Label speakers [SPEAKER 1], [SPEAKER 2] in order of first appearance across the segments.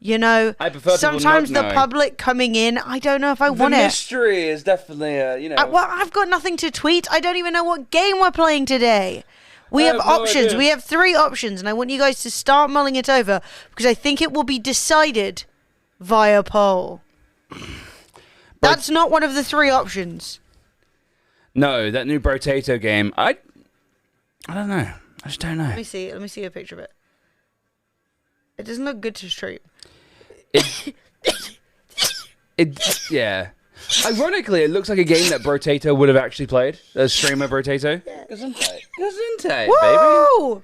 [SPEAKER 1] You know,
[SPEAKER 2] I prefer
[SPEAKER 1] sometimes
[SPEAKER 2] people
[SPEAKER 1] the
[SPEAKER 2] not
[SPEAKER 1] public coming in, I don't know if I want it.
[SPEAKER 2] The mystery is definitely, you know.
[SPEAKER 1] Well, I've got nothing to tweet. I don't even know what game we're playing today. We have options.
[SPEAKER 2] idea.
[SPEAKER 1] We have 3 options, and I want you guys to start mulling it over because I think it will be decided via poll. That's not one of the 3 options.
[SPEAKER 2] No, that new Brotato game, I don't know. I just don't know.
[SPEAKER 1] Let me see a picture of it. It doesn't look good to stream.
[SPEAKER 2] Yeah. Ironically, it looks like a game that Brotato would have actually played. A streamer Brotato.
[SPEAKER 1] Yeah.
[SPEAKER 2] Gesundheit,
[SPEAKER 1] Woo!
[SPEAKER 2] baby.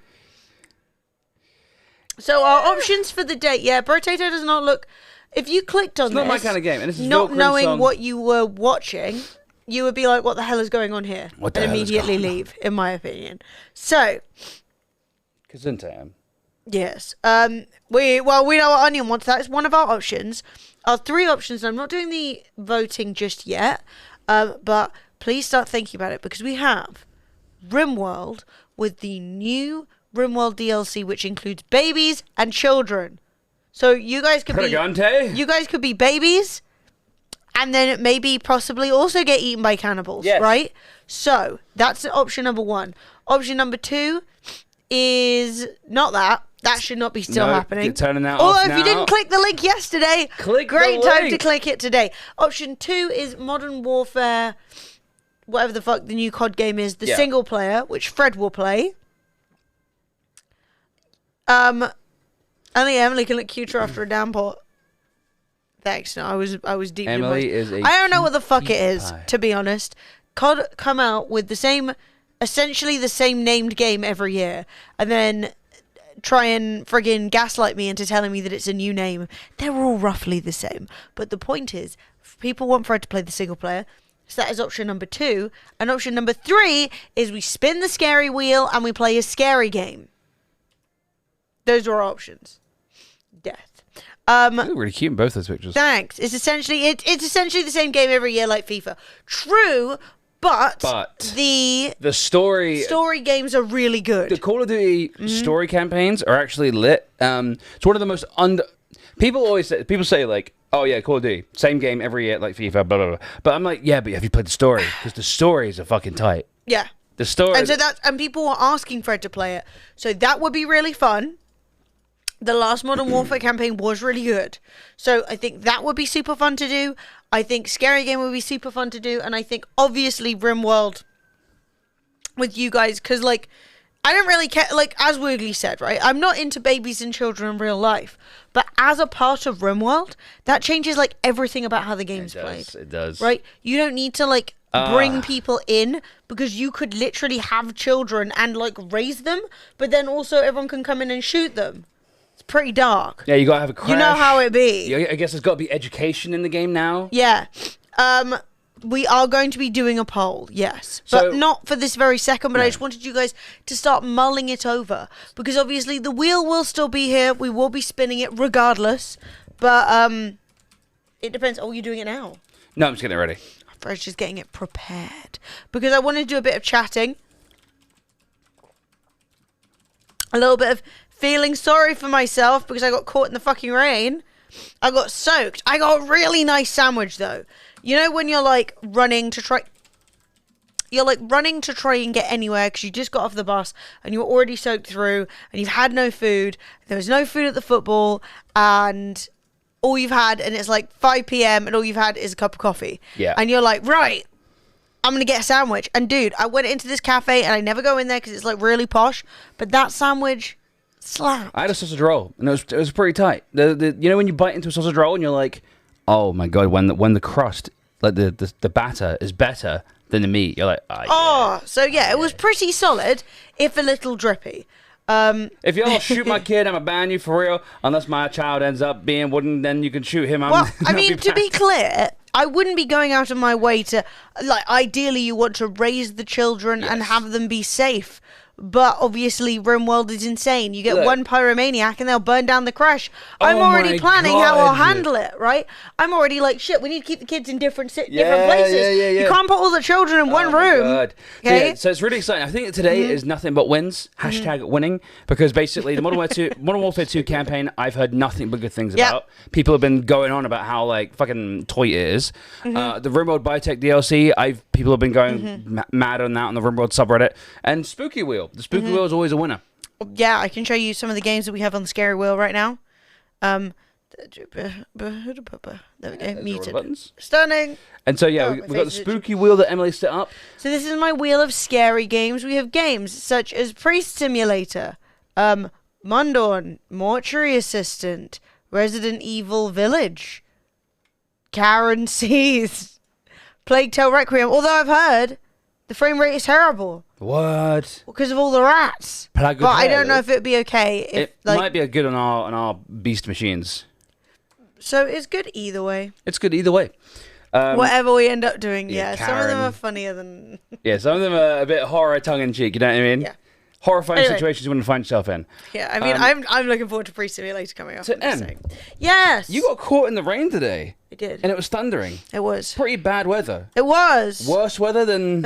[SPEAKER 1] So our options for the date, Brotato does not look. If you clicked on
[SPEAKER 2] It's not my kind of game. And this is
[SPEAKER 1] not knowing what you were watching, you would be like, "What the hell is going on here?"
[SPEAKER 2] What the
[SPEAKER 1] and
[SPEAKER 2] hell is
[SPEAKER 1] immediately
[SPEAKER 2] going on?
[SPEAKER 1] leave, in my opinion. So,
[SPEAKER 2] Gesundheit.
[SPEAKER 1] yes, we know what Onion wants. That is one of our options. Our 3 options. I'm not doing the voting just yet, but please start thinking about it because we have RimWorld with the new RimWorld DLC, which includes babies and children. So you guys could be babies, and then maybe possibly also get eaten by cannibals, right? So that's option number 1. Option number 2 is not that. That should not be still happening.
[SPEAKER 2] You're turning that
[SPEAKER 1] Although
[SPEAKER 2] off
[SPEAKER 1] if you didn't click the link yesterday, great time to click it today. Option 2 is Modern Warfare, whatever the fuck the new COD game is, the single player, which Fred will play. Only Emily can look cuter after a downpour. Thanks. No, I was deep.
[SPEAKER 2] Emily is a
[SPEAKER 1] I don't know what the fuck it is,
[SPEAKER 2] pie.
[SPEAKER 1] to be honest. COD come out with essentially the same named game every year, and then try and friggin' gaslight me into telling me that it's a new name. They're all roughly the same. But the point is, people want Fred to play the single player. So that is option number 2. And option number 3 is we spin the scary wheel and we play a scary game. Those are our options. Death.
[SPEAKER 2] Ooh, really cute in both those pictures.
[SPEAKER 1] Thanks. It's essentially the same game every year like FIFA. True, but the story games are really good.
[SPEAKER 2] The Call of Duty story campaigns are actually lit. It's one of the most people say like, oh yeah, Call of Duty, same game every year like FIFA, blah blah blah. But I'm like, yeah, but have you played the story? Because the stories are fucking tight.
[SPEAKER 1] Yeah.
[SPEAKER 2] The story.
[SPEAKER 1] And so and people were asking Fred to play it. So that would be really fun. The last Modern Warfare campaign was really good. So I think that would be super fun to do. I think Scary Game would be super fun to do. And I think, obviously, RimWorld with you guys. Because, like, I don't really care. Like, as Woogly said, right? I'm not into babies and children in real life. But as a part of RimWorld, that changes, like, everything about how the game's played.
[SPEAKER 2] It does.
[SPEAKER 1] Right? You don't need to, like, bring people in. Because you could literally have children and, like, raise them. But then also everyone can come in and shoot them. Pretty dark.
[SPEAKER 2] Yeah, you gotta have a crash.
[SPEAKER 1] You know how it be.
[SPEAKER 2] I guess there's got to be education in the game now.
[SPEAKER 1] Yeah. We are going to be doing a poll, yes. But not for this very second, but I just wanted you guys to start mulling it over. Because obviously the wheel will still be here. We will be spinning it regardless. But it depends. Oh, you're doing it now?
[SPEAKER 2] No, I'm just getting it ready.
[SPEAKER 1] Fred's just getting it prepared. Because I wanted to do a bit of chatting. A little bit of feeling sorry for myself because I got caught in the fucking rain. I got soaked. I got a really nice sandwich though. You know when you're like running to try and get anywhere because you just got off the bus and you're already soaked through and you've had no food. There was no food at the football and all you've had, and it's like 5 p.m. and all you've had is a cup of coffee.
[SPEAKER 2] Yeah.
[SPEAKER 1] And you're like, right, I'm going to get a sandwich. And dude, I went into this cafe and I never go in there because it's like really posh. But that sandwich slapped.
[SPEAKER 2] I had a sausage roll, and it was pretty tight. You know when you bite into a sausage roll and you're like, oh my god, when the crust, like the batter is better than the meat, you're like,
[SPEAKER 1] so it was pretty solid, if a little drippy.
[SPEAKER 2] If y'all shoot my kid, I'ma ban you for real. Unless my child ends up being wooden, then you can shoot him.
[SPEAKER 1] Well, I mean, to be clear, I wouldn't be going out of my way to, like, ideally you want to raise the children and have them be safe. But obviously, RimWorld is insane. You get
[SPEAKER 2] Look.
[SPEAKER 1] one pyromaniac and they'll burn down the crash. I'm
[SPEAKER 2] Oh
[SPEAKER 1] already
[SPEAKER 2] my
[SPEAKER 1] planning how I'll
[SPEAKER 2] God.
[SPEAKER 1] handle it, right? I'm already like, shit, we need to keep the kids in different places.
[SPEAKER 2] Yeah.
[SPEAKER 1] You can't put all the children in one
[SPEAKER 2] Oh my
[SPEAKER 1] room.
[SPEAKER 2] God.
[SPEAKER 1] Okay?
[SPEAKER 2] So it's really exciting. I think that today is nothing but wins. Hashtag winning. Because basically the Modern Warfare 2 campaign, I've heard nothing but good things
[SPEAKER 1] Yep.
[SPEAKER 2] about. People have been going on about how like fucking toy it is. The RimWorld Biotech DLC, people have been going mad on that on the RimWorld subreddit. And Spooky Wheel. The Spooky Wheel is always a winner.
[SPEAKER 1] Yeah, I can show you some of the games that we have on the scary wheel right now. There we go.
[SPEAKER 2] the
[SPEAKER 1] Muted.
[SPEAKER 2] buttons.
[SPEAKER 1] Stunning.
[SPEAKER 2] And so yeah,
[SPEAKER 1] Oh,
[SPEAKER 2] we've
[SPEAKER 1] my
[SPEAKER 2] got the
[SPEAKER 1] face is
[SPEAKER 2] Spooky Wheel that Emily set up.
[SPEAKER 1] So this is my wheel of scary games. We have games such as Priest Simulator, Mundorn, Mortuary Assistant, Resident Evil Village, Karen Seas, Plague Tale Requiem. Although I've heard the frame rate is terrible
[SPEAKER 2] What?
[SPEAKER 1] because of all the rats.
[SPEAKER 2] Plague
[SPEAKER 1] But I don't
[SPEAKER 2] Tale.
[SPEAKER 1] know if it'd be okay. If
[SPEAKER 2] It might be a good on our beast machines.
[SPEAKER 1] So it's good either way.
[SPEAKER 2] It's good either way.
[SPEAKER 1] Whatever we end up doing,
[SPEAKER 2] yeah,
[SPEAKER 1] some of them
[SPEAKER 2] Karen.
[SPEAKER 1] are funnier than.
[SPEAKER 2] Yeah, some of them are a bit horror tongue-in-cheek, you know what I mean?
[SPEAKER 1] Yeah.
[SPEAKER 2] Horrifying
[SPEAKER 1] Anyway.
[SPEAKER 2] situations you want to find yourself in.
[SPEAKER 1] Yeah, I mean, I'm looking forward to Priest Simulator coming up.
[SPEAKER 2] So,
[SPEAKER 1] I'm just
[SPEAKER 2] Em,
[SPEAKER 1] saying. Yes,
[SPEAKER 2] You got caught in the rain today,
[SPEAKER 1] I did.
[SPEAKER 2] and it was thundering.
[SPEAKER 1] It was.
[SPEAKER 2] Pretty bad weather.
[SPEAKER 1] It was.
[SPEAKER 2] Worse weather than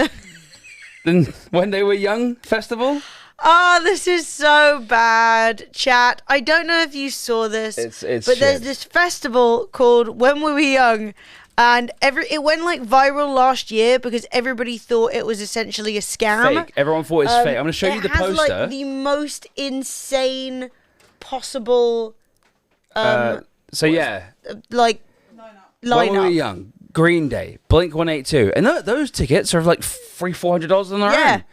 [SPEAKER 2] than when they were young festival.
[SPEAKER 1] Oh, this is so bad, chat. I don't know if you saw this,
[SPEAKER 2] It's
[SPEAKER 1] but there's
[SPEAKER 2] shit.
[SPEAKER 1] this festival called When We Were Young, and it went like viral last year because everybody thought it was essentially a scam.
[SPEAKER 2] Fake. Everyone thought it was fake. I'm going to show you the
[SPEAKER 1] It has
[SPEAKER 2] poster.
[SPEAKER 1] like the most insane possible,
[SPEAKER 2] So yeah,
[SPEAKER 1] like
[SPEAKER 2] when we were
[SPEAKER 1] lineup.
[SPEAKER 2] young, Green Day, Blink 182, and those tickets are like $400 on their
[SPEAKER 1] Yeah.
[SPEAKER 2] own.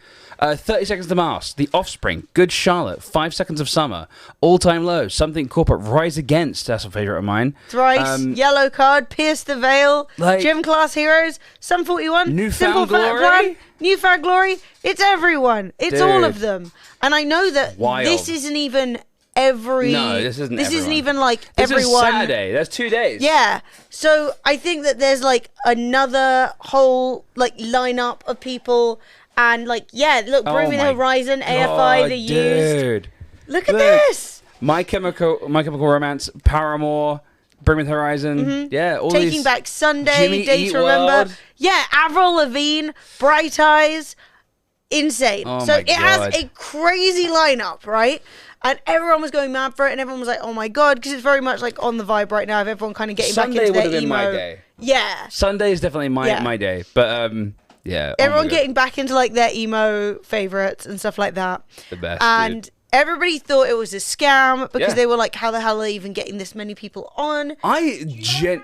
[SPEAKER 2] 30 Seconds to Mars, The Offspring, Good Charlotte, 5 Seconds of Summer, All Time Low, Something Corporate, Rise Against, that's a favourite of mine.
[SPEAKER 1] Thrice, Yellow Card, Pierce the Veil,
[SPEAKER 2] Like-
[SPEAKER 1] Gym Class Heroes, Sum 41,
[SPEAKER 2] Newfound
[SPEAKER 1] Simple Fat
[SPEAKER 2] Glory?
[SPEAKER 1] Plan, Newfound Glory. It's everyone. It's all
[SPEAKER 2] Dude.
[SPEAKER 1] of them. And I know that
[SPEAKER 2] Wild.
[SPEAKER 1] this isn't even every.
[SPEAKER 2] No, this isn't
[SPEAKER 1] This isn't
[SPEAKER 2] everyone.
[SPEAKER 1] even like
[SPEAKER 2] This
[SPEAKER 1] everyone.
[SPEAKER 2] is Saturday, that's 2 days.
[SPEAKER 1] Yeah. So I think that there's like another whole like lineup of people. And like, yeah, look, Bring Me the
[SPEAKER 2] my
[SPEAKER 1] Horizon, AFI, The Used.
[SPEAKER 2] Dude.
[SPEAKER 1] Look at
[SPEAKER 2] Look.
[SPEAKER 1] this.
[SPEAKER 2] My Chemical Romance, Paramore, Bring Me the Horizon. Yeah, all
[SPEAKER 1] Taking
[SPEAKER 2] these.
[SPEAKER 1] Back Sunday,
[SPEAKER 2] Jimmy
[SPEAKER 1] Day
[SPEAKER 2] Eat
[SPEAKER 1] to Remember.
[SPEAKER 2] World.
[SPEAKER 1] Yeah, Avril Lavigne, Bright Eyes. Insane.
[SPEAKER 2] Oh
[SPEAKER 1] so
[SPEAKER 2] my
[SPEAKER 1] it has
[SPEAKER 2] God.
[SPEAKER 1] a crazy lineup, right? And everyone was going mad for it, and everyone was like, "Oh my god!" Because it's very much like on the vibe right now of everyone kind of getting
[SPEAKER 2] Sunday
[SPEAKER 1] back into
[SPEAKER 2] would
[SPEAKER 1] their
[SPEAKER 2] have been
[SPEAKER 1] emo.
[SPEAKER 2] my day.
[SPEAKER 1] Yeah,
[SPEAKER 2] Sunday is definitely
[SPEAKER 1] Yeah.
[SPEAKER 2] my day. But yeah. oh my
[SPEAKER 1] everyone
[SPEAKER 2] God.
[SPEAKER 1] getting back into like their emo favorites and stuff like that.
[SPEAKER 2] The best.
[SPEAKER 1] And
[SPEAKER 2] dude.
[SPEAKER 1] everybody thought it was a scam because
[SPEAKER 2] Yeah.
[SPEAKER 1] they were like, "How the hell are they even getting this many people on?"
[SPEAKER 2] How?
[SPEAKER 3] They have a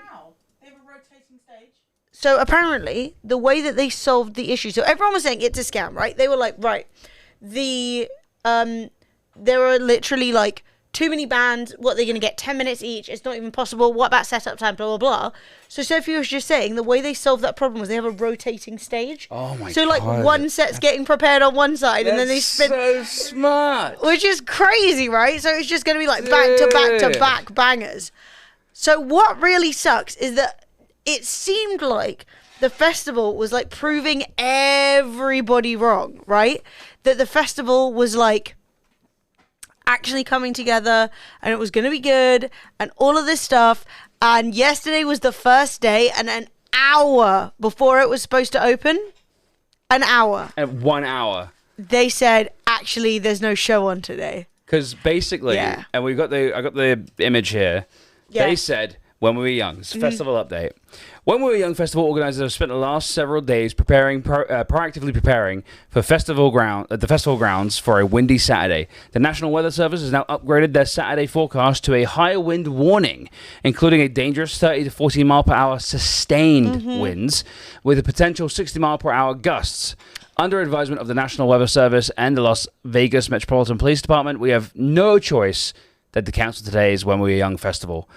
[SPEAKER 3] rotating stage.
[SPEAKER 1] So apparently, the way that they solved the issue, so everyone was saying it's a scam, right? They were like, right, there are literally like too many bands. What, they're gonna get 10 minutes each? It's not even possible. What about setup time? Blah blah blah. So Sophie was just saying the way they solved that problem was they have a rotating stage.
[SPEAKER 2] Oh my
[SPEAKER 1] So like
[SPEAKER 2] God.
[SPEAKER 1] one set's getting prepared on one side, and then they
[SPEAKER 2] That's
[SPEAKER 1] spin.
[SPEAKER 2] so smart.
[SPEAKER 1] Which is crazy, right? So it's just going to be like back to back to
[SPEAKER 2] Dude.
[SPEAKER 1] back bangers. So what really sucks is that it seemed like the festival was like proving everybody wrong, right? That the festival was like actually coming together and it was going to be good and all of this stuff. And yesterday was the first day, and an hour before it was supposed to open, an hour,
[SPEAKER 2] At 1 hour.
[SPEAKER 1] they said, actually, there's no show on today.
[SPEAKER 2] Because basically,
[SPEAKER 1] Yeah.
[SPEAKER 2] and I got the image here.
[SPEAKER 1] Yeah.
[SPEAKER 2] They said, when we were young, it's a festival update. When we were young, festival organizers have spent the last several days proactively preparing for the festival grounds for a windy Saturday. The National Weather Service has now upgraded their Saturday forecast to a higher wind warning, including a dangerous 30 to 40 mile per hour sustained winds with a potential 60 mile per hour gusts. Under advisement of the National Weather Service and the Las Vegas Metropolitan Police Department, we have no choice that the council today is When We Were Young festival.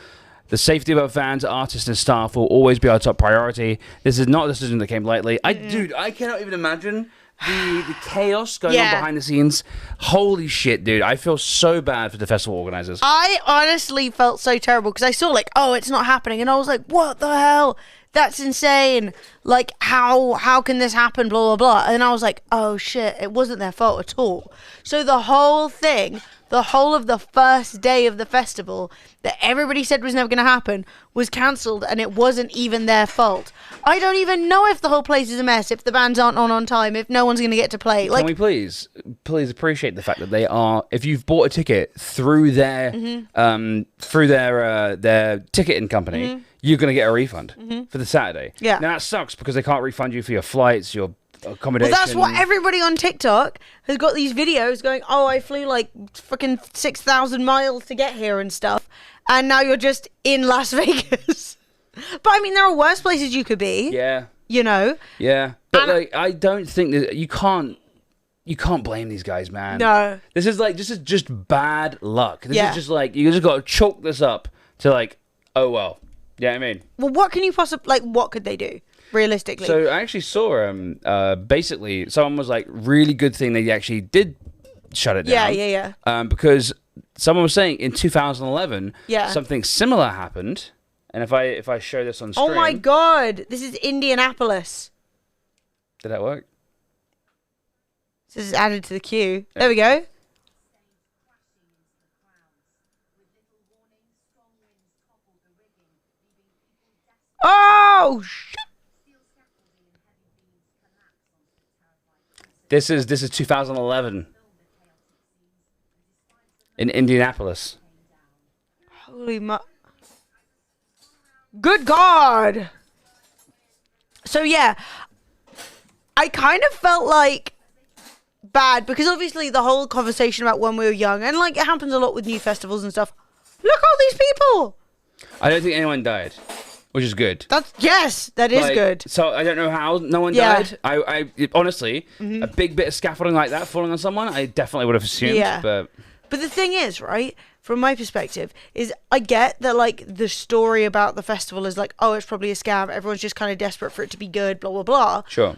[SPEAKER 2] The safety of our fans, artists, and staff will always be our top priority. This is not a decision that came lightly. Dude, I cannot even imagine the chaos going on
[SPEAKER 1] Yeah.
[SPEAKER 2] behind the scenes. Holy shit, dude. I feel so bad for the festival organizers.
[SPEAKER 1] I honestly felt so terrible because I saw like, oh, it's not happening. And I was like, what the hell? that's insane. Like, how can this happen? Blah, blah, blah. And I was like, oh, shit, it wasn't their fault at all. So the whole thing, the whole of the first day of the festival that everybody said was never going to happen was cancelled, and it wasn't even their fault. I don't even know if the whole place is a mess, if the bands aren't on time, if no one's going to get to play.
[SPEAKER 2] Can we please appreciate the fact that they are, if you've bought a ticket through their their ticketing company, you're going to get a refund for the Saturday.
[SPEAKER 1] Yeah.
[SPEAKER 2] Now that sucks because they can't refund you for your flights, your accommodation.
[SPEAKER 1] Well, that's what everybody on TikTok has got these videos going, oh, I flew like fucking 6,000 miles to get here and stuff. And now you're just in Las Vegas. But I mean, there are worse places you could be.
[SPEAKER 2] Yeah.
[SPEAKER 1] You know?
[SPEAKER 2] Yeah. But like, I don't think that you can't blame these guys, man.
[SPEAKER 1] No.
[SPEAKER 2] This is just bad luck. This is just like, you just got to chalk this up to like, oh well. Yeah, I mean.
[SPEAKER 1] Well, what can you possibly, like, what could they do? Realistically.
[SPEAKER 2] So I actually saw basically someone was like, really good thing they actually did shut it down.
[SPEAKER 1] Yeah.
[SPEAKER 2] Because someone was saying in 2011
[SPEAKER 1] Yeah.
[SPEAKER 2] something similar happened. And if I show this on stream,
[SPEAKER 1] Oh my god, this is Indianapolis.
[SPEAKER 2] did that work?
[SPEAKER 1] This is added to the queue. There we go. Oh shit.
[SPEAKER 2] This is 2011 in Indianapolis.
[SPEAKER 1] Holy Good God. So yeah, I kind of felt like bad because obviously the whole conversation about when we were young, and like it happens a lot with new festivals and stuff. Look at all these people.
[SPEAKER 2] I don't think anyone died, which is good.
[SPEAKER 1] That is
[SPEAKER 2] Like,
[SPEAKER 1] good.
[SPEAKER 2] So I don't know how no one
[SPEAKER 1] Yeah.
[SPEAKER 2] died. I honestly, a big bit of scaffolding like that falling on someone, I definitely would have assumed.
[SPEAKER 1] Yeah.
[SPEAKER 2] But
[SPEAKER 1] the thing is, right, from my perspective, is I get that, like, the story about the festival is like, oh, it's probably a scam. Everyone's just kind of desperate for it to be good, blah, blah, blah.
[SPEAKER 2] sure.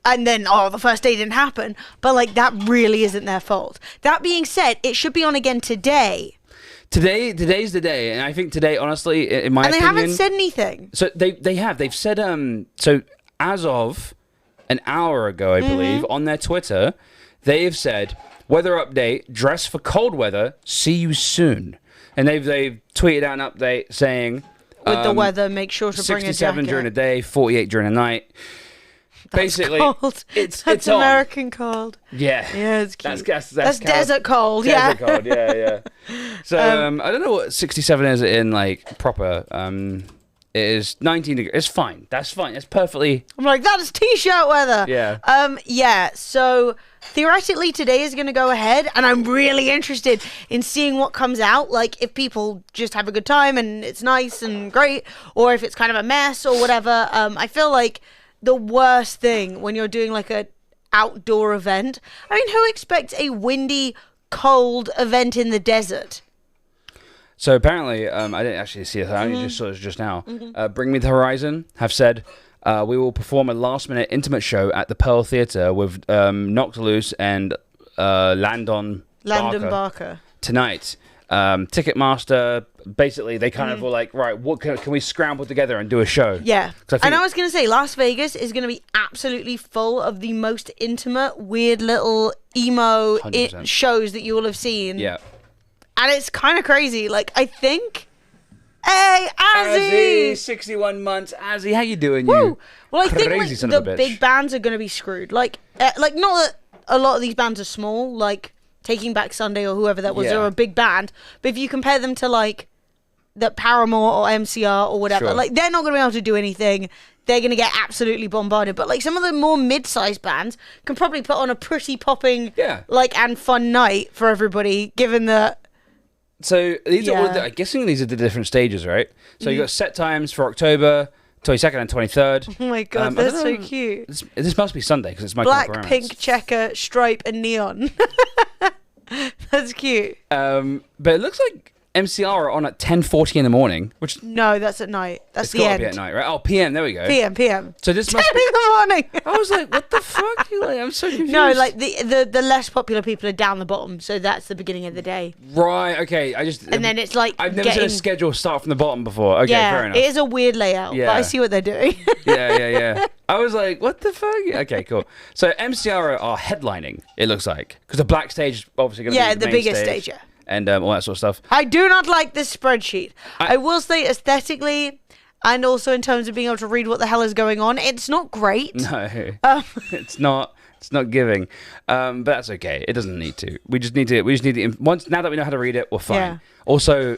[SPEAKER 1] And then, oh, the first day didn't happen. But, like, that really isn't their fault. That being said, it should be on again today.
[SPEAKER 2] Today's the day, and I think today, honestly, in my opinion,
[SPEAKER 1] And they haven't said anything.
[SPEAKER 2] So they've said so as of an hour ago, I believe, on their Twitter, they have said weather update: dress for cold weather. See you soon. And they've tweeted out an update saying
[SPEAKER 1] With the weather, make sure to bring a
[SPEAKER 2] 67
[SPEAKER 1] jacket.
[SPEAKER 2] during the day, 48 during the night. Basically,
[SPEAKER 1] cold.
[SPEAKER 2] it's
[SPEAKER 1] That's
[SPEAKER 2] on.
[SPEAKER 1] American cold.
[SPEAKER 2] Yeah,
[SPEAKER 1] Yeah, it's cute.
[SPEAKER 2] That's
[SPEAKER 1] desert cold.
[SPEAKER 2] Desert
[SPEAKER 1] Yeah.
[SPEAKER 2] cold, yeah. So I don't know what 67 is in like proper. It is 19 degrees. It's fine. That's fine. It's perfectly.
[SPEAKER 1] I'm like, that is t-shirt weather.
[SPEAKER 2] Yeah.
[SPEAKER 1] Yeah. So theoretically, today is going to go ahead, and I'm really interested in seeing what comes out. Like, if people just have a good time and it's nice and great, or if it's kind of a mess or whatever. I feel like the worst thing when you're doing like a outdoor event. I mean, who expects a windy, cold event in the desert?
[SPEAKER 2] So apparently, I didn't actually see it. I only just saw it just now. Bring Me the Horizon have said we will perform a last-minute intimate show at the Pearl Theatre with Knocked Loose and Landon
[SPEAKER 1] Barker
[SPEAKER 2] tonight. Ticketmaster, basically, they kind of were like, right, what can we scramble together and do a show?
[SPEAKER 1] Yeah.
[SPEAKER 2] I
[SPEAKER 1] And I was going to say, Las Vegas is going to be absolutely full of the most intimate, weird little emo
[SPEAKER 2] 100%.
[SPEAKER 1] shows that you will have seen.
[SPEAKER 2] Yeah.
[SPEAKER 1] And it's kind of crazy. Like, I think... Hey, Azzy!
[SPEAKER 2] 61 months. Azzy, how you doing,
[SPEAKER 1] Woo!
[SPEAKER 2] you?
[SPEAKER 1] Well, I think
[SPEAKER 2] crazy
[SPEAKER 1] like,
[SPEAKER 2] son
[SPEAKER 1] the
[SPEAKER 2] of a bitch.
[SPEAKER 1] big bands are going to be screwed. Like not that a lot of these bands are small, like Taking Back Sunday or whoever that was,
[SPEAKER 2] Yeah.
[SPEAKER 1] they're a big band. But if you compare them to, like, the Paramore or MCR or whatever,
[SPEAKER 2] Sure.
[SPEAKER 1] like, they're not going to be able to do anything. They're going to get absolutely bombarded. But, like, some of the more mid-sized bands can probably put on a pretty popping, like, and fun night for everybody, given that...
[SPEAKER 2] So these are all
[SPEAKER 1] Yeah.
[SPEAKER 2] I'm guessing these are the different stages, right? So you got set times for October 22nd and 23rd.
[SPEAKER 1] Oh, my God,
[SPEAKER 2] I
[SPEAKER 1] that's
[SPEAKER 2] don't
[SPEAKER 1] so
[SPEAKER 2] know.
[SPEAKER 1] cute.
[SPEAKER 2] This must be Sunday because it's my
[SPEAKER 1] Black,
[SPEAKER 2] Chemical
[SPEAKER 1] pink,
[SPEAKER 2] Romance.
[SPEAKER 1] checker, stripe, and neon. That's cute.
[SPEAKER 2] But it looks like MCR are on at 10:40 in the morning, which
[SPEAKER 1] No, that's at night. That's
[SPEAKER 2] it's
[SPEAKER 1] the
[SPEAKER 2] got to
[SPEAKER 1] end.
[SPEAKER 2] be at night, right? Oh, PM. There we go.
[SPEAKER 1] PM.
[SPEAKER 2] So this
[SPEAKER 1] 10
[SPEAKER 2] must
[SPEAKER 1] in
[SPEAKER 2] be.
[SPEAKER 1] the morning.
[SPEAKER 2] I was like, what the fuck? Like, I'm so confused.
[SPEAKER 1] No, like the less popular people are down the bottom, so that's the beginning of the day.
[SPEAKER 2] Right. Okay.
[SPEAKER 1] And then it's like
[SPEAKER 2] I've never seen a schedule start from the bottom before. Okay,
[SPEAKER 1] yeah,
[SPEAKER 2] fair enough.
[SPEAKER 1] it is a weird layout,
[SPEAKER 2] Yeah.
[SPEAKER 1] but I see what they're doing.
[SPEAKER 2] Yeah. I was like, what the fuck? Okay, cool. So MCR are headlining, it looks like. Because the black stage is obviously going to be
[SPEAKER 1] the
[SPEAKER 2] main
[SPEAKER 1] biggest stage, yeah.
[SPEAKER 2] And all that sort of stuff.
[SPEAKER 1] I do not like this spreadsheet. I will say aesthetically and also in terms of being able to read what the hell is going on, it's not great.
[SPEAKER 2] No, it's not. It's not giving. But that's okay. It doesn't need to. We just need to. Once now that we know how to read it, we're fine.
[SPEAKER 1] Yeah.
[SPEAKER 2] Also,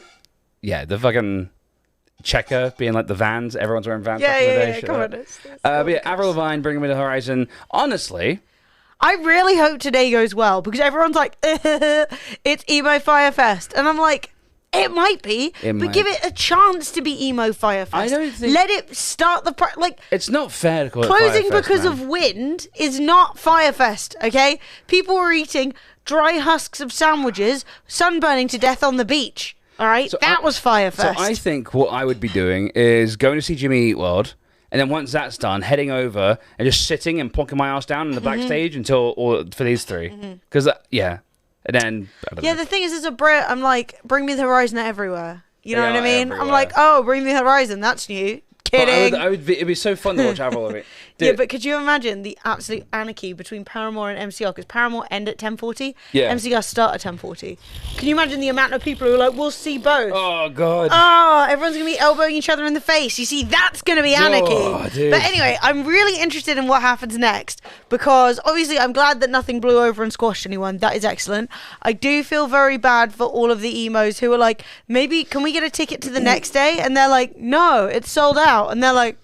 [SPEAKER 2] yeah, the fucking checker being like the Vans. Everyone's wearing Vans. back in the day, shit
[SPEAKER 1] come
[SPEAKER 2] like
[SPEAKER 1] on.
[SPEAKER 2] that. But yeah, Avril Lavigne, Bring Me the Horizon. Honestly,
[SPEAKER 1] I really hope today goes well because everyone's like, it's Emo Firefest. And I'm like, it might be, but give it a chance to be Emo Firefest.
[SPEAKER 2] I don't think...
[SPEAKER 1] Let it start the...
[SPEAKER 2] it's not fair to call it
[SPEAKER 1] closing
[SPEAKER 2] Firefest,
[SPEAKER 1] because
[SPEAKER 2] man.
[SPEAKER 1] of wind is not Firefest, okay? People were eating dry husks of sandwiches, sunburning to death on the beach. All right?
[SPEAKER 2] So
[SPEAKER 1] that was Firefest.
[SPEAKER 2] So I think what I would be doing is going to see Jimmy Eat World, and then once that's done, heading over and just sitting and plonking my ass down in the backstage for these three. Because, yeah. And then...
[SPEAKER 1] Yeah, the thing is, as a Brit, I'm like, bring me the horizon everywhere. You know
[SPEAKER 2] They
[SPEAKER 1] what I
[SPEAKER 2] are
[SPEAKER 1] mean? I'm
[SPEAKER 2] everywhere.
[SPEAKER 1] like, oh, bring me the horizon. That's new.
[SPEAKER 2] But
[SPEAKER 1] Kidding.
[SPEAKER 2] it'd be so fun to watch Avril Lavigne.
[SPEAKER 1] Yeah, but could you imagine the absolute anarchy between Paramore and MCR? Because Paramore end at 10:40,
[SPEAKER 2] Yeah.
[SPEAKER 1] MCR start at 10:40. Can you imagine the amount of people who are like, we'll see both?
[SPEAKER 2] Oh, God.
[SPEAKER 1] Oh, everyone's going to be elbowing each other in the face. You see, that's going to be anarchy.
[SPEAKER 2] Oh, dude.
[SPEAKER 1] But anyway, I'm really interested in what happens next because obviously I'm glad that nothing blew over and squashed anyone. That is excellent. I do feel very bad for all of the emos who are like, maybe can we get a ticket to the next day? And they're like, no, it's sold out. And they're like,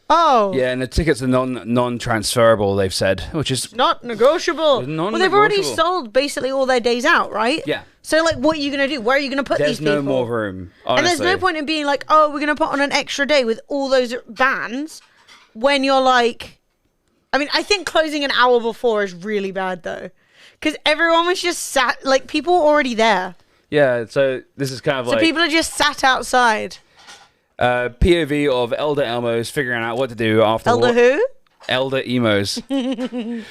[SPEAKER 1] oh.
[SPEAKER 2] Yeah, and the tickets are non-transferable, they've said, which is...
[SPEAKER 1] Not negotiable.
[SPEAKER 2] Non-negotiable.
[SPEAKER 1] Well, they've already sold basically all their days out, right?
[SPEAKER 2] Yeah.
[SPEAKER 1] So, like, what are you going to do? Where are you going to put
[SPEAKER 2] There's
[SPEAKER 1] these people?
[SPEAKER 2] no more room, honestly.
[SPEAKER 1] And there's no point in being like, oh, we're going to put on an extra day with all those bands when you're like... I mean, I think closing an hour before is really bad, though. Because everyone was just sat... Like, people were already there.
[SPEAKER 2] Yeah, so this is kind of
[SPEAKER 1] So people are just sat outside.
[SPEAKER 2] POV of Elder Elmos figuring out what to do after...
[SPEAKER 1] Elder who?
[SPEAKER 2] Elder Emos. Figuring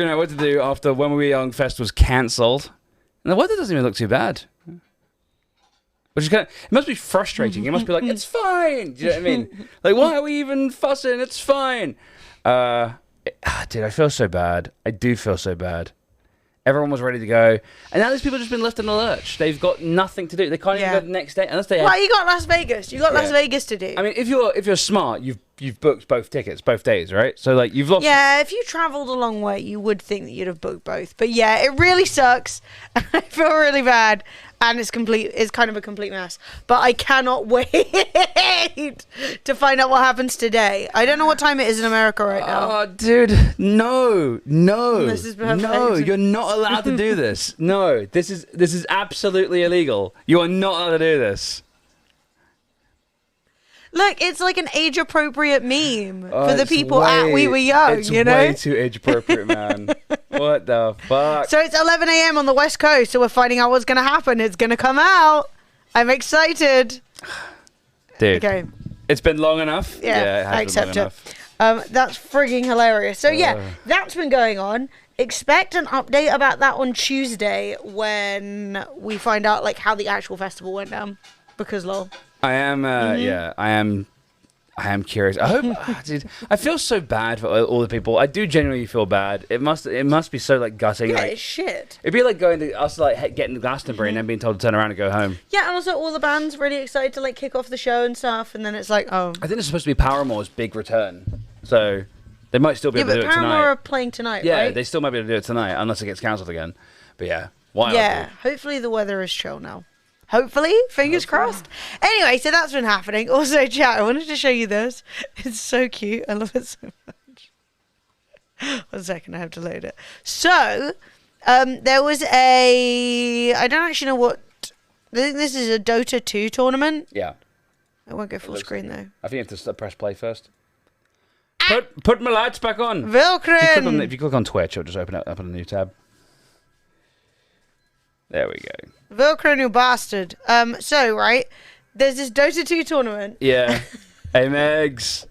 [SPEAKER 2] out what to do after When We Were Young Fest was cancelled. And the weather doesn't even look too bad. Which is kind of... It must be frustrating. It must be like, it's fine. Do you know what I mean? Like, why are we even fussing? It's fine. Dude, I feel so bad. I do feel so bad. Everyone was ready to go. And now these people have just been left in the lurch. They've got nothing to do. They can't even go the next day. Unless they have...
[SPEAKER 1] Well, you got Las Vegas. You got Las Vegas to do.
[SPEAKER 2] I mean, if you're smart, you've booked both tickets, both days, right? So, like, you've lost...
[SPEAKER 1] Yeah, if you travelled a long way, you would think that you'd have booked both. But yeah, it really sucks. I feel really bad. And it's kind of a complete mess. But I cannot wait to find out what happens today. I don't know what time it is in America right now.
[SPEAKER 2] Oh, dude, no,
[SPEAKER 1] This is perfect.
[SPEAKER 2] no, you're not allowed to do this. No, this is absolutely illegal. You are not allowed to do this.
[SPEAKER 1] Look, it's like an age-appropriate meme
[SPEAKER 2] Oh,
[SPEAKER 1] for the
[SPEAKER 2] it's
[SPEAKER 1] people at We Were Young,
[SPEAKER 2] it's
[SPEAKER 1] you know?
[SPEAKER 2] way too age appropriate, man. What the fuck?
[SPEAKER 1] So it's 11 a.m. on the West Coast, so we're finding out what's going to happen. It's going to come out. I'm excited.
[SPEAKER 2] Dude,
[SPEAKER 1] Okay.
[SPEAKER 2] it's been long enough.
[SPEAKER 1] Yeah,
[SPEAKER 2] it has
[SPEAKER 1] I
[SPEAKER 2] been
[SPEAKER 1] accept
[SPEAKER 2] long
[SPEAKER 1] it.
[SPEAKER 2] enough.
[SPEAKER 1] That's frigging hilarious. So yeah, that's been going on. Expect an update about that on Tuesday when we find out like how the actual festival went down. Because lol.
[SPEAKER 2] I am, yeah, I am curious. I hope, dude, I feel so bad for all the people. I do genuinely feel bad. It must be so like gutting.
[SPEAKER 1] Yeah,
[SPEAKER 2] like,
[SPEAKER 1] it's shit.
[SPEAKER 2] it'd be like going to us like getting to Glastonbury and then being told to turn around and go home.
[SPEAKER 1] Yeah, and also all the bands really excited to like kick off the show and stuff, and then it's like, oh.
[SPEAKER 2] I think it's supposed to be Paramore's big return, so they might still be
[SPEAKER 1] Yeah,
[SPEAKER 2] able to
[SPEAKER 1] but
[SPEAKER 2] do it
[SPEAKER 1] Paramore
[SPEAKER 2] tonight.
[SPEAKER 1] are playing tonight,
[SPEAKER 2] Yeah,
[SPEAKER 1] right?
[SPEAKER 2] they still might be able to do it tonight unless it gets cancelled again. But yeah, wild.
[SPEAKER 1] Yeah,
[SPEAKER 2] dude.
[SPEAKER 1] hopefully the weather is chill now. Hopefully, fingers crossed. Anyway, so that's been happening. Also, chat, I wanted to show you this. It's so cute. I love it so much. 1 second, I have to load it. So, there was I don't actually know what, I think this is a Dota 2 tournament.
[SPEAKER 2] Yeah.
[SPEAKER 1] I won't go full
[SPEAKER 2] looks
[SPEAKER 1] screen
[SPEAKER 2] like
[SPEAKER 1] though.
[SPEAKER 2] I think you have to press play first. Put my lights back on.
[SPEAKER 1] Vilkrin!
[SPEAKER 2] If you click on Twitch, it'll just open it up on a new tab. There we go.
[SPEAKER 1] Velcro, you bastard. So, right, there's this Dota 2 tournament.
[SPEAKER 2] Yeah. Hey, Megs.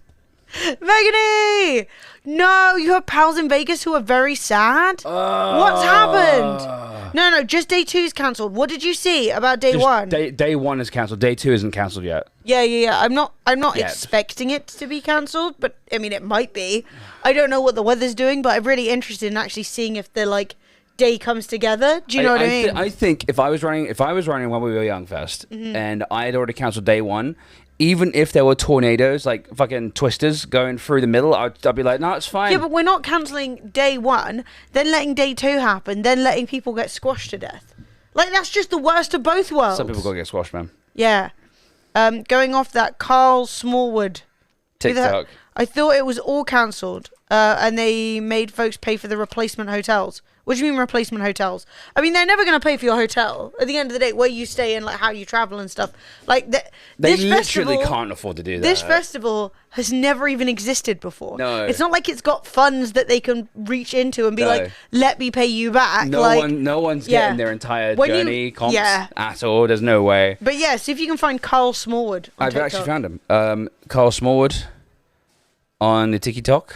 [SPEAKER 1] Megany! No, you have pals in Vegas who are very sad. What's happened? No, just day 2's cancelled. What did you see about day 1?
[SPEAKER 2] Day 1 is cancelled. Day 2 isn't cancelled yet.
[SPEAKER 1] Yeah. I'm not
[SPEAKER 2] Yet.
[SPEAKER 1] expecting it to be cancelled, but I mean it might be. I don't know what the weather's doing, but I'm really interested in actually seeing if the like day comes together. Do you know what I mean?
[SPEAKER 2] I think if I was running when we were Young Fest and I had already cancelled day 1, even if there were tornadoes, like fucking twisters going through the middle, I'd be like, no, it's fine.
[SPEAKER 1] Yeah, but we're not cancelling day 1, then letting day 2 happen, then letting people get squashed to death. Like, that's just the worst of both worlds.
[SPEAKER 2] Some people gotta get squashed, man.
[SPEAKER 1] Yeah. Going off that, Carl Smallwood.
[SPEAKER 2] TikTok.
[SPEAKER 1] I thought it was all cancelled, and they made folks pay for the replacement hotels. What do you mean replacement hotels? I mean, they're never going to pay for your hotel. At the end of the day, where you stay and like how you travel and stuff. Like
[SPEAKER 2] they literally can't afford to do that.
[SPEAKER 1] This festival has never even existed before.
[SPEAKER 2] No.
[SPEAKER 1] It's not like it's got funds that they can reach into and be like, let me pay you back.
[SPEAKER 2] No one's getting their entire journey comps at all. There's no way.
[SPEAKER 1] But yeah, see if you can find Carl Smallwood on
[SPEAKER 2] I've
[SPEAKER 1] TikTok.
[SPEAKER 2] actually found him. Carl Smallwood on the TikTok.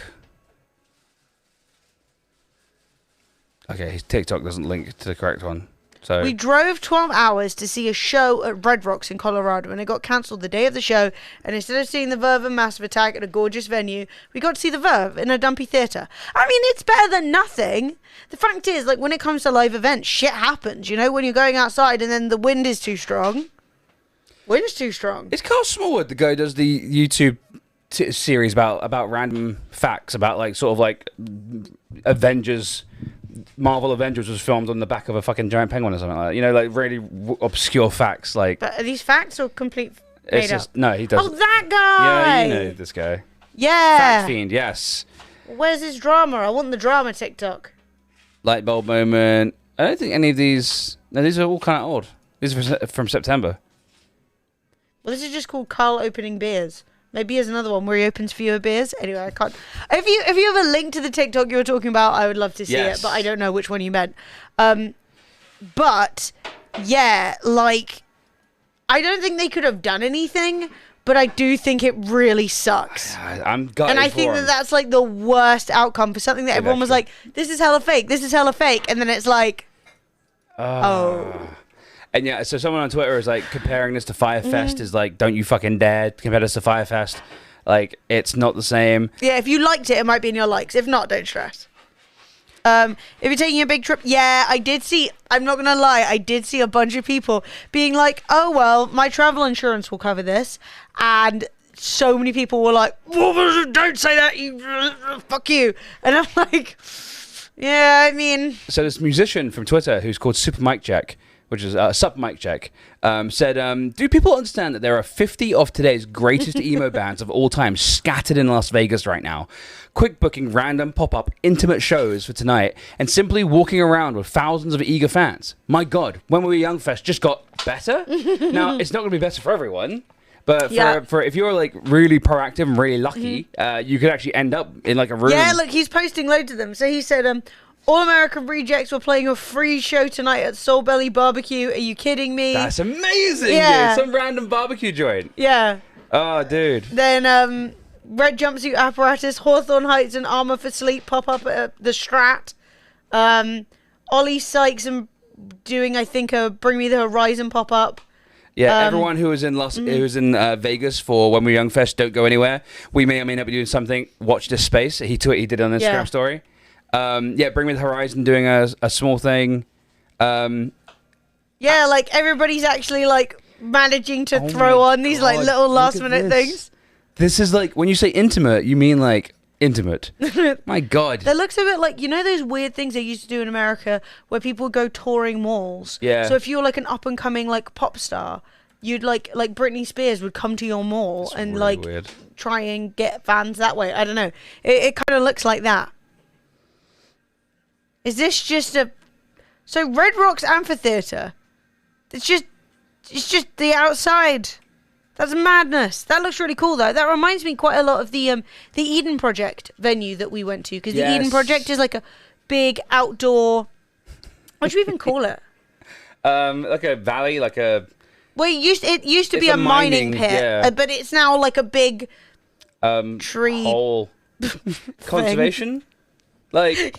[SPEAKER 2] Okay, his TikTok doesn't link to the correct one. So
[SPEAKER 1] we drove 12 hours to see a show at Red Rocks in Colorado, and it got cancelled the day of the show. And instead of seeing the Verve and Massive Attack at a gorgeous venue, we got to see the Verve in a dumpy theatre. I mean, it's better than nothing. The fact is, like, when it comes to live events, shit happens. You know, when you're going outside and then the wind is too strong. Wind's too strong.
[SPEAKER 2] Is Carl Smallwood the guy who does the YouTube series about random facts about like sort of like Marvel Avengers was filmed on the back of a fucking giant penguin or something like that. You know, like really obscure facts. Like,
[SPEAKER 1] but are these facts or complete made up?
[SPEAKER 2] No, he doesn't.
[SPEAKER 1] Oh, that guy!
[SPEAKER 2] Yeah, you know this guy.
[SPEAKER 1] Yeah.
[SPEAKER 2] Fact Fiend, yes.
[SPEAKER 1] Where's his drama? I want the drama TikTok.
[SPEAKER 2] Light bulb moment. I don't think any of these... No, these are all kind of old. These are from September.
[SPEAKER 1] Well, this is just called Carl opening beers. Maybe here's another one where he opens fewer beers. Anyway, I can't. If you have a link to the TikTok you were talking about, I would love to see it, but I don't know which one you meant. But yeah, like I don't think they could have done anything, but I do think it really sucks.
[SPEAKER 2] I'm gutted
[SPEAKER 1] and I think that that's like the worst outcome for something that everyone was like, "This is hella fake. This is hella fake," and then it's like, oh.
[SPEAKER 2] And yeah, so someone on Twitter is like comparing this to Firefest is like, don't you fucking dare compare this to Firefest. Like, it's not the same.
[SPEAKER 1] Yeah, if you liked it, it might be in your likes. If not, don't stress. If you're taking a big trip, yeah, I did see, I'm not going to lie, I did see a bunch of people being like, oh, well, my travel insurance will cover this. And so many people were like, don't say that, you fuck you. And I'm like, yeah, I mean.
[SPEAKER 2] So this musician from Twitter who's called Super Mike Check, which is Sup Mike Check, said, do people understand that there are 50 of today's greatest emo bands of all time scattered in Las Vegas right now? Quick booking random pop-up intimate shows for tonight and simply walking around with thousands of eager fans. My God, When We Were Young Fest just got better. Now, it's not going to be better for everyone, but for if you're like really proactive and really lucky, you could actually end up in like a room.
[SPEAKER 1] Yeah, look, he's posting loads of them. So he said, All American Rejects were playing a free show tonight at Soul Belly Barbecue. Are you kidding me?
[SPEAKER 2] That's amazing,
[SPEAKER 1] yeah.
[SPEAKER 2] Dude. Some random barbecue joint.
[SPEAKER 1] Yeah.
[SPEAKER 2] Oh, dude.
[SPEAKER 1] Then Red Jumpsuit Apparatus, Hawthorne Heights and Armor for Sleep pop up at the Strat. Ollie Sykes and doing, I think, a Bring Me the Horizon pop up.
[SPEAKER 2] Yeah, everyone who was in Vegas for When We Were Young Fest, don't go anywhere. We may or may not be doing something. Watch this space. He did on Instagram story. Bring Me the Horizon doing a small thing.
[SPEAKER 1] Yeah, like everybody's actually like managing to throw on these like little last minute things.
[SPEAKER 2] This is like, when you say intimate, you mean like intimate. My God.
[SPEAKER 1] That looks a bit like, you know those weird things they used to do in America where people go touring malls?
[SPEAKER 2] Yeah.
[SPEAKER 1] So if you're like an up and coming like pop star, you'd like Britney Spears would come to your mall
[SPEAKER 2] That's
[SPEAKER 1] and
[SPEAKER 2] really
[SPEAKER 1] like
[SPEAKER 2] weird.
[SPEAKER 1] try and get fans that way. I don't know. It kind of looks like that. Is this just so Red Rocks Amphitheatre? It's just the outside. That's madness. That looks really cool though. That reminds me quite a lot of the Eden Project venue that we went to, because the Eden Project is like a big outdoor. What do you even call it?
[SPEAKER 2] Like a valley, like a
[SPEAKER 1] Well, it used to
[SPEAKER 2] It's
[SPEAKER 1] be
[SPEAKER 2] a
[SPEAKER 1] a mining
[SPEAKER 2] mining,
[SPEAKER 1] pit,
[SPEAKER 2] yeah.
[SPEAKER 1] but it's now like a big tree
[SPEAKER 2] whole conservation. Like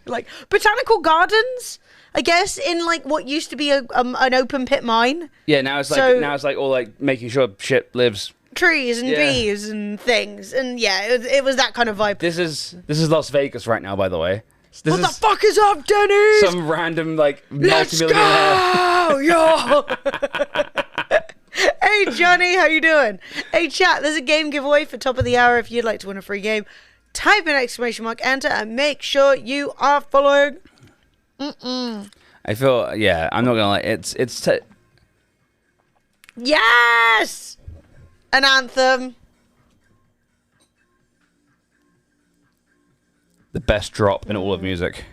[SPEAKER 1] like botanical gardens, I guess, in like what used to be an open pit mine.
[SPEAKER 2] yeah, now it's like all like making sure shit lives.
[SPEAKER 1] Trees and
[SPEAKER 2] Yeah.
[SPEAKER 1] bees and things, and yeah, it was that kind of vibe.
[SPEAKER 2] This is Las Vegas right now, by the way. This
[SPEAKER 1] What
[SPEAKER 2] is
[SPEAKER 1] the fuck is up, Dennis?
[SPEAKER 2] some random like
[SPEAKER 1] Let's
[SPEAKER 2] multi-millionaire.
[SPEAKER 1] go, yo! Hey Johnny, how you doing? Hey chat, there's a game giveaway for top of the hour. If you'd like to win a free game, type in ! enter and make sure you are following.
[SPEAKER 2] I feel I'm not gonna lie. It's
[SPEAKER 1] Yes, an anthem.
[SPEAKER 2] the best drop in all of music.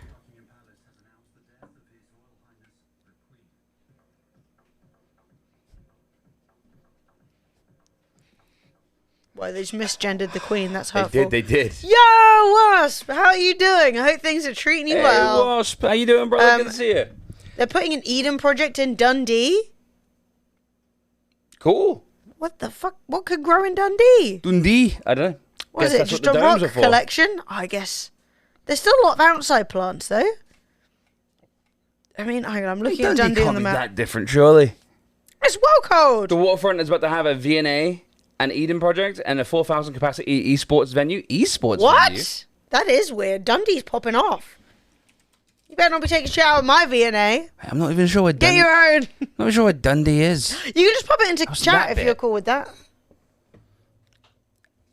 [SPEAKER 1] Why they just misgendered the queen? That's hurtful.
[SPEAKER 2] They did.
[SPEAKER 1] Yo, Wasp, how are you doing? I hope things are treating you
[SPEAKER 2] Hey,
[SPEAKER 1] well.
[SPEAKER 2] Wasp, how you doing, brother? Good to see you.
[SPEAKER 1] They're putting an Eden project in Dundee.
[SPEAKER 2] Cool.
[SPEAKER 1] What the fuck? What could grow in Dundee?
[SPEAKER 2] Dundee. I don't know.
[SPEAKER 1] What is
[SPEAKER 2] Guess
[SPEAKER 1] it?
[SPEAKER 2] that's
[SPEAKER 1] Just
[SPEAKER 2] what
[SPEAKER 1] a
[SPEAKER 2] the domes
[SPEAKER 1] rock
[SPEAKER 2] are for.
[SPEAKER 1] collection? I guess. There's still a lot of outside plants, though. I mean, hang on, I'm looking at Dundee on
[SPEAKER 2] can't
[SPEAKER 1] the
[SPEAKER 2] be
[SPEAKER 1] map.
[SPEAKER 2] that different, surely.
[SPEAKER 1] It's well cold.
[SPEAKER 2] The waterfront is about to have a V&A, an Eden project, and a 4,000 capacity esports venue. Esports venue.
[SPEAKER 1] What? That is weird. Dundee's popping off. You better not be taking a shower with my V&A.
[SPEAKER 2] I'm not even sure what
[SPEAKER 1] Get your own.
[SPEAKER 2] Not even sure what Dundee is.
[SPEAKER 1] You can just pop it into
[SPEAKER 2] How's
[SPEAKER 1] chat
[SPEAKER 2] that
[SPEAKER 1] if
[SPEAKER 2] bit?
[SPEAKER 1] you're cool with that.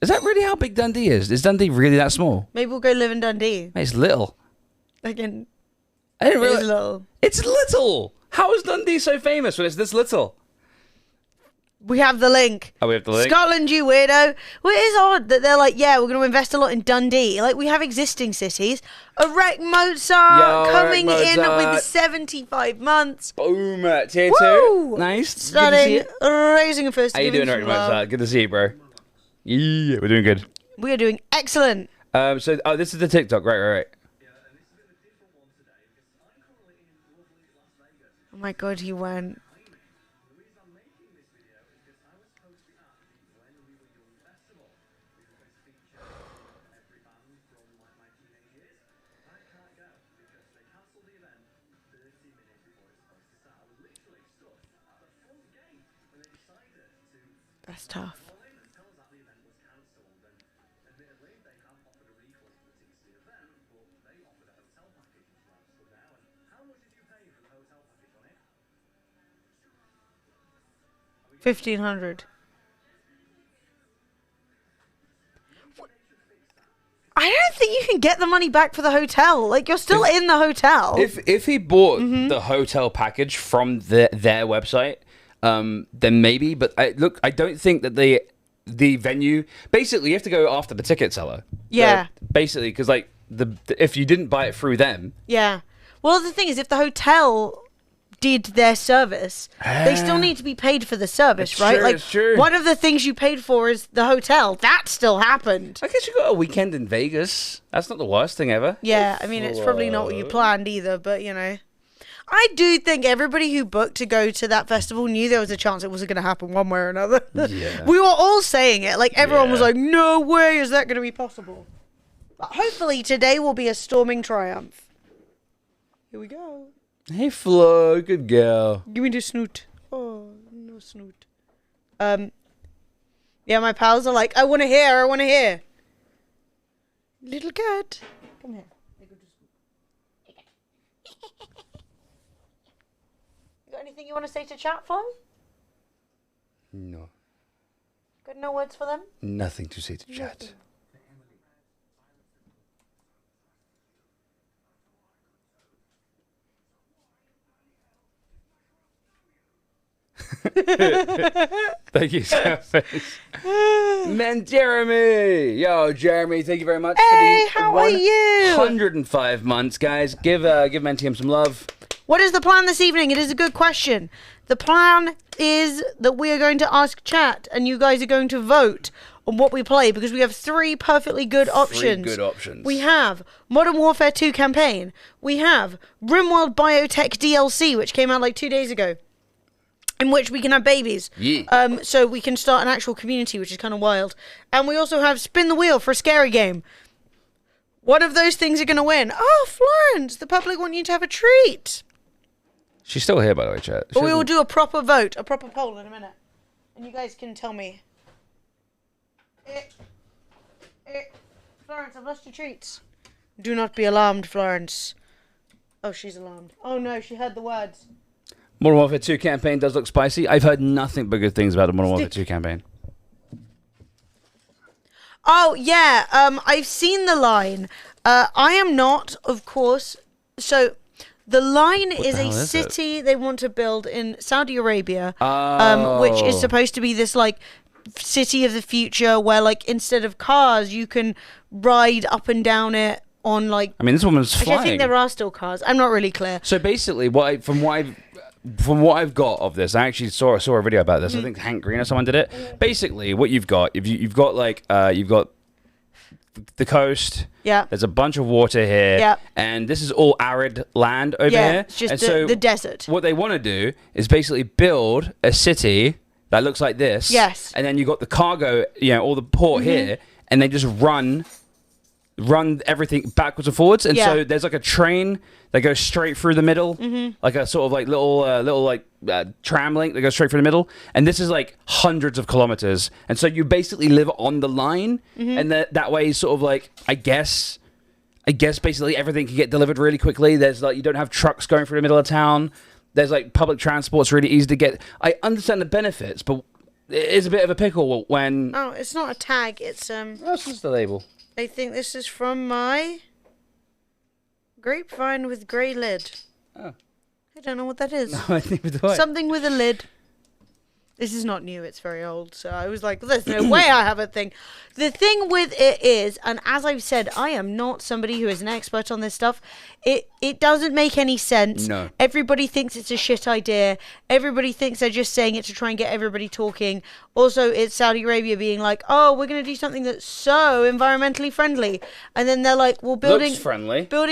[SPEAKER 2] Is that really how big Dundee is? Is Dundee really that small?
[SPEAKER 1] Maybe we'll go live in Dundee.
[SPEAKER 2] Mate, it's little.
[SPEAKER 1] Again,
[SPEAKER 2] I didn't
[SPEAKER 1] it's
[SPEAKER 2] realize.
[SPEAKER 1] little.
[SPEAKER 2] It's little. How is Dundee so famous when it's this little?
[SPEAKER 1] We have the link.
[SPEAKER 2] Oh, we have the link.
[SPEAKER 1] Scotland, you weirdo. Well, it is odd that they're like, yeah, we're going to invest a lot in Dundee. Like, we have existing cities. Erect Mozart
[SPEAKER 2] Yo,
[SPEAKER 1] coming
[SPEAKER 2] Erect
[SPEAKER 1] in
[SPEAKER 2] Mozart.
[SPEAKER 1] with 75 months.
[SPEAKER 2] Boom. Tier
[SPEAKER 1] Woo!
[SPEAKER 2] 2. Nice. Good to see
[SPEAKER 1] Starting,
[SPEAKER 2] you.
[SPEAKER 1] raising a fist.
[SPEAKER 2] How you
[SPEAKER 1] giving
[SPEAKER 2] doing,
[SPEAKER 1] some
[SPEAKER 2] Eric
[SPEAKER 1] love.
[SPEAKER 2] Mozart? Good to see you, bro. Yeah, we're doing good.
[SPEAKER 1] We are doing excellent.
[SPEAKER 2] This is the TikTok, right.
[SPEAKER 1] Oh my god, he went. That's tough. $1,500. I don't think you can get the money back for the hotel. Like, you're still in the hotel.
[SPEAKER 2] If he bought the hotel package from their website, then maybe. But I don't think that the venue. Basically, you have to go after the ticket seller.
[SPEAKER 1] Yeah.
[SPEAKER 2] Basically, because like if you didn't buy it through them,
[SPEAKER 1] Yeah. Well, the thing is, if the hotel did their service, they still need to be paid for the service,
[SPEAKER 2] It's
[SPEAKER 1] right?
[SPEAKER 2] true,
[SPEAKER 1] Like,
[SPEAKER 2] it's true.
[SPEAKER 1] one of the things you paid for is the hotel. That still happened.
[SPEAKER 2] I guess you got a weekend in Vegas. That's not the worst thing ever.
[SPEAKER 1] Yeah, I mean, it's probably not what you planned either, but, you know. I do think everybody who booked to go to that festival knew there was a chance it wasn't going to happen one way or another.
[SPEAKER 2] Yeah.
[SPEAKER 1] We were all saying it. Like, everyone was
[SPEAKER 2] Yeah.
[SPEAKER 1] like, no way is that going to be possible. But hopefully today will be a storming triumph. Here we go.
[SPEAKER 2] Hey Flo, good girl.
[SPEAKER 1] Give me the snoot. Oh, no snoot. Yeah, my pals are like, I want to hear. Little cat. Come here. You got anything you want to say to chat, Flo?
[SPEAKER 2] No,
[SPEAKER 1] Got no words for them?
[SPEAKER 2] nothing to say to chat. Thank you, Scarface. Man, Jeremy. Yo, Jeremy, thank you very much
[SPEAKER 1] Hey,
[SPEAKER 2] for the
[SPEAKER 1] how are you?
[SPEAKER 2] 105 months, guys. Give Mentium some love.
[SPEAKER 1] What is the plan this evening? It is a good question. The plan is that we are going to ask chat and you guys are going to vote on what we play because we have three perfectly good options.
[SPEAKER 2] Three good options.
[SPEAKER 1] We have Modern Warfare 2 campaign. We have RimWorld Biotech DLC, which came out like 2 days ago, in which we can have babies.
[SPEAKER 2] Yeah.
[SPEAKER 1] So we can start an actual community, which is kind of wild. And we also have Spin the Wheel for a scary game. One of those things are going to win. Oh, Florence, the public want you to have a treat.
[SPEAKER 2] She's still here, by the way, chat.
[SPEAKER 1] But we will do a proper vote, a proper poll in a minute. And you guys can tell me. Florence, I've lost your treats. Do not be alarmed, Florence. Oh, she's alarmed. Oh no, she heard the words.
[SPEAKER 2] Modern Warfare 2 campaign does look spicy. I've heard nothing but good things about the Modern Warfare 2 campaign.
[SPEAKER 1] Oh, yeah. I've seen the line. I am not, of course. So, the line is a city they want to build in Saudi Arabia, which is supposed to be this, like, city of the future where, like, instead of cars, you can ride up and down it on, like...
[SPEAKER 2] I mean, this woman's flying.
[SPEAKER 1] I think there are still cars. I'm not really clear.
[SPEAKER 2] So, basically, from what I've got of this, I actually saw a video about this. I think Hank Green or someone did it. Basically, what you've got, you've got the coast.
[SPEAKER 1] Yeah.
[SPEAKER 2] There's a bunch of water here.
[SPEAKER 1] Yeah.
[SPEAKER 2] And this is all arid land over
[SPEAKER 1] yeah,
[SPEAKER 2] here.
[SPEAKER 1] It's just
[SPEAKER 2] and
[SPEAKER 1] the desert.
[SPEAKER 2] What they want to do is basically build a city that looks like this.
[SPEAKER 1] Yes.
[SPEAKER 2] And then you've got the cargo, all the port here, and they just run everything backwards and forwards, and so there's like a train that goes straight through the middle, like a sort of like little tram link that goes straight through the middle, and this is like hundreds of kilometers, and so you basically live on the line, and that way sort of like I guess basically everything can get delivered really quickly. There's like you don't have trucks going through the middle of town. There's like public transport's really easy to get. I understand the benefits, but it is a bit of a pickle when.
[SPEAKER 1] Oh, it's not a tag. It's
[SPEAKER 2] This is the label.
[SPEAKER 1] I think this is from my grapevine with grey lid.
[SPEAKER 2] Oh.
[SPEAKER 1] I don't know what that is.
[SPEAKER 2] No, I think we do it.
[SPEAKER 1] Something with a lid. This is not new, it's very old. So I was like, there's no way I have a thing. The thing with it is, and as I've said, I am not somebody who is an expert on this stuff. It doesn't make any sense.
[SPEAKER 2] No.
[SPEAKER 1] Everybody thinks it's a shit idea. Everybody thinks they're just saying it to try and get everybody talking. Also, it's Saudi Arabia being like, oh, we're going to do something that's so environmentally friendly. And then they're like, well, building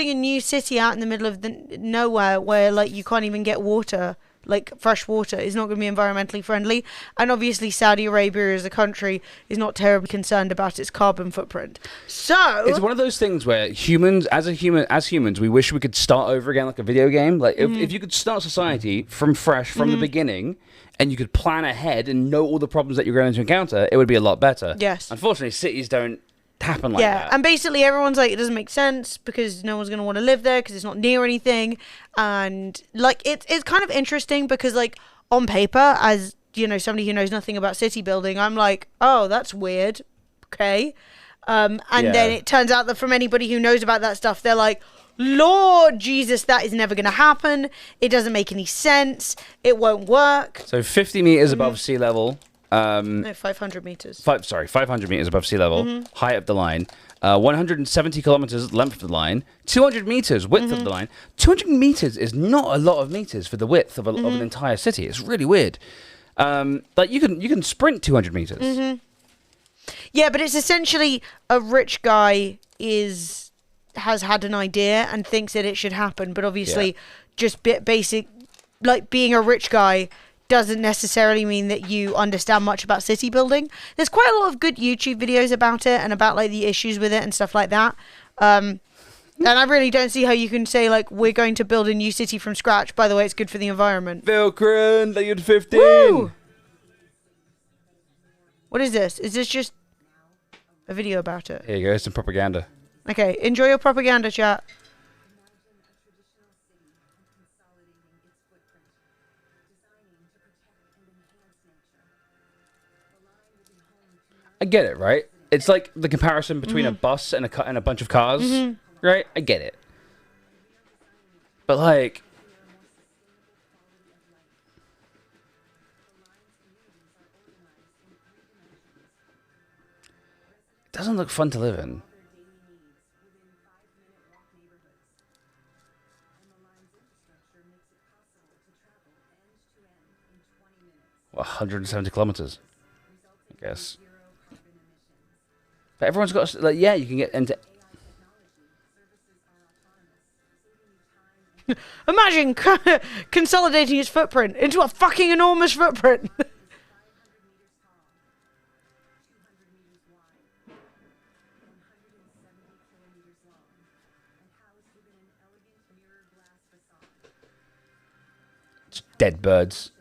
[SPEAKER 1] a new city out in the middle of nowhere where like you can't even get water. Like fresh water is not going to be environmentally friendly, and obviously Saudi Arabia as a country is not terribly concerned about its carbon footprint. So
[SPEAKER 2] it's one of those things where as humans, we wish we could start over again like a video game. Like if you could start society from the beginning, and you could plan ahead and know all the problems that you're going to encounter, it would be a lot better.
[SPEAKER 1] Yes.
[SPEAKER 2] Unfortunately, cities don't happen like that.
[SPEAKER 1] Yeah, and basically everyone's like, it doesn't make sense because no one's going to want to live there because it's not near anything. And like it's kind of interesting because like on paper, as you know, somebody who knows nothing about city building, I'm like, oh, that's weird. Okay. Then it turns out that from anybody who knows about that stuff, they're like, Lord Jesus, that is never going to happen. It doesn't make any sense. It won't work.
[SPEAKER 2] So 50 meters above sea level.
[SPEAKER 1] No, 500 meters.
[SPEAKER 2] 500 meters above sea level, height of the line. 170 kilometers length of the line. 200 meters width of the line. 200 meters is not a lot of meters for the width of an entire city. It's really weird. Like you can sprint 200 meters.
[SPEAKER 1] Yeah, but it's essentially a rich guy has had an idea and thinks that it should happen, but obviously just basic, like being a rich guy doesn't necessarily mean that you understand much about city building. There's quite a lot of good YouTube videos about it and about like the issues with it and stuff like that. And I really don't see how you can say like we're going to build a new city from scratch. By the way, it's good for the environment.
[SPEAKER 2] Vilkran, layered 15.
[SPEAKER 1] Woo! What is this? Is this just a video about it?
[SPEAKER 2] Here you go, some propaganda.
[SPEAKER 1] Okay, enjoy your propaganda, chat.
[SPEAKER 2] I get it, right? It's like the comparison between a bus and a bunch of cars, right? I get it. But like, it doesn't look fun to live in. Well, 170 kilometers, I guess. But everyone's got like, yeah, you can get into.
[SPEAKER 1] Imagine consolidating its footprint into a fucking enormous footprint.
[SPEAKER 2] Just dead birds.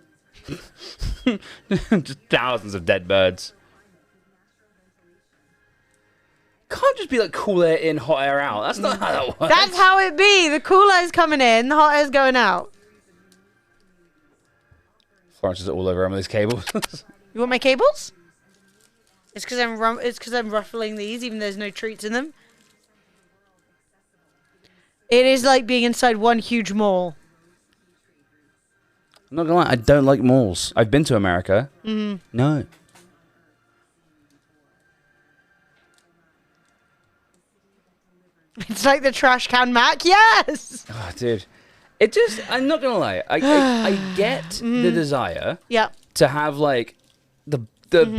[SPEAKER 2] Just thousands of dead birds. Can't just be like cool air in, hot air out. That's not how that works.
[SPEAKER 1] That's how it be. The cool air's coming in, the hot air's going out.
[SPEAKER 2] Florence is all over Emily's cables.
[SPEAKER 1] You want my cables? It's because I'm ruffling these, even though there's no treats in them. It is like being inside one huge mall.
[SPEAKER 2] I'm not gonna lie, I don't like malls. I've been to America. No.
[SPEAKER 1] It's like the trash can Mac. Yes.
[SPEAKER 2] Oh, dude. It just, I'm not gonna lie. I get the desire
[SPEAKER 1] Yeah.
[SPEAKER 2] to have like the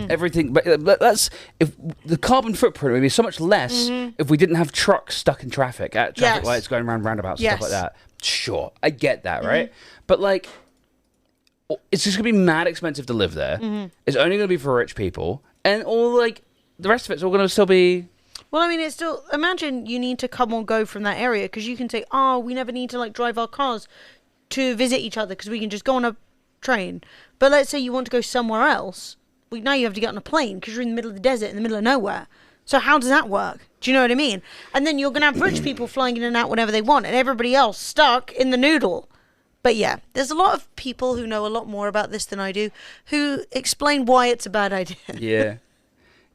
[SPEAKER 2] everything, but that's if the carbon footprint would be so much less if we didn't have trucks stuck in traffic at traffic
[SPEAKER 1] Yes.
[SPEAKER 2] lights going around roundabouts
[SPEAKER 1] Yes.
[SPEAKER 2] stuff like that. Sure, I get that, right? But like, it's just gonna be mad expensive to live there. It's only gonna be for rich people, and all like the rest of it's all gonna still be.
[SPEAKER 1] Well, I mean, it's still, imagine you need to come or go from that area because you can say, oh, we never need to like drive our cars to visit each other because we can just go on a train. But let's say you want to go somewhere else. Well, now you have to get on a plane because you're in the middle of the desert, in the middle of nowhere. So how does that work? Do you know what I mean? And then you're going to have rich people flying in and out whenever they want and everybody else stuck in the noodle. But yeah, there's a lot of people who know a lot more about this than I do who explain why it's a bad idea.
[SPEAKER 2] Yeah.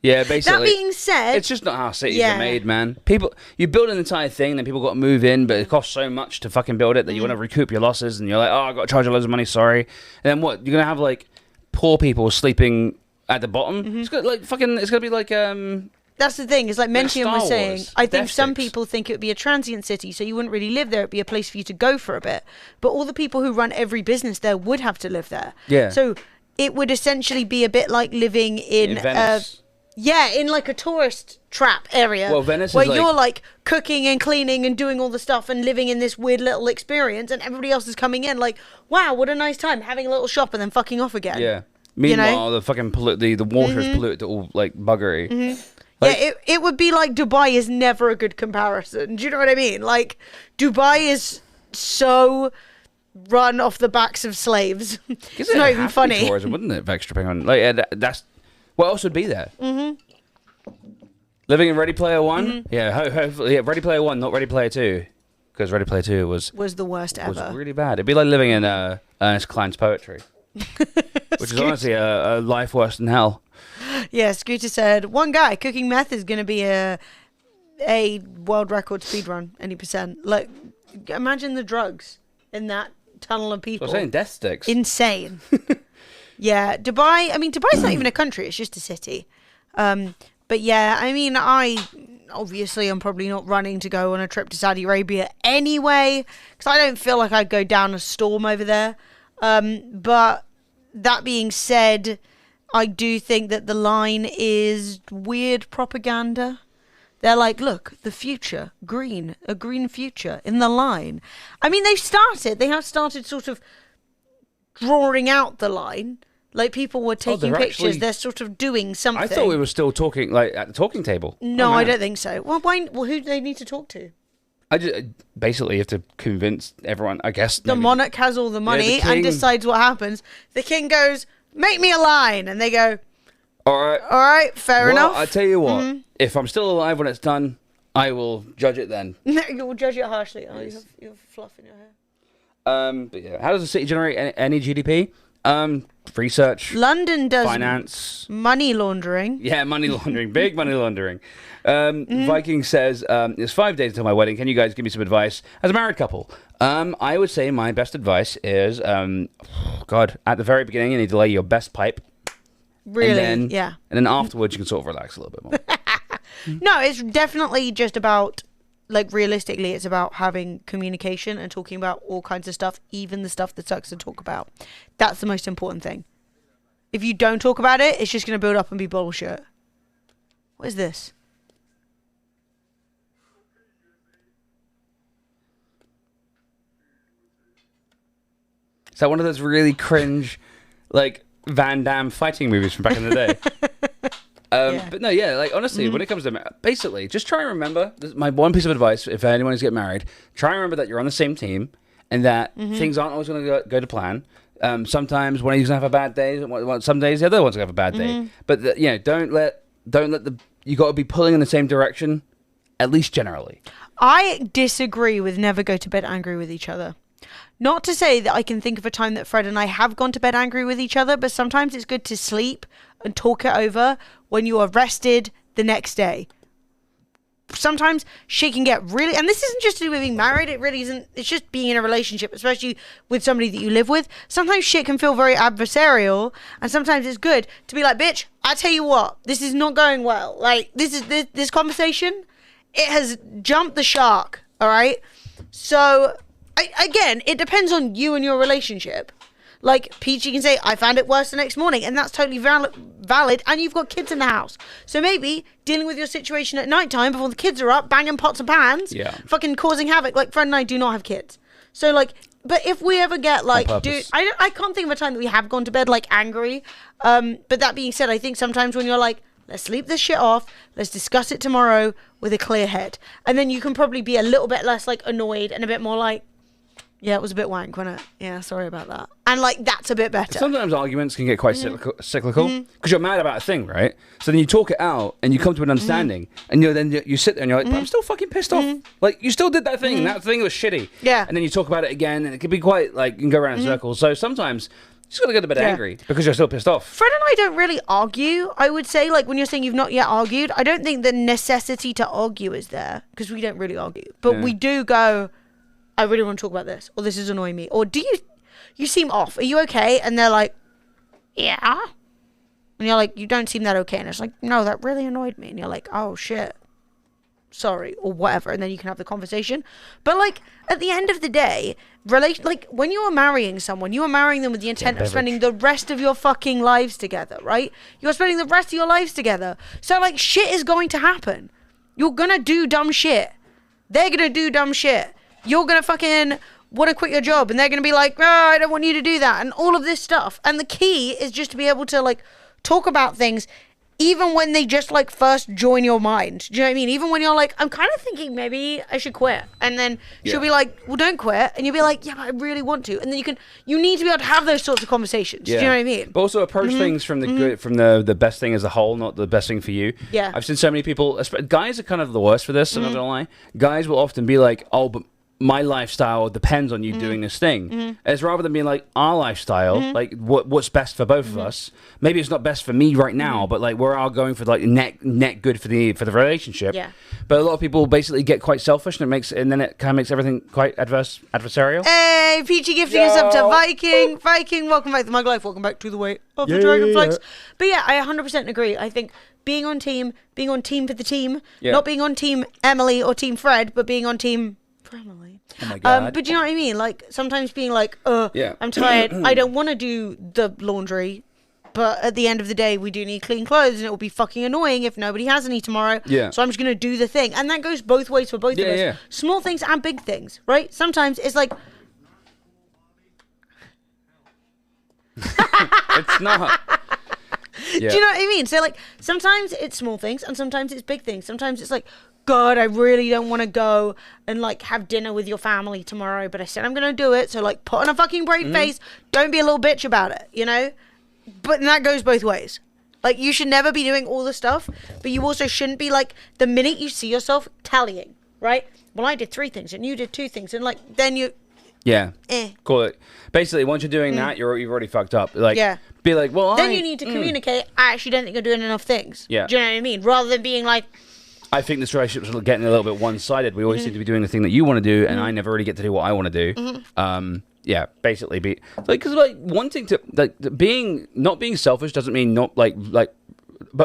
[SPEAKER 2] Yeah, basically.
[SPEAKER 1] That being said,
[SPEAKER 2] it's just not how cities
[SPEAKER 1] yeah.
[SPEAKER 2] are made, man. People, you build an entire thing, then people got to move in, but it costs so much to fucking build it that you want to recoup your losses, and you're like, oh, I got to charge you loads of money, sorry. And then what? You're gonna have like poor people sleeping at the bottom. It's gonna like fucking. It's gonna be like
[SPEAKER 1] that's the thing. It's like Mentium
[SPEAKER 2] Star
[SPEAKER 1] was saying.
[SPEAKER 2] Wars,
[SPEAKER 1] I think some
[SPEAKER 2] Death
[SPEAKER 1] people think it would be a transient city, so you wouldn't really live there. It'd be a place for you to go for a bit. But all the people who run every business there would have to live there.
[SPEAKER 2] Yeah.
[SPEAKER 1] So it would essentially be a bit like living in
[SPEAKER 2] Venice.
[SPEAKER 1] in like a tourist trap area.
[SPEAKER 2] Well, Venice
[SPEAKER 1] where
[SPEAKER 2] is like-
[SPEAKER 1] you're like cooking and cleaning and doing all the stuff and living in this weird little experience, and everybody else is coming in like, wow, what a nice time having a little shop and then fucking off again.
[SPEAKER 2] yeah. Meanwhile,
[SPEAKER 1] You know?
[SPEAKER 2] the fucking the water is polluted to all like buggery. Like-
[SPEAKER 1] yeah, it would be like Dubai is never a good comparison. Do you know what I mean? Like, Dubai is so run off the backs of slaves. It's not even funny.
[SPEAKER 2] Tourism, wouldn't it? Extra paying on like that's what else would be there. Living in Ready Player One, hopefully, Ready Player One, not Ready Player Two, because Ready Player Two was
[SPEAKER 1] The worst ever.
[SPEAKER 2] really bad. It'd be like living in Ernest Cline's poetry, which is honestly a life worse than hell.
[SPEAKER 1] Yeah, Scooter said, one guy cooking meth is going to be a world record speed run, any percent. Like, imagine the drugs in that tunnel of people.
[SPEAKER 2] So I'm saying death sticks.
[SPEAKER 1] Insane. Yeah, Dubai, I mean, Dubai's not even a country, it's just a city. But yeah, I mean, obviously I'm probably not running to go on a trip to Saudi Arabia anyway, because I don't feel like I'd go down a storm over there. But that being said, I do think that the line is weird propaganda. They're like, look, the future, green, a green future in the line. I mean, they have started sort of drawing out the line. Like, people were taking
[SPEAKER 2] they're
[SPEAKER 1] pictures.
[SPEAKER 2] actually-
[SPEAKER 1] They're sort of doing something.
[SPEAKER 2] I thought we were still talking like at the talking table.
[SPEAKER 1] No,
[SPEAKER 2] Oh,
[SPEAKER 1] I
[SPEAKER 2] man.
[SPEAKER 1] don't think so. Well, who do they need to talk to?
[SPEAKER 2] I just basically have to convince everyone. I guess
[SPEAKER 1] The
[SPEAKER 2] maybe-
[SPEAKER 1] monarch has all the money
[SPEAKER 2] the
[SPEAKER 1] and
[SPEAKER 2] king-
[SPEAKER 1] decides what happens. The king goes, make me a line. And they go,
[SPEAKER 2] All right.
[SPEAKER 1] all right, fair
[SPEAKER 2] Well,
[SPEAKER 1] enough.
[SPEAKER 2] I tell you what. If I'm still alive when it's done, I will judge it then.
[SPEAKER 1] You'll judge it harshly. Oh, you have fluff in your hair.
[SPEAKER 2] But yeah, how does the city generate any GDP? Research,
[SPEAKER 1] London does
[SPEAKER 2] finance.
[SPEAKER 1] money laundering.
[SPEAKER 2] Yeah, money laundering, big money laundering. Viking says, it's 5 days until my wedding. Can you guys give me some advice as a married couple? I would say my best advice is, God, at the very beginning, you need to lay your best pipe.
[SPEAKER 1] Really?
[SPEAKER 2] And then,
[SPEAKER 1] Yeah.
[SPEAKER 2] And then afterwards, you can sort of relax a little bit more.
[SPEAKER 1] No, it's definitely just about, like, realistically, it's about having communication and talking about all kinds of stuff, even the stuff that sucks to talk about. That's the most important thing. If you don't talk about it, it's just going to build up and be bullshit. What is this?
[SPEAKER 2] that one of those really cringe, like Van Damme fighting movies from back in the day? But no, yeah, like honestly, when it comes to basically, just try and remember. This is my one piece of advice: if anyone is getting married, try and remember that you're on the same team and that things aren't always going to go to plan. Sometimes one of you's gonna have a bad day. Some days the other one's gonna have a bad day. But don't let you got to be pulling in the same direction, at least generally.
[SPEAKER 1] I disagree with never go to bed angry with each other. Not to say that I can think of a time that Fred and I have gone to bed angry with each other, but sometimes it's good to sleep and talk it over when you are rested the next day. Sometimes shit can get really, and this isn't just to do with being married, it really isn't, it's just being in a relationship, especially with somebody that you live with. Sometimes shit can feel very adversarial, and sometimes it's good to be like, bitch, I tell you what, this is not going well. Like, this conversation, it has jumped the shark, all right? So, again, it depends on you and your relationship. Like, Peachy can say, I found it worse the next morning, and that's totally valid, and you've got kids in the house. So maybe dealing with your situation at nighttime before the kids are up, banging pots and pans, fucking causing havoc. Like, Fred and I do not have kids. So, like, but if we ever get, like, dude, I can't think of a time that we have gone to bed, like, angry. But that being said, I think sometimes when you're like, let's sleep this shit off, let's discuss it tomorrow with a clear head. And then you can probably be a little bit less, like, annoyed and a bit more like, yeah, it was a bit wank, wasn't it? Yeah, sorry about that. And, like, that's a bit better.
[SPEAKER 2] Sometimes arguments can get quite cyclical because you're mad about a thing, right? So then you talk it out and you come to an understanding and then you sit there and you're like, but I'm still fucking pissed off. Like, you still did that thing and that thing was shitty.
[SPEAKER 1] Yeah.
[SPEAKER 2] And then you talk about it again and it can be quite, like, you can go around in circles. So sometimes you just got to go to bed angry because you're still pissed off.
[SPEAKER 1] Fred and I don't really argue, I would say. Like, when you're saying you've not yet argued, I don't think the necessity to argue is there because we don't really argue. But we do go, I really want to talk about this, or this is annoying me, or do you seem off? Are you okay? And they're like, yeah. And you're like, you don't seem that okay. And it's like, no, that really annoyed me. And you're like, oh shit, sorry, or whatever. And then you can have the conversation. But like, at the end of the day, like when you are marrying someone, you are marrying them with the intent of spending the rest of your fucking lives together, right? You're spending the rest of your lives together. So like, shit is going to happen. You're gonna do dumb shit. They're gonna do dumb shit. You're going to fucking want to quit your job and they're going to be like, oh, I don't want you to do that and all of this stuff. And the key is just to be able to like talk about things even when they just like first join your mind. Do you know what I mean? Even when you're like, I'm kind of thinking maybe I should quit. And then she'll be like, well, don't quit. And you'll be like, yeah, but I really want to. And then you need to be able to have those sorts of conversations. Do you know what I mean?
[SPEAKER 2] But also approach things from the good, from the best thing as a whole, not the best thing for you.
[SPEAKER 1] Yeah.
[SPEAKER 2] I've seen so many people, guys are kind of the worst for this, I'm not going to lie. Guys will often be like, oh, but my lifestyle depends on you doing this thing. It's rather than being like our lifestyle, like what's best for both of us. Maybe it's not best for me right now, but like we're all going for like net good for the relationship.
[SPEAKER 1] Yeah.
[SPEAKER 2] But a lot of people basically get quite selfish, and then it kind of makes everything quite adversarial.
[SPEAKER 1] Hey, Peachy gifting us up to Viking. Viking, welcome back to my life. Welcome back to the way of the Dragonflies. But yeah, I 100% agree. I think being on team for the team, not being on team Emily or team Fred, but being on team Emily.
[SPEAKER 2] Oh my God.
[SPEAKER 1] But do you know what I mean? Like sometimes being like, I'm tired. I don't want to do the laundry. But at the end of the day, we do need clean clothes, and it will be fucking annoying if nobody has any tomorrow.
[SPEAKER 2] Yeah.
[SPEAKER 1] So I'm just going to do the thing. And that goes both ways for both of us.
[SPEAKER 2] Yeah.
[SPEAKER 1] Small things and big things, right? Sometimes it's like...
[SPEAKER 2] It's not. Yeah.
[SPEAKER 1] Do you know what I mean? So like, sometimes it's small things, and sometimes it's big things. Sometimes it's like, God, I really don't want to go and like have dinner with your family tomorrow, but I said I'm going to do it. So like, put on a fucking brave face. Don't be a little bitch about it, you know? But that goes both ways. Like, you should never be doing all the stuff, but you also shouldn't be like, the minute you see yourself tallying, right? Well, I did 3 things and you did 2 things, and like, then you...
[SPEAKER 2] Yeah. Cool. Basically, once you're doing that, you've already fucked up. Like, be like, well,
[SPEAKER 1] then you need to communicate, I actually don't think you're doing enough things.
[SPEAKER 2] Yeah.
[SPEAKER 1] Do you know what I mean? Rather than being like...
[SPEAKER 2] I think this relationship's getting a little bit one-sided. We always seem to be doing the thing that you want to do, and I never really get to do what I want to do. Yeah, basically, because wanting to not being selfish doesn't mean not but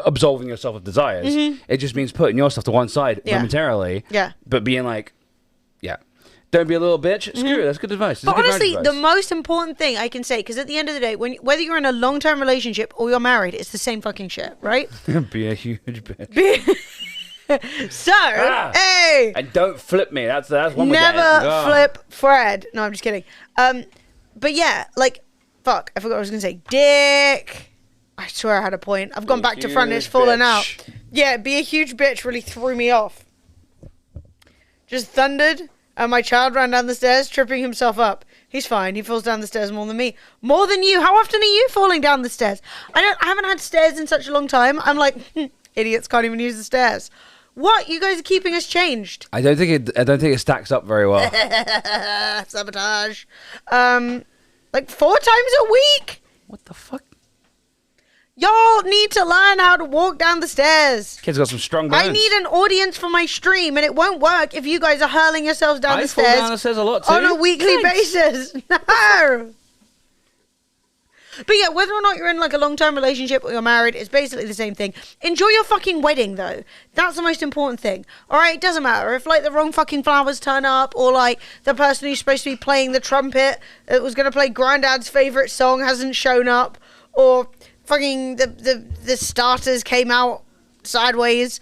[SPEAKER 2] absolving yourself of desires. It just means putting yourself to one side momentarily.
[SPEAKER 1] Yeah.
[SPEAKER 2] But being like, don't be a little bitch. Screw it. That's good advice.
[SPEAKER 1] But honestly, the most important thing I can say, because at the end of the day, whether you're in a long-term relationship or you're married, it's the same fucking shit, right?
[SPEAKER 2] Be a huge bitch.
[SPEAKER 1] So, hey!
[SPEAKER 2] And don't flip me. That's one
[SPEAKER 1] Never flip Fred. No, I'm just kidding. But yeah, like, fuck, I forgot what I was gonna say. Dick. I swear I had a point. I've gone back to front and it's fallen out. Yeah, be a huge bitch really threw me off. Just thundered, and my child ran down the stairs, tripping himself up. He's fine. He falls down the stairs more than me. More than you. How often are you falling down the stairs? I haven't had stairs in such a long time. I'm like, idiots can't even use the stairs. What? You guys are keeping us changed.
[SPEAKER 2] I don't think it stacks up very well.
[SPEAKER 1] Sabotage. Like 4 times a week.
[SPEAKER 2] What the fuck?
[SPEAKER 1] Y'all need to learn how to walk down the stairs.
[SPEAKER 2] Kid's got some strong bones.
[SPEAKER 1] I need an audience for my stream, and it won't work if you guys are hurling yourselves down the stairs.
[SPEAKER 2] I fall down the stairs a lot too.
[SPEAKER 1] On a weekly basis. No. But yeah, whether or not you're in like a long-term relationship or you're married, it's basically the same thing. Enjoy your fucking wedding, though. That's the most important thing. All right, it doesn't matter if like the wrong fucking flowers turn up, or like the person who's supposed to be playing the trumpet that was going to play Granddad's favorite song hasn't shown up, or fucking the starters came out sideways.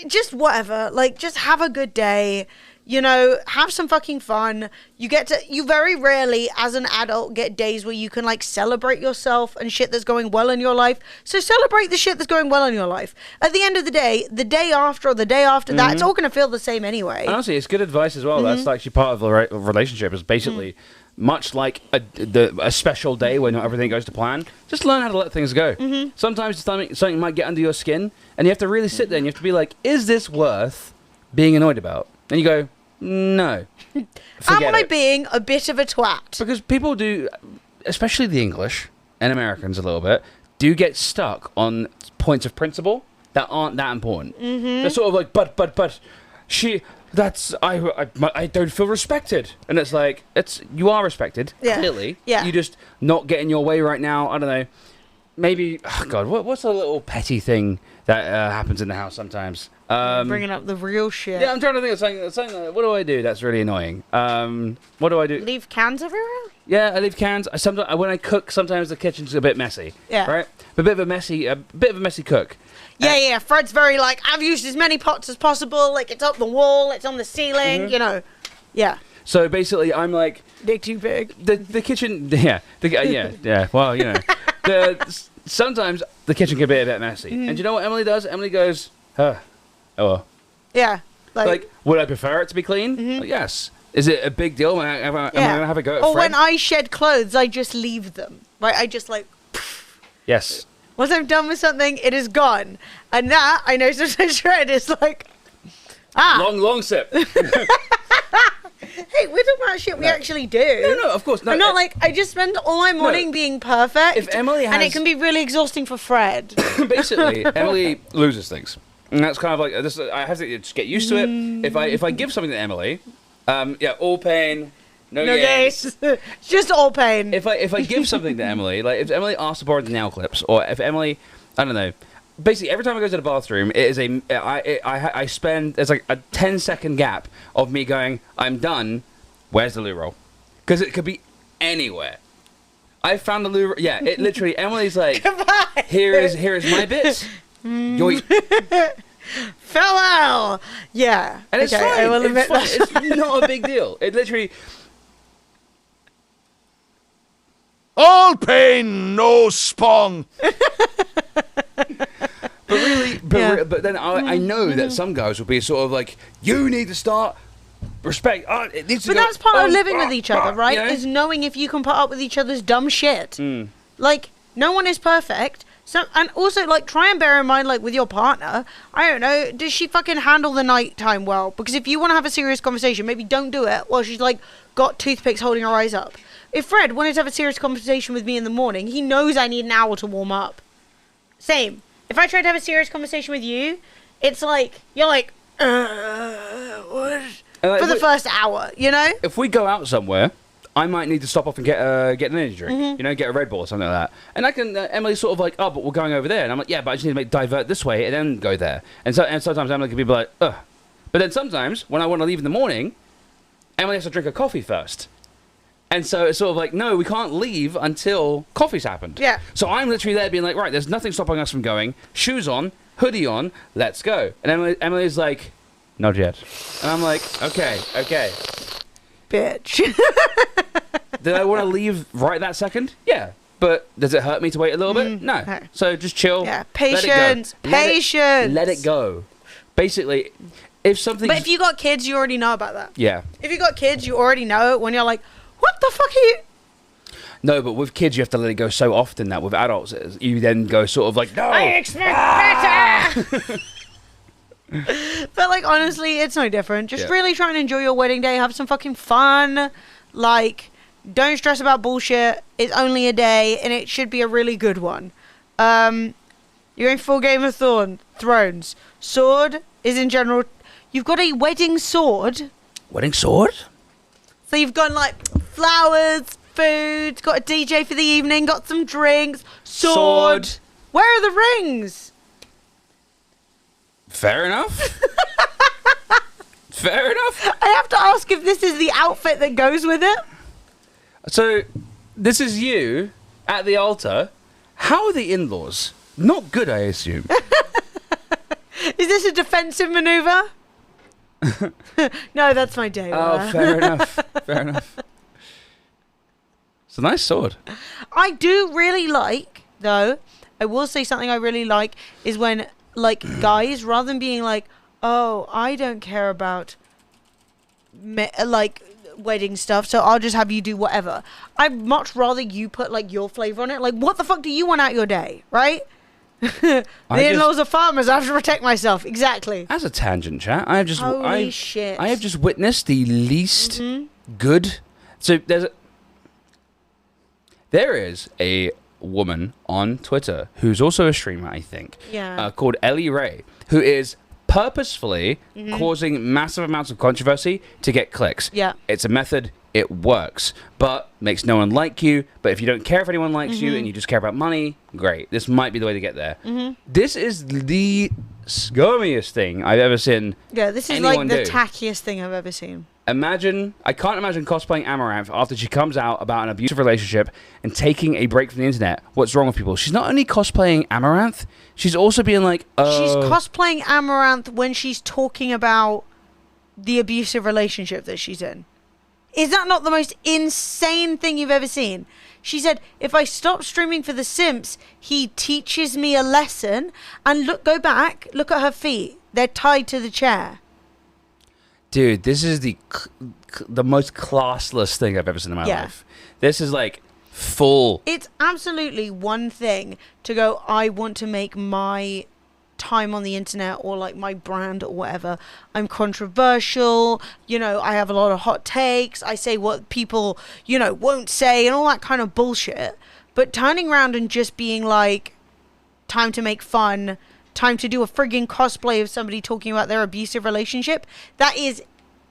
[SPEAKER 1] Just whatever. Like, just have a good day. You know, have some fucking fun. You very rarely as an adult get days where you can like celebrate yourself and shit that's going well in your life. So celebrate the shit that's going well in your life. At the end of the day after or the day after that, it's all going to feel the same anyway.
[SPEAKER 2] Honestly, it's good advice as well. That's actually part of the relationship, is basically much like a special day when not everything goes to plan. Just learn how to let things go. Sometimes something might get under your skin, and you have to really sit there and you have to be like, is this worth being annoyed about? And you go, no.
[SPEAKER 1] Am I being a bit of a twat?
[SPEAKER 2] Because people do, especially the English and Americans a little bit, do get stuck on points of principle that aren't that important. They're sort of like, but she, I don't feel respected. And it's like, you are respected, clearly.
[SPEAKER 1] Yeah.
[SPEAKER 2] You just not getting your way right now. I don't know. Maybe, oh God, what's a little petty thing that happens in the house sometimes?
[SPEAKER 1] Bringing up the real shit.
[SPEAKER 2] Yeah, I'm trying to think of something like, what do I do that's really annoying? What do I do?
[SPEAKER 1] Leave cans everywhere?
[SPEAKER 2] Yeah, I leave cans. Sometimes when I cook, sometimes the kitchen's a bit messy. Yeah. Right? A bit of a messy cook.
[SPEAKER 1] Yeah. Fred's very like, I've used as many pots as possible. Like, it's up the wall, it's on the ceiling, you know. Yeah. So
[SPEAKER 2] basically, I'm like,
[SPEAKER 1] dick too big.
[SPEAKER 2] The kitchen, yeah. Well, you know, sometimes the kitchen can be a bit messy. And do you know what Emily does? Emily goes, oh well.
[SPEAKER 1] Yeah.
[SPEAKER 2] Like, would I prefer it to be clean? Like, yes. Is it a big deal? Am I going to have a go at
[SPEAKER 1] Or
[SPEAKER 2] Fred?
[SPEAKER 1] when I shed clothes, I just leave them. Right? I just like...
[SPEAKER 2] Yes.
[SPEAKER 1] Once I'm done with something, it is gone. And that, I know sometimes Fred is like...
[SPEAKER 2] Long sip.
[SPEAKER 1] Hey, we're talking about shit we actually do.
[SPEAKER 2] No, of course. No,
[SPEAKER 1] I'm not like, I just spend all my morning being perfect.
[SPEAKER 2] If Emily has...
[SPEAKER 1] And it can be really exhausting for Fred.
[SPEAKER 2] Basically, Emily loses things. And that's kind of like this. I have to just get used to it. If I give something to Emily, all pain, no gains.
[SPEAKER 1] It's just all pain.
[SPEAKER 2] If I give something to Emily, like if Emily asks to borrow the nail clips, or if Emily, I don't know, basically every time I go to the bathroom, it is I spend, there's like a 10-second gap of me going, I'm done. Where's the loo roll? Because it could be anywhere. I found the loo. Yeah, it literally. Emily's like, here is my bits. Yoink.
[SPEAKER 1] Fell out. Yeah.
[SPEAKER 2] And it's fine.
[SPEAKER 1] I will admit that.
[SPEAKER 2] It's not a big deal. It literally...
[SPEAKER 4] All pain, no spong.
[SPEAKER 2] But then I know that some guys will be sort of like, you need to start respect. It needs to
[SPEAKER 1] but
[SPEAKER 2] go,
[SPEAKER 1] that's part of living with each other, right?
[SPEAKER 2] You know?
[SPEAKER 1] Is knowing if you can put up with each other's dumb shit. Like, no one is perfect. So, and also, like, try and bear in mind, like, with your partner, I don't know, does she fucking handle the nighttime well? Because if you want to have a serious conversation, maybe don't do it while she's, like, got toothpicks holding her eyes up. If Fred wanted to have a serious conversation with me in the morning, he knows I need an hour to warm up. Same. If I tried to have a serious conversation with you, it's like, you're like, what? For the first hour, you know?
[SPEAKER 2] If we go out somewhere, I might need to stop off and get an energy drink, you know, get a Red Bull or something like that. And I can, Emily's sort of like, oh, but we're going over there. And I'm like, yeah, but I just need to divert this way and then go there. And sometimes Emily can be like, ugh. But then sometimes, when I want to leave in the morning, Emily has to drink a coffee first. And so it's sort of like, no, we can't leave until coffee's happened.
[SPEAKER 1] Yeah.
[SPEAKER 2] So I'm literally there being like, right, there's nothing stopping us from going. Shoes on, hoodie on, let's go. And Emily's like, not yet. And I'm like, okay.
[SPEAKER 1] Bitch.
[SPEAKER 2] Did I want to leave right that second? Yeah. But does it hurt me to wait a little bit? No.
[SPEAKER 1] no.
[SPEAKER 2] So just chill.
[SPEAKER 1] Yeah,
[SPEAKER 2] let it go.
[SPEAKER 1] patience, patience.
[SPEAKER 2] Let it go. Basically, if something.
[SPEAKER 1] But if you got kids, you already know about that.
[SPEAKER 2] Yeah.
[SPEAKER 1] If you got kids, you already know it when you're like, what the fuck are you?
[SPEAKER 2] No, but with kids, you have to let it go so often that with adults, you then go sort of like, no.
[SPEAKER 1] I expect better. But like honestly, it's no different. Just really try and enjoy your wedding day. Have some fucking fun. Like, don't stress about bullshit. It's only a day, and it should be a really good one. You're going full Game of Thrones. Sword is in general. You've got a wedding sword.
[SPEAKER 2] Wedding sword?
[SPEAKER 1] So you've got like flowers, food, got a DJ for the evening, got some drinks, sword. Where are the rings?
[SPEAKER 2] Fair enough. Fair enough.
[SPEAKER 1] I have to ask if this is the outfit that goes with it.
[SPEAKER 2] So, this is you at the altar. How are the in-laws? Not good, I assume.
[SPEAKER 1] Is this a defensive maneuver? No, that's my day.
[SPEAKER 2] Oh, fair enough. Fair enough. It's a nice sword.
[SPEAKER 1] I do really like, though, I will say something I really like is when, like, guys, rather than being like, oh, I don't care about, like, wedding stuff, so I'll just have you do whatever. I'd much rather you put, like, your flavor on it. Like, what the fuck do you want out your day, right? The in-laws are farmers. I have to protect myself. Exactly.
[SPEAKER 2] As a tangent, chat, I have just
[SPEAKER 1] Holy shit.
[SPEAKER 2] I have just witnessed the least good. So there is a woman on Twitter who's also a streamer, I think.
[SPEAKER 1] Yeah.
[SPEAKER 2] Called Ellie Ray, who is purposefully causing massive amounts of controversy to get clicks.
[SPEAKER 1] Yeah.
[SPEAKER 2] It's a method. It works, but makes no one like you. But if you don't care if anyone likes you and you just care about money, great. This might be the way to get there. This is the scummiest thing I've ever seen.
[SPEAKER 1] Yeah, this is like the tackiest thing I've ever seen.
[SPEAKER 2] I can't imagine cosplaying Amaranth after she comes out about an abusive relationship and taking a break from the internet. What's wrong with people? She's not only cosplaying Amaranth, she's also being like,
[SPEAKER 1] she's cosplaying Amaranth when she's talking about the abusive relationship that she's in. Is that not the most insane thing you've ever seen? She said, if I stop streaming for the simps, he teaches me a lesson. And go back, look at her feet. They're tied to the chair.
[SPEAKER 2] Dude, this is the most classless thing I've ever seen in my life. This is like full.
[SPEAKER 1] It's absolutely one thing to go, I want to make my time on the internet or like my brand or whatever. I'm controversial. You know, I have a lot of hot takes. I say what people, you know, won't say and all that kind of bullshit. But turning around and just being like, time to make fun, time to do a frigging cosplay of somebody talking about their abusive relationship, that is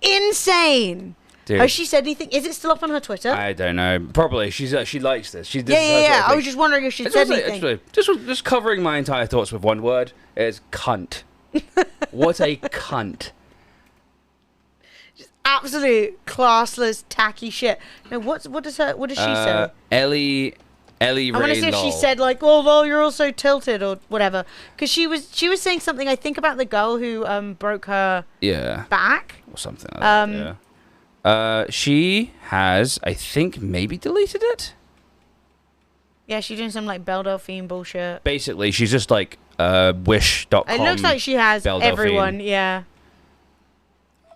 [SPEAKER 1] insane.
[SPEAKER 2] Dude.
[SPEAKER 1] Has she said anything? Is it still up on her Twitter?
[SPEAKER 2] I don't know. Probably. She likes this.
[SPEAKER 1] Yeah. I was just wondering if she said anything.
[SPEAKER 2] Actually, just covering my entire thoughts with one word. It's cunt. What a cunt.
[SPEAKER 1] Just absolute classless, tacky shit. Now, what does she say?
[SPEAKER 2] Ellie Ray.
[SPEAKER 1] I want to see if she said like, "Oh, well, you're also tilted" or whatever. Because she was saying something. I think about the girl who broke her back
[SPEAKER 2] or something like that. Yeah. She has, I think, maybe deleted it.
[SPEAKER 1] Yeah, she's doing some like Belle Delphine bullshit.
[SPEAKER 2] Basically, she's just like wish.com.
[SPEAKER 1] It looks like she has
[SPEAKER 2] Belle
[SPEAKER 1] everyone.
[SPEAKER 2] Delphine.
[SPEAKER 1] Yeah.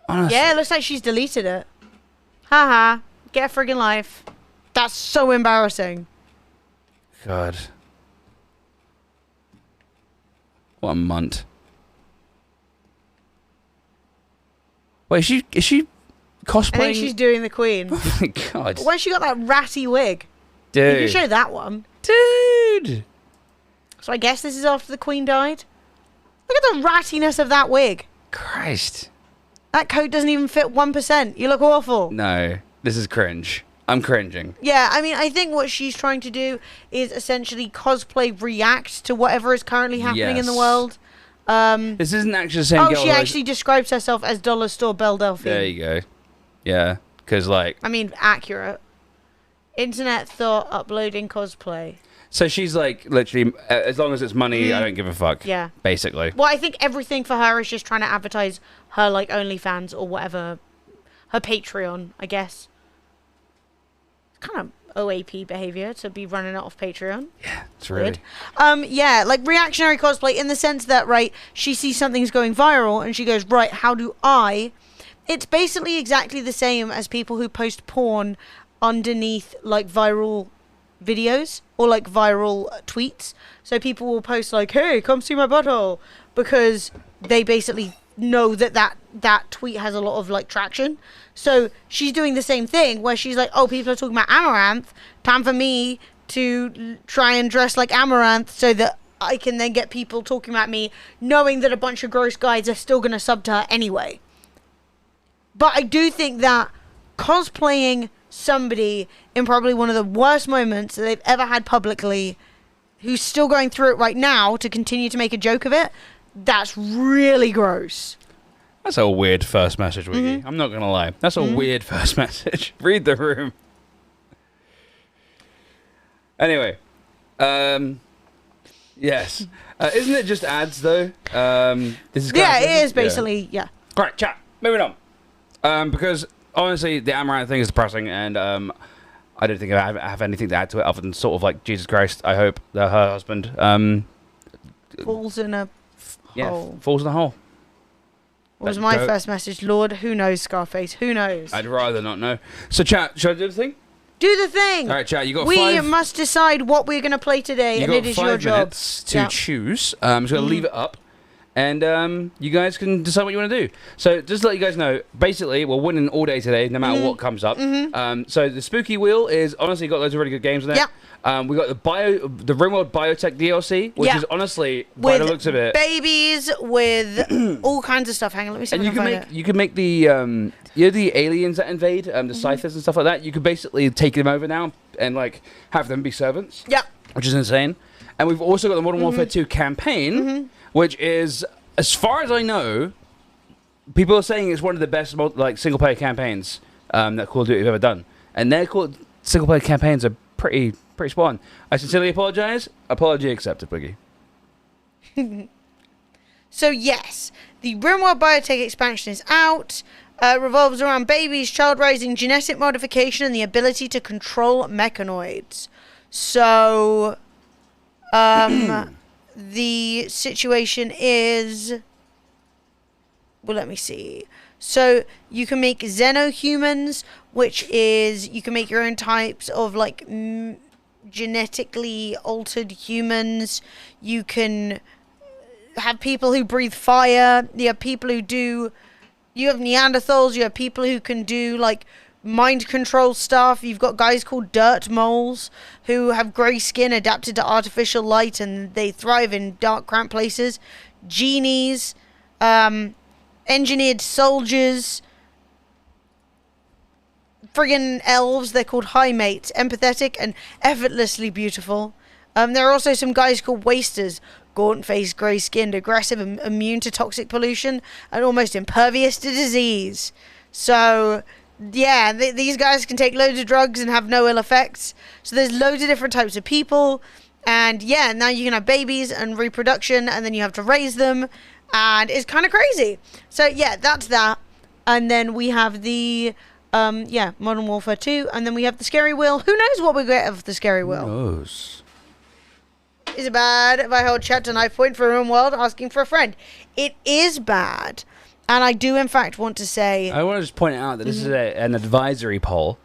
[SPEAKER 2] Honestly.
[SPEAKER 1] Yeah, it looks like she's deleted it. Haha. Get a friggin' life. That's so embarrassing.
[SPEAKER 2] God. What a munt. Wait, is she cosplaying?
[SPEAKER 1] I think she's doing the Queen.
[SPEAKER 2] Oh my God.
[SPEAKER 1] Why she got that ratty wig?
[SPEAKER 2] Dude.
[SPEAKER 1] You can show that one.
[SPEAKER 2] Dude.
[SPEAKER 1] So I guess this is after the Queen died. Look at the rattiness of that wig.
[SPEAKER 2] Christ.
[SPEAKER 1] That coat doesn't even fit 1%. You look awful.
[SPEAKER 2] No, this is cringe. I'm cringing.
[SPEAKER 1] Yeah, I mean, I think what she's trying to do is essentially cosplay react to whatever is currently happening in the world.
[SPEAKER 2] This isn't actually the same girl.
[SPEAKER 1] Oh, she actually describes herself as Dollar Store Belle Delphine.
[SPEAKER 2] There you go. Yeah, because like...
[SPEAKER 1] I mean, accurate. Internet thought uploading cosplay.
[SPEAKER 2] So she's like, literally, as long as it's money, I don't give a fuck.
[SPEAKER 1] Yeah.
[SPEAKER 2] Basically.
[SPEAKER 1] Well, I think everything for her is just trying to advertise her, like, OnlyFans or whatever. Her Patreon, I guess. kind of OAP behavior to be running it off Patreon.
[SPEAKER 2] Yeah, it's really.
[SPEAKER 1] Yeah, like reactionary cosplay in the sense that, right, she sees something's going viral and she goes, right, how do I? It's basically exactly the same as people who post porn underneath like viral videos or like viral tweets. So people will post like, hey, come see my butthole, because they basically know that tweet has a lot of like traction. So she's doing the same thing where she's like, oh, people are talking about Amaranth, time for me to try and dress like Amaranth so that I can then get people talking about me, knowing that a bunch of gross guys are still going to sub to her anyway. But I do think that cosplaying somebody in probably one of the worst moments that they've ever had publicly, who's still going through it right now, to continue to make a joke of it, that's really gross.
[SPEAKER 2] That's a weird first message, Wiggy. I'm not going to lie. That's a weird first message. Read the room. Anyway. Yes. Isn't it just ads, though? This is
[SPEAKER 1] it is basically, yeah.
[SPEAKER 2] All right, chat. Moving on. Because, honestly, the Amaranth thing is depressing, and I don't think I have anything to add to it other than sort of like, Jesus Christ, I hope that her husband
[SPEAKER 1] falls in a hole.
[SPEAKER 2] Falls in a hole.
[SPEAKER 1] What was my first message? Lord, who knows, Scarface? Who knows?
[SPEAKER 2] I'd rather not know. So, chat, should I do the thing?
[SPEAKER 1] Do the thing!
[SPEAKER 2] All right, chat, you got
[SPEAKER 1] We must decide what we're going to play today, and it is your job.
[SPEAKER 2] 5 minutes to choose. I'm just going to leave it up, and you guys can decide what you want to do. So, just to let you guys know, basically, we're winning all day today, no matter what comes up. So, the Spooky Wheel is honestly got loads of really good games in it. We got the RimWorld Biotech DLC, which is honestly, by the looks of it,
[SPEAKER 1] babies with all kinds of stuff. Hang on, let me see.
[SPEAKER 2] And you can make the the aliens that invade, the Scythers and stuff like that. You could basically take them over now and like have them be servants. Yeah, which is insane. And we've also got the Modern Warfare 2 campaign, which is, as far as I know, people are saying it's one of the best like single player campaigns that Call of Duty have ever done. And their single player campaigns are pretty spot on. I sincerely apologize. Apology accepted, Boogie.
[SPEAKER 1] So yes, the RimWorld Biotech expansion is out. Revolves around babies, child raising, genetic modification, and the ability to control mechanoids. So, the situation is, well, let me see. So you can make xenohumans, which is you can make your own types of like genetically altered humans. You can have people who breathe fire. You have people who do. You have Neanderthals. You have people who can do like mind control stuff. You've got guys called dirt moles who have grey skin adapted to artificial light, and they thrive in dark, cramped places. Genies, engineered soldiers, friggin' elves. They're called high mates, empathetic and effortlessly beautiful. There are also some guys called wasters, gaunt-faced, grey-skinned, aggressive, and immune to toxic pollution, and almost impervious to disease. So, yeah, these guys can take loads of drugs and have no ill effects. So there's loads of different types of people. And, yeah, now you can have babies and reproduction, and then you have to raise them. And it's kind of crazy. So, yeah, that's that. And then we have the, Modern Warfare 2. And then we have the Scary Wheel. Who knows what we get of the Scary Wheel?
[SPEAKER 2] Who knows?
[SPEAKER 1] Is it bad if I hold chat to knife point for RimWorld asking for a friend? It is bad. And I do, in fact, want to say...
[SPEAKER 2] I want to just point out that this is an advisory poll,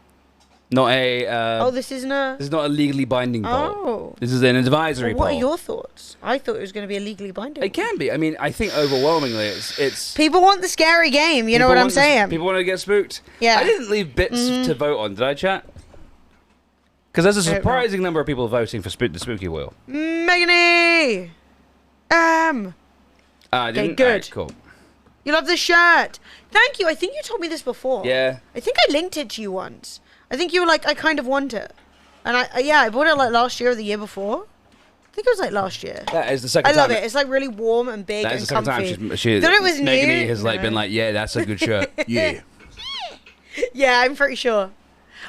[SPEAKER 2] not a...
[SPEAKER 1] this isn't a...
[SPEAKER 2] This is not a legally binding poll.
[SPEAKER 1] Oh.
[SPEAKER 2] This is an advisory poll.
[SPEAKER 1] What are your thoughts? I thought it was going to be a legally binding
[SPEAKER 2] It can be. I mean, I think overwhelmingly it's...
[SPEAKER 1] People want the scary game, you know what I'm saying?
[SPEAKER 2] People want to get spooked.
[SPEAKER 1] Yeah.
[SPEAKER 2] I didn't leave bits to vote on, did I, chat? Because there's a surprising number of people voting for the Spooky Wheel.
[SPEAKER 1] Megany!
[SPEAKER 2] Okay,
[SPEAKER 1] good.
[SPEAKER 2] Right, cool.
[SPEAKER 1] You love the shirt. Thank you. I think you told me this before.
[SPEAKER 2] Yeah.
[SPEAKER 1] I think I linked it to you once. I think you were like, I kind of want it. And I bought it like last year or the year before. I think it was like last year.
[SPEAKER 2] That is the second time.
[SPEAKER 1] I love it. It's like really warm and big and comfy.
[SPEAKER 2] That is the second time
[SPEAKER 1] thought it was new.
[SPEAKER 2] Megany has like been like, yeah, that's a good shirt. Yeah.
[SPEAKER 1] Yeah, I'm pretty sure.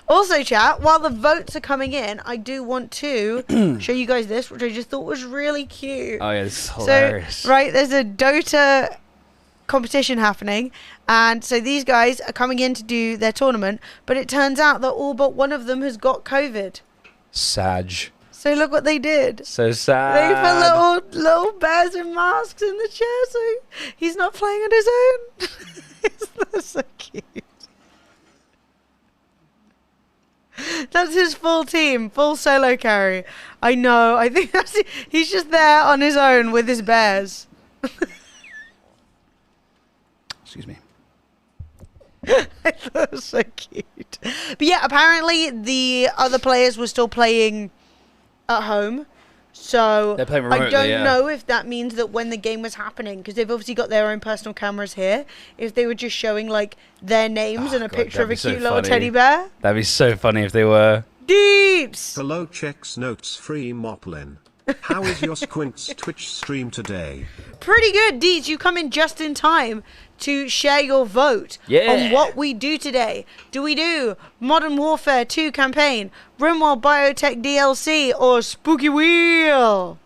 [SPEAKER 1] Also, chat, while the votes are coming in, I do want to show you guys this, which I just thought was really cute.
[SPEAKER 2] Oh, yeah, this is hilarious.
[SPEAKER 1] So, right, there's a Dota competition happening, and so these guys are coming in to do their tournament, but it turns out that all but one of them has got COVID.
[SPEAKER 2] Sag.
[SPEAKER 1] So look what they did.
[SPEAKER 2] So sad.
[SPEAKER 1] They put little bears in masks in the chair, so he's not playing on his own. Isn't that so cute? That's his full team, full solo carry. I know. I think he's just there on his own with his bears.
[SPEAKER 2] Excuse me.
[SPEAKER 1] I thought it was so cute. But yeah, apparently the other players were still playing at home. So
[SPEAKER 2] They're playing remotely,
[SPEAKER 1] I don't
[SPEAKER 2] yeah.
[SPEAKER 1] know if that means that when the game was happening, because they've obviously got their own personal cameras here, if they were just showing like their names and a
[SPEAKER 2] God,
[SPEAKER 1] picture of
[SPEAKER 2] that'd
[SPEAKER 1] a
[SPEAKER 2] be so
[SPEAKER 1] cute little
[SPEAKER 2] funny.
[SPEAKER 1] teddy bear.
[SPEAKER 2] That'd be so funny if they were.
[SPEAKER 1] Deeps!
[SPEAKER 5] Hello, checks notes free Moplin. How is your Squints Twitch stream today?
[SPEAKER 1] Pretty good, Deeds. You come in just in time to share your vote
[SPEAKER 2] Yeah.
[SPEAKER 1] on what we do today. Do we do Modern Warfare 2 campaign, RimWorld Biotech DLC, or Spooky Wheel?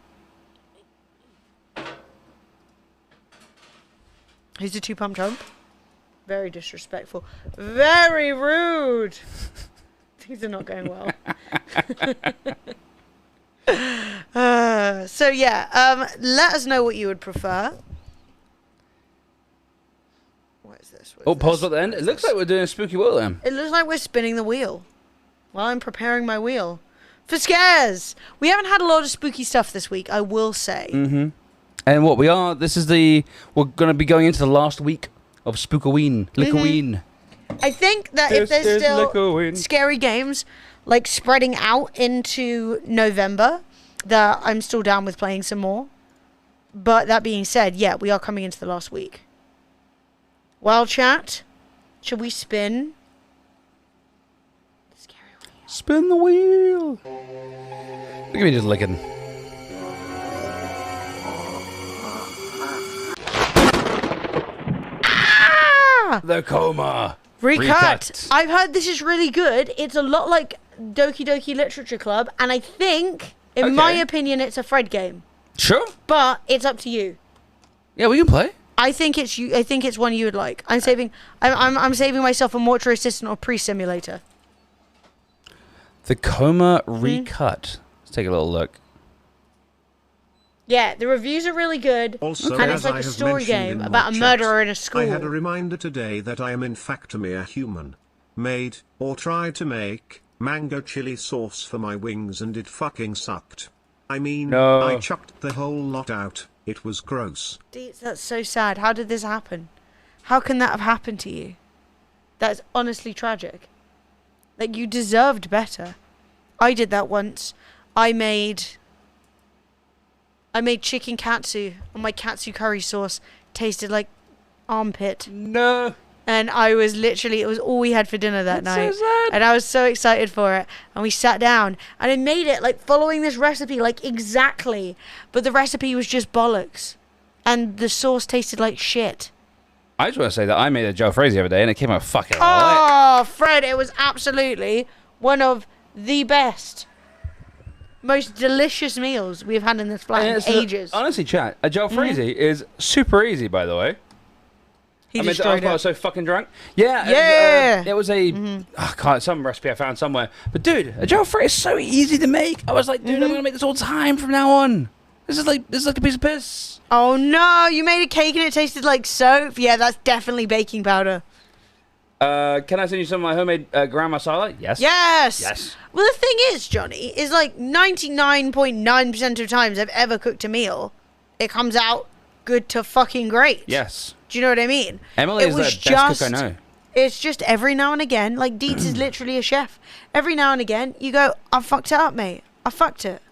[SPEAKER 1] Who's a two-pump chump? Very disrespectful. Very rude. Things are not going well. So yeah, let us know what you would prefer. What is this? What is
[SPEAKER 2] Pause
[SPEAKER 1] this?
[SPEAKER 2] at the end. It looks like we're doing a spooky wheel then.
[SPEAKER 1] It looks like we're spinning the wheel while I'm preparing my wheel for scares. We haven't had a lot of spooky stuff this week, I will say.
[SPEAKER 2] Mm-hmm. And what we are, we're going to be going into the last week of Spookoween, Lickoween.
[SPEAKER 1] I think that if there's still
[SPEAKER 2] Lickoween.
[SPEAKER 1] scary games like spreading out into November, that I'm still down with playing some more. But that being said, yeah, we are coming into the last week. Well, chat, should we spin? Scary wheel.
[SPEAKER 2] Spin the wheel. Look at me just licking.
[SPEAKER 1] Ah!
[SPEAKER 2] The Coma.
[SPEAKER 1] Recut. I've heard this is really good. It's a lot like Doki Doki Literature Club, and I think, in my
[SPEAKER 2] Okay.
[SPEAKER 1] opinion, it's a Fred game.
[SPEAKER 2] Sure.
[SPEAKER 1] But it's up to you.
[SPEAKER 2] Yeah, we can play.
[SPEAKER 1] I think it's you. I think it's one you would like. I'm saving myself a mortuary assistant or pre-simulator.
[SPEAKER 2] The Coma Recut. Let's take a little look.
[SPEAKER 1] Yeah, the reviews are really good,
[SPEAKER 5] Also,
[SPEAKER 1] and
[SPEAKER 5] as
[SPEAKER 1] it's like
[SPEAKER 5] I
[SPEAKER 1] a
[SPEAKER 5] have
[SPEAKER 1] story
[SPEAKER 5] mentioned
[SPEAKER 1] game
[SPEAKER 5] in
[SPEAKER 1] about a
[SPEAKER 5] my
[SPEAKER 1] murderer in a
[SPEAKER 5] chat,
[SPEAKER 1] school.
[SPEAKER 5] I had a reminder today that I am in fact a mere human. Made, or tried to make, mango chili sauce for my wings and it fucking sucked. I mean,
[SPEAKER 2] No.
[SPEAKER 5] I chucked the whole lot out. It was gross.
[SPEAKER 1] Deets, that's so sad. How did this happen? How can that have happened to you? That's honestly tragic. Like, you deserved better. I did that once. I made chicken katsu, and my katsu curry sauce tasted like armpit.
[SPEAKER 2] No.
[SPEAKER 1] And I was literally, it was all we had for dinner that
[SPEAKER 2] That's
[SPEAKER 1] night.
[SPEAKER 2] so sad.
[SPEAKER 1] And I was so excited for it. And we sat down and I made it like following this recipe, like exactly. But the recipe was just bollocks. And the sauce tasted like shit.
[SPEAKER 2] I just want to say that I made a Joe Fraser the other day and it came out fucking lit.
[SPEAKER 1] Oh, Fred, it was absolutely one of the best, most delicious meals we've had in this flat in ages.
[SPEAKER 2] Honestly, chat, a Joe Fraser is super easy, by the way.
[SPEAKER 1] He
[SPEAKER 2] I mean, I
[SPEAKER 1] destroyed
[SPEAKER 2] was
[SPEAKER 1] it.
[SPEAKER 2] so fucking drunk. Yeah.
[SPEAKER 1] Yeah.
[SPEAKER 2] It was some recipe I found somewhere. But dude, a Joe Fraser is so easy to make. I was like, dude, I'm gonna make this all the time from now on. This is like a piece of piss.
[SPEAKER 1] Oh no, you made a cake and it tasted like soap? Yeah, that's definitely baking powder.
[SPEAKER 2] Can I send you some of my homemade garam masala? Yes.
[SPEAKER 1] Yes.
[SPEAKER 2] Yes.
[SPEAKER 1] Well, the thing is, Johnny, is like 99.9% of times I've ever cooked a meal, it comes out good to fucking great.
[SPEAKER 2] Yes.
[SPEAKER 1] Do you know what I mean?
[SPEAKER 2] Emily
[SPEAKER 1] It
[SPEAKER 2] is the
[SPEAKER 1] was
[SPEAKER 2] best cook I know.
[SPEAKER 1] It's just every now and again, like Deets is literally a chef. Every now and again, you go, I fucked it up, mate. I fucked it.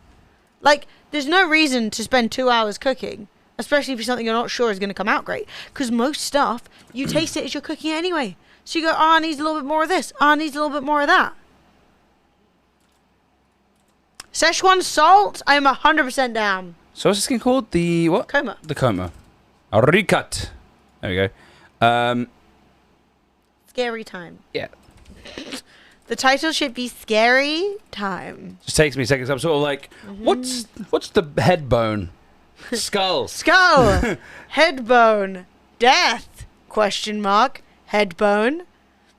[SPEAKER 1] Like, there's no reason to spend 2 hours cooking, especially for something you're not sure is going to come out great. Because most stuff, you taste it as you're cooking it anyway. So you go, I need a little bit more of this. I need a little bit more of that. Szechuan salt, I'm 100% down.
[SPEAKER 2] So what's this thing called? The what?
[SPEAKER 1] Coma.
[SPEAKER 2] The Coma. A recut. There we go.
[SPEAKER 1] Scary time.
[SPEAKER 2] Yeah.
[SPEAKER 1] The title should be Scary Time.
[SPEAKER 2] Just takes me seconds. I'm sort of like, what's the head bone? Skull.
[SPEAKER 1] Skull. Head bone. death? Question mark. Headbone.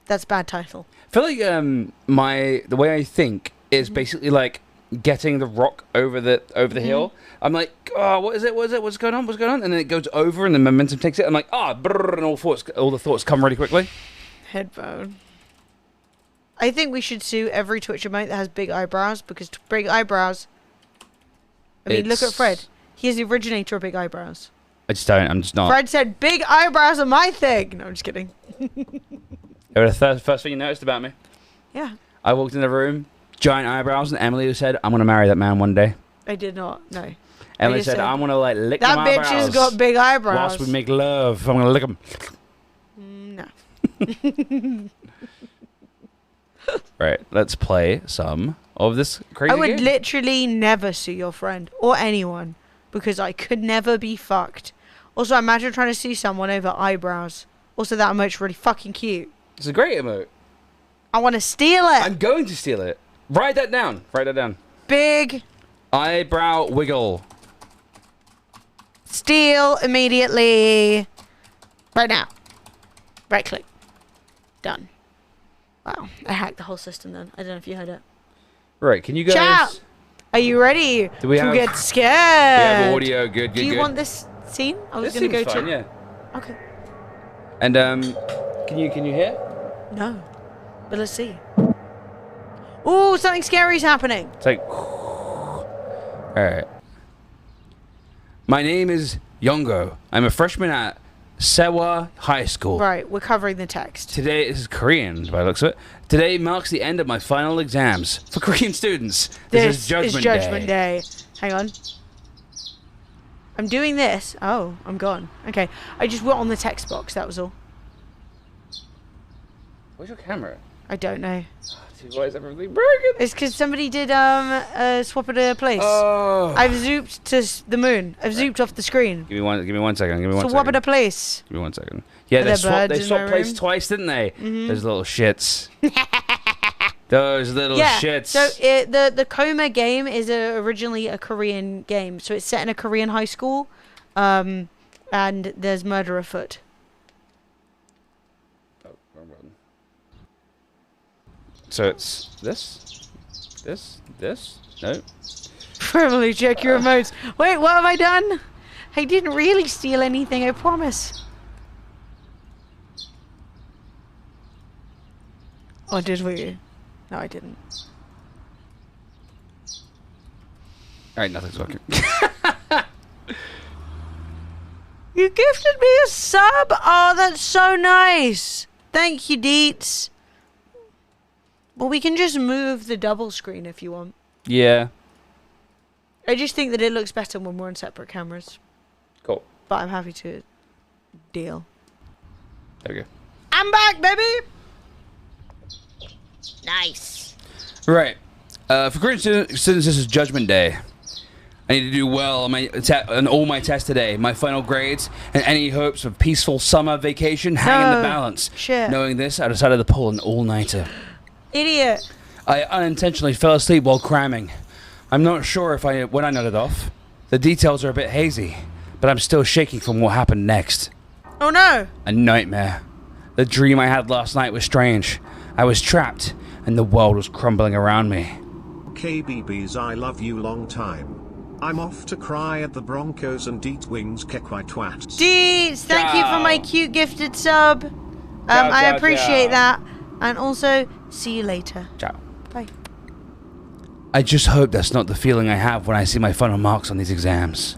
[SPEAKER 1] That's a bad title.
[SPEAKER 2] I feel like the way I think is basically like getting the rock over the hill. I'm like, oh, what is it? What's going on? And then it goes over, and the momentum takes it. I'm like, brrr, and all the thoughts come really quickly.
[SPEAKER 1] Headbone. I think we should sue every Twitch emote that has big eyebrows, because big eyebrows. I mean, look at Fred. He is the originator of big eyebrows.
[SPEAKER 2] I just don't. I'm just not.
[SPEAKER 1] Fred said, "Big eyebrows are my thing." No, I'm just kidding.
[SPEAKER 2] They were the first thing you noticed about me.
[SPEAKER 1] Yeah.
[SPEAKER 2] I walked in the room, giant eyebrows, and Emily said, "I'm gonna marry that man one day."
[SPEAKER 1] I did not. No.
[SPEAKER 2] Emily
[SPEAKER 1] just
[SPEAKER 2] said,
[SPEAKER 1] said,
[SPEAKER 2] "I'm gonna like lick
[SPEAKER 1] That
[SPEAKER 2] my
[SPEAKER 1] bitch
[SPEAKER 2] eyebrows
[SPEAKER 1] has got big eyebrows.
[SPEAKER 2] whilst we make love. I'm gonna lick them."
[SPEAKER 1] No.
[SPEAKER 2] Right, let's play some of this crazy
[SPEAKER 1] I would
[SPEAKER 2] game.
[SPEAKER 1] literally never sue your friend or anyone because I could never be fucked. Also, imagine trying to sue someone over eyebrows. Also, that emote's really fucking cute.
[SPEAKER 2] It's a great emote.
[SPEAKER 1] I want to steal it.
[SPEAKER 2] I'm going to steal it. Write that down.
[SPEAKER 1] Big.
[SPEAKER 2] Eyebrow wiggle.
[SPEAKER 1] Steal immediately. Right now. Right click. Done. Wow. I hacked the whole system then. I don't know if you heard it.
[SPEAKER 2] Right, can you guys...
[SPEAKER 1] Ciao. Are you ready
[SPEAKER 2] Do we
[SPEAKER 1] to
[SPEAKER 2] have-
[SPEAKER 1] get scared?
[SPEAKER 2] We have audio. Good.
[SPEAKER 1] Do you want this scene? I was
[SPEAKER 2] This
[SPEAKER 1] going to
[SPEAKER 2] seems
[SPEAKER 1] go
[SPEAKER 2] fun,
[SPEAKER 1] to...
[SPEAKER 2] yeah.
[SPEAKER 1] Okay.
[SPEAKER 2] And, can you hear?
[SPEAKER 1] No. But let's see. Ooh, something scary's happening.
[SPEAKER 2] It's like... Alright. My name is Yongo. I'm a freshman at Sewa High School.
[SPEAKER 1] Right, we're covering the text.
[SPEAKER 2] Today, this is Korean by the looks of it. Today marks the end of my final exams. For Korean students, this is Judgment
[SPEAKER 1] Day. Hang on. I'm doing this. Oh, I'm gone. Okay. I just went on the text box, that was all.
[SPEAKER 2] Where's your camera?
[SPEAKER 1] I don't know.
[SPEAKER 2] Dude, why is everything broken?
[SPEAKER 1] It's because somebody did swap it a place.
[SPEAKER 2] Oh.
[SPEAKER 1] I've zooped to the moon. I've zooped off the screen.
[SPEAKER 2] Give me one second.
[SPEAKER 1] Swap it a place.
[SPEAKER 2] Give me 1 second. Yeah,
[SPEAKER 1] Are
[SPEAKER 2] they
[SPEAKER 1] there
[SPEAKER 2] swapped
[SPEAKER 1] birds in
[SPEAKER 2] place
[SPEAKER 1] my room?
[SPEAKER 2] twice, didn't they? Those little shits. Those little
[SPEAKER 1] Yeah.
[SPEAKER 2] shits.
[SPEAKER 1] So the Coma game is originally a Korean game. So it's set in a Korean high school, and there's murder afoot.
[SPEAKER 2] Oh, wrong button. So it's this. No.
[SPEAKER 1] Probably check your emotes. Wait, what have I done? I didn't really steal anything, I promise. Or did we? No, I didn't.
[SPEAKER 2] All right, nothing's working.
[SPEAKER 1] You gifted me a sub? Oh, that's so nice. Thank you, Deets. Well, we can just move the double screen if you want.
[SPEAKER 2] Yeah.
[SPEAKER 1] I just think that it looks better when we're on separate cameras.
[SPEAKER 2] Cool.
[SPEAKER 1] But I'm happy to deal.
[SPEAKER 2] There we go.
[SPEAKER 1] I'm back, baby! Nice.
[SPEAKER 2] Right. For Korean students, this is Judgment Day. I need to do well on all my tests today, my final grades, and any hopes of peaceful summer vacation hang in the balance.
[SPEAKER 1] Shit.
[SPEAKER 2] Knowing this, I decided to pull an all-nighter.
[SPEAKER 1] Idiot.
[SPEAKER 2] I unintentionally fell asleep while cramming. I'm not sure when I nodded off. The details are a bit hazy, but I'm still shaking from what happened next.
[SPEAKER 1] Oh no.
[SPEAKER 2] A nightmare. The dream I had last night was strange. I was trapped, and the world was crumbling around me.
[SPEAKER 5] KBBs, I love you long time. I'm off to cry at the Broncos and eat wings, kekwai twats.
[SPEAKER 1] Deets, thank you for my cute gifted sub. I appreciate that. And also, see you later.
[SPEAKER 2] Ciao.
[SPEAKER 1] Bye.
[SPEAKER 2] I just hope that's not the feeling I have when I see my final marks on these exams.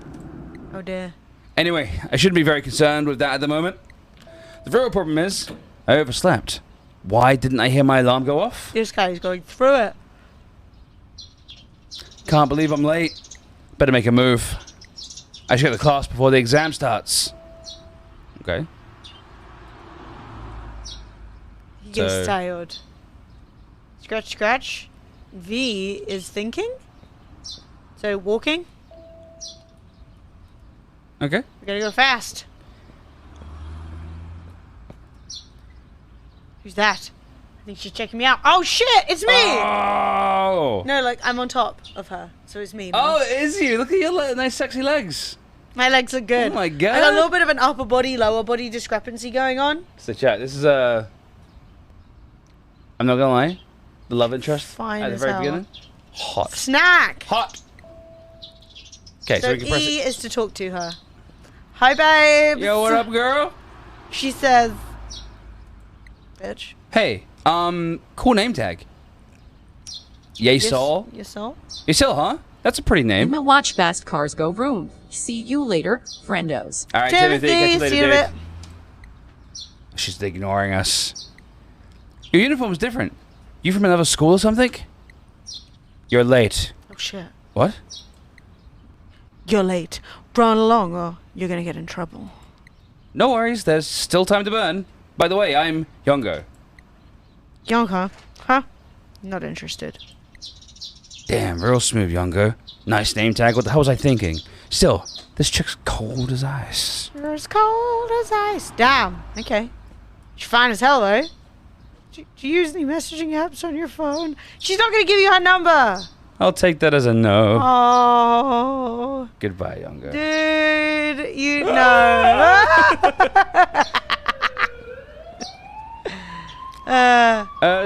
[SPEAKER 1] Oh dear.
[SPEAKER 2] Anyway, I shouldn't be very concerned with that at the moment. The real problem is, I overslept. Why didn't I hear my alarm go off?
[SPEAKER 1] This guy's going through it.
[SPEAKER 2] Can't believe I'm late. Better make a move. I should get to class before the exam starts. Okay.
[SPEAKER 1] He gets
[SPEAKER 2] So-
[SPEAKER 1] tired. Scratch, scratch. V is thinking. So walking.
[SPEAKER 2] Okay.
[SPEAKER 1] We gotta go fast. Who's that? I think she's checking me out. Oh shit! It's me!
[SPEAKER 2] Oh!
[SPEAKER 1] No, like I'm on top of her, so it's me.
[SPEAKER 2] Oh, it is you. Look at your nice sexy legs.
[SPEAKER 1] My legs are good.
[SPEAKER 2] Oh my god.
[SPEAKER 1] I got a little bit of an upper body, lower body discrepancy going on.
[SPEAKER 2] So chat, this is I'm not gonna lie, the love interest
[SPEAKER 1] Fine
[SPEAKER 2] at the
[SPEAKER 1] as
[SPEAKER 2] very
[SPEAKER 1] hell.
[SPEAKER 2] beginning. Hot.
[SPEAKER 1] Snack.
[SPEAKER 2] Hot. Okay, so
[SPEAKER 1] So
[SPEAKER 2] we can press
[SPEAKER 1] E
[SPEAKER 2] it.
[SPEAKER 1] is to talk to her. Hi, babes.
[SPEAKER 2] Yo, what up, girl?
[SPEAKER 1] She says, bitch.
[SPEAKER 2] Hey, cool name tag. Yasol.
[SPEAKER 1] Yasol?
[SPEAKER 2] Yasol, huh? That's a pretty name.
[SPEAKER 6] I'ma watch fast cars go vroom. See you later, friendos.
[SPEAKER 2] All right, Timothy, catch you
[SPEAKER 1] see you
[SPEAKER 2] later,
[SPEAKER 1] in a
[SPEAKER 2] dude. She's ignoring us. Your uniform's different. You from another school or something? You're late.
[SPEAKER 1] Oh, shit.
[SPEAKER 2] What?
[SPEAKER 1] You're late. Run along or you're gonna get in trouble.
[SPEAKER 2] No worries, there's still time to burn. By the way, I'm Yongo.
[SPEAKER 1] Young, huh? Huh? Not interested.
[SPEAKER 2] Damn, real smooth, Yongo. Nice name tag. What the hell was I thinking? Still, this chick's cold as ice.
[SPEAKER 1] You're as cold as ice. Damn. Okay. She's fine as hell, though. Do you use any messaging apps on your phone? She's not gonna give you her number.
[SPEAKER 2] I'll take that as a no.
[SPEAKER 1] Oh.
[SPEAKER 2] Goodbye, Yongo.
[SPEAKER 1] Dude, you know.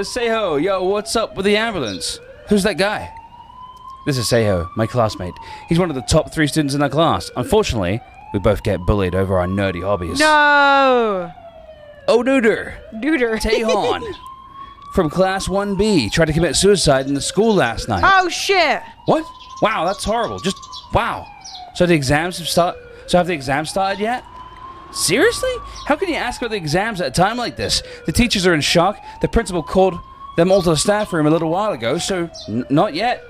[SPEAKER 2] Seiho, yo, what's up with the ambulance? Who's that guy? This is Seiho, my classmate. He's one of the top 3 students in our class. Unfortunately, we both get bullied over our nerdy hobbies.
[SPEAKER 1] No.
[SPEAKER 2] Oh, Duder.
[SPEAKER 1] Duder.
[SPEAKER 2] Taehan from class 1B tried to commit suicide in the school last night.
[SPEAKER 1] Oh, shit.
[SPEAKER 2] What? Wow, that's horrible. Just, wow. So the exams have have the exams started yet? Seriously? How can you ask about the exams at a time like this? The teachers are in shock. The principal called them all to the staff room a little while ago, so not yet.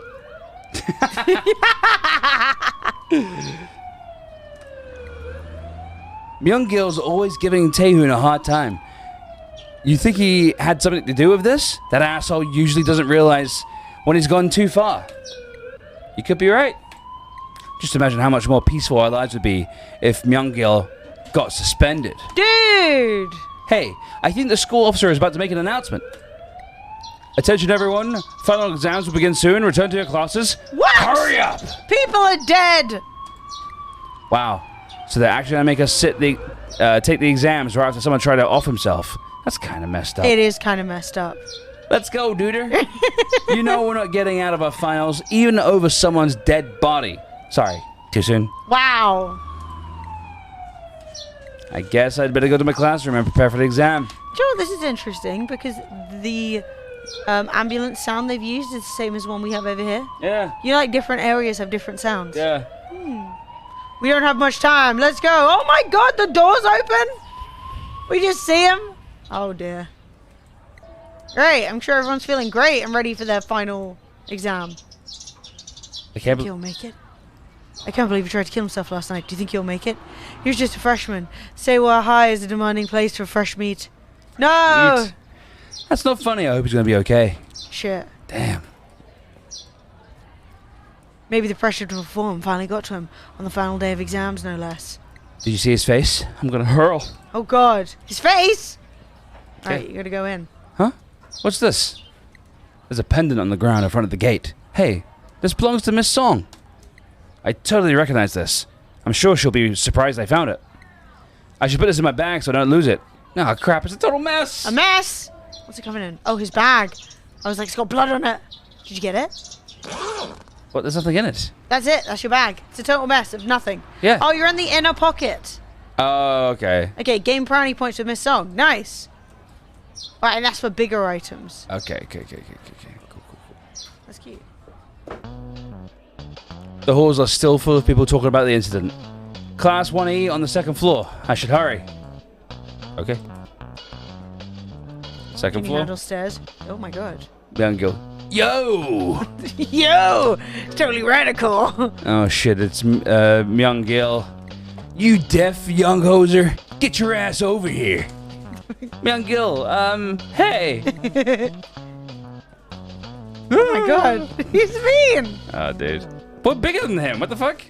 [SPEAKER 2] Myung-gil's always giving Taehoon a hard time. You think he had something to do with this? That asshole usually doesn't realize when he's gone too far. You could be right. Just imagine how much more peaceful our lives would be if Myung-gil got suspended.
[SPEAKER 1] Dude.
[SPEAKER 2] Hey, I think the school officer is about to make an announcement. Attention everyone, final exams will begin soon. Return to your classes.
[SPEAKER 1] What?
[SPEAKER 2] Hurry up!
[SPEAKER 1] People are dead.
[SPEAKER 2] Wow. So they're actually gonna make us take the exams right after someone tried to off himself. That's kind of messed up.
[SPEAKER 1] It is kind of messed up.
[SPEAKER 2] Let's go, Duder. You know we're not getting out of our finals, even over someone's dead body. Sorry, too soon.
[SPEAKER 1] Wow.
[SPEAKER 2] I guess I'd better go to my classroom and prepare for the exam.
[SPEAKER 1] Do you know what? This is interesting because the ambulance sound they've used is the same as one we have over here.
[SPEAKER 2] Yeah,
[SPEAKER 1] You know, like different areas have different sounds.
[SPEAKER 2] yeah.
[SPEAKER 1] We don't have much time. Let's go. Oh my god, the door's open. We just see him. Oh dear. Great. I'm sure everyone's feeling great and ready for their final exam.
[SPEAKER 2] I can't
[SPEAKER 1] Think he'll make it? I can't believe he tried to kill himself last night. Do you think he'll make it? He was just a freshman. Seiwa High is a demanding place for fresh meat. No!
[SPEAKER 2] Eat. That's not funny. I hope he's gonna be okay.
[SPEAKER 1] Shit.
[SPEAKER 2] Damn.
[SPEAKER 1] Maybe the pressure to perform finally got to him on the final day of exams, no less.
[SPEAKER 2] Did you see his face? I'm gonna hurl.
[SPEAKER 1] Oh god. His face!
[SPEAKER 2] Okay.
[SPEAKER 1] Alright, you gotta go in.
[SPEAKER 2] Huh? What's this? There's a pendant on the ground in front of the gate. Hey, this belongs to Miss Song. I totally recognize this. I'm sure she'll be surprised I found it. I should put this in my bag so I don't lose it. Oh crap, it's a total mess!
[SPEAKER 1] A mess! What's it coming in? Oh, his bag. I was like, it's got blood on it. Did you get it?
[SPEAKER 2] What, there's nothing in it?
[SPEAKER 1] That's it. That's your bag. It's a total mess of nothing.
[SPEAKER 2] Yeah.
[SPEAKER 1] Oh, you're in the inner pocket.
[SPEAKER 2] Oh, okay.
[SPEAKER 1] Okay, gain brownie points with Miss Song. Nice. Alright, and that's for bigger items.
[SPEAKER 2] Okay. Cool.
[SPEAKER 1] That's cute.
[SPEAKER 2] The halls are still full of people talking about the incident. Class 1E on the second floor. I should hurry. Okay. Second
[SPEAKER 1] Can you
[SPEAKER 2] floor.
[SPEAKER 1] handle stairs? Oh my god.
[SPEAKER 2] Myung-gil. Yo!
[SPEAKER 1] Yo! It's totally radical.
[SPEAKER 2] Oh shit, it's Myung-gil. You deaf young hoser. Get your ass over here. Myung-gil, hey!
[SPEAKER 1] Oh my god. He's mean.
[SPEAKER 2] Oh, dude. We're bigger than him, what the fuck?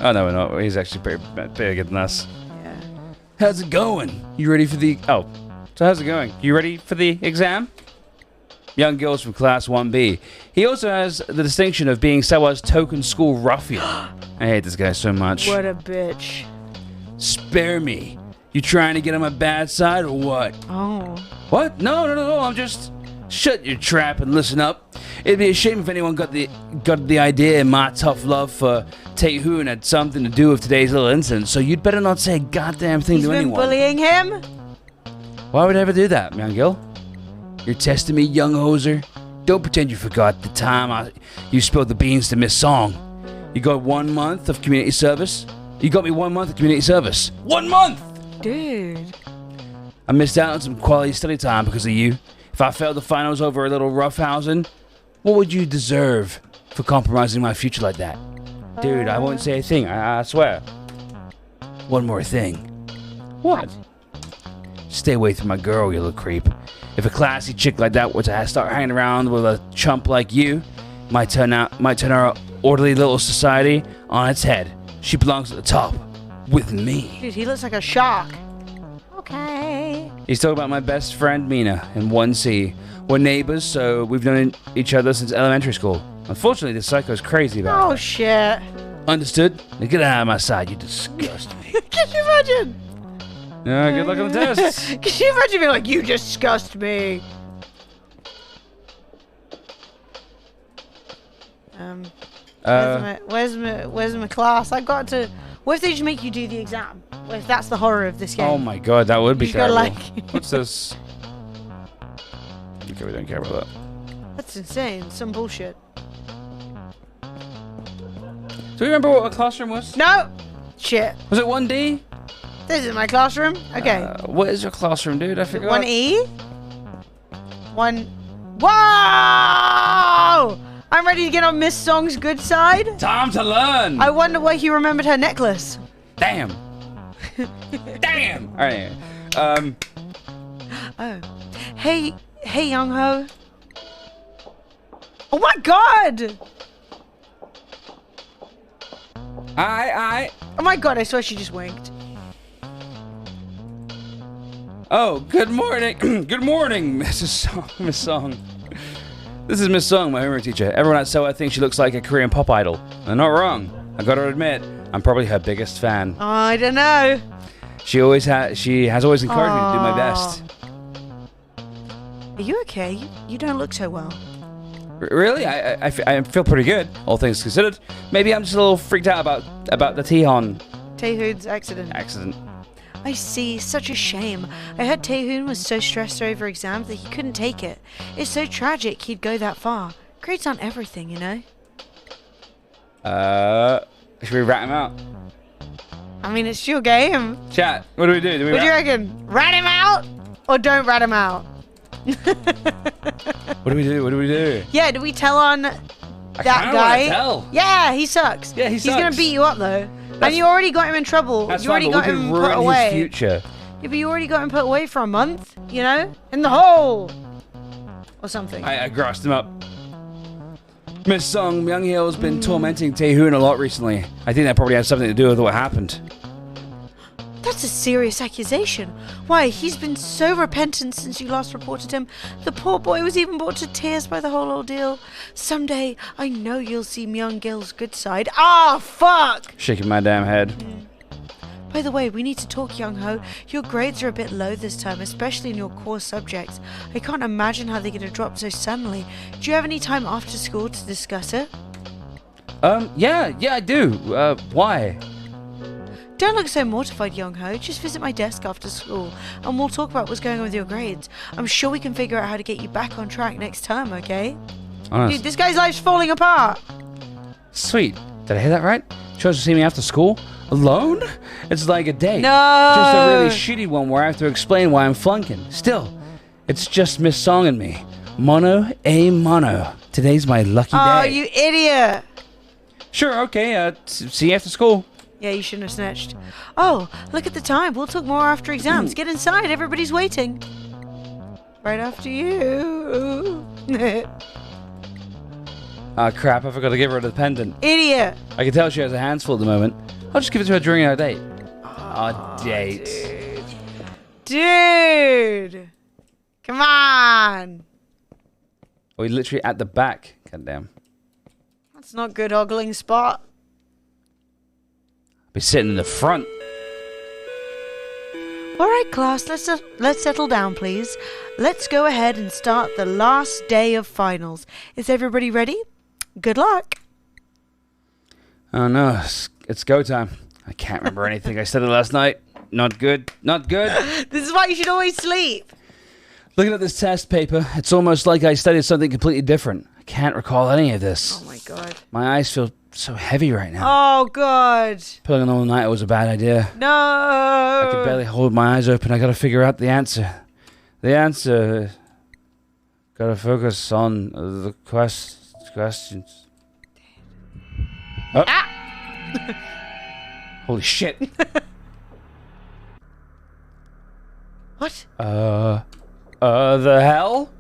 [SPEAKER 2] Oh, no, we're not. He's actually pretty bigger than us.
[SPEAKER 1] Yeah.
[SPEAKER 2] How's it going? You ready for the... Oh, so how's it going? You ready for the exam? Myung-gil is from class 1B. He also has the distinction of being Sewa's token school ruffian. I hate this guy so much.
[SPEAKER 1] What a bitch.
[SPEAKER 2] Spare me. You trying to get on my bad side or what?
[SPEAKER 1] Oh.
[SPEAKER 2] What? No. I'm just... Shut your trap and listen up. It'd be a shame if anyone got the idea my tough love for Tae-hoon had something to do with today's little incident, so you'd better not say a goddamn thing to anyone.
[SPEAKER 1] He's been bullying him?
[SPEAKER 2] Why would I ever do that, Myung-gil? You're testing me, young hoser? Don't pretend you forgot the time you spilled the beans to Miss Song. You got 1 month of community service? You got me 1 month of community service. 1 month!
[SPEAKER 1] Dude.
[SPEAKER 2] I missed out on some quality study time because of you. If I failed the finals over a little roughhousing, what would you deserve for compromising my future like that? Dude, I won't say a thing, I swear. One more thing. What? Stay away from my girl, you little creep. If a classy chick like that were to start hanging around with a chump like you, might turn our orderly little society on its head. She belongs at the top with me.
[SPEAKER 1] Dude, he looks like a shark. Okay.
[SPEAKER 2] He's talking about my best friend Mina in 1C. We're neighbors, so we've known each other since elementary school. Unfortunately, this psycho's crazy about
[SPEAKER 1] Oh,
[SPEAKER 2] her.
[SPEAKER 1] shit.
[SPEAKER 2] Understood? Now get out of my side, you disgust me.
[SPEAKER 1] Can you imagine?
[SPEAKER 2] Good luck on the test.
[SPEAKER 1] Can you imagine being like, you disgust me? Where's my class? I've got to... What if they just make you do the exam? What if that's the horror of this game?
[SPEAKER 2] Oh my god, that would be
[SPEAKER 1] You gotta,
[SPEAKER 2] terrible.
[SPEAKER 1] like-
[SPEAKER 2] What's this? Okay, we don't care about that.
[SPEAKER 1] That's insane. Some bullshit.
[SPEAKER 2] Do you remember what a classroom was?
[SPEAKER 1] No! Shit.
[SPEAKER 2] Was it 1D?
[SPEAKER 1] This is my classroom? Okay.
[SPEAKER 2] What is your classroom, dude? I forgot.
[SPEAKER 1] 1E? 1... Whoa! I'm ready to get on Miss Song's good side.
[SPEAKER 2] Time to learn!
[SPEAKER 1] I wonder why he remembered her necklace.
[SPEAKER 2] Damn! Damn! Alright,
[SPEAKER 1] Oh. Hey, Young Ho. Oh my god! Oh my god, I swear she just winked.
[SPEAKER 2] Oh, good morning. Good morning, Miss Song. This is Miss Song, my homeroom teacher. Everyone at SOA thinks she looks like a Korean pop idol. They're not wrong. I gotta admit, I'm probably her biggest fan.
[SPEAKER 1] I don't know.
[SPEAKER 2] She has always encouraged me to do my best.
[SPEAKER 1] Are you okay? You don't look so well.
[SPEAKER 2] Really? I feel pretty good, all things considered. Maybe I'm just a little freaked out about the Tae-hoon
[SPEAKER 1] Taehoon's accident. I see. Such a shame. I heard Tae-hoon was so stressed over exams that he couldn't take it. It's so tragic he'd go that far. Grades aren't everything, you know?
[SPEAKER 2] Should we rat him out?
[SPEAKER 1] I mean, it's your game.
[SPEAKER 2] Chat, what do we do?
[SPEAKER 1] What do you reckon? Rat him out? Or don't rat him out?
[SPEAKER 2] What do we do?
[SPEAKER 1] Yeah, do we tell on that guy?
[SPEAKER 2] Tell.
[SPEAKER 1] Yeah, he sucks.
[SPEAKER 2] Yeah,
[SPEAKER 1] He's gonna
[SPEAKER 2] sucks.
[SPEAKER 1] beat you up though. And you already got him in trouble.
[SPEAKER 2] That's
[SPEAKER 1] You already
[SPEAKER 2] fine, but
[SPEAKER 1] got
[SPEAKER 2] we
[SPEAKER 1] him
[SPEAKER 2] could
[SPEAKER 1] put
[SPEAKER 2] ruin
[SPEAKER 1] away.
[SPEAKER 2] his future.
[SPEAKER 1] Yeah, but you already got him put away for a month, you know? In the hole! Or something.
[SPEAKER 2] I grassed him up. Miss Song, Myung-hil's been tormenting Tae-hoon a lot recently. I think that probably has something to do with what happened.
[SPEAKER 1] That's a serious accusation. Why, he's been so repentant since you last reported him. The poor boy was even brought to tears by the whole ordeal. Someday, I know you'll see Myung-gil's good side. Ah, fuck!
[SPEAKER 2] Shaking my damn head.
[SPEAKER 1] By the way, we need to talk, Young Ho. Your grades are a bit low this term, especially in your core subjects. I can't imagine how they're going to drop so suddenly. Do you have any time after school to discuss it?
[SPEAKER 2] Yeah, I do. Why?
[SPEAKER 1] Don't look so mortified, Young Ho. Just visit my desk after school, and we'll talk about what's going on with your grades. I'm sure we can figure out how to get you back on track next term, okay?
[SPEAKER 2] Honest.
[SPEAKER 1] Dude, this guy's life's falling apart.
[SPEAKER 2] Sweet. Did I hear that right? She wants to see me after school? Alone? It's like a date.
[SPEAKER 1] No.
[SPEAKER 2] Just a really shitty one where I have to explain why I'm flunking. Still, it's just Miss Song and me. Mono a mono. Today's my lucky day.
[SPEAKER 1] Oh, you idiot.
[SPEAKER 2] Sure, okay. See you after school.
[SPEAKER 1] Yeah, you shouldn't have snitched. Oh, look at the time. We'll talk more after exams. Get inside. Everybody's waiting. Right after you.
[SPEAKER 2] Ah, crap. I forgot to give her the pendant.
[SPEAKER 1] Idiot.
[SPEAKER 2] I can tell she has her hands full at the moment. I'll just give it to her during our date. Our date.
[SPEAKER 1] Dude. Come on.
[SPEAKER 2] Are we literally at the back? Goddamn.
[SPEAKER 1] That's not good ogling spot.
[SPEAKER 2] be sitting in the front.
[SPEAKER 1] All right, class, let's settle down, please. Let's go ahead and start the last day of finals. Is everybody ready? Good luck.
[SPEAKER 2] Oh no, it's go time. I can't remember anything I said last night. Not good. Not good.
[SPEAKER 1] This is why you should always sleep.
[SPEAKER 2] Looking at this test paper, it's almost like I studied something completely different. I can't recall any of this.
[SPEAKER 1] Oh my god.
[SPEAKER 2] My eyes feel so heavy right now.
[SPEAKER 1] Oh god.
[SPEAKER 2] Pulling an all-nighter was a bad idea.
[SPEAKER 1] No.
[SPEAKER 2] I could barely hold my eyes open. I gotta figure out the answer. The answer. Gotta focus on the questions. Oh. Holy shit.
[SPEAKER 1] What?
[SPEAKER 2] The hell?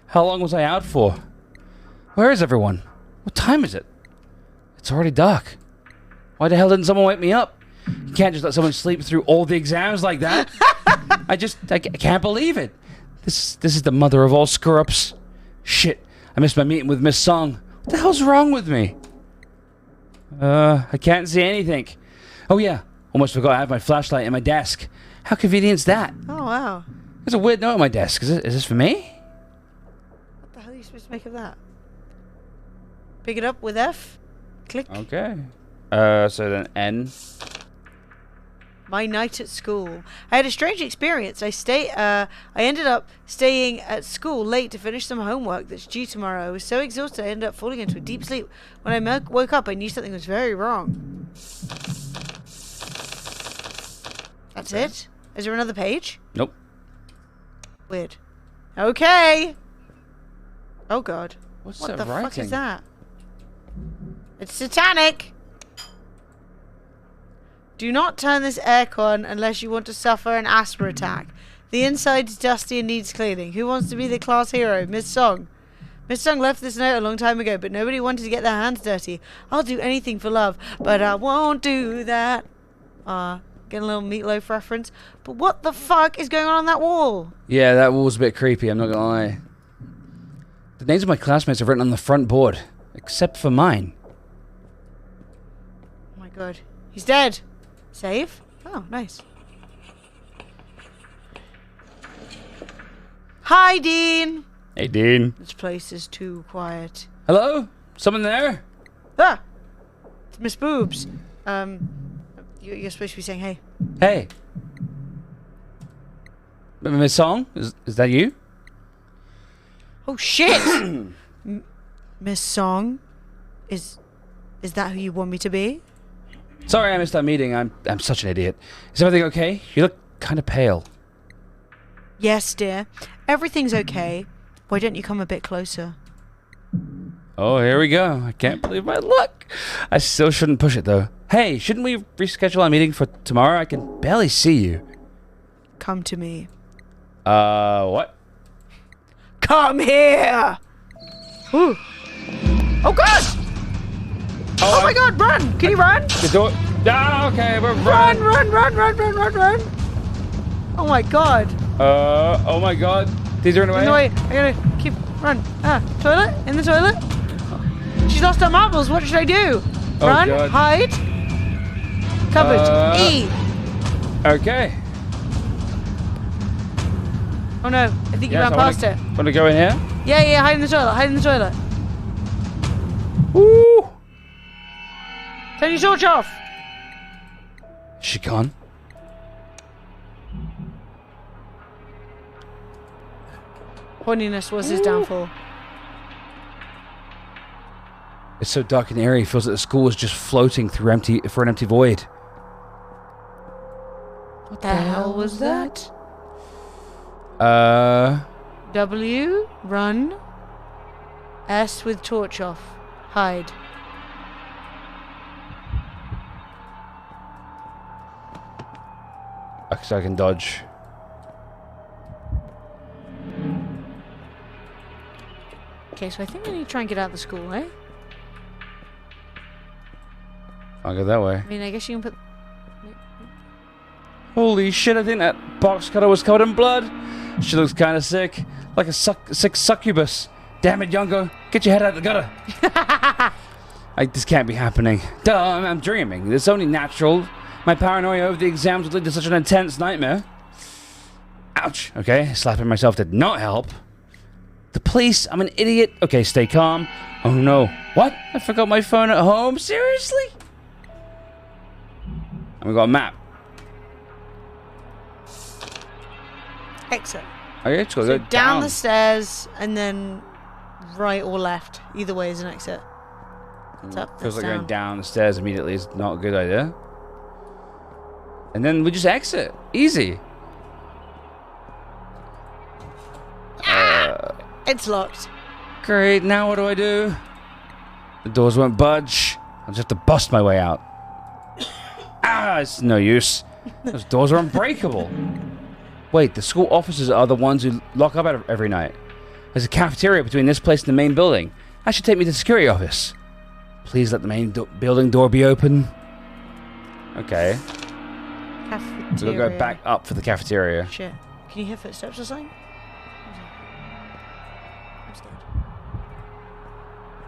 [SPEAKER 2] How long was I out for? Where is everyone? What time is it? It's already dark. Why the hell didn't someone wake me up? You can't just let someone sleep through all the exams like that. I can't believe it. This is the mother of all screw-ups. Shit, I missed my meeting with Miss Song. What the hell's wrong with me? I can't see anything. Oh yeah, almost forgot I have my flashlight in my desk. How convenient's that?
[SPEAKER 1] Oh wow.
[SPEAKER 2] There's a weird note on my desk. Is this for me?
[SPEAKER 1] What the hell are you supposed to make of that? Pick it up with F. Click.
[SPEAKER 2] Okay. So then N.
[SPEAKER 1] My night at school. I had a strange experience. I ended up staying at school late to finish some homework that's due tomorrow. I was so exhausted I ended up falling into a deep sleep. When I woke up, I knew something was very wrong. That's it? Is there another page?
[SPEAKER 2] Nope.
[SPEAKER 1] Weird. Okay. Oh god.
[SPEAKER 2] What's
[SPEAKER 1] What
[SPEAKER 2] that
[SPEAKER 1] the fuck
[SPEAKER 2] writing?
[SPEAKER 1] is that? It's satanic. Do not turn this aircon unless you want to suffer an asthma attack. The inside is dusty and needs cleaning. Who wants to be the class hero? Miss Song. Miss Song left this note a long time ago, but nobody wanted to get their hands dirty. I'll do anything for love, but I won't do that. Getting a little Meatloaf reference. But what the fuck is going on that wall?
[SPEAKER 2] Yeah, that wall's a bit creepy, I'm not gonna lie. The names of my classmates are written on the front board, except for mine.
[SPEAKER 1] Oh my god. He's dead. Save? Oh, nice. Hi, Dean.
[SPEAKER 2] Hey, Dean.
[SPEAKER 1] This place is too quiet.
[SPEAKER 2] Hello? Someone there?
[SPEAKER 1] Ah! It's Miss Boobs. You're supposed to be saying hey.
[SPEAKER 2] Hey. Miss Song? Is that you?
[SPEAKER 1] Oh, shit! Miss Song? Is that who you want me to be?
[SPEAKER 2] Sorry I missed that meeting. I'm such an idiot. Is everything okay? You look kind of pale.
[SPEAKER 1] Yes, dear. Everything's okay. Why don't you come a bit closer?
[SPEAKER 2] Oh, here we go. I can't believe my luck. I still shouldn't push it, though. Hey, shouldn't we reschedule our meeting for tomorrow? I can barely see you.
[SPEAKER 1] Come to me.
[SPEAKER 2] What?
[SPEAKER 1] Come here! Ooh. Oh, God! Oh my god, run! Can you run?
[SPEAKER 2] The door. Ah, okay, we're
[SPEAKER 1] Run! Oh my god.
[SPEAKER 2] Oh my god. These are in the way.
[SPEAKER 1] In the way. I gotta keep run. Toilet? In the toilet? She's lost her marbles. What should I do?
[SPEAKER 2] Oh,
[SPEAKER 1] Run?
[SPEAKER 2] God.
[SPEAKER 1] Hide? Cupboard. E.
[SPEAKER 2] Okay.
[SPEAKER 1] Oh no, I think you ran past it.
[SPEAKER 2] Want to go in here?
[SPEAKER 1] Yeah, hide in the toilet.
[SPEAKER 2] Woo!
[SPEAKER 1] Turn your torch off.
[SPEAKER 2] She gone?
[SPEAKER 1] Horniness was his downfall.
[SPEAKER 2] It's so dark and airy, it feels like the school is just floating through an empty void.
[SPEAKER 1] What the hell was that? W, run. S with torch off. Hide.
[SPEAKER 2] So I can dodge.
[SPEAKER 1] Okay, so I think we need to try and get out of the school, eh?
[SPEAKER 2] I'll go that way.
[SPEAKER 1] I mean, I guess you can put...
[SPEAKER 2] Holy shit, I think that box cutter was covered in blood. She looks kind of sick. Like a sick succubus. Damn it, Yongo. Get your head out of the gutter. This can't be happening. Duh, I'm dreaming. It's only natural. My paranoia over the exams would lead to such an intense nightmare. Ouch. Okay, slapping myself did not help. The police, I'm an idiot. Okay, stay calm. Oh no. What? I forgot my phone at home? Seriously? And we got a map.
[SPEAKER 1] Exit.
[SPEAKER 2] Okay, let's go
[SPEAKER 1] So
[SPEAKER 2] down.
[SPEAKER 1] down the stairs and then right or left. Either way is an exit. It's up,
[SPEAKER 2] Feels
[SPEAKER 1] that's
[SPEAKER 2] like
[SPEAKER 1] down.
[SPEAKER 2] going down the stairs immediately is not a good idea. And then we just exit. Easy.
[SPEAKER 1] It's locked.
[SPEAKER 2] Great, now what do I do? The doors won't budge. I'll just have to bust my way out. It's no use. Those doors are unbreakable. Wait, the school officers are the ones who lock up every night. There's a cafeteria between this place and the main building. That should take me to the security office. Please let the main building door be open. Okay.
[SPEAKER 1] Cafeteria.
[SPEAKER 2] So we'll go back up for the cafeteria.
[SPEAKER 1] Shit. Can you hear footsteps or something? I'm scared.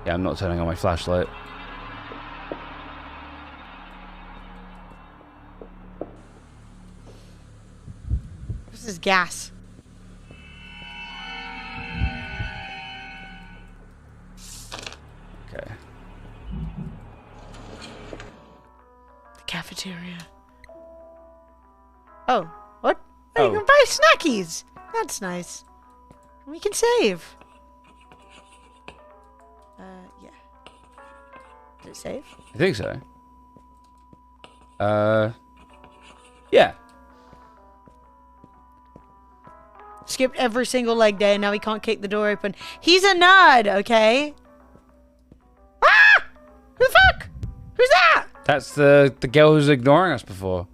[SPEAKER 2] Yeah, I'm not turning on my flashlight.
[SPEAKER 1] This is gas.
[SPEAKER 2] Okay.
[SPEAKER 1] The cafeteria. Oh, what? Oh,
[SPEAKER 2] Oh.
[SPEAKER 1] you can buy snackies. That's nice. We can save. Yeah. Did it save?
[SPEAKER 2] I think so. Yeah.
[SPEAKER 1] Skipped every single leg day and now he can't kick the door open. He's a nerd, okay? Ah! Who the fuck? Who's that?
[SPEAKER 2] That's the girl who's ignoring us before.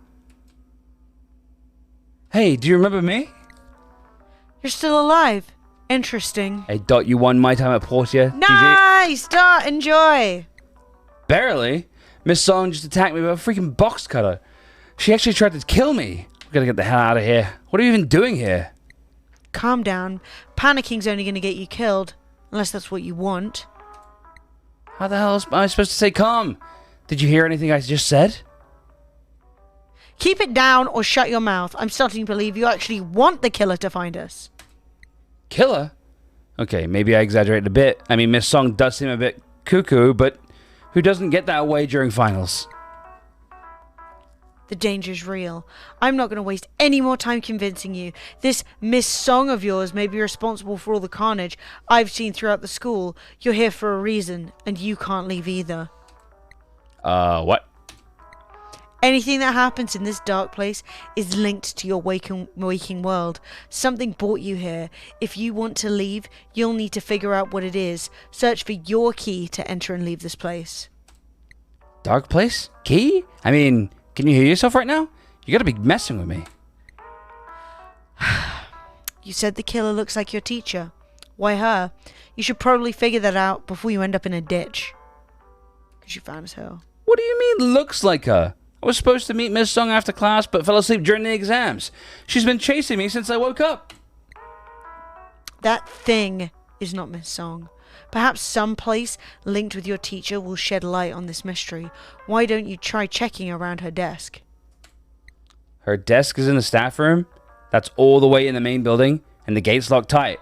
[SPEAKER 2] Hey, do you remember me?
[SPEAKER 1] You're still alive. Interesting.
[SPEAKER 2] Hey, Dot, you won my time at Portia. GG.
[SPEAKER 1] Nice! Start, enjoy.
[SPEAKER 2] Barely. Miss Song just attacked me with a freaking box cutter. She actually tried to kill me. We gotta get the hell out of here. What are you even doing here?
[SPEAKER 1] Calm down. Panicking's only going to get you killed. Unless that's what you want.
[SPEAKER 2] How the hell am I supposed to say calm? Did you hear anything I just said?
[SPEAKER 1] Keep it down or shut your mouth. I'm starting to believe you actually want the killer to find us.
[SPEAKER 2] Killer? Okay, maybe I exaggerated a bit. I mean, Miss Song does seem a bit cuckoo, but who doesn't get that way during finals?
[SPEAKER 1] The danger's real. I'm not going to waste any more time convincing you. This Miss Song of yours may be responsible for all the carnage I've seen throughout the school. You're here for a reason, and you can't leave either.
[SPEAKER 2] What?
[SPEAKER 1] Anything that happens in this dark place is linked to your waking world. Something brought you here. If you want to leave, you'll need to figure out what it is. Search for your key to enter and leave this place.
[SPEAKER 2] Dark place? Key? I mean, can you hear yourself right now? You gotta be messing with me.
[SPEAKER 1] You said the killer looks like your teacher. Why her? You should probably figure that out before you end up in a ditch. Because you found as hell.
[SPEAKER 2] What do you mean, looks like her? I was supposed to meet Miss Song after class, but fell asleep during the exams. She's been chasing me since I woke up.
[SPEAKER 1] That thing is not Miss Song. Perhaps some place linked with your teacher will shed light on this mystery. Why don't you try checking around her desk?
[SPEAKER 2] Her desk is in the staff room. That's all the way in the main building, and the gate's locked tight.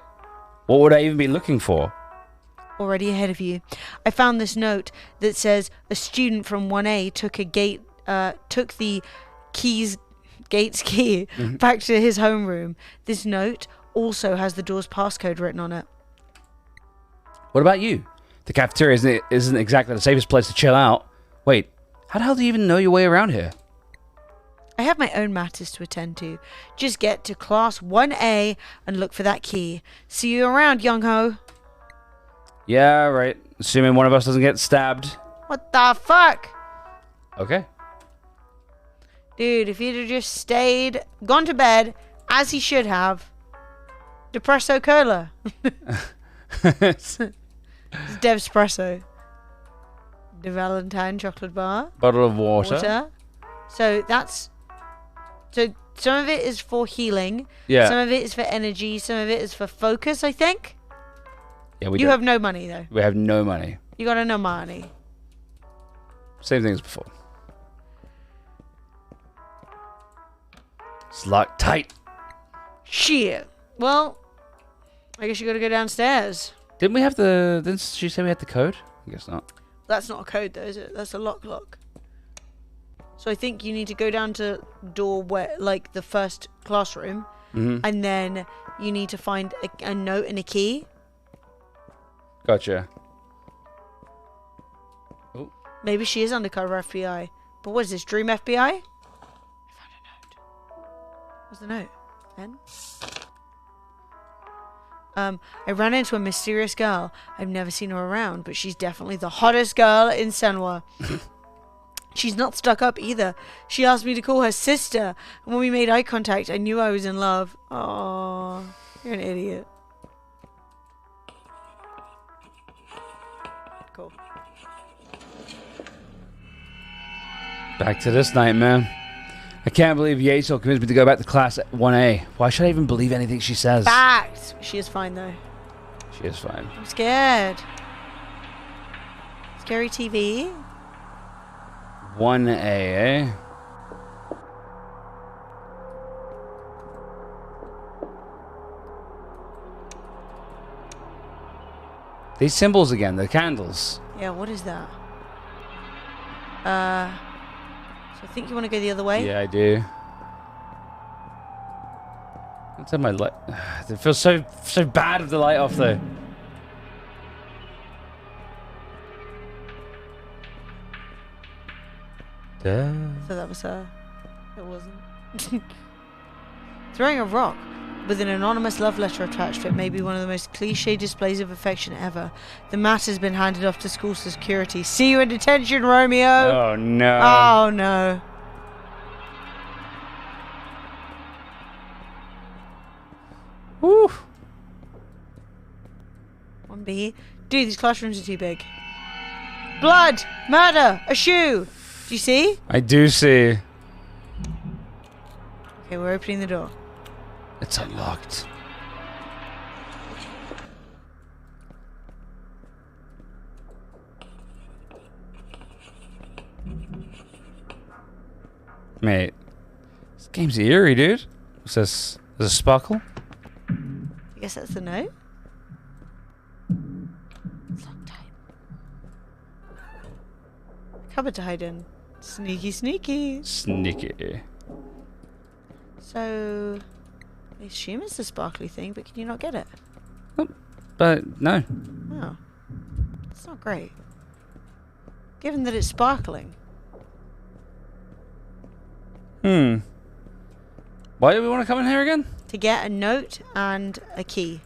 [SPEAKER 2] What would I even be looking for?
[SPEAKER 1] Already ahead of you. I found this note that says a student from 1A took the gate's key back to his homeroom. This note also has the door's passcode written on it.
[SPEAKER 2] What about you? The cafeteria isn't exactly the safest place to chill out. Wait, how the hell do you even know your way around here?
[SPEAKER 1] I have my own matters to attend to. Just get to class 1A and look for that key. See you around, young ho.
[SPEAKER 2] Yeah, right. Assuming one of us doesn't get stabbed.
[SPEAKER 1] What the fuck?
[SPEAKER 2] Okay.
[SPEAKER 1] Dude, if he'd have just gone to bed, as he should have. Depresso Cola. It's Devspresso. The Valentine chocolate bar.
[SPEAKER 2] Bottle of water.
[SPEAKER 1] So some of it is for healing.
[SPEAKER 2] Yeah.
[SPEAKER 1] Some of it is for energy. Some of it is for focus, I think.
[SPEAKER 2] Yeah,
[SPEAKER 1] You have no money, though.
[SPEAKER 2] We have no money.
[SPEAKER 1] You got no money.
[SPEAKER 2] Same thing as before. It's locked tight.
[SPEAKER 1] Shit. Well, I guess you gotta go downstairs.
[SPEAKER 2] Didn't we have the... Didn't she say we had the code? I guess not.
[SPEAKER 1] That's not a code though, is it? That's a lock. So I think you need to go down to door where, like, the first classroom, and then you need to find a note and a key.
[SPEAKER 2] Gotcha.
[SPEAKER 1] Maybe she is undercover FBI. But what is this, Dream FBI? I found a note. What's the note? Then? I ran into a mysterious girl. I've never seen her around, but she's definitely the hottest girl in Senwa. She's not stuck up either. She asked me to call her sister, and when we made eye contact, I knew I was in love. Oh, you're an idiot. Cool.
[SPEAKER 2] Back to this nightmare. I can't believe Yaso convinced me to go back to class at 1A. Why should I even believe anything she says?
[SPEAKER 1] Fact! She is fine, though.
[SPEAKER 2] She is fine.
[SPEAKER 1] I'm scared. Scary TV.
[SPEAKER 2] 1A, eh? These symbols again, the candles.
[SPEAKER 1] Yeah, what is that? So I think you want to go the other way?
[SPEAKER 2] Yeah, I do. Let's have my light. It feels so bad with the light off though.
[SPEAKER 1] So that was her. It wasn't. Throwing a rock with an anonymous love letter attached to it may be one of the most cliche displays of affection ever. The matter's been handed off to school security. See you in detention, Romeo!
[SPEAKER 2] Oh no.
[SPEAKER 1] Oh no.
[SPEAKER 2] Woo.
[SPEAKER 1] 1B. Dude, these classrooms are too big. Blood! Murder! A shoe! Do you see?
[SPEAKER 2] I do see.
[SPEAKER 1] Okay, we're opening the door.
[SPEAKER 2] It's unlocked. Mate, this game's eerie, dude. What's this? There's a sparkle?
[SPEAKER 1] I guess that's the note. It's locked tight. Cupboard to hide in. Sneaky, sneaky.
[SPEAKER 2] Sneaky.
[SPEAKER 1] So, I assume it's the sparkly thing, but can you not get it?
[SPEAKER 2] But no.
[SPEAKER 1] Oh. It's not great. Given that it's sparkling.
[SPEAKER 2] Why do we want to come in here again?
[SPEAKER 1] To get a note and a key.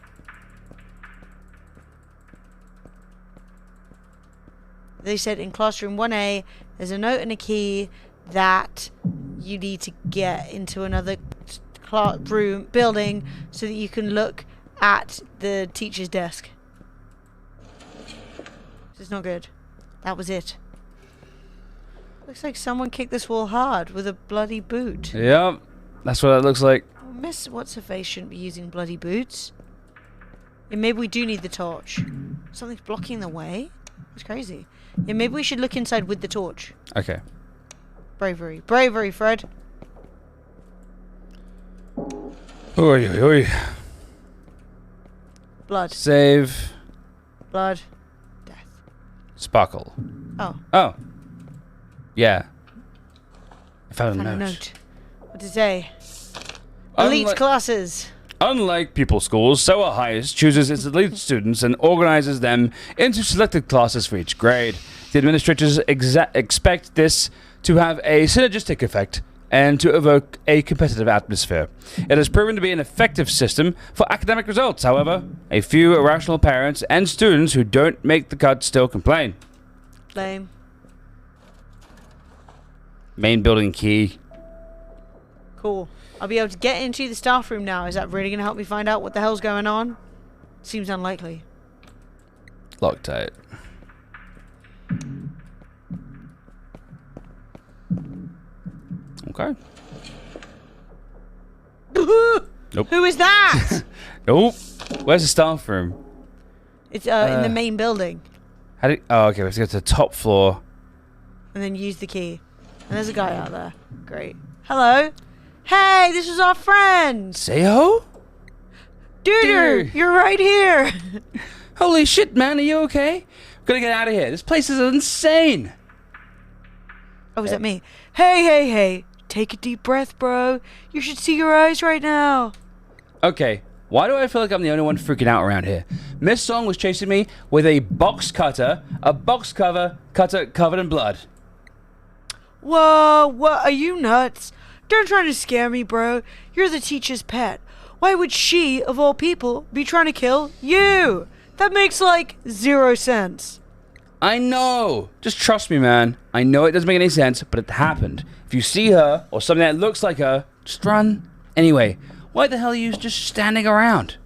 [SPEAKER 1] They said in classroom 1A, there's a note and a key that you need to get into another building so that you can look at the teacher's desk. It's not good. That was it. Looks like someone kicked this wall hard with a bloody boot.
[SPEAKER 2] Yep. That's what it looks like.
[SPEAKER 1] Miss What's-Her-Face shouldn't be using bloody boots. Yeah, maybe we do need the torch. Something's blocking the way? It's crazy. Yeah, maybe we should look inside with the torch.
[SPEAKER 2] Okay.
[SPEAKER 1] Bravery. Bravery, Fred.
[SPEAKER 2] Oi, oi.
[SPEAKER 1] Blood.
[SPEAKER 2] Save.
[SPEAKER 1] Blood. Death.
[SPEAKER 2] Sparkle.
[SPEAKER 1] Oh.
[SPEAKER 2] Oh. Yeah. I found a
[SPEAKER 1] Found
[SPEAKER 2] note.
[SPEAKER 1] a note. What did it say? Elite classes.
[SPEAKER 2] Unlike pupil schools, Soa Highest chooses its elite students and organizes them into selected classes for each grade. The administrators expect this to have a synergistic effect and to evoke a competitive atmosphere. It has proven to be an effective system for academic results. However, a few irrational parents and students who don't make the cut still complain.
[SPEAKER 1] Lame.
[SPEAKER 2] Main building key.
[SPEAKER 1] Cool. I'll be able to get into the staff room now. Is that really going to help me find out what the hell's going on? Seems unlikely.
[SPEAKER 2] Loctite. Okay. Nope.
[SPEAKER 1] Who is that?
[SPEAKER 2] Nope. Where's the staff room?
[SPEAKER 1] It's in the main building.
[SPEAKER 2] How do? Oh, okay. We have to go to the top floor.
[SPEAKER 1] and then use the key. And there's a guy out there. Great. Hello. Hey, this is our friend.
[SPEAKER 2] Say ho?
[SPEAKER 1] Duder, you're right here.
[SPEAKER 2] Holy shit, man, are you okay? Gotta get out of here. This place is insane.
[SPEAKER 1] Oh, is that me? Hey. Take a deep breath, bro. You should see your eyes right now.
[SPEAKER 2] Okay, why do I feel like I'm the only one freaking out around here? Miss Song was chasing me with a box cutter cutter covered in blood.
[SPEAKER 1] Whoa, what? Are you nuts? Don't try to scare me, bro. You're the teacher's pet. Why would she, of all people, be trying to kill you? That makes, like, 0 sense.
[SPEAKER 2] I know. Just trust me, man. I know it doesn't make any sense, but it happened. If you see her, or something that looks like her, just run. Anyway, why the hell are you just standing around?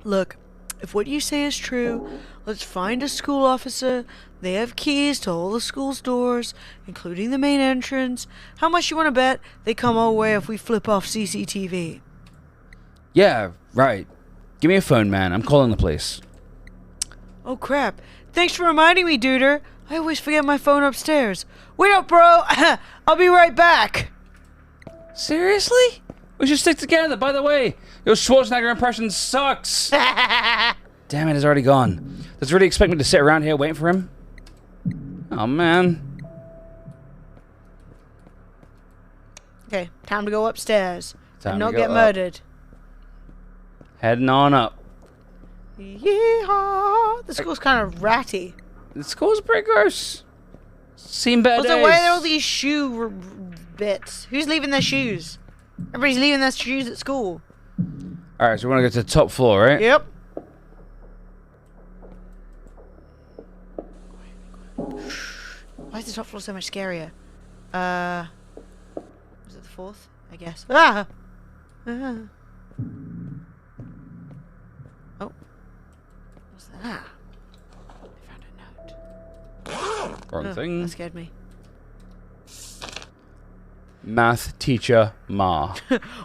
[SPEAKER 1] Look, if what you say is true, let's find a school officer. They have keys to all the school's doors, including the main entrance. How much you want to bet they come our way if we flip off CCTV?
[SPEAKER 2] Yeah, right. Give me a phone, man. I'm calling the police.
[SPEAKER 1] Oh, crap. Thanks for reminding me, Duder. I always forget my phone upstairs. Wait up, bro. I'll be right back.
[SPEAKER 2] Seriously? We should stick together. By the way, your Schwarzenegger impression sucks. Damn it, it's already gone. Does he really expect me to sit around here waiting for him? Oh, man.
[SPEAKER 1] Okay, time to go upstairs
[SPEAKER 2] Time
[SPEAKER 1] and
[SPEAKER 2] to
[SPEAKER 1] not
[SPEAKER 2] go
[SPEAKER 1] get
[SPEAKER 2] up.
[SPEAKER 1] murdered.
[SPEAKER 2] Heading on up.
[SPEAKER 1] Yeehaw! The school's kind of ratty.
[SPEAKER 2] The school's pretty gross. Seen better
[SPEAKER 1] Also,
[SPEAKER 2] days.
[SPEAKER 1] why are there all these shoe bits? Who's leaving their shoes? Everybody's leaving their shoes at school.
[SPEAKER 2] Alright, so we want to go to the top floor, right?
[SPEAKER 1] Yep. Why is the top floor so much scarier? Was it the fourth? I guess. Ah! Oh. What's that? I found a note.
[SPEAKER 2] Wrong thing.
[SPEAKER 1] That scared me.
[SPEAKER 2] Math teacher Ma.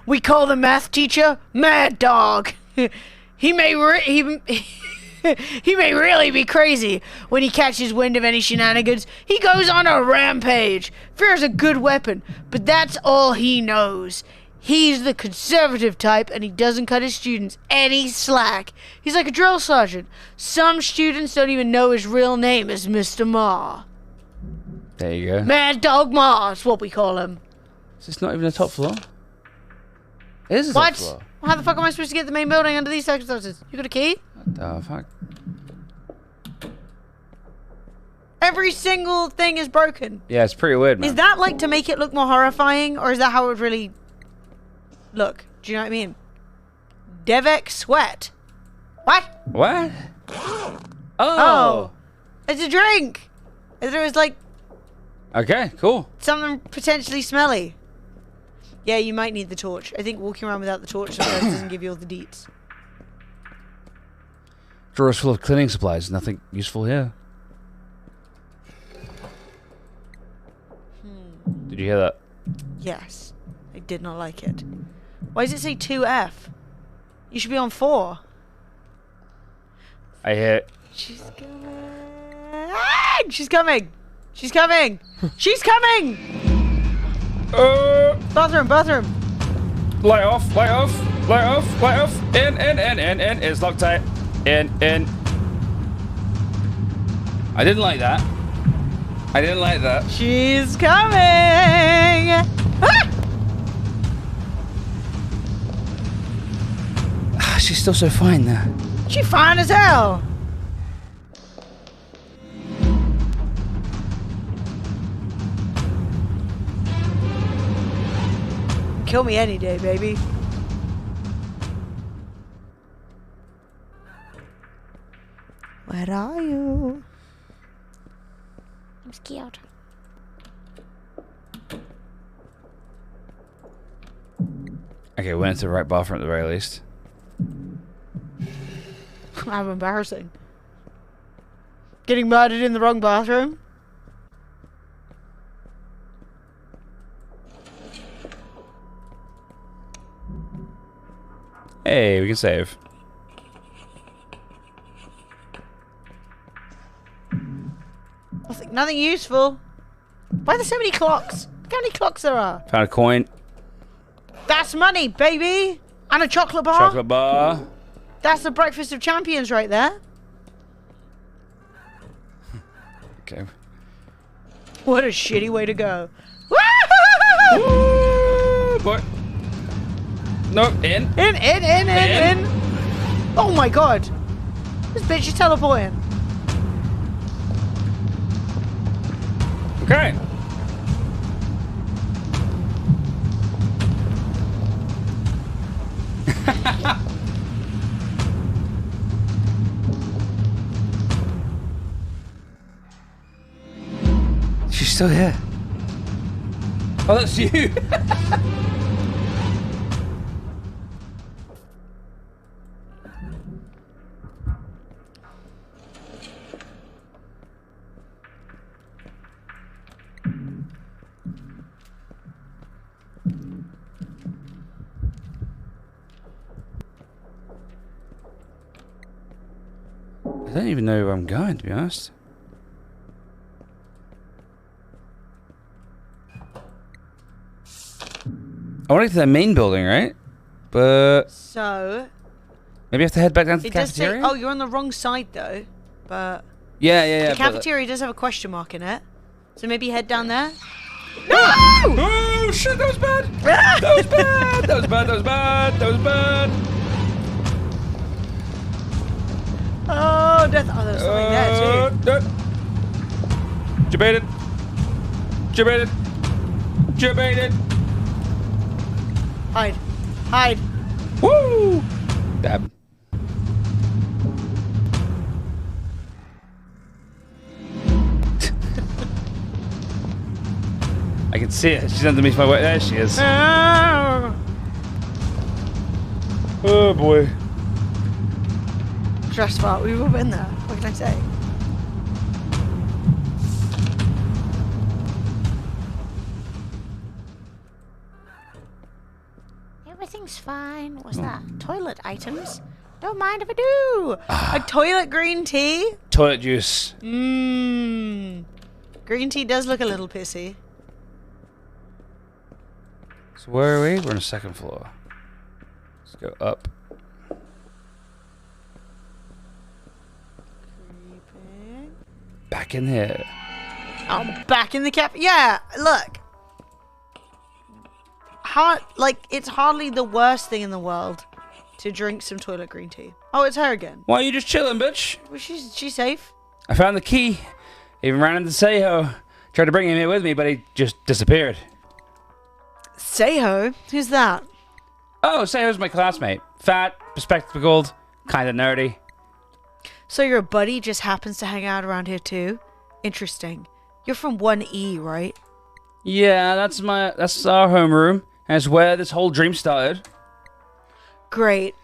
[SPEAKER 1] We call the math teacher Mad Dog. He may he may really be crazy. When he catches wind of any shenanigans, he goes on a rampage. Fear's a good weapon, but that's all he knows. He's the conservative type, and he doesn't cut his students any slack. He's like a drill sergeant. Some students don't even know his real name is Mr. Ma.
[SPEAKER 2] There you go.
[SPEAKER 1] Mad Dog Ma is what we call him.
[SPEAKER 2] Is this not even the top floor? It is the
[SPEAKER 1] What?
[SPEAKER 2] top floor.
[SPEAKER 1] How the fuck am I supposed to get the main building under these circumstances? You got a key?
[SPEAKER 2] What the fuck?
[SPEAKER 1] Every single thing is broken.
[SPEAKER 2] Yeah, it's pretty weird, man.
[SPEAKER 1] Is that like to make it look more horrifying, or is that how it would really look? Do you know what I mean? Devek Sweat. What?
[SPEAKER 2] What?
[SPEAKER 1] Oh. It's a drink. I thought it was like
[SPEAKER 2] Okay, cool.
[SPEAKER 1] something potentially smelly. Yeah, you might need the torch. I think walking around without the torch sometimes doesn't give you all the deets.
[SPEAKER 2] Drawers full of cleaning supplies. Nothing useful here. Did you hear that?
[SPEAKER 1] Yes. I did not like it. Why does it say 2F? You should be on 4.
[SPEAKER 2] I hear.
[SPEAKER 1] She's coming. Ah! She's coming. She's coming. She's coming. Bathroom.
[SPEAKER 2] Light off. Light off. Light off. Light off. In. It's Loctite. In. I didn't like that.
[SPEAKER 1] She's coming. Ah!
[SPEAKER 2] She's still so fine there.
[SPEAKER 1] She fine as hell. Kill me any day, baby. Where are you? I'm scared.
[SPEAKER 2] Okay, we went into the right bathroom at the very least.
[SPEAKER 1] How embarrassing. Getting murdered in the wrong bathroom?
[SPEAKER 2] Hey, we can save.
[SPEAKER 1] Nothing. Nothing useful. Why are there so many clocks? Look how many clocks there are.
[SPEAKER 2] Found a coin.
[SPEAKER 1] That's money, baby. And a chocolate bar.
[SPEAKER 2] Chocolate bar.
[SPEAKER 1] That's the breakfast of champions right there.
[SPEAKER 2] Okay.
[SPEAKER 1] What a shitty way to go.
[SPEAKER 2] Woo, boy. No, in.
[SPEAKER 1] In. Oh my god. This bitch is teleporting.
[SPEAKER 2] Okay. She's still here. Oh, that's you. I don't even know where I'm going, to be honest. I want to get to the main building, right? But
[SPEAKER 1] So,
[SPEAKER 2] maybe I have to head back down to the
[SPEAKER 1] it does say,
[SPEAKER 2] cafeteria?
[SPEAKER 1] oh, you're on the wrong side though. But
[SPEAKER 2] Yeah.
[SPEAKER 1] the cafeteria does have a question mark in it. So maybe head down there.
[SPEAKER 2] Oh, shit, that was bad! That was bad! That was bad, that was bad, that was bad!
[SPEAKER 1] Oh, death. Oh, there's something there too.
[SPEAKER 2] Debated.
[SPEAKER 1] Hide.
[SPEAKER 2] Woo! Dab. I can see it. She's underneath my way. There she is.
[SPEAKER 1] Ah.
[SPEAKER 2] Oh boy.
[SPEAKER 1] Stressful. We've all been there. What can I say? Everything's fine. What's that? Toilet items? Don't mind if I do. A toilet green tea?
[SPEAKER 2] Toilet juice.
[SPEAKER 1] Mmm. Green tea does look a little pissy.
[SPEAKER 2] So where are we? We're on the second floor. Let's go up.
[SPEAKER 1] Creeping.
[SPEAKER 2] Back in here.
[SPEAKER 1] I'm back in the cap. Yeah, look. It's hardly the worst thing in the world to drink some toilet green tea. Oh, it's her again.
[SPEAKER 2] Why are you just chilling, bitch?
[SPEAKER 1] Well, she's safe.
[SPEAKER 2] I found the key. Even ran into Seho. Tried to bring him here with me, but he just disappeared.
[SPEAKER 1] Seho? Who's that?
[SPEAKER 2] Oh, Seho's my classmate. Fat, bespectacled, kinda nerdy.
[SPEAKER 1] So your buddy just happens to hang out around here too? Interesting. You're from 1E, right?
[SPEAKER 2] Yeah, that's our homeroom. And it's where this whole dream started.
[SPEAKER 1] Great.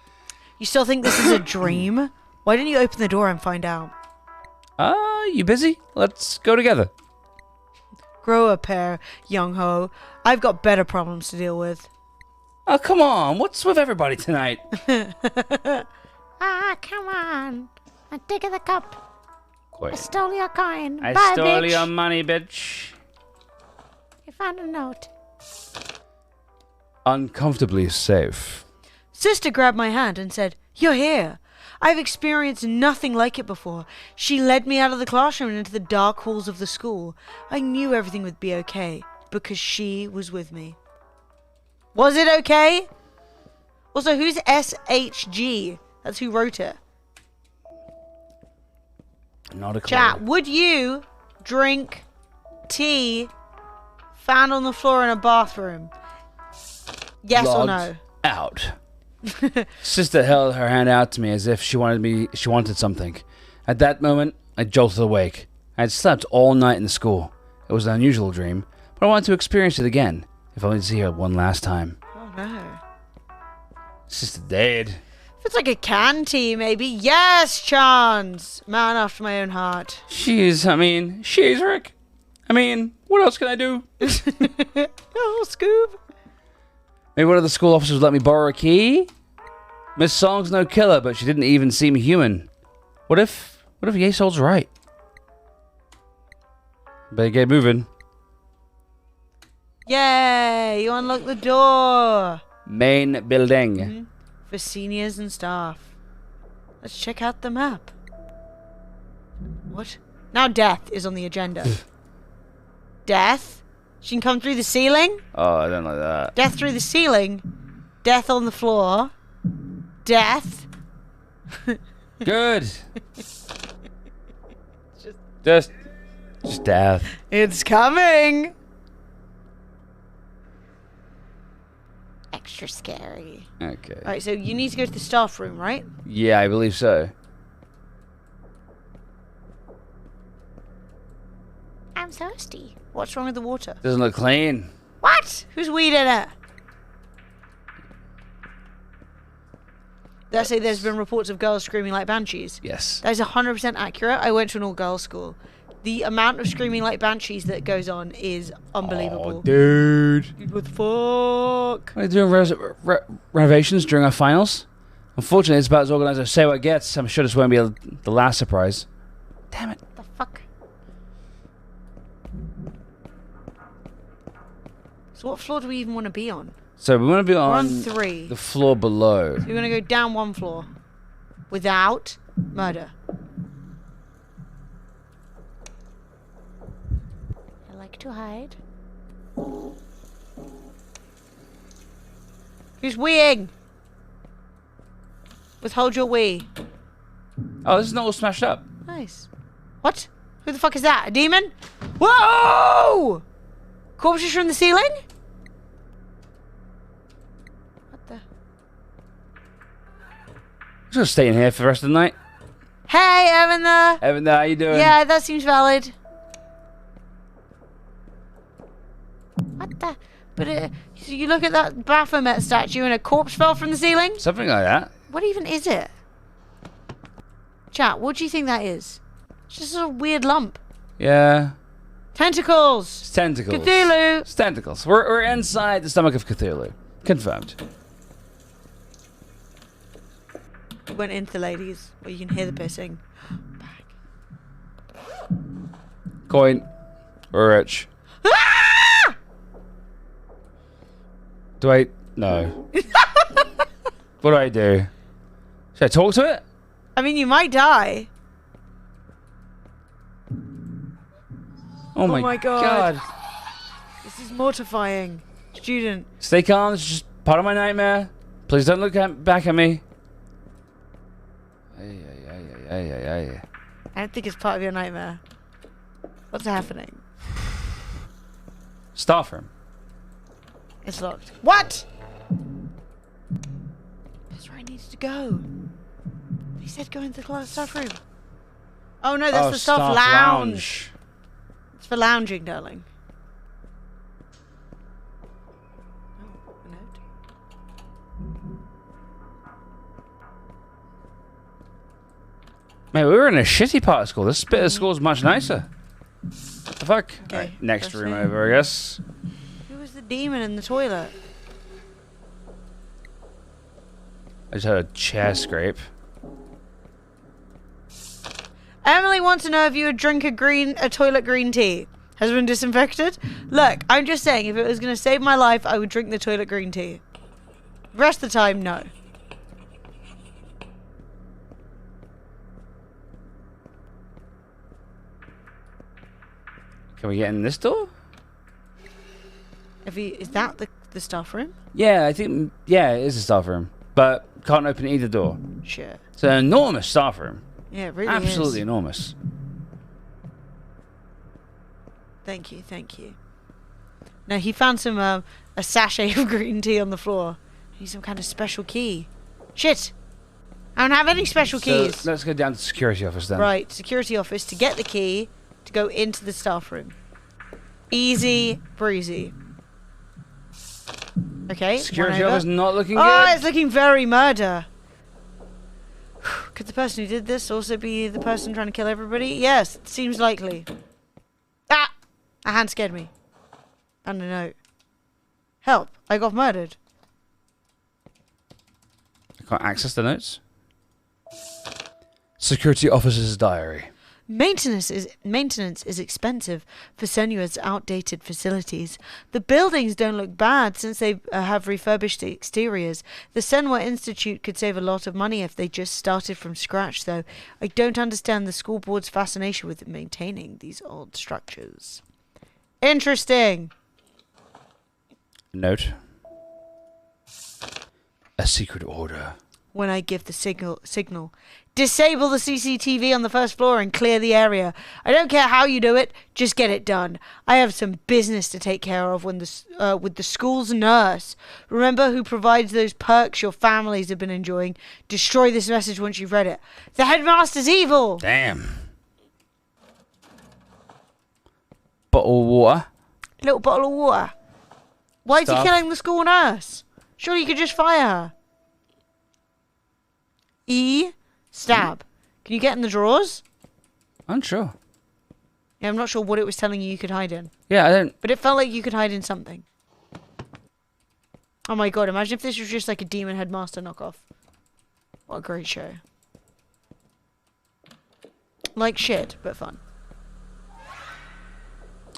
[SPEAKER 1] You still think this is a dream? Why didn't you open the door and find out?
[SPEAKER 2] You busy? Let's go together.
[SPEAKER 1] Grow a pair, young ho. I've got better problems to deal with.
[SPEAKER 2] Oh, come on. What's with everybody tonight?
[SPEAKER 1] Ah, come on. I dig in the cup.
[SPEAKER 2] Quick.
[SPEAKER 1] I stole your coin.
[SPEAKER 2] I
[SPEAKER 1] Bye,
[SPEAKER 2] stole
[SPEAKER 1] bitch.
[SPEAKER 2] your money, bitch.
[SPEAKER 1] You found a note.
[SPEAKER 2] Uncomfortably safe.
[SPEAKER 1] Sister grabbed my hand and said, "You're here. I've experienced nothing like it before." She led me out of the classroom and into the dark halls of the school. I knew everything would be okay because she was with me. Was it okay? Also, who's SHG? That's who wrote it.
[SPEAKER 2] Not a clue.
[SPEAKER 1] Chat, would you drink tea found on the floor in a bathroom? Yes or
[SPEAKER 2] Logged
[SPEAKER 1] no?
[SPEAKER 2] out. Sister held her hand out to me as if she wanted something. At that moment, I jolted awake. I had slept all night in the school. It was an unusual dream, but I wanted to experience it again, if only to see her one last time.
[SPEAKER 1] Oh no.
[SPEAKER 2] Sister dead.
[SPEAKER 1] If it's like a canned tea, maybe. Yes, Chance! Man after my own heart.
[SPEAKER 2] She's Rick. What else can I do?
[SPEAKER 1] Oh, Scoob.
[SPEAKER 2] Maybe one of the school officers let me borrow a key? Miss Song's no killer, but she didn't even seem human. What if Yesol's right? Better get moving.
[SPEAKER 1] Yay! You unlock the door.
[SPEAKER 2] Main building.
[SPEAKER 1] For seniors and staff. Let's check out the map. What? Now death is on the agenda. Death? She can come through the ceiling?
[SPEAKER 2] Oh, I don't like that.
[SPEAKER 1] Death through the ceiling. Death on the floor. Death.
[SPEAKER 2] Good. Just death.
[SPEAKER 1] It's coming. Extra scary.
[SPEAKER 2] Okay.
[SPEAKER 1] Alright, so you need to go to the staff room, right?
[SPEAKER 2] Yeah, I believe so.
[SPEAKER 1] I'm thirsty. What's wrong with the water?
[SPEAKER 2] Doesn't look clean.
[SPEAKER 1] What? Who's weed in it? Did I say there's been reports of girls screaming like banshees?
[SPEAKER 2] Yes.
[SPEAKER 1] That is 100% accurate. I went to an all-girls school. The amount of screaming like banshees that goes on is unbelievable.
[SPEAKER 2] Oh, dude.
[SPEAKER 1] What the fuck?
[SPEAKER 2] We're doing renovations during our finals. Unfortunately, it's about as organized as Say What Gets. I'm sure this won't be the last surprise. Damn it.
[SPEAKER 1] The fuck? So what floor do we even want to be on?
[SPEAKER 2] So we want to be
[SPEAKER 1] We're
[SPEAKER 2] on
[SPEAKER 1] on 3.
[SPEAKER 2] the floor below.
[SPEAKER 1] So we're going to go down 1 floor. Without murder. I like to hide. Who's weeing? Withhold your wee.
[SPEAKER 2] Oh, this is not all smashed up.
[SPEAKER 1] Nice. What? Who the fuck is that? A demon? Whoa! Corpses from the ceiling? What the?
[SPEAKER 2] I'm just gonna stay in here for the rest of the night.
[SPEAKER 1] Hey, Evan there.
[SPEAKER 2] Evan, how you doing?
[SPEAKER 1] Yeah, that seems valid. What the? But so you look at that Baphomet statue and a corpse fell from the ceiling?
[SPEAKER 2] Something like that.
[SPEAKER 1] What even is it? Chat, what do you think that is? It's just a weird lump.
[SPEAKER 2] Yeah.
[SPEAKER 1] Tentacles!
[SPEAKER 2] It's tentacles.
[SPEAKER 1] Cthulhu!
[SPEAKER 2] It's tentacles. We're inside the stomach of Cthulhu. Confirmed.
[SPEAKER 1] Went into the ladies, where you can hear the pissing. Back.
[SPEAKER 2] Coin. We're rich.
[SPEAKER 1] Ah!
[SPEAKER 2] Do I... No. What do I do? Should I talk to it?
[SPEAKER 1] I mean, you might die.
[SPEAKER 2] Oh my god.
[SPEAKER 1] This is mortifying. Student.
[SPEAKER 2] Stay calm. It's just part of my nightmare. Please don't look back at me.
[SPEAKER 1] I don't think it's part of your nightmare. What's happening?
[SPEAKER 2] Staff room.
[SPEAKER 1] It's locked. What? That's where I needed to go. He said go into the staff room. Oh no, that's the staff lounge. It's for lounging, darling. Oh, a note.
[SPEAKER 2] Mate, we were in a shitty part of school. This bit of school is much nicer. What the fuck?
[SPEAKER 1] Okay,
[SPEAKER 2] Right, next
[SPEAKER 1] that's
[SPEAKER 2] room
[SPEAKER 1] it.
[SPEAKER 2] over, I guess.
[SPEAKER 1] Who was the demon in the toilet?
[SPEAKER 2] I just heard a chair scrape.
[SPEAKER 1] Emily wants to know if you would drink a toilet green tea. Has been disinfected? Look, I'm just saying, if it was going to save my life, I would drink the toilet green tea. The rest of the time, no.
[SPEAKER 2] Can we get in this door?
[SPEAKER 1] Is that the staff room?
[SPEAKER 2] Yeah, I think... Yeah, it is a staff room. But can't open either door.
[SPEAKER 1] Sure.
[SPEAKER 2] It's an enormous staff room.
[SPEAKER 1] Yeah, it really
[SPEAKER 2] Absolutely
[SPEAKER 1] is.
[SPEAKER 2] enormous.
[SPEAKER 1] Thank you, thank you. No, he found some a sachet of green tea on the floor. He needs some kind of special key. Shit! I don't have any special keys.
[SPEAKER 2] So let's go down to the security office then.
[SPEAKER 1] Right, security office to get the key to go into the staff room. Easy breezy. Okay.
[SPEAKER 2] Security office not looking
[SPEAKER 1] Oh,
[SPEAKER 2] good.
[SPEAKER 1] it's looking very murder. Could the person who did this also be the person trying to kill everybody? Yes, it seems likely. Ah! A hand scared me. And a note. Help, I got murdered.
[SPEAKER 2] I can't access the notes. Security officer's diary.
[SPEAKER 1] Maintenance is expensive for Senua's outdated facilities. The buildings don't look bad since they have refurbished the exteriors. The Senwa Institute could save a lot of money if they just started from scratch, though. I don't understand the school board's fascination with maintaining these old structures. Interesting.
[SPEAKER 2] Note. A secret order.
[SPEAKER 1] When I give the signal. Disable the CCTV on the first floor and clear the area. I don't care how you do it, just get it done. I have some business to take care of with the school's nurse. Remember who provides those perks your families have been enjoying. Destroy this message once you've read it. The headmaster's evil!
[SPEAKER 2] Damn. Bottle of water.
[SPEAKER 1] Little bottle of water. Why is he
[SPEAKER 2] Stuff.
[SPEAKER 1] killing the school nurse? Surely you could just fire her. E. Stab. Can you get in the drawers?
[SPEAKER 2] Unsure.
[SPEAKER 1] Yeah, I'm not sure what it was telling you could hide in.
[SPEAKER 2] Yeah, I don't.
[SPEAKER 1] But it felt like you could hide in something. Oh my god, imagine if this was just like a Demon Headmaster knockoff. What a great show. Like shit, but fun.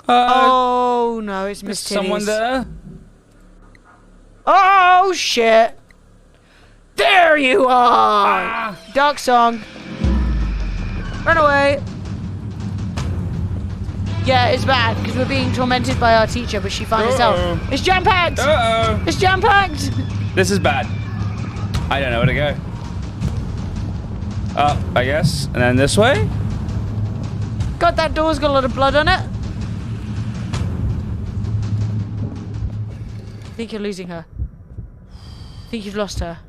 [SPEAKER 1] Oh no, it's Miss Titties.
[SPEAKER 2] Someone there?
[SPEAKER 1] Oh shit! There you are! Dark song. Run away. Yeah, it's bad because we're being tormented by our teacher, but she found us out. It's jam-packed!
[SPEAKER 2] Uh-oh.
[SPEAKER 1] It's jam-packed!
[SPEAKER 2] This is bad. I don't know where to go. Up, I guess. And then this way?
[SPEAKER 1] God, that door's got a lot of blood on it. I think you're losing her. I think you've lost her.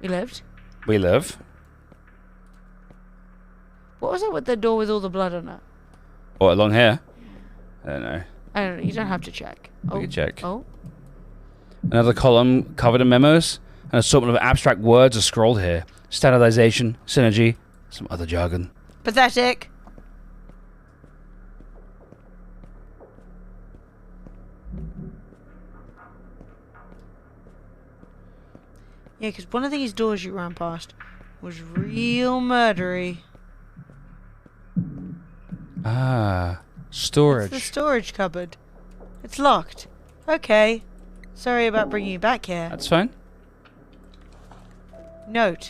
[SPEAKER 1] We lived?
[SPEAKER 2] We live.
[SPEAKER 1] What was it with the door with all the blood on it?
[SPEAKER 2] What, along here? I don't know.
[SPEAKER 1] I don't know. You don't have to check.
[SPEAKER 2] We can check.
[SPEAKER 1] Oh.
[SPEAKER 2] Another column covered in memos. An assortment of abstract words are scrolled here. Standardization, synergy, some other jargon.
[SPEAKER 1] Pathetic. Yeah, because one of these doors you ran past was real murdery.
[SPEAKER 2] Ah, storage.
[SPEAKER 1] It's the storage cupboard. It's locked. Okay. Sorry about bringing you back here.
[SPEAKER 2] That's fine.
[SPEAKER 1] Note.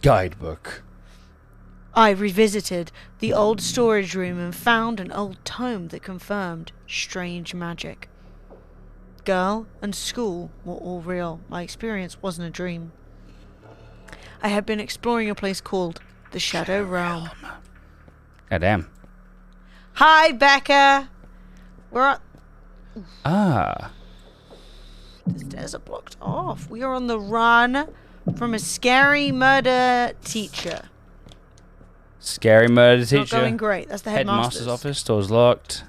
[SPEAKER 2] Guidebook.
[SPEAKER 1] I revisited the old storage room and found an old tome that confirmed strange magic. Girl and school were all real. My experience wasn't a dream. I had been exploring a place called the Shadow Realm.
[SPEAKER 2] Goddamn.
[SPEAKER 1] Hi, Becca! We're on...
[SPEAKER 2] Ah.
[SPEAKER 1] The stairs are blocked off. We are on the run from a scary murder teacher.
[SPEAKER 2] Scary murder teacher.
[SPEAKER 1] Not going great. That's the headmaster's
[SPEAKER 2] office. Door's locked.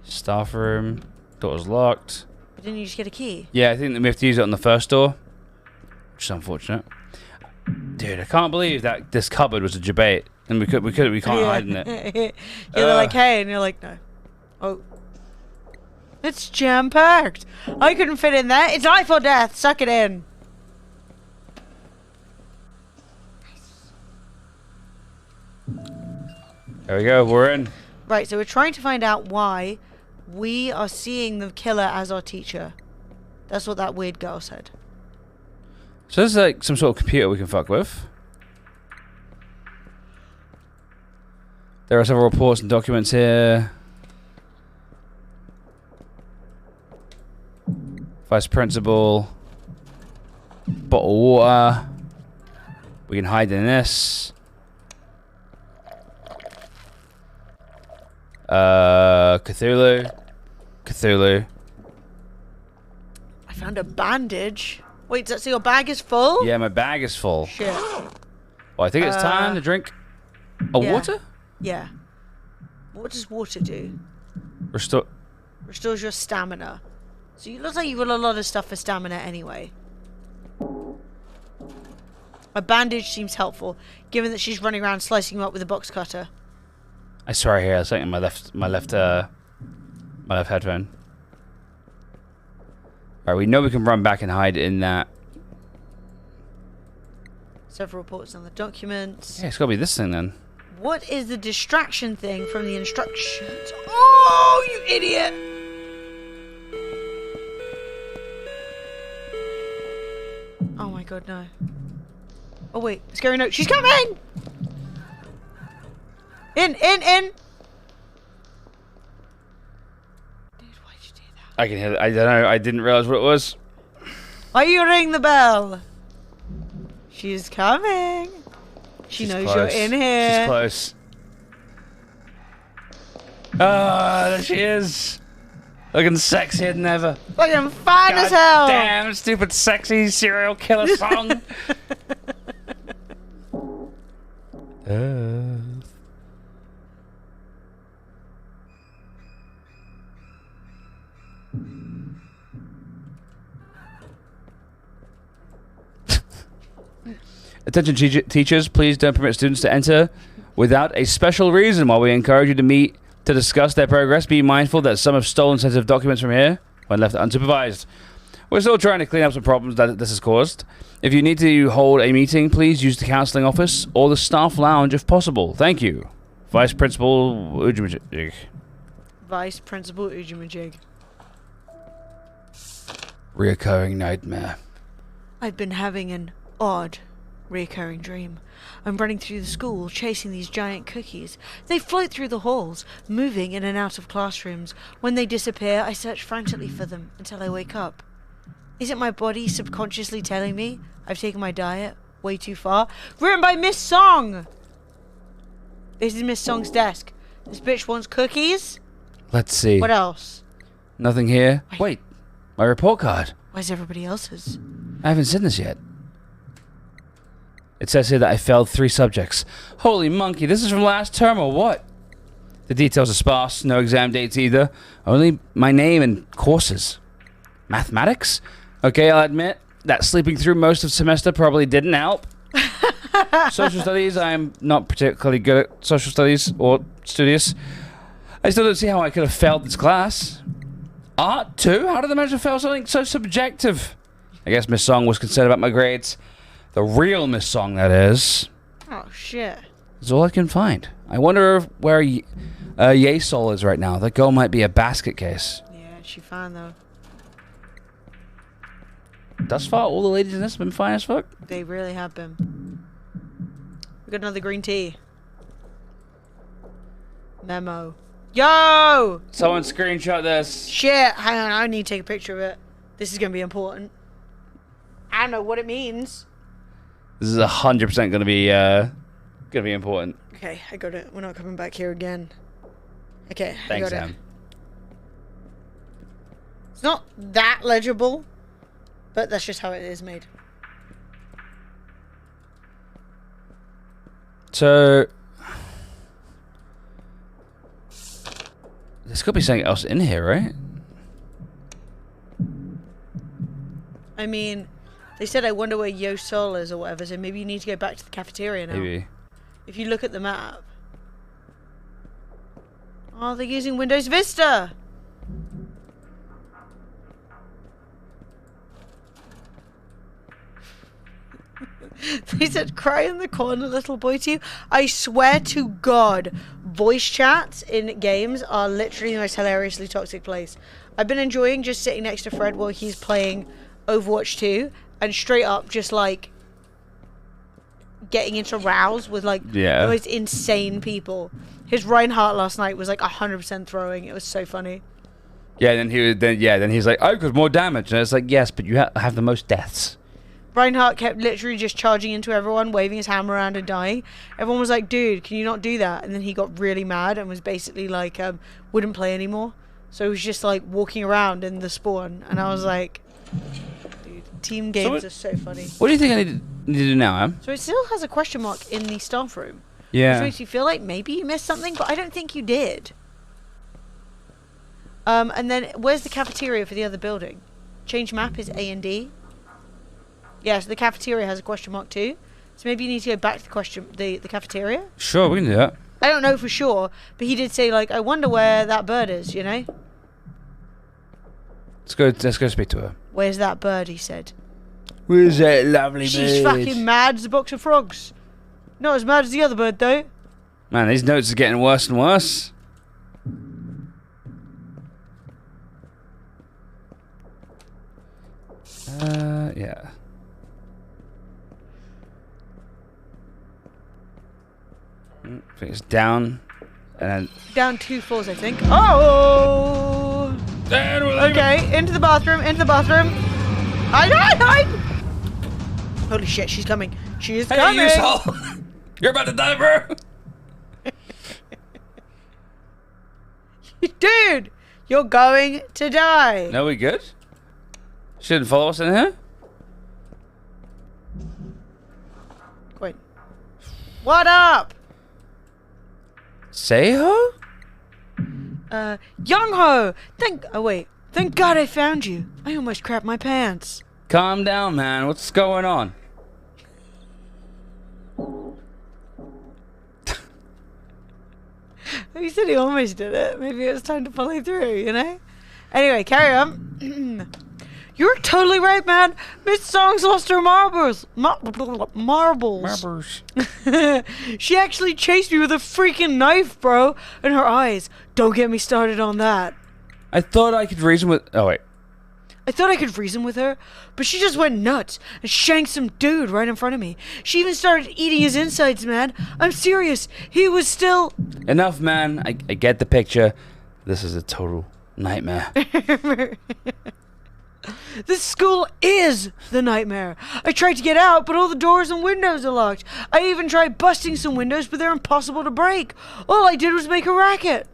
[SPEAKER 2] Staff room. Door's locked.
[SPEAKER 1] But didn't you just get a key?
[SPEAKER 2] Yeah, I think that we have to use it on the first door, which is unfortunate. Dude, I can't believe that this cupboard was a debate, and we can't hide in it.
[SPEAKER 1] You're like, hey, and you're like, no. Oh. It's jam-packed. I couldn't fit in there. It's life or death. Suck it in.
[SPEAKER 2] There we go. We're in.
[SPEAKER 1] Right, so we're trying to find out why we are seeing the killer as our teacher. That's what that weird girl said.
[SPEAKER 2] So this is like some sort of computer we can fuck with. There are several reports and documents here. Vice principal. Bottle of water. We can hide in this. Cthulhu.
[SPEAKER 1] I found a bandage. Wait, so your bag is full?
[SPEAKER 2] Yeah, my bag is full.
[SPEAKER 1] Shit.
[SPEAKER 2] Well, I think it's time to drink a
[SPEAKER 1] yeah.
[SPEAKER 2] water?
[SPEAKER 1] Yeah. What does water do?
[SPEAKER 2] Restore.
[SPEAKER 1] Restores your stamina. So you look like you've got a lot of stuff for stamina anyway. A bandage seems helpful, given that she's running around slicing them up with a box cutter.
[SPEAKER 2] I swear I hear something in my left headphone. Alright, we know we can run back and hide in that.
[SPEAKER 1] Several reports on the documents.
[SPEAKER 2] Yeah, it's gotta be this thing then.
[SPEAKER 1] What is the distraction thing from the instructions? Oh, you idiot! Oh my god, no. Oh wait, scary note. She's coming! In! Dude, why'd you do that?
[SPEAKER 2] I can hear it. I don't know. I didn't realize what it was.
[SPEAKER 1] Why you ring the bell? She's coming. She knows
[SPEAKER 2] close.
[SPEAKER 1] you're in here.
[SPEAKER 2] She's close. Ah, there she is. Looking sexier than ever.
[SPEAKER 1] Fucking fine as hell.
[SPEAKER 2] Damn, stupid sexy serial killer song. Attention teachers, please don't permit students to enter without a special reason. While we encourage you to meet to discuss their progress, be mindful that some have stolen sensitive documents from here when left unsupervised. We're still trying to clean up some problems that this has caused. If you need to hold a meeting, please use the counseling office or the staff lounge if possible. Thank you. Vice Principal Ujimajig.
[SPEAKER 1] Vice Principal Ujimajig.
[SPEAKER 2] Reoccurring nightmare.
[SPEAKER 1] I've been having an odd recurring dream. I'm running through the school, chasing these giant cookies. They float through the halls, moving in and out of classrooms. When they disappear, I search frantically for them until I wake up. Is it my body subconsciously telling me I've taken my diet way too far? Written by Miss Song! This is Miss Song's desk. This bitch wants cookies?
[SPEAKER 2] Let's see.
[SPEAKER 1] What else?
[SPEAKER 2] Nothing here. Wait, my report card.
[SPEAKER 1] Where's everybody else's?
[SPEAKER 2] I haven't seen this yet. It says here that I failed 3 subjects. Holy monkey, this is from last term or what? The details are sparse, no exam dates either. Only my name and courses. Mathematics? Okay, I'll admit that sleeping through most of semester probably didn't help. Social studies, I am not particularly good at social studies or studious. I still don't see how I could have failed this class. Art too? How did I manage to fail something so subjective? I guess Miss Song was concerned about my grades. The real Miss Song, that is.
[SPEAKER 1] Oh, shit.
[SPEAKER 2] That's all I can find. I wonder where Yasol is right now. That girl might be a basket case.
[SPEAKER 1] Yeah, she fine, though.
[SPEAKER 2] Thus far, all the ladies in this have been fine as fuck.
[SPEAKER 1] They really have been. We got another green tea. Memo. Yo!
[SPEAKER 2] Someone screenshot this.
[SPEAKER 1] Shit, hang on, I need to take a picture of it. This is going to be important. I don't know what it means.
[SPEAKER 2] This is 100% gonna be important.
[SPEAKER 1] Okay, I got it. We're not coming back here again. Okay,
[SPEAKER 2] Thanks,
[SPEAKER 1] I got
[SPEAKER 2] Sam.
[SPEAKER 1] it. It's not that legible, but that's just how it is made.
[SPEAKER 2] So there's got to be something else in here, right?
[SPEAKER 1] I mean, they said I wonder where Yo Sol is or whatever, so maybe you need to go back to the cafeteria now.
[SPEAKER 2] Maybe.
[SPEAKER 1] If you look at the map. Oh, they're using Windows Vista! They said, cry in the corner, little boy to you. I swear to God, voice chats in games are literally the most hilariously toxic place. I've been enjoying just sitting next to Fred while he's playing Overwatch 2 and straight up just like getting into rows with like the most insane people. His Reinhardt last night was like 100% throwing. It was so funny.
[SPEAKER 2] Yeah, then he's like, oh, 'cause more damage, and it's like, yes, but you have the most deaths.
[SPEAKER 1] Reinhardt kept literally just charging into everyone, waving his hammer around and dying. Everyone was like, dude, can you not do that? And then he got really mad and was basically like, wouldn't play anymore. So he was just like walking around in the spawn. And I was like, dude, team games are so funny.
[SPEAKER 2] What do you think I need to do now, Em?
[SPEAKER 1] So it still has a question mark in the staff room.
[SPEAKER 2] Yeah.
[SPEAKER 1] Which makes you feel like maybe you missed something, but I don't think you did. And then where's the cafeteria for the other building? Change map is A and D. Yeah, so the cafeteria has a question mark too. So maybe you need to go back to the cafeteria.
[SPEAKER 2] Sure, we can do that.
[SPEAKER 1] I don't know for sure, but he did say like, I wonder where that bird is, you know?
[SPEAKER 2] Let's go speak to her.
[SPEAKER 1] Where's that bird, he said.
[SPEAKER 2] Where's that lovely
[SPEAKER 1] She's fucking mad as a box of frogs. Not as mad as the other bird, though.
[SPEAKER 2] Man, these notes are getting worse and worse. Yeah. I think it's down. And
[SPEAKER 1] Down 2 floors, I think. Oh! Okay, into the bathroom, Hide! Holy shit, she's coming. She is coming!
[SPEAKER 2] you asshole! You're about to die, bro!
[SPEAKER 1] Dude! You're going to die!
[SPEAKER 2] No, we good? She didn't follow us in here?
[SPEAKER 1] Wait. What up?
[SPEAKER 2] Say ho?
[SPEAKER 1] Young Ho! Thank God I found you. I almost crapped my pants.
[SPEAKER 2] Calm down, man. What's going on?
[SPEAKER 1] He said he almost did it. Maybe it was time to follow through, you know? Anyway, carry on. You're totally right, man. Miss Song's lost her marbles. Marbles. She actually chased me with a freaking knife, bro. And her eyes. Don't get me started on that.
[SPEAKER 2] I thought I could reason with... Oh, wait.
[SPEAKER 1] I thought I could reason with her, but she just went nuts and shanked some dude right in front of me. She even started eating his insides, man. I'm serious. He was still...
[SPEAKER 2] Enough, man. I get the picture. This is a total nightmare.
[SPEAKER 1] This school is the nightmare. I tried to get out, but all the doors and windows are locked. I even tried busting some windows, but they're impossible to break. All I did was make a racket.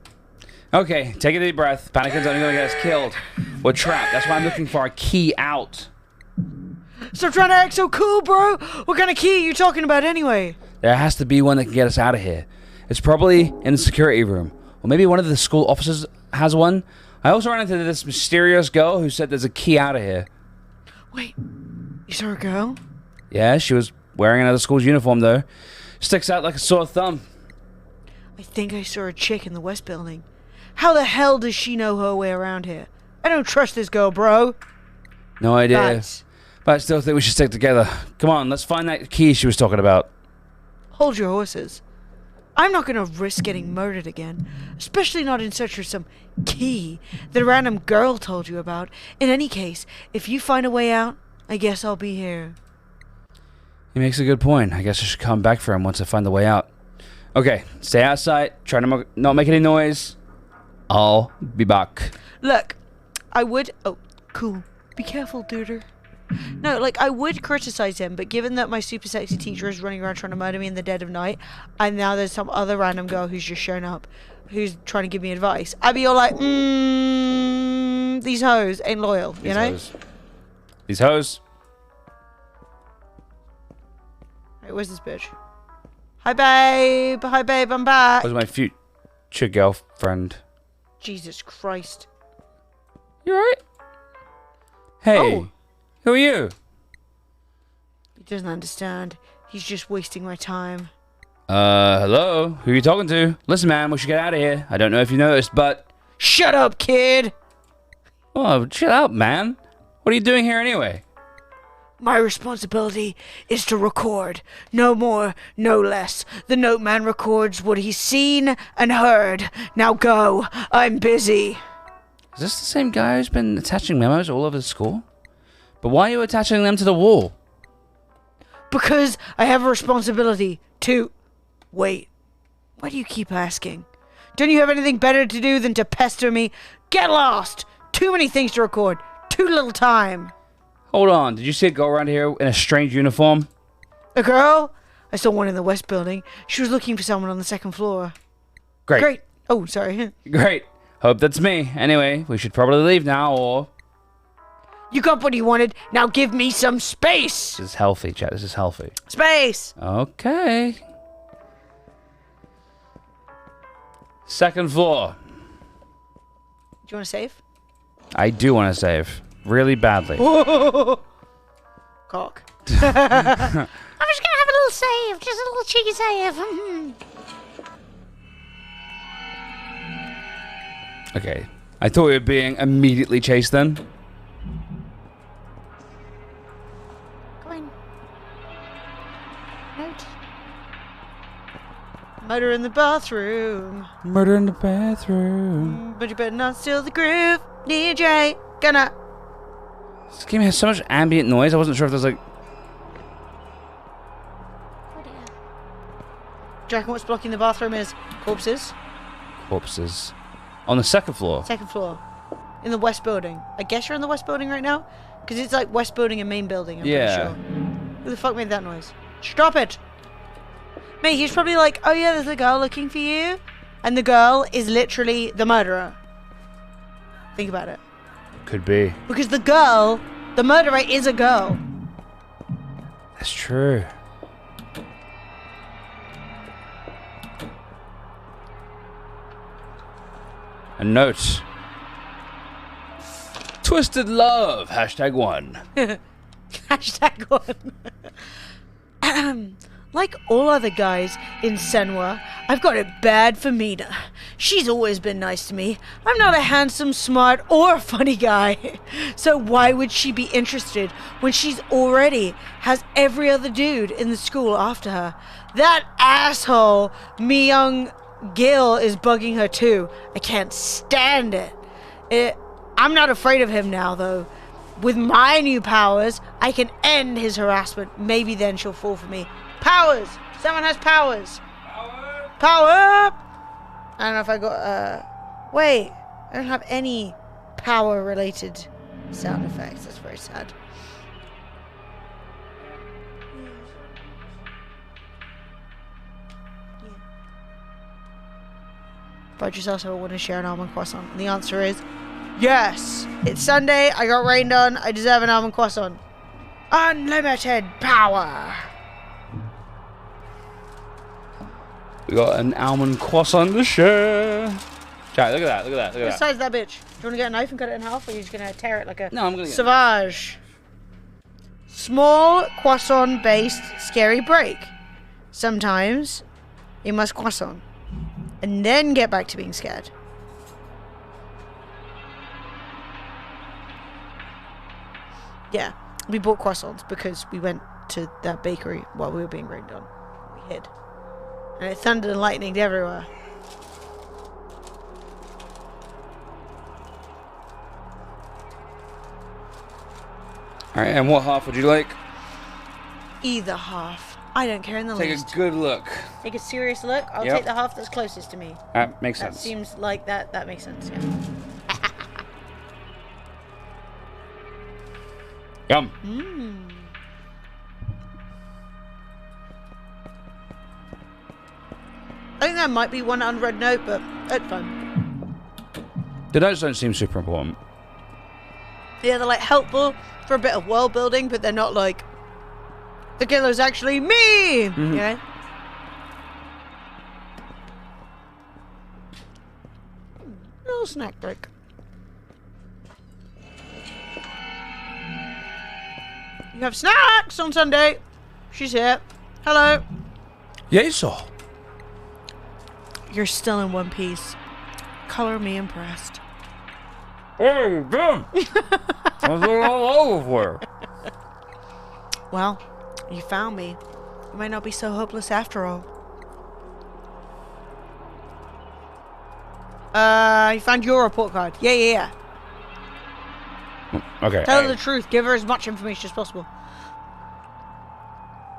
[SPEAKER 2] Okay, take a deep breath. Panic's only gonna get us killed. We're trapped. That's why I'm looking for a key out.
[SPEAKER 1] Stop trying to act so cool, bro. What kind of key are you talking about anyway?
[SPEAKER 2] There has to be one that can get us out of here. It's probably in the security room. Or maybe one of the school officers has one. I also ran into this mysterious girl who said there's a key out of here.
[SPEAKER 1] Wait, you saw a girl?
[SPEAKER 2] Yeah, she was wearing another school's uniform, though. Sticks out like a sore thumb.
[SPEAKER 1] I think I saw a chick in the West Building. How the hell does she know her way around here? I don't trust this girl, bro.
[SPEAKER 2] No idea.
[SPEAKER 1] Guys,
[SPEAKER 2] But I still think we should stick together. Come on, let's find that key she was talking about.
[SPEAKER 1] hold your horses. I'm not gonna risk getting murdered again, especially not in search for some key that a random girl told you about. In any case, if you find a way out, I guess I'll be here.
[SPEAKER 2] He makes a good point. I guess I should come back for him once I find the way out. Okay, stay outside. Try to not make any noise. I'll be back.
[SPEAKER 1] Look, I would... Oh, cool. Be careful, duder. No, like, I would criticize him, but given that my super sexy teacher is running around trying to murder me in the dead of night, and now there's some other random girl who's just shown up, who's trying to give me advice, I'd be all like, these hoes ain't loyal, you know?
[SPEAKER 2] These hoes.
[SPEAKER 1] Wait, where's this bitch? Hi, babe. Hi, babe. I'm back.
[SPEAKER 2] Was my future girlfriend.
[SPEAKER 1] Jesus Christ.
[SPEAKER 2] You alright? Hey.
[SPEAKER 1] Oh.
[SPEAKER 2] Who are you?
[SPEAKER 1] He doesn't understand. He's just wasting my time.
[SPEAKER 2] Hello? Who are you talking to? Listen, man, we should get out of here. I don't know if you noticed, but...
[SPEAKER 1] Shut up, kid!
[SPEAKER 2] Oh, chill out, man. What are you doing here anyway?
[SPEAKER 1] My responsibility is to record. No more, no less. The note man records what he's seen and heard. Now go. I'm busy.
[SPEAKER 2] Is this the same guy who's been attaching memos all over the school? But why are you attaching them to the wall?
[SPEAKER 1] Because I have a responsibility to... Wait. Why do you keep asking? Don't you have anything better to do than to pester me? Get lost! Too many things to record. Too little time.
[SPEAKER 2] Hold on, did you see a girl around here in a strange uniform?
[SPEAKER 1] A girl? I saw one in the West Building. She was looking for someone on the second floor. Great. Oh, sorry.
[SPEAKER 2] Great. Hope that's me. Anyway, we should probably leave now, or...
[SPEAKER 1] You got what you wanted. Now give me some space.
[SPEAKER 2] This is healthy, chat. This is healthy.
[SPEAKER 1] Space.
[SPEAKER 2] Okay. Second floor.
[SPEAKER 1] Do you want to save?
[SPEAKER 2] I do want to save. Really badly.
[SPEAKER 1] Cock. I'm just going to have a little save. Just a little cheeky save.
[SPEAKER 2] Okay. I thought we were being immediately chased then.
[SPEAKER 1] Murder in the bathroom.
[SPEAKER 2] Murder in the bathroom.
[SPEAKER 1] But you better not steal the groove. DJ, gonna.
[SPEAKER 2] This game has so much ambient noise. I wasn't sure if there's like.
[SPEAKER 1] Do you reckon what's blocking the bathroom is corpses?
[SPEAKER 2] Corpses. On the second floor.
[SPEAKER 1] Second floor. In the west building. I guess you're in the west building right now? Because it's like west building and main building, I'm pretty sure. Who the fuck made that noise? Stop it! Mate, he's probably like, oh yeah, there's a girl looking for you. And the girl is literally the murderer. Think about it.
[SPEAKER 2] Could be.
[SPEAKER 1] Because the girl, the murderer is a girl.
[SPEAKER 2] That's true. A note. Twisted love. #1.
[SPEAKER 1] #1. Like all other guys in Senwa, I've got it bad for Mina. She's always been nice to me. I'm not a handsome, smart, or funny guy. So why would she be interested when she's already has every other dude in the school after her? That asshole, Myung Gil, is bugging her too. I can't stand it. I'm not afraid of him now, though. With my new powers, I can end his harassment. Maybe then she'll fall for me. Powers! Someone has powers! Power! I don't know if I got, wait. I don't have any power-related sound effects. That's very sad. But just also want to share an almond croissant. And the answer is yes. It's Sunday. I got rained on. I deserve an almond croissant. Unlimited power.
[SPEAKER 2] We got an almond croissant to share. Jack, look at that. Look at that. Look at
[SPEAKER 1] What
[SPEAKER 2] that.
[SPEAKER 1] size is that bitch? Do you want to get a knife and cut it in half, or are you just going to tear it like a
[SPEAKER 2] No, I'm gonna get
[SPEAKER 1] sauvage? Small croissant-based scary break. Sometimes you must croissant and then get back to being scared. Yeah, we bought croissants because we went to that bakery while we were being rained on. We hid. And it thundered and lightninged everywhere.
[SPEAKER 2] Alright, and what half would you like?
[SPEAKER 1] Either half. I don't care in the
[SPEAKER 2] Take
[SPEAKER 1] least.
[SPEAKER 2] a good look.
[SPEAKER 1] Take a serious look. I'll
[SPEAKER 2] Yep.
[SPEAKER 1] take the half that's closest to me.
[SPEAKER 2] That makes
[SPEAKER 1] That
[SPEAKER 2] sense.
[SPEAKER 1] seems like that makes sense, yeah.
[SPEAKER 2] Yum.
[SPEAKER 1] I think that might be one unread note, but it's fun.
[SPEAKER 2] The notes don't seem super important.
[SPEAKER 1] Yeah, they're like helpful for a bit of world building, but they're not like the killer's actually me. You know? Little snack break. You have snacks on Sunday. She's here. Hello.
[SPEAKER 2] Yeso.
[SPEAKER 1] You're still in one piece. Color me impressed.
[SPEAKER 2] Hey, damn. I was all over for her.
[SPEAKER 1] Well, you found me. You might not be so hopeless after all. You found your report card. Yeah.
[SPEAKER 2] Okay.
[SPEAKER 1] Tell her
[SPEAKER 2] hey.
[SPEAKER 1] the truth. Give her as much information as possible.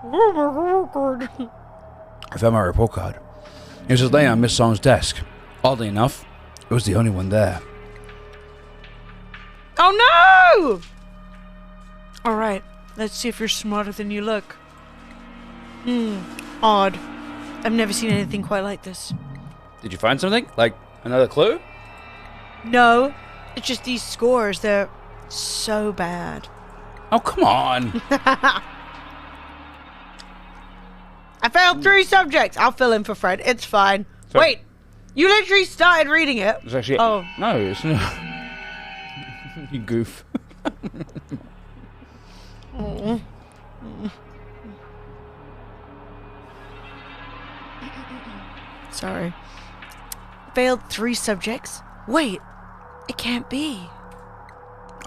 [SPEAKER 2] I found my report card. It was just laying on Miss Song's desk. Oddly enough, it was the only one there.
[SPEAKER 1] Oh no! Alright, let's see if you're smarter than you look. Odd. I've never seen anything quite like this.
[SPEAKER 2] Did you find something? Like another clue?
[SPEAKER 1] No, it's just these scores, they're so bad.
[SPEAKER 2] Oh, come on.
[SPEAKER 1] I failed 3 subjects. I'll fill in for Fred. It's fine.
[SPEAKER 2] So-
[SPEAKER 1] Wait, you literally started reading it.
[SPEAKER 2] It's actually.
[SPEAKER 1] Oh.
[SPEAKER 2] No, it's not. You goof.
[SPEAKER 1] Sorry. Failed 3 subjects? Wait, it can't be.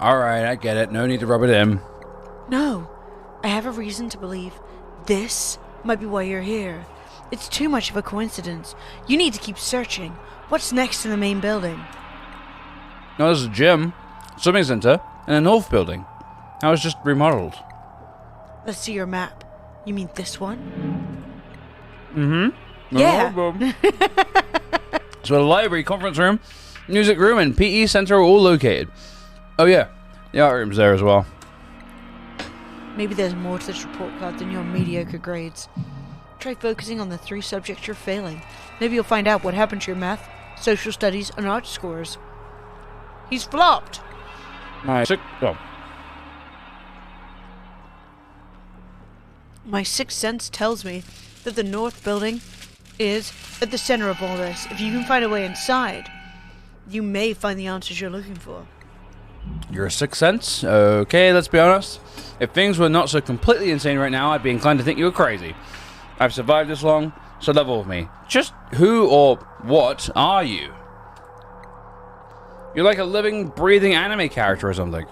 [SPEAKER 2] Alright, I get it. No need to rub it in.
[SPEAKER 1] No, I have a reason to believe this might be why you're here. It's too much of a coincidence. You need to keep searching. What's next in the main building?
[SPEAKER 2] No, there's a gym, swimming center, and a north building. That was just remodeled.
[SPEAKER 1] Let's see your map. You mean this one?
[SPEAKER 2] Mm-hmm.
[SPEAKER 1] Yeah.
[SPEAKER 2] So the library, conference room, music room, and PE center are all located. Oh yeah, the art room's there as well.
[SPEAKER 1] Maybe there's more to this report card than your mediocre grades. Try focusing on the 3 subjects you're failing. Maybe you'll find out what happened to your math, social studies, and art scores. He's flopped!
[SPEAKER 2] My
[SPEAKER 1] My sixth sense tells me that the north building is at the center of all this. If you can find a way inside, you may find the answers you're looking for.
[SPEAKER 2] Your sixth sense? Okay, let's be honest. If things were not so completely insane right now, I'd be inclined to think you were crazy. I've survived this long, so level with me. Just who or what are you? You're like a living, breathing anime character or something.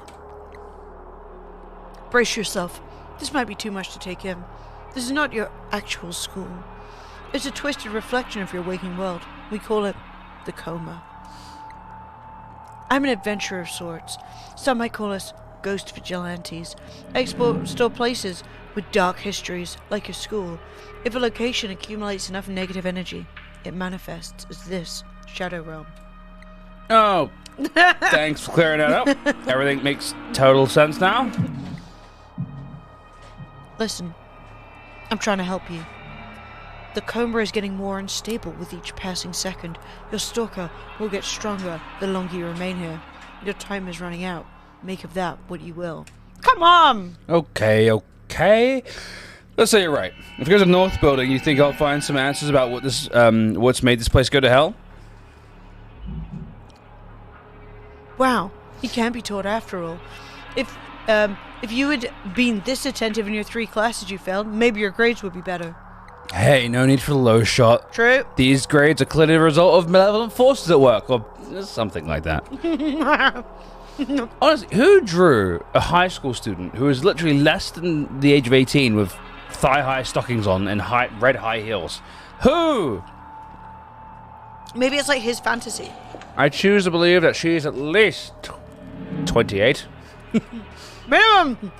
[SPEAKER 1] Brace yourself. This might be too much to take in. This is not your actual school. It's a twisted reflection of your waking world. We call it the Coma. I'm an adventurer of sorts. Some might call us ghost vigilantes. I explore places with dark histories, like your school. If a location accumulates enough negative energy, it manifests as this shadow realm.
[SPEAKER 2] Oh, thanks for clearing that up. Everything makes total sense now.
[SPEAKER 1] Listen, I'm trying to help you. The Coma is getting more unstable with each passing second. Your stalker will get stronger the longer you remain here. Your time is running out. Make of that what you will. Come on!
[SPEAKER 2] Okay. Let's say you're right. If there's a north building, you think I'll find some answers about what's made this place go to hell?
[SPEAKER 1] Wow, he can be taught after all. If you had been this attentive in your 3 classes you failed, maybe your grades would be better.
[SPEAKER 2] Hey, no need for the low shot.
[SPEAKER 1] True.
[SPEAKER 2] These grades are clearly the result of malevolent forces at work, or something like that. Honestly, who drew a high school student who is literally less than the age of 18 with thigh-high stockings on and red high heels? Who?
[SPEAKER 1] Maybe it's like his fantasy.
[SPEAKER 2] I choose to believe that she's at least 28.
[SPEAKER 1] Minimum!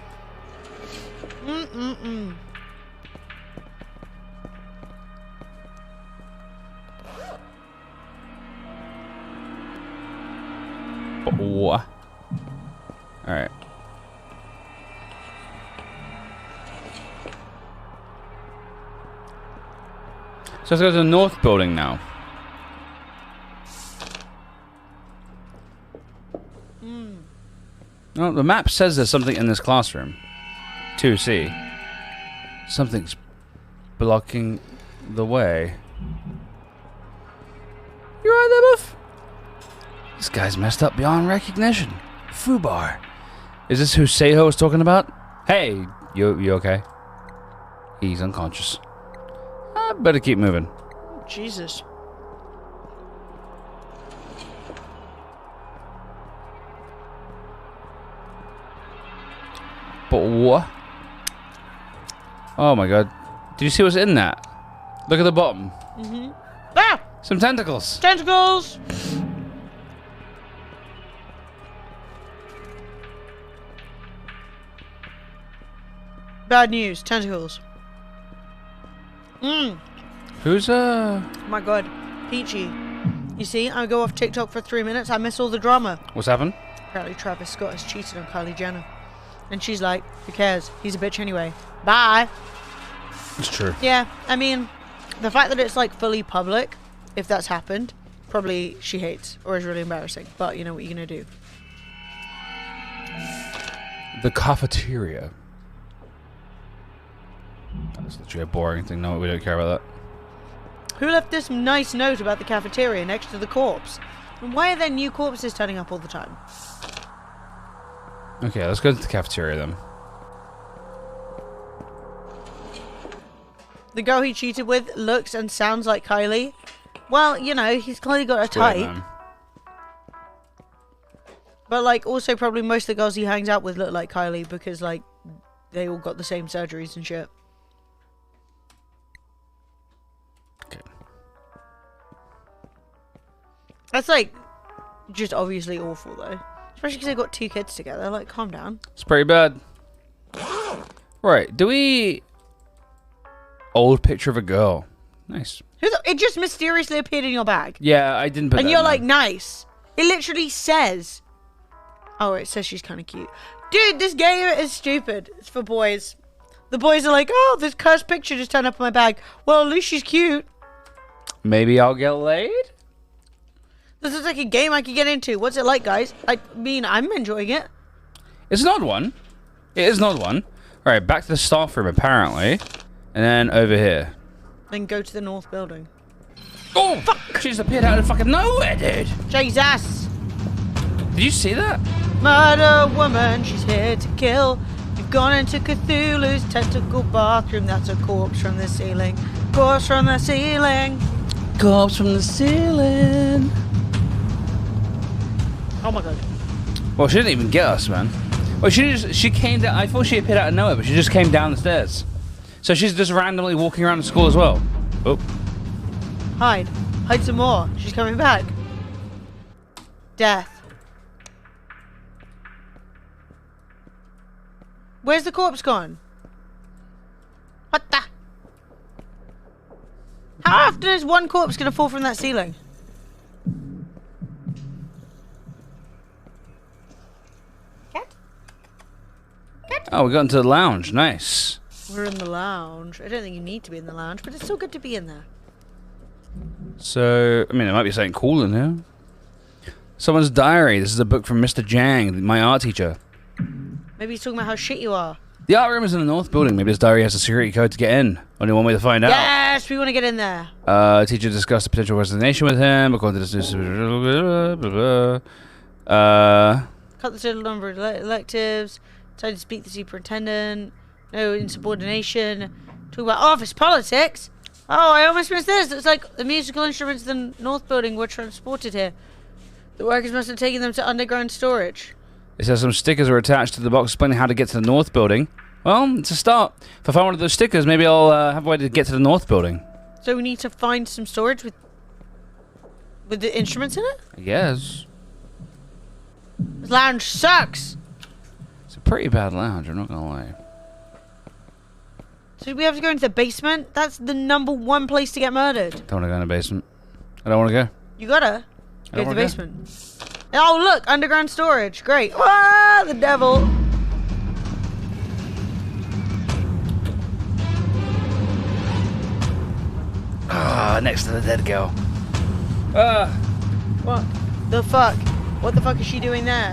[SPEAKER 2] What? Alright. So let's go to the north building now. No, the map says there's something in this classroom. 2C. Something's blocking the way. You alright there, Buff? This guy's messed up beyond recognition. Fubar. Is this who Seiho was talking about? Hey, you okay? He's unconscious. I better keep moving.
[SPEAKER 1] Jesus.
[SPEAKER 2] But what? Oh my god. Did you see what's in that? Look at the bottom.
[SPEAKER 1] Ah!
[SPEAKER 2] Some tentacles.
[SPEAKER 1] Tentacles! Bad news. Tentacles.
[SPEAKER 2] Who's
[SPEAKER 1] My god. Peachy. You see, I go off TikTok for 3 minutes, I miss all the drama.
[SPEAKER 2] What's happened?
[SPEAKER 1] Apparently Travis Scott has cheated on Kylie Jenner. And she's like, who cares? He's a bitch anyway. Bye.
[SPEAKER 2] It's true.
[SPEAKER 1] Yeah, I mean, the fact that it's like fully public, if that's happened, probably she hates or is really embarrassing. But you know what you're gonna do.
[SPEAKER 2] The cafeteria. That's literally a boring thing. No, we don't care about that.
[SPEAKER 1] Who left this nice note about the cafeteria next to the corpse? And why are there new corpses turning up all the time?
[SPEAKER 2] Okay, let's go to the cafeteria then.
[SPEAKER 1] The girl he cheated with looks and sounds like Kylie. Well, you know, he's clearly got a type.
[SPEAKER 2] Wait, man.
[SPEAKER 1] But, like, also probably most of the girls he hangs out with look like Kylie because, like, they all got the same surgeries and shit. That's like just obviously awful though. Especially because they got 2 kids together. Like, calm down.
[SPEAKER 2] It's pretty bad. Right, do we... Old picture of a girl. Nice.
[SPEAKER 1] It just mysteriously appeared in your bag.
[SPEAKER 2] Yeah, I didn't put
[SPEAKER 1] And
[SPEAKER 2] that
[SPEAKER 1] you're
[SPEAKER 2] in
[SPEAKER 1] like,
[SPEAKER 2] there.
[SPEAKER 1] nice. It literally says... Oh, it says she's kind of cute. Dude, this game is stupid. It's for boys. The boys are like, oh, this cursed picture just turned up in my bag. Well, at least she's cute.
[SPEAKER 2] Maybe I'll get laid?
[SPEAKER 1] This is like a game I could get into. What's it like, guys? I mean, I'm enjoying it.
[SPEAKER 2] It's an odd one. It is an odd one. Alright, back to the staff room, apparently. And then over here.
[SPEAKER 1] Then go to the north building.
[SPEAKER 2] Oh, fuck! She's appeared out of fucking nowhere, dude.
[SPEAKER 1] Jesus!
[SPEAKER 2] Did you see that?
[SPEAKER 1] Murder woman, she's here to kill. You've gone into Cthulhu's tentacle bathroom. That's a corpse from the ceiling. Corpse from the ceiling.
[SPEAKER 2] Corpse from the ceiling.
[SPEAKER 1] Oh my god.
[SPEAKER 2] Well, she didn't even get us, man. Well, she came down. I thought she appeared out of nowhere, but she just came down the stairs. So she's just randomly walking around the school as well. Oh.
[SPEAKER 1] Hide. Hide some more. She's coming back. Death. Where's the corpse gone? What the? How often is one corpse gonna fall from that ceiling? Cat?
[SPEAKER 2] Oh, we got into the lounge. Nice.
[SPEAKER 1] We're in the lounge. I don't think you need to be in the lounge, but it's still good to be in there.
[SPEAKER 2] So, I mean, there might be something cool in here. Someone's diary. This is a book from Mr. Jang, my art teacher.
[SPEAKER 1] Maybe he's talking about how shit you are.
[SPEAKER 2] The art room is in the north building. Maybe this diary has a security code to get in. Only one way to find out.
[SPEAKER 1] Yes, we want to get in there.
[SPEAKER 2] Teacher discussed a potential resignation with him. According to this news...
[SPEAKER 1] Cut the total number of electives. Decided to speak to the superintendent. No insubordination. Talk about office politics. Oh, I almost missed this. It's like the musical instruments in the north building were transported here. The workers must have taken them to underground storage.
[SPEAKER 2] It says some stickers were attached to the box explaining how to get to the north building. Well, it's a start. If I find one of those stickers, maybe I'll have a way to get to the north building.
[SPEAKER 1] So we need to find some storage with the instruments in it?
[SPEAKER 2] I guess.
[SPEAKER 1] This lounge sucks.
[SPEAKER 2] It's a pretty bad lounge, I'm not gonna lie.
[SPEAKER 1] So we have to go into the basement? That's the #1 place to get murdered.
[SPEAKER 2] Don't want to go in the basement. I don't want to go.
[SPEAKER 1] You gotta go to the
[SPEAKER 2] wanna
[SPEAKER 1] basement. Oh, look, underground storage. Great. Ah, the devil.
[SPEAKER 2] Ah, next to the dead girl.
[SPEAKER 1] What the fuck? What the fuck is she doing there?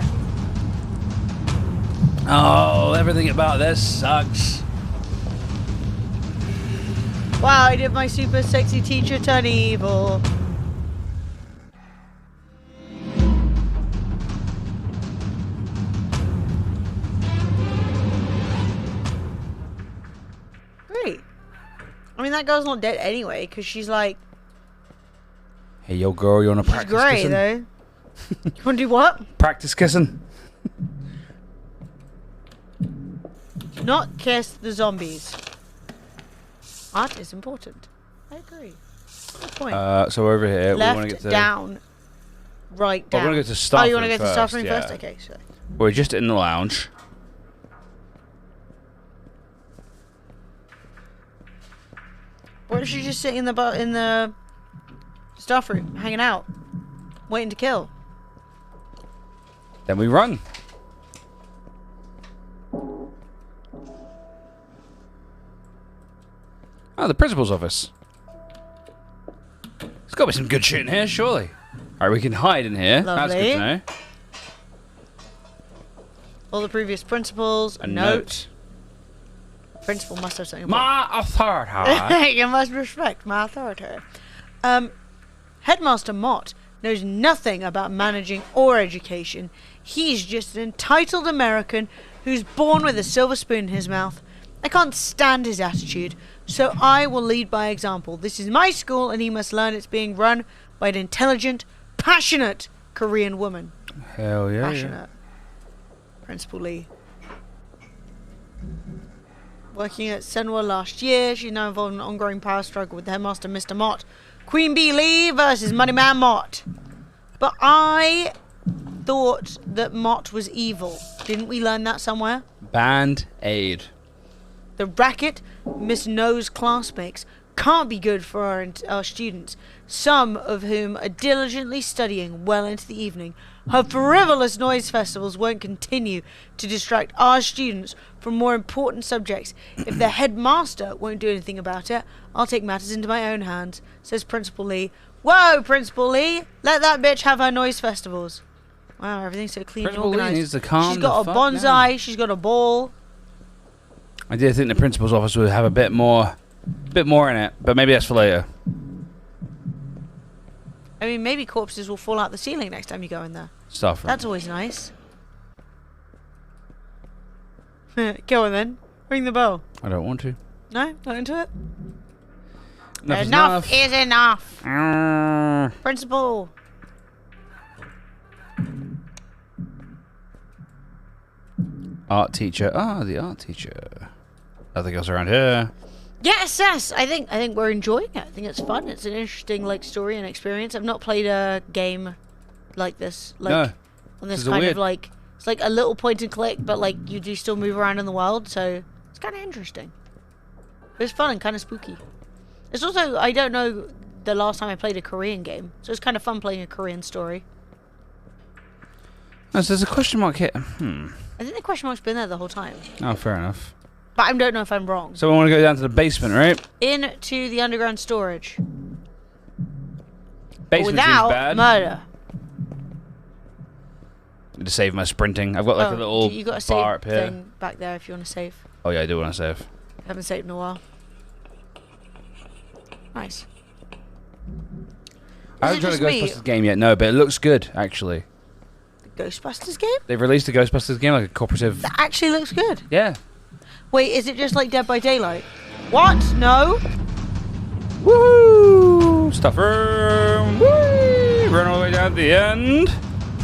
[SPEAKER 2] Oh, everything about this sucks.
[SPEAKER 1] Why did my super sexy teacher turn evil? Great. I mean, that girl's not dead anyway, because she's like...
[SPEAKER 2] Hey, yo, girl, you want to
[SPEAKER 1] She's
[SPEAKER 2] practice
[SPEAKER 1] grey,
[SPEAKER 2] kissing?
[SPEAKER 1] though. You want to do what?
[SPEAKER 2] Practice kissing.
[SPEAKER 1] Not kiss the zombies. Art is important. I agree. Good point.
[SPEAKER 2] So over here, we want to
[SPEAKER 1] Left,
[SPEAKER 2] get to...
[SPEAKER 1] down, right,
[SPEAKER 2] Well,
[SPEAKER 1] down.
[SPEAKER 2] we want to go to staff
[SPEAKER 1] Oh, you want to
[SPEAKER 2] room
[SPEAKER 1] go to staff
[SPEAKER 2] first,
[SPEAKER 1] room
[SPEAKER 2] yeah.
[SPEAKER 1] first? Okay, sure.
[SPEAKER 2] We're just in the lounge.
[SPEAKER 1] Or is she just sitting in the staff room, hanging out, waiting to kill?
[SPEAKER 2] Then we run. Oh, the principal's office. There's got to be some good shit in here, surely. Alright, we can hide in here. That's good to know.
[SPEAKER 1] All the previous principals.
[SPEAKER 2] A note.
[SPEAKER 1] Principal must have something.
[SPEAKER 2] My authority.
[SPEAKER 1] You must respect my authority. Headmaster Mott knows nothing about managing or education. He's just an entitled American who's born with a silver spoon in his mouth. I can't stand his attitude, so I will lead by example. This is my school, and he must learn it's being run by an intelligent, passionate Korean woman.
[SPEAKER 2] Hell yeah.
[SPEAKER 1] Passionate. Principal Lee. Working at Senwa last year, she's now involved in an ongoing power struggle with the headmaster, Mr. Mott. Queen Bee Lee versus Money Man Mott. But I thought that Mott was evil. Didn't we learn that somewhere?
[SPEAKER 2] Band-Aid.
[SPEAKER 1] The racket Miss No's classmates can't be good for our students, some of whom are diligently studying well into the evening. Her frivolous noise festivals won't continue to distract our students from more important subjects. If the headmaster won't do anything about it, I'll take matters into my own hands, says Principal Lee. Whoa, Principal Lee! Let that bitch have her noise festivals. Wow, everything's so clean and
[SPEAKER 2] Principal Lee
[SPEAKER 1] organised.
[SPEAKER 2] needs to calm
[SPEAKER 1] She's got a
[SPEAKER 2] the fuck
[SPEAKER 1] bonsai,
[SPEAKER 2] down.
[SPEAKER 1] she's got a ball.
[SPEAKER 2] I did think the principal's office would have a bit more in it, but maybe that's for later.
[SPEAKER 1] I mean, maybe corpses will fall out the ceiling next time you go in there.
[SPEAKER 2] Stuff.
[SPEAKER 1] That's always nice. Go on then. Ring the bell.
[SPEAKER 2] I don't want to.
[SPEAKER 1] No? Not into it?
[SPEAKER 2] Enough
[SPEAKER 1] Is enough.
[SPEAKER 2] enough.
[SPEAKER 1] Principal.
[SPEAKER 2] Art teacher. Ah, the art teacher. Nothing else around here.
[SPEAKER 1] Yes, yes. I think we're enjoying it. I think it's fun. It's an interesting story and experience. I've not played a game like this.
[SPEAKER 2] No.
[SPEAKER 1] On this
[SPEAKER 2] This is
[SPEAKER 1] kind
[SPEAKER 2] weird.
[SPEAKER 1] of it's like a little point and click, but you do still move around in the world, so it's kind of interesting. It's fun and kind of spooky. It's also, I don't know the last time I played a Korean game, so it's kind of fun playing a Korean story.
[SPEAKER 2] Oh, so there's a question mark here.
[SPEAKER 1] I think the question mark's been there the whole time,
[SPEAKER 2] Oh, fair enough.
[SPEAKER 1] but I don't know if I'm wrong.
[SPEAKER 2] So we want to go down to the basement, right?
[SPEAKER 1] Into the underground storage.
[SPEAKER 2] Basement
[SPEAKER 1] Without
[SPEAKER 2] seems bad.
[SPEAKER 1] murder.
[SPEAKER 2] To save my sprinting. I've got like a little
[SPEAKER 1] you got a
[SPEAKER 2] bar
[SPEAKER 1] save
[SPEAKER 2] up here.
[SPEAKER 1] thing back there if you want to save.
[SPEAKER 2] Oh yeah, I do want to save.
[SPEAKER 1] Haven't saved in a while. Nice.
[SPEAKER 2] I
[SPEAKER 1] Is
[SPEAKER 2] haven't
[SPEAKER 1] it
[SPEAKER 2] tried a
[SPEAKER 1] just me?
[SPEAKER 2] Ghostbusters game yet, no, but it looks good, actually.
[SPEAKER 1] Ghostbusters game?
[SPEAKER 2] They've released a Ghostbusters game, like a cooperative...
[SPEAKER 1] That actually looks good.
[SPEAKER 2] Yeah.
[SPEAKER 1] Wait, is it just like Dead by Daylight? What? No?
[SPEAKER 2] Woo! Stuff room! Whee! Run all the way down to the end.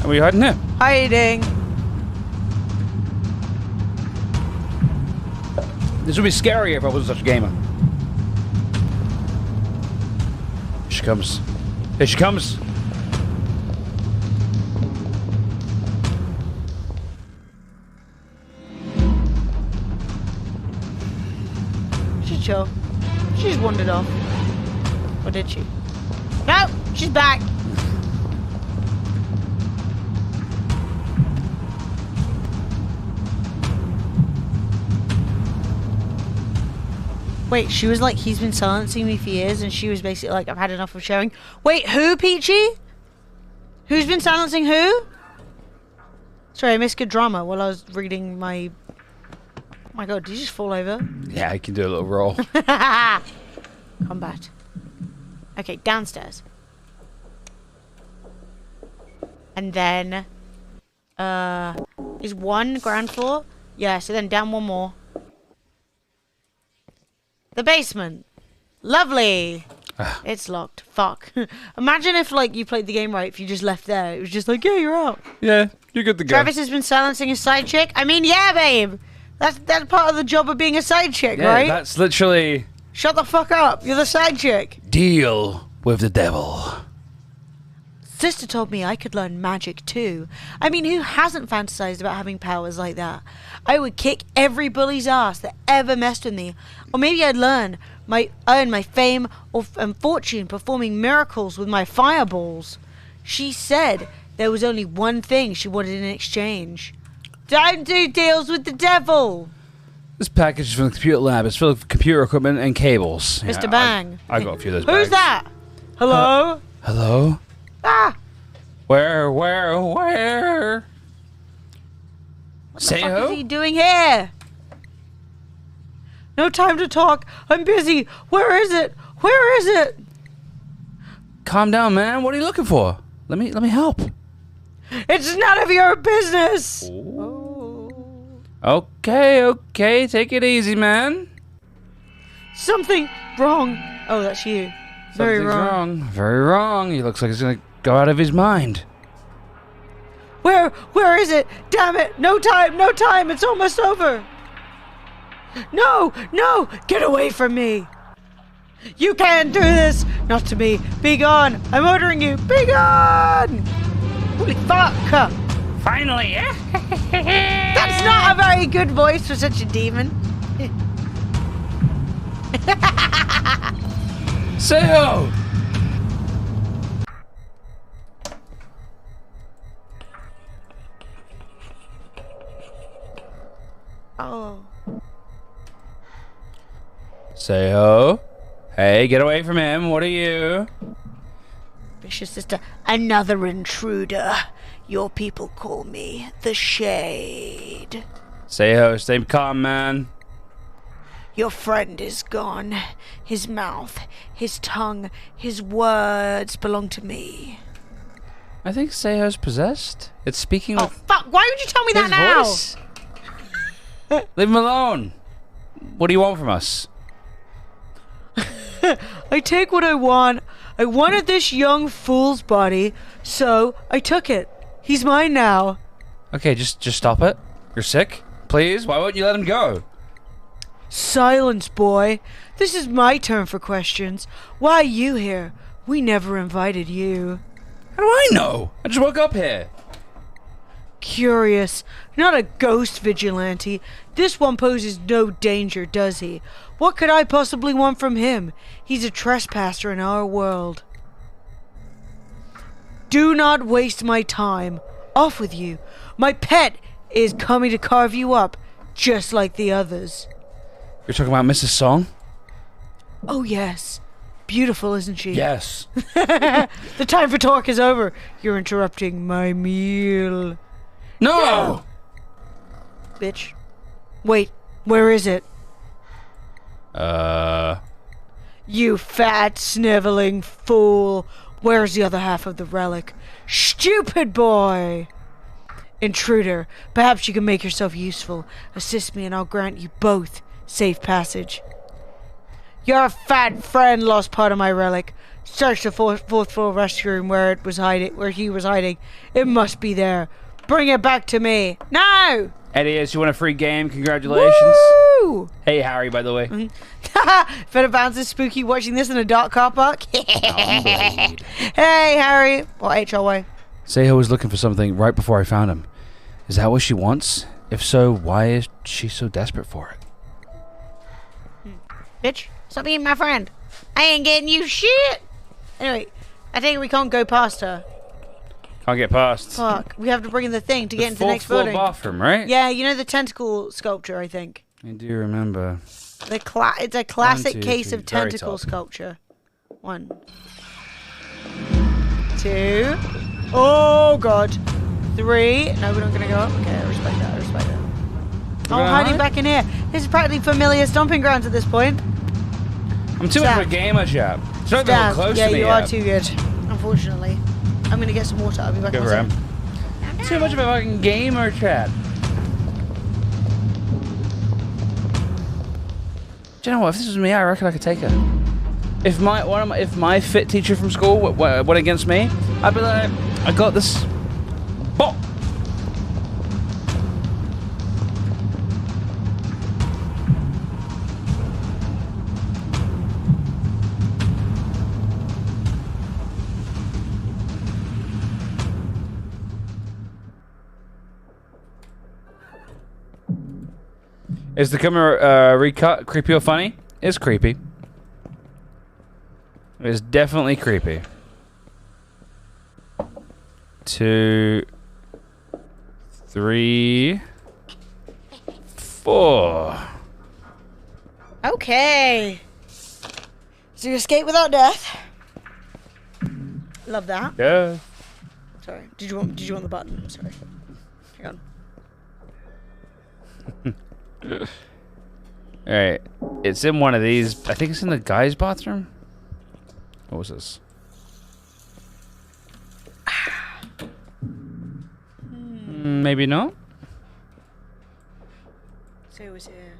[SPEAKER 2] And we hiding here.
[SPEAKER 1] Hiding.
[SPEAKER 2] This would be scarier if I wasn't such a gamer. Here she comes. Here she comes.
[SPEAKER 1] She's chill. She's wandered off. Or did she? No! She's back! Wait, she was like, he's been silencing me for years, and she was basically like, I've had enough of sharing. Wait, who, Peachy? Who's been silencing who? Sorry, I missed good drama while I was reading my... Oh my god, did you just fall over?
[SPEAKER 2] Yeah, I can do a little roll.
[SPEAKER 1] Combat. Okay, downstairs. And then... is one ground floor? Yeah, so then down one more. The basement. Lovely. It's locked. Fuck. Imagine if, like, you played the game right, if you just left there. It was just like, yeah, you're out.
[SPEAKER 2] Yeah, you're good to go.
[SPEAKER 1] Travis has been silencing his side chick. I mean, yeah, babe. That's part of the job of being a side chick,
[SPEAKER 2] Yeah,
[SPEAKER 1] right?
[SPEAKER 2] that's literally...
[SPEAKER 1] Shut the fuck up. You're the side chick.
[SPEAKER 2] Deal with the devil.
[SPEAKER 1] Sister told me I could learn magic too. I mean, who hasn't fantasized about having powers like that? I would kick every bully's ass that ever messed with me. Or maybe I'd earn my fame and fortune performing miracles with my fireballs. She said there was only one thing she wanted in exchange. Don't do deals with the devil!
[SPEAKER 2] This package is from the computer lab. It's full of computer equipment and cables.
[SPEAKER 1] Mr.
[SPEAKER 2] Yeah,
[SPEAKER 1] Bang.
[SPEAKER 2] I got a few of those
[SPEAKER 1] Who's
[SPEAKER 2] bags.
[SPEAKER 1] that? Hello?
[SPEAKER 2] Hello?
[SPEAKER 1] Ah!
[SPEAKER 2] Where?
[SPEAKER 1] What the
[SPEAKER 2] Say
[SPEAKER 1] fuck
[SPEAKER 2] ho?
[SPEAKER 1] is he doing here? No time to talk. I'm busy. Where is it? Where is it?
[SPEAKER 2] Calm down, man. What are you looking for? Let me help.
[SPEAKER 1] It's none of your business.
[SPEAKER 2] Okay. Take it easy, man.
[SPEAKER 1] Something wrong. Oh, that's you. Very
[SPEAKER 2] Something's
[SPEAKER 1] wrong.
[SPEAKER 2] Very wrong. He looks like he's gonna go out of his mind.
[SPEAKER 1] Where is it? Damn it. No time. It's almost over. No. Get away from me. You can't do this. Not to me. Be gone. I'm ordering you. Be gone. Holy fuck!
[SPEAKER 2] Finally,
[SPEAKER 1] That's not a very good voice for such a demon.
[SPEAKER 2] Sayo!
[SPEAKER 1] Oh.
[SPEAKER 2] Sayo? Hey, get away from him. What are you?
[SPEAKER 1] Vicious sister. Another intruder. Your people call me the Shade.
[SPEAKER 2] Sayo, stay calm, man.
[SPEAKER 1] Your friend is gone. His mouth, his tongue, his words belong to me.
[SPEAKER 2] I think Sayo's possessed. It's speaking
[SPEAKER 1] Oh,
[SPEAKER 2] with
[SPEAKER 1] fuck. Why would you tell me
[SPEAKER 2] his
[SPEAKER 1] that now?
[SPEAKER 2] voice. Leave him alone. What do you want from us?
[SPEAKER 1] I take what I want. I wanted this young fool's body, so I took it. He's mine now.
[SPEAKER 2] Okay, just stop it. You're sick? Please? Why won't you let him go?
[SPEAKER 1] Silence, boy. This is my turn for questions. Why are you here? We never invited you.
[SPEAKER 2] How do I know? I just woke up here.
[SPEAKER 1] Curious. Not a ghost vigilante. This one poses no danger, does he? What could I possibly want from him? He's a trespasser in our world. Do not waste my time. Off with you. My pet is coming to carve you up, just like the others.
[SPEAKER 2] You're talking about Mrs. Song?
[SPEAKER 1] Oh, yes. Beautiful, isn't she?
[SPEAKER 2] Yes.
[SPEAKER 1] The time for talk is over. You're interrupting my meal.
[SPEAKER 2] No!
[SPEAKER 1] Bitch. Wait, where is it? You fat, sniveling fool. Where's the other half of the relic? Stupid boy! Intruder, perhaps you can make yourself useful. Assist me and I'll grant you both safe passage. Your fat friend lost part of my relic. Search the fourth floor restroom where he was hiding. It must be there. Bring it back to me. Now!
[SPEAKER 2] Eddie, you want a free game? Congratulations.
[SPEAKER 1] Woo!
[SPEAKER 2] Hey, Harry, by the way.
[SPEAKER 1] Feather bounces spooky watching this in a dark car park. Hey, Harry. Or HLY.
[SPEAKER 2] Sayo was looking for something right before I found him. Is that what she wants? If so, why is she so desperate for it?
[SPEAKER 1] Bitch, stop being my friend. I ain't getting you shit. Anyway, I think we can't go past her.
[SPEAKER 2] Can't get past.
[SPEAKER 1] Fuck. We have to bring in the thing to get into the next
[SPEAKER 2] fourth floor
[SPEAKER 1] building.
[SPEAKER 2] bathroom, right?
[SPEAKER 1] Yeah, you know the tentacle sculpture, I think.
[SPEAKER 2] I do remember.
[SPEAKER 1] It's a classic
[SPEAKER 2] 1, 2,
[SPEAKER 1] case
[SPEAKER 2] 3,
[SPEAKER 1] of
[SPEAKER 2] very
[SPEAKER 1] tentacle
[SPEAKER 2] top.
[SPEAKER 1] sculpture. 1, 2. Oh god. 3. No, we're not gonna go up. Okay, I respect that. Oh,
[SPEAKER 2] going
[SPEAKER 1] hiding
[SPEAKER 2] alright?
[SPEAKER 1] back in here. This is practically familiar stomping grounds at this point.
[SPEAKER 2] I'm too much of a
[SPEAKER 1] Stab.
[SPEAKER 2] gamer, chap. It's not even
[SPEAKER 1] Stab.
[SPEAKER 2] close
[SPEAKER 1] Yeah,
[SPEAKER 2] to me
[SPEAKER 1] you
[SPEAKER 2] yet.
[SPEAKER 1] are too good. Unfortunately. I'm gonna get some water. I'll be back in
[SPEAKER 2] Good
[SPEAKER 1] a
[SPEAKER 2] for
[SPEAKER 1] second.
[SPEAKER 2] him. Too much of a fucking gamer, chap. Do you know what? If this was me, I reckon I could take her. If my fit teacher from school went against me, I'd be like, I got this. Bop. Is the Coma recut creepy or funny? It's creepy. It's definitely creepy. 2, 3, 4.
[SPEAKER 1] Okay. So you escape without death. Love that.
[SPEAKER 2] Yeah.
[SPEAKER 1] Sorry. Did you want the button? Sorry. Hang on.
[SPEAKER 2] Alright. It's in one of these. I think it's in the guy's bathroom. What was this? Maybe not.
[SPEAKER 1] So it was here.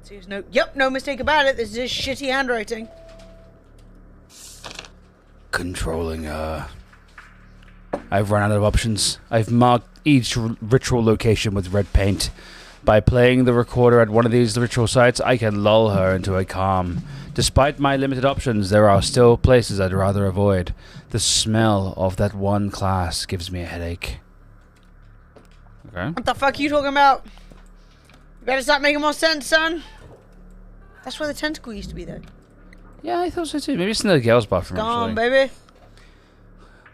[SPEAKER 1] So it was no. Yep, no mistake about it. This is shitty handwriting.
[SPEAKER 2] Controlling, I've run out of options. I've marked each ritual location with red paint. By playing the recorder at one of these ritual sites, I can lull her into a calm. Despite my limited options, there are still places I'd rather avoid. The smell of that one class gives me a headache. Okay.
[SPEAKER 1] What the fuck are you talking about? You better start making more sense, son. That's where the tentacle used to be, though.
[SPEAKER 2] Yeah, I thought so too. Maybe it's in the girls' bathroom.
[SPEAKER 1] Gone,
[SPEAKER 2] actually.
[SPEAKER 1] baby.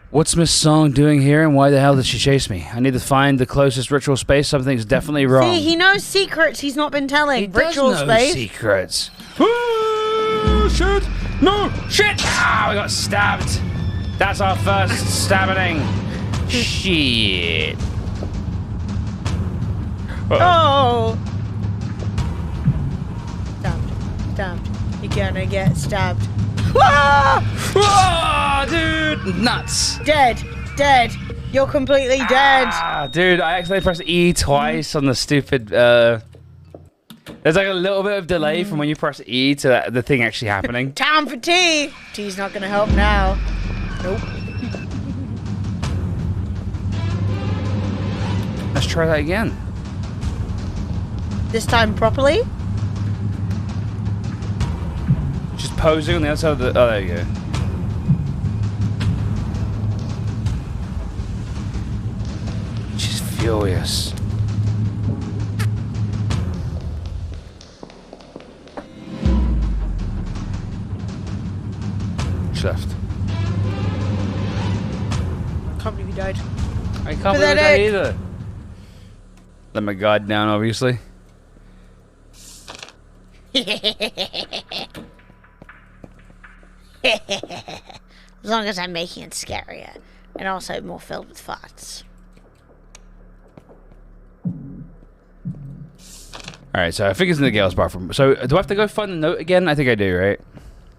[SPEAKER 2] What's Miss Song doing here, and why the hell did she chase me? I need to find the closest ritual space. Something's definitely wrong.
[SPEAKER 1] See, he knows secrets he's not been telling.
[SPEAKER 2] He
[SPEAKER 1] Ritual
[SPEAKER 2] does know
[SPEAKER 1] space.
[SPEAKER 2] secrets. Oh, shit! No! Shit! Ah, we got stabbed. That's our first stabbing. Shit.
[SPEAKER 1] Oh! Stabbed. You're gonna get stabbed. Ah!
[SPEAKER 2] Oh, dude! Nuts.
[SPEAKER 1] Dead. You're completely dead.
[SPEAKER 2] Ah, dude, I accidentally pressed E twice on the stupid. There's like a little bit of delay from when you press E to the thing actually happening.
[SPEAKER 1] Time for tea. Tea's not gonna help now. Nope.
[SPEAKER 2] Let's try that again.
[SPEAKER 1] This time properly.
[SPEAKER 2] Just posing on the other side of the. Oh, there you go. She's furious. She left.
[SPEAKER 1] Can't believe you died.
[SPEAKER 2] I can't believe that either. Let my guard down, obviously.
[SPEAKER 1] As long as I'm making it scarier. And also more filled with farts.
[SPEAKER 2] Alright, so I think it's in the girls' bathroom. So, do I have to go find the note again? I think I do, right?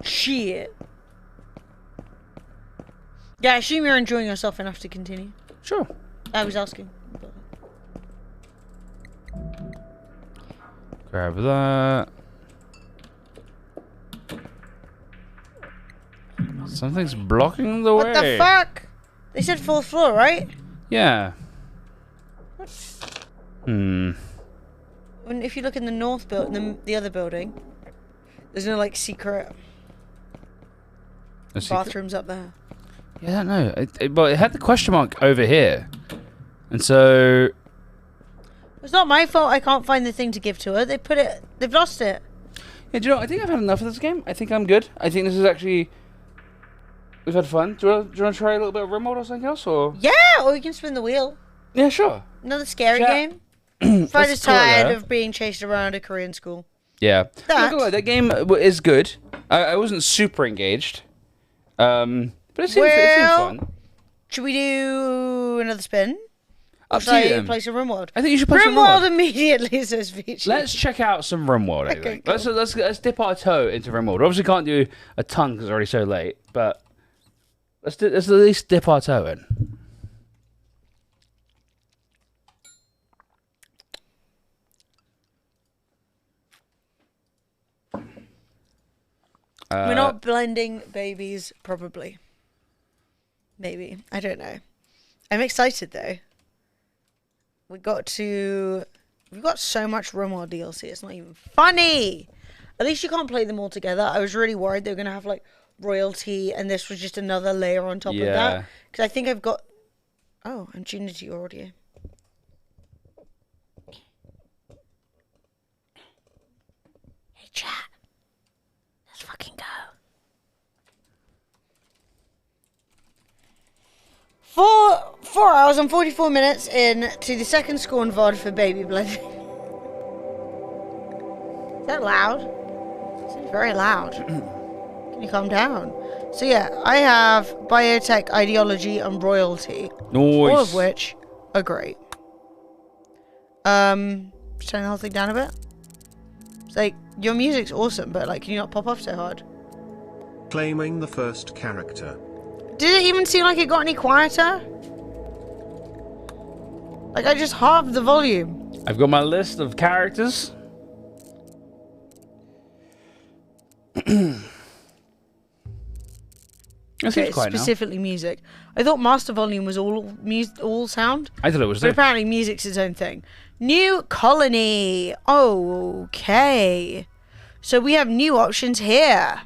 [SPEAKER 1] Shit. Yeah, I assume you're enjoying yourself enough to continue.
[SPEAKER 2] Sure.
[SPEAKER 1] I was asking.
[SPEAKER 2] Grab that. Something's blocking the way.
[SPEAKER 1] What the fuck? They said 4th floor, right?
[SPEAKER 2] Yeah.
[SPEAKER 1] When if you look in the north building, the other building, there's no like secret bathrooms up there.
[SPEAKER 2] Yeah, I don't know. Well, it had the question mark over here, and so
[SPEAKER 1] It's not my fault. I can't find the thing to give to her. They've lost it.
[SPEAKER 2] yeah. Do you know? I think I've had enough of this game. I think I'm good. I think this is actually. We've had fun. Do you want to try a little bit of RimWorld or something else, or?
[SPEAKER 1] Yeah, or you can spin the wheel.
[SPEAKER 2] Yeah, sure.
[SPEAKER 1] Another scary
[SPEAKER 2] Yeah.
[SPEAKER 1] game. Friday's
[SPEAKER 2] call it
[SPEAKER 1] tired
[SPEAKER 2] that.
[SPEAKER 1] of being chased around a Korean school.
[SPEAKER 2] Yeah.
[SPEAKER 1] That-
[SPEAKER 2] Look, that game is good. I wasn't super engaged. But it seemed fun.
[SPEAKER 1] Should we do another spin?
[SPEAKER 2] Up
[SPEAKER 1] Should
[SPEAKER 2] to you
[SPEAKER 1] I
[SPEAKER 2] then.
[SPEAKER 1] play some RimWorld?
[SPEAKER 2] I think you should play some
[SPEAKER 1] RimWorld
[SPEAKER 2] RimWorld.
[SPEAKER 1] immediately says feature.
[SPEAKER 2] Let's check out some RimWorld, I
[SPEAKER 1] Okay,
[SPEAKER 2] think.
[SPEAKER 1] cool.
[SPEAKER 2] Let's dip our toe into RimWorld. Obviously can't do a ton because it's already so late, but let's at least dip our toe in.
[SPEAKER 1] We're not blending babies, probably. Maybe. I don't know. I'm excited, though. We've got so much RimWorld DLC, it's not even funny! At least you can't play them all together. I was really worried they were going to have, like, royalty, and this was just another layer on top of that. Because I think I've got... Oh, I'm tuned into your audio. Hey, chat. Let's fucking go. 4 hours and 44 minutes in to the second scorn VOD for baby blending. Is that loud? It's very loud. Can you calm down? So yeah, I have biotech, ideology, and royalty.
[SPEAKER 2] Nice.
[SPEAKER 1] All of which are great. Just turn the whole thing down a bit. It's like, your music's awesome, but like, can you not pop off so hard?
[SPEAKER 5] Claiming the first character.
[SPEAKER 1] Did it even seem like it got any quieter? Like, I just halved the volume.
[SPEAKER 2] I've got my list of characters. That seems
[SPEAKER 1] it's
[SPEAKER 2] quiet now.
[SPEAKER 1] specifically music. I thought master volume was all sound,
[SPEAKER 2] I thought it was
[SPEAKER 1] but
[SPEAKER 2] too.
[SPEAKER 1] apparently music's its own thing. New colony. Okay. So we have new options here.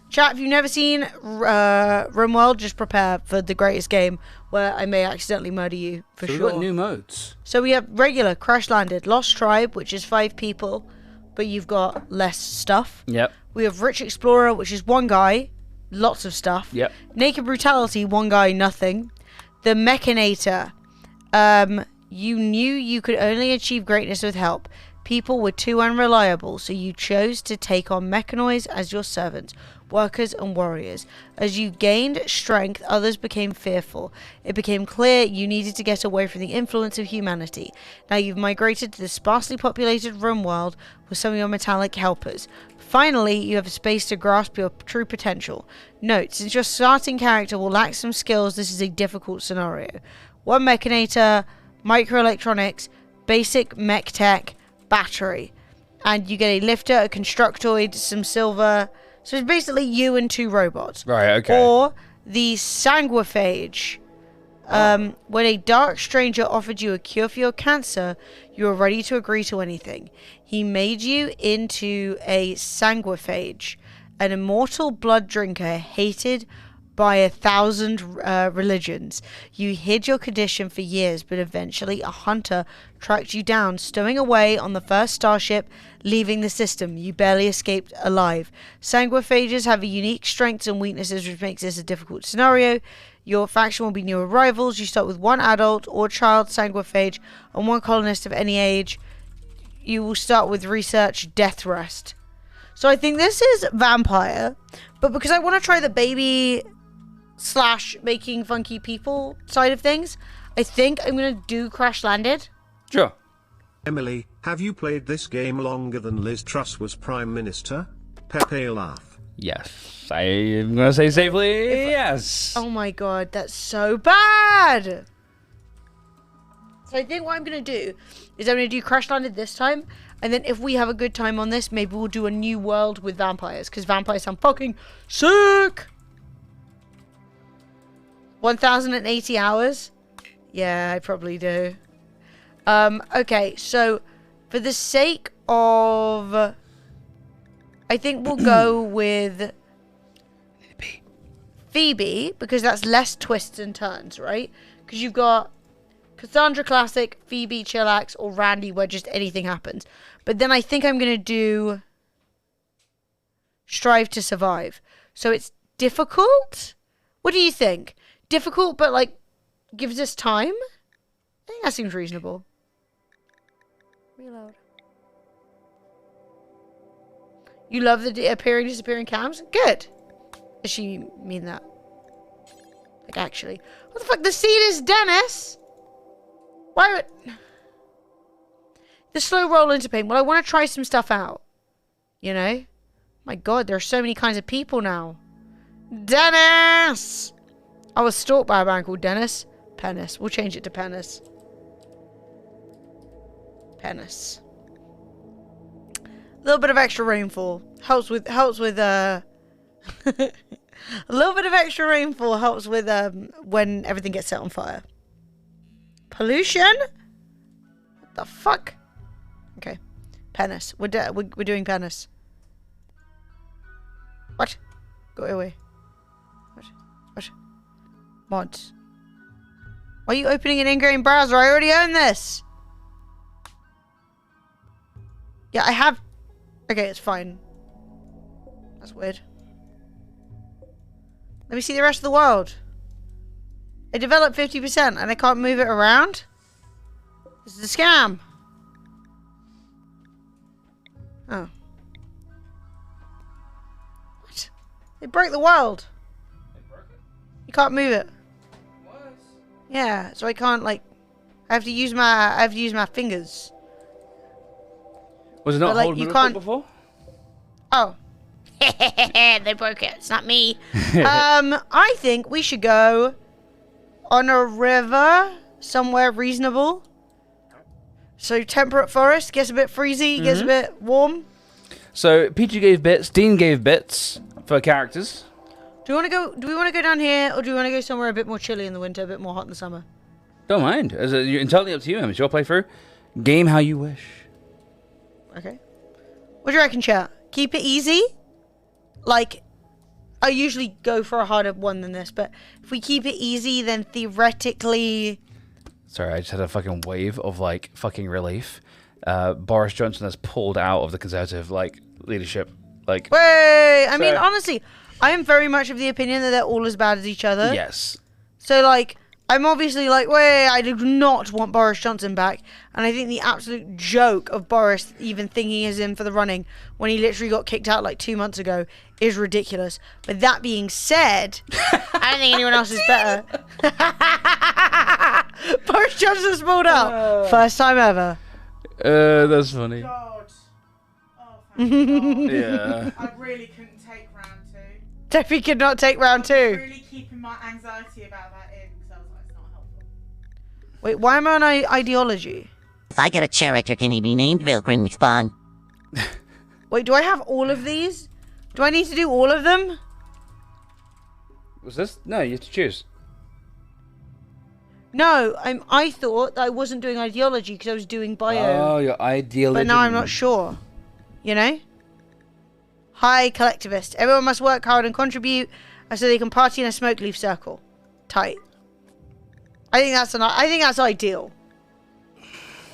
[SPEAKER 1] Chat, if you've never seen RimWorld, just prepare for the greatest game where I may accidentally murder you, for
[SPEAKER 2] So
[SPEAKER 1] sure.
[SPEAKER 2] we've got new modes.
[SPEAKER 1] So we have regular, crash landed, Lost Tribe, which is 5 people, but you've got less stuff.
[SPEAKER 2] Yep.
[SPEAKER 1] We have Rich Explorer, which is 1 guy, lots of stuff.
[SPEAKER 2] Yep.
[SPEAKER 1] Naked Brutality, 1 guy, nothing. The Mechanator. You knew you could only achieve greatness with help. People were too unreliable, so you chose to take on mechanoids as your servants, workers and warriors. As you gained strength, others became fearful. It became clear you needed to get away from the influence of humanity. Now you've migrated to the sparsely populated RimWorld with some of your metallic helpers. Finally, you have a space to grasp your true potential. Note, since your starting character will lack some skills, this is a difficult scenario. 1 Mechanator, microelectronics, basic mech tech, battery. And you get a lifter, a constructoid, some silver. So it's basically you and 2 robots.
[SPEAKER 2] Right, okay.
[SPEAKER 1] Or the sanguiphage. When a dark stranger offered you a cure for your cancer, you were ready to agree to anything. He made you into a sanguiphage, an immortal blood drinker hated by 1,000 religions. You hid your condition for years, but eventually a hunter tracked you down, stowing away on the first starship, leaving the system. You barely escaped alive. Sanguiphages have unique strengths and weaknesses, which makes this a difficult scenario. Your faction will be new arrivals. You start with 1 adult or child sanguiphage and 1 colonist of any age. You will start with research death rest. So I think this is vampire, but because I want to try the baby / making funky people side of things, I think I'm going to do Crash Landed.
[SPEAKER 2] Sure.
[SPEAKER 5] Emily, have you played this game longer than Liz Truss was Prime Minister? Pepe laugh.
[SPEAKER 2] Yes. I'm going to say safely yes.
[SPEAKER 1] Oh my god, that's so bad! So I think what I'm going to do is I'm going to do Crash Landed this time, and then if we have a good time on this, maybe we'll do a new world with vampires, because vampires sound fucking sick! 1,080 hours? Yeah, I probably do. Okay, so for the sake of... I think we'll go with Phoebe, because that's less twists and turns, right? Because you've got Cassandra Classic, Phoebe Chillax, or Randy where just anything happens. But then I think I'm going to do Strive to Survive. So it's difficult? What do you think? Difficult, but like gives us time? I think that seems reasonable. Reload. You love the appearing, disappearing cams? Good. Does she mean that? Like, actually. What the fuck? The seed is Dennis? Why would... The slow roll into pain. Well, I want to try some stuff out. You know? My god, there are so many kinds of people now. Dennis! I was stalked by a man called Dennis. Penis. We'll change it to Penis. Penis. A little bit of extra rainfall helps with a little bit of extra rainfall helps with when everything gets set on fire. Pollution? What the fuck? Okay. Penis. We're doing penis. What? Go away. What? Mods. Why are you opening an in-game browser? I already own this. Yeah, I have... Okay, it's fine. That's weird. Let me see the rest of the world. I developed 50% and I can't move it around? This is a scam. Oh. What? They broke the world. You can't move it. Yeah, so I can't like... I have to use my fingers.
[SPEAKER 2] Was it not
[SPEAKER 1] But, like,
[SPEAKER 2] hold
[SPEAKER 1] you
[SPEAKER 2] miracle
[SPEAKER 1] can't-
[SPEAKER 2] before?
[SPEAKER 1] Oh. They broke it. It's not me. I think we should go on a river somewhere reasonable. So temperate forest, gets a bit freezy, gets a bit warm.
[SPEAKER 2] So Peachy gave bits, Dean gave bits for characters.
[SPEAKER 1] Do we want to go down here, or do we want to go somewhere a bit more chilly in the winter, a bit more hot in the summer?
[SPEAKER 2] Don't mind. It's entirely up to you. It's your playthrough. Game how you wish.
[SPEAKER 1] Okay. What do you reckon, chat? Keep it easy? Like, I usually go for a harder one than this, but if we keep it easy, then theoretically...
[SPEAKER 2] Sorry, I just had a fucking wave of, like, fucking relief. Boris Johnson has pulled out of the Conservative, like, leadership. Like...
[SPEAKER 1] Wait! I mean, honestly, I am very much of the opinion that they're all as bad as each other.
[SPEAKER 2] Yes.
[SPEAKER 1] So, like... I'm obviously like, wait, I do not want Boris Johnson back. And I think the absolute joke of Boris even thinking he's in for the running when he literally got kicked out like 2 months ago is ridiculous. But that being said, I don't think anyone else is better. Boris Johnson's pulled out. First time ever.
[SPEAKER 2] That's funny.
[SPEAKER 3] God. Oh, thank God.
[SPEAKER 2] Yeah.
[SPEAKER 3] I really couldn't take round 2.
[SPEAKER 1] Definitely could not take round 2.
[SPEAKER 3] Really keeping my anxiety about that in, because I was like, it's not helpful.
[SPEAKER 1] Wait, why am I on ideology?
[SPEAKER 7] If I get a character, can he be named Vilgrim Respawn?
[SPEAKER 1] Wait, do I have all of these? Do I need to do all of them?
[SPEAKER 2] Was this? No, you have to choose.
[SPEAKER 1] No, I thought that I wasn't doing ideology because I was doing bio.
[SPEAKER 2] Oh, your ideology.
[SPEAKER 1] But now I'm not sure. You know? Hi, collectivist. Everyone must work hard and contribute so they can party in a smoke leaf circle. Tight. I think that's ideal.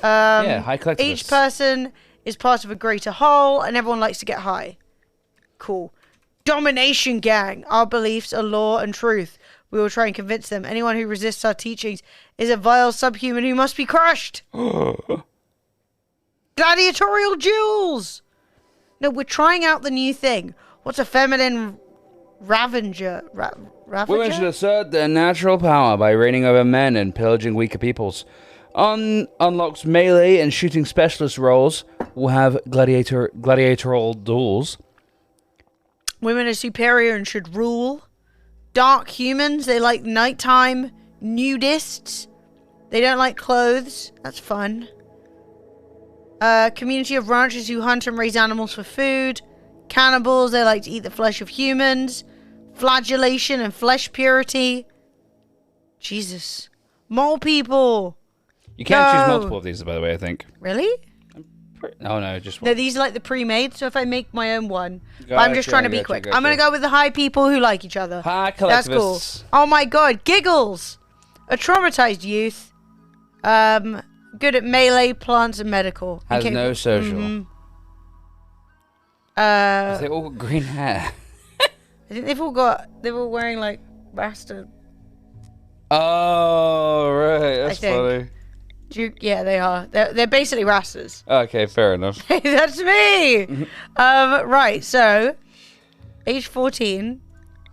[SPEAKER 2] Yeah, high collectivist.
[SPEAKER 1] Each person is part of a greater whole, and everyone likes to get high. Cool. Domination gang. Our beliefs are law and truth. We will try and convince them. Anyone who resists our teachings is a vile subhuman who must be crushed. Gladiatorial duels. No, we're trying out the new thing. What's a feminine Ravager?
[SPEAKER 2] Women should assert their natural power by reigning over men and pillaging weaker peoples. Unlocks melee and shooting specialist roles. We'll have gladiatorial duels.
[SPEAKER 1] Women are superior and should rule. Dark humans, they like nighttime. Nudists, they don't like clothes. That's fun. Community of ranchers who hunt and raise animals for food. Cannibals, they like to eat the flesh of humans. Flagellation and flesh purity. Jesus. Mole people.
[SPEAKER 2] You can't choose
[SPEAKER 1] No.
[SPEAKER 2] multiple of these, by the way, I think.
[SPEAKER 1] Really?
[SPEAKER 2] Oh, no, just
[SPEAKER 1] No,
[SPEAKER 2] one.
[SPEAKER 1] these are like the pre-made, so if I make my own one. But I'm just trying to be
[SPEAKER 2] Gotcha,
[SPEAKER 1] quick.
[SPEAKER 2] gotcha.
[SPEAKER 1] I'm going to go with the high people who like each other.
[SPEAKER 2] High
[SPEAKER 1] That's cool.
[SPEAKER 2] collectivists.
[SPEAKER 1] Oh my god, giggles! A traumatized youth. Good at melee, plants, and medical.
[SPEAKER 2] Has
[SPEAKER 1] Okay.
[SPEAKER 2] no social.
[SPEAKER 1] Mhm.
[SPEAKER 2] They all got green hair.
[SPEAKER 1] I think they're all wearing like Rasta.
[SPEAKER 2] Oh, right. That's
[SPEAKER 1] think.
[SPEAKER 2] funny.
[SPEAKER 1] Yeah, they are. They're basically Rastas.
[SPEAKER 2] Okay, fair enough.
[SPEAKER 1] That's me! Right, so age 14.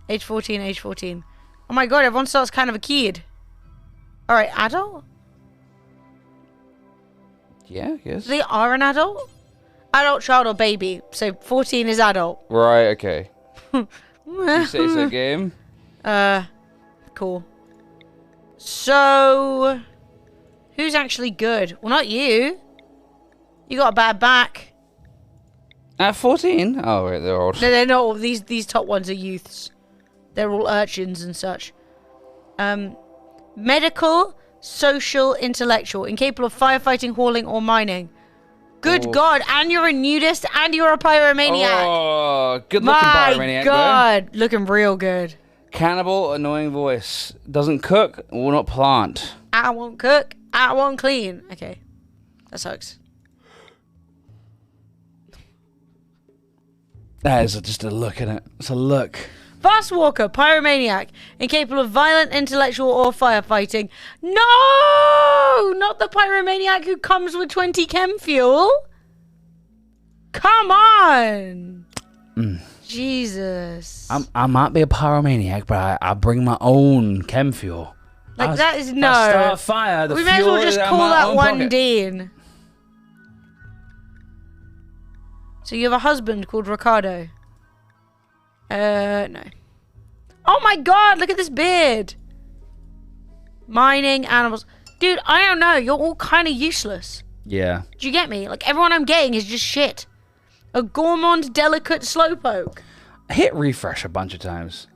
[SPEAKER 1] Age 14. Oh my god, everyone starts kind of a kid. Alright, adult?
[SPEAKER 2] Yeah, I guess.
[SPEAKER 1] They are an adult? Adult, child, or baby. So 14 is adult.
[SPEAKER 2] Right, okay. You say so, game?
[SPEAKER 1] Cool. So, who's actually good? Well, not you. You got a bad back.
[SPEAKER 2] At 14? Oh, wait, they're old.
[SPEAKER 1] No, they're not all. These top ones are youths. They're all urchins and such. Medical, social, intellectual. Incapable of firefighting, hauling, or mining. Good
[SPEAKER 2] Oh.
[SPEAKER 1] God, and you're a nudist, and you're a pyromaniac.
[SPEAKER 2] Oh, good looking
[SPEAKER 1] My
[SPEAKER 2] pyromaniac,
[SPEAKER 1] God, looking real good.
[SPEAKER 2] though. Cannibal, annoying voice. Doesn't cook, will not plant.
[SPEAKER 1] I won't cook. I won't clean. Okay, that sucks.
[SPEAKER 2] That is just a look in it. It's a look.
[SPEAKER 1] Fast walker, pyromaniac, incapable of violent, intellectual, or firefighting. No! Not the pyromaniac who comes with 20 chem fuel. Come on! Jesus.
[SPEAKER 2] I might be a pyromaniac, but I bring my own chem fuel.
[SPEAKER 1] Like, that is
[SPEAKER 2] I
[SPEAKER 1] no.
[SPEAKER 2] start a fire. The
[SPEAKER 1] We may as
[SPEAKER 2] fuel
[SPEAKER 1] well just
[SPEAKER 2] is out
[SPEAKER 1] call
[SPEAKER 2] my
[SPEAKER 1] that
[SPEAKER 2] own
[SPEAKER 1] one
[SPEAKER 2] pocket.
[SPEAKER 1] Dean. So you have a husband called Ricardo. No. Oh my god, look at this beard. Mining, animals. Dude, I don't know. You're all kind of useless.
[SPEAKER 2] Yeah.
[SPEAKER 1] Do you get me? Like, everyone I'm getting is just shit. A gourmand, delicate slowpoke.
[SPEAKER 2] I hit refresh a bunch of times.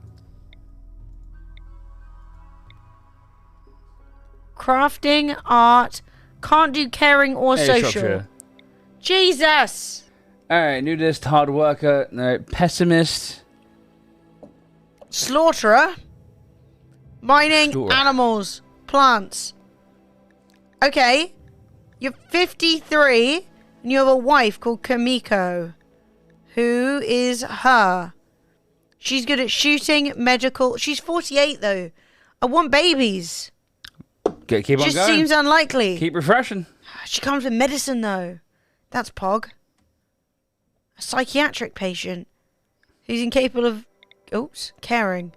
[SPEAKER 1] Crafting, art. Can't do caring or
[SPEAKER 2] Hey,
[SPEAKER 1] social.
[SPEAKER 2] Shropshire.
[SPEAKER 1] Jesus.
[SPEAKER 2] Alright, nudist, hard worker, no, pessimist.
[SPEAKER 1] Slaughterer. Mining,
[SPEAKER 2] Sure.
[SPEAKER 1] animals, plants. Okay. You're 53 and you have a wife called Kamiko. Who is her? She's good at shooting, medical. She's 48 though. I want babies.
[SPEAKER 2] Keep on
[SPEAKER 1] Just
[SPEAKER 2] going.
[SPEAKER 1] seems unlikely.
[SPEAKER 2] Keep refreshing.
[SPEAKER 1] She comes with medicine though. That's Pog. A psychiatric patient who's incapable of, caring.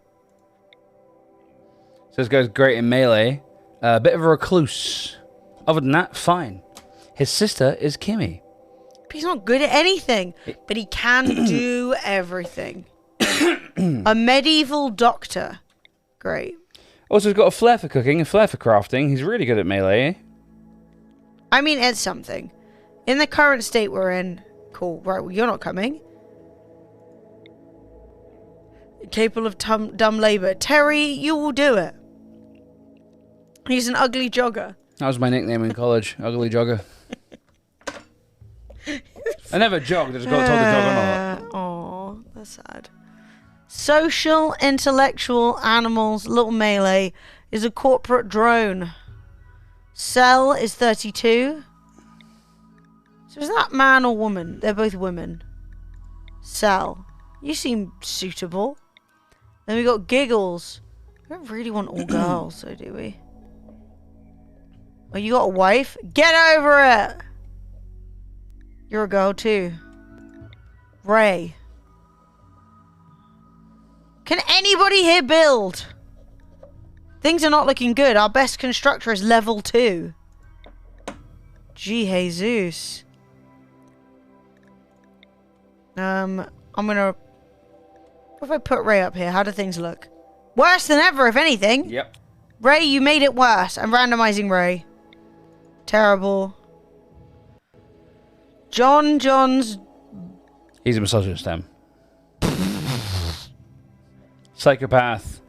[SPEAKER 2] So this guy's great in melee. A bit of a recluse. Other than that, fine. His sister is Kimmy.
[SPEAKER 1] But he's not good at anything, but he can do everything. A medieval doctor. Great.
[SPEAKER 2] Also, he's got a flair for cooking, a flair for crafting. He's really good at melee.
[SPEAKER 1] I mean, it's something. In the current state we're in, cool. Right, well, you're not coming. Capable of dumb labor. Terry, you will do it. He's an ugly jogger.
[SPEAKER 2] That was my nickname in college. Ugly jogger. I never jogged. I just got told to jog on a lot.
[SPEAKER 1] Oh, that's sad. Social, intellectual, animals, little melee is a corporate drone. Cell is 32. So is that man or woman? They're both women. Cell. You seem suitable. Then we got Giggles. We don't really want all girls, so do we? Oh, you got a wife? Get over it! You're a girl too. Ray. Can anybody here build? Things are not looking good. Our best constructor is level 2. Gee, Jesus. I'm gonna... What if I put Ray up here? How do things look? Worse than ever, if anything.
[SPEAKER 2] Yep.
[SPEAKER 1] Ray, you made it worse. I'm randomizing Ray. Terrible. John's...
[SPEAKER 2] He's a misogynist, Sam. Psychopath.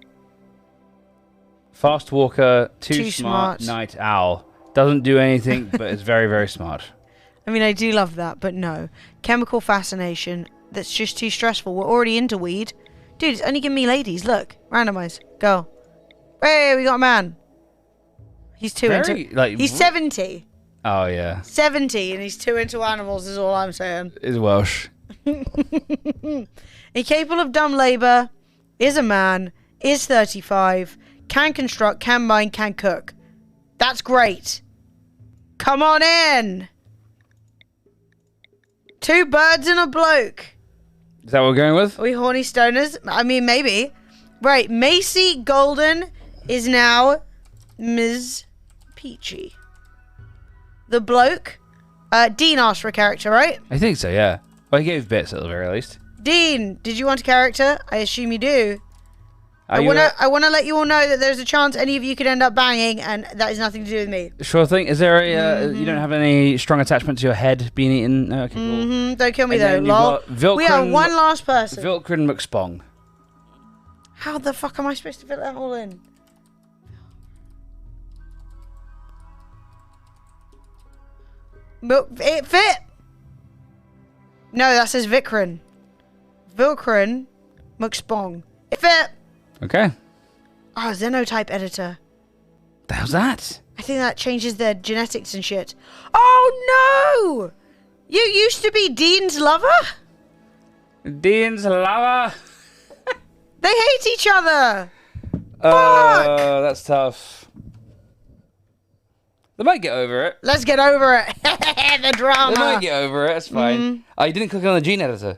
[SPEAKER 2] Fast walker. Too smart. Night owl. Doesn't do anything, but is very, very smart.
[SPEAKER 1] I mean, I do love that, but no. Chemical fascination. That's just too stressful. We're already into weed. Dude, it's only giving me ladies. Look. Randomize. Go. Hey, we got a man. He's too into... He's 70.
[SPEAKER 2] Oh, yeah.
[SPEAKER 1] 70, and he's too into animals is all I'm saying.
[SPEAKER 2] Is Welsh.
[SPEAKER 1] Incapable of dumb labor. Is a man. Is 35. Can construct. Can mine. Can cook. That's great. Come on in. 2 birds and a bloke.
[SPEAKER 2] Is that what we're going with?
[SPEAKER 1] Are we horny stoners? I mean, maybe. Right, Macy Golden is now Ms. Peachy. The bloke. Dean asked for a character, right?
[SPEAKER 2] I think so, yeah. Well, he gave bits at the very least.
[SPEAKER 1] Dean, did you want a character? I assume you do.
[SPEAKER 2] I
[SPEAKER 1] want to let you all know that there's a chance any of you could end up banging, and that has nothing to do with me.
[SPEAKER 2] Sure thing. Is there a... you don't have any strong attachment to your head being eaten? No, okay, cool.
[SPEAKER 1] Don't kill me,
[SPEAKER 2] And
[SPEAKER 1] though.
[SPEAKER 2] then you've
[SPEAKER 1] Lol.
[SPEAKER 2] got
[SPEAKER 1] We are one last person.
[SPEAKER 2] Vilkrin McSpong.
[SPEAKER 1] How the fuck am I supposed to fit that all in? It fit! No, that says Vikrin. Vilkrin McSpong. It fit!
[SPEAKER 2] Okay.
[SPEAKER 1] Oh, Xenotype editor.
[SPEAKER 2] The hell's that?
[SPEAKER 1] I think that changes their genetics and shit. Oh no! You used to be Dean's lover?
[SPEAKER 2] Dean's lover.
[SPEAKER 1] They hate each other!
[SPEAKER 2] Oh, that's tough. They might get over it.
[SPEAKER 1] Let's get over it. The drama.
[SPEAKER 2] They might get over it. It's fine. Oh, you didn't click on the gene editor.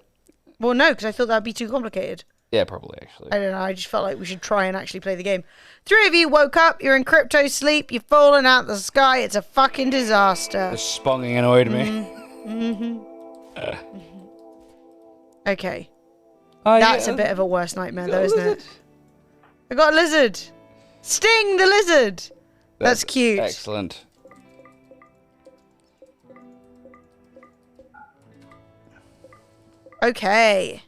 [SPEAKER 1] Well, no, because I thought that'd be too complicated.
[SPEAKER 2] Yeah, probably, actually.
[SPEAKER 1] I don't know, I just felt like we should try and actually play the game. 3 of you woke up, you're in crypto sleep, you've fallen out the sky, it's a fucking disaster.
[SPEAKER 2] The sponging annoyed me.
[SPEAKER 1] Okay.
[SPEAKER 2] Oh,
[SPEAKER 1] That's
[SPEAKER 2] yeah.
[SPEAKER 1] a bit of a worse nightmare though, isn't it? I got a lizard! Sting the lizard! That's cute.
[SPEAKER 2] Excellent.
[SPEAKER 1] Okay.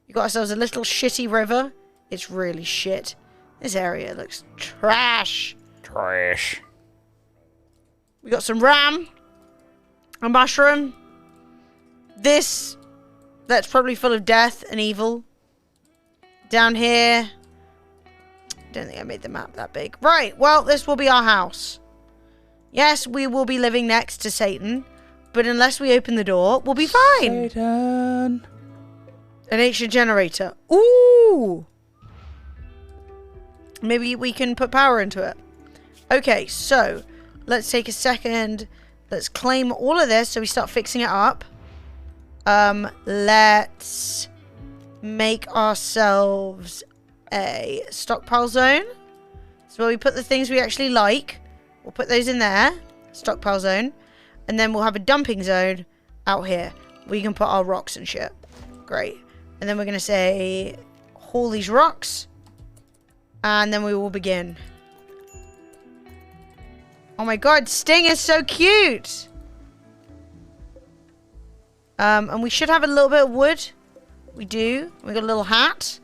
[SPEAKER 1] We got ourselves a little shitty river. It's really shit. This area looks trash.
[SPEAKER 2] Trash.
[SPEAKER 1] We got some ram. A mushroom. This. That's probably full of death and evil. Down here. Don't think I made the map that big. Right, well, this will be our house. Yes, we will be living next to Satan. But unless we open the door, we'll be fine.
[SPEAKER 2] Satan.
[SPEAKER 1] An ancient generator. Ooh! Maybe we can put power into it. Okay, so let's take a second. Let's claim all of this so we start fixing it up. Let's make ourselves a stockpile zone. So where we put the things we actually like. We'll put those in there. Stockpile zone. And then we'll have a dumping zone out here. We can put our rocks and shit. Great. And then we're going to say, haul these rocks. And then we will begin. Oh my god, Sting is so cute! And we should have a little bit of wood. We do. We got a little hat.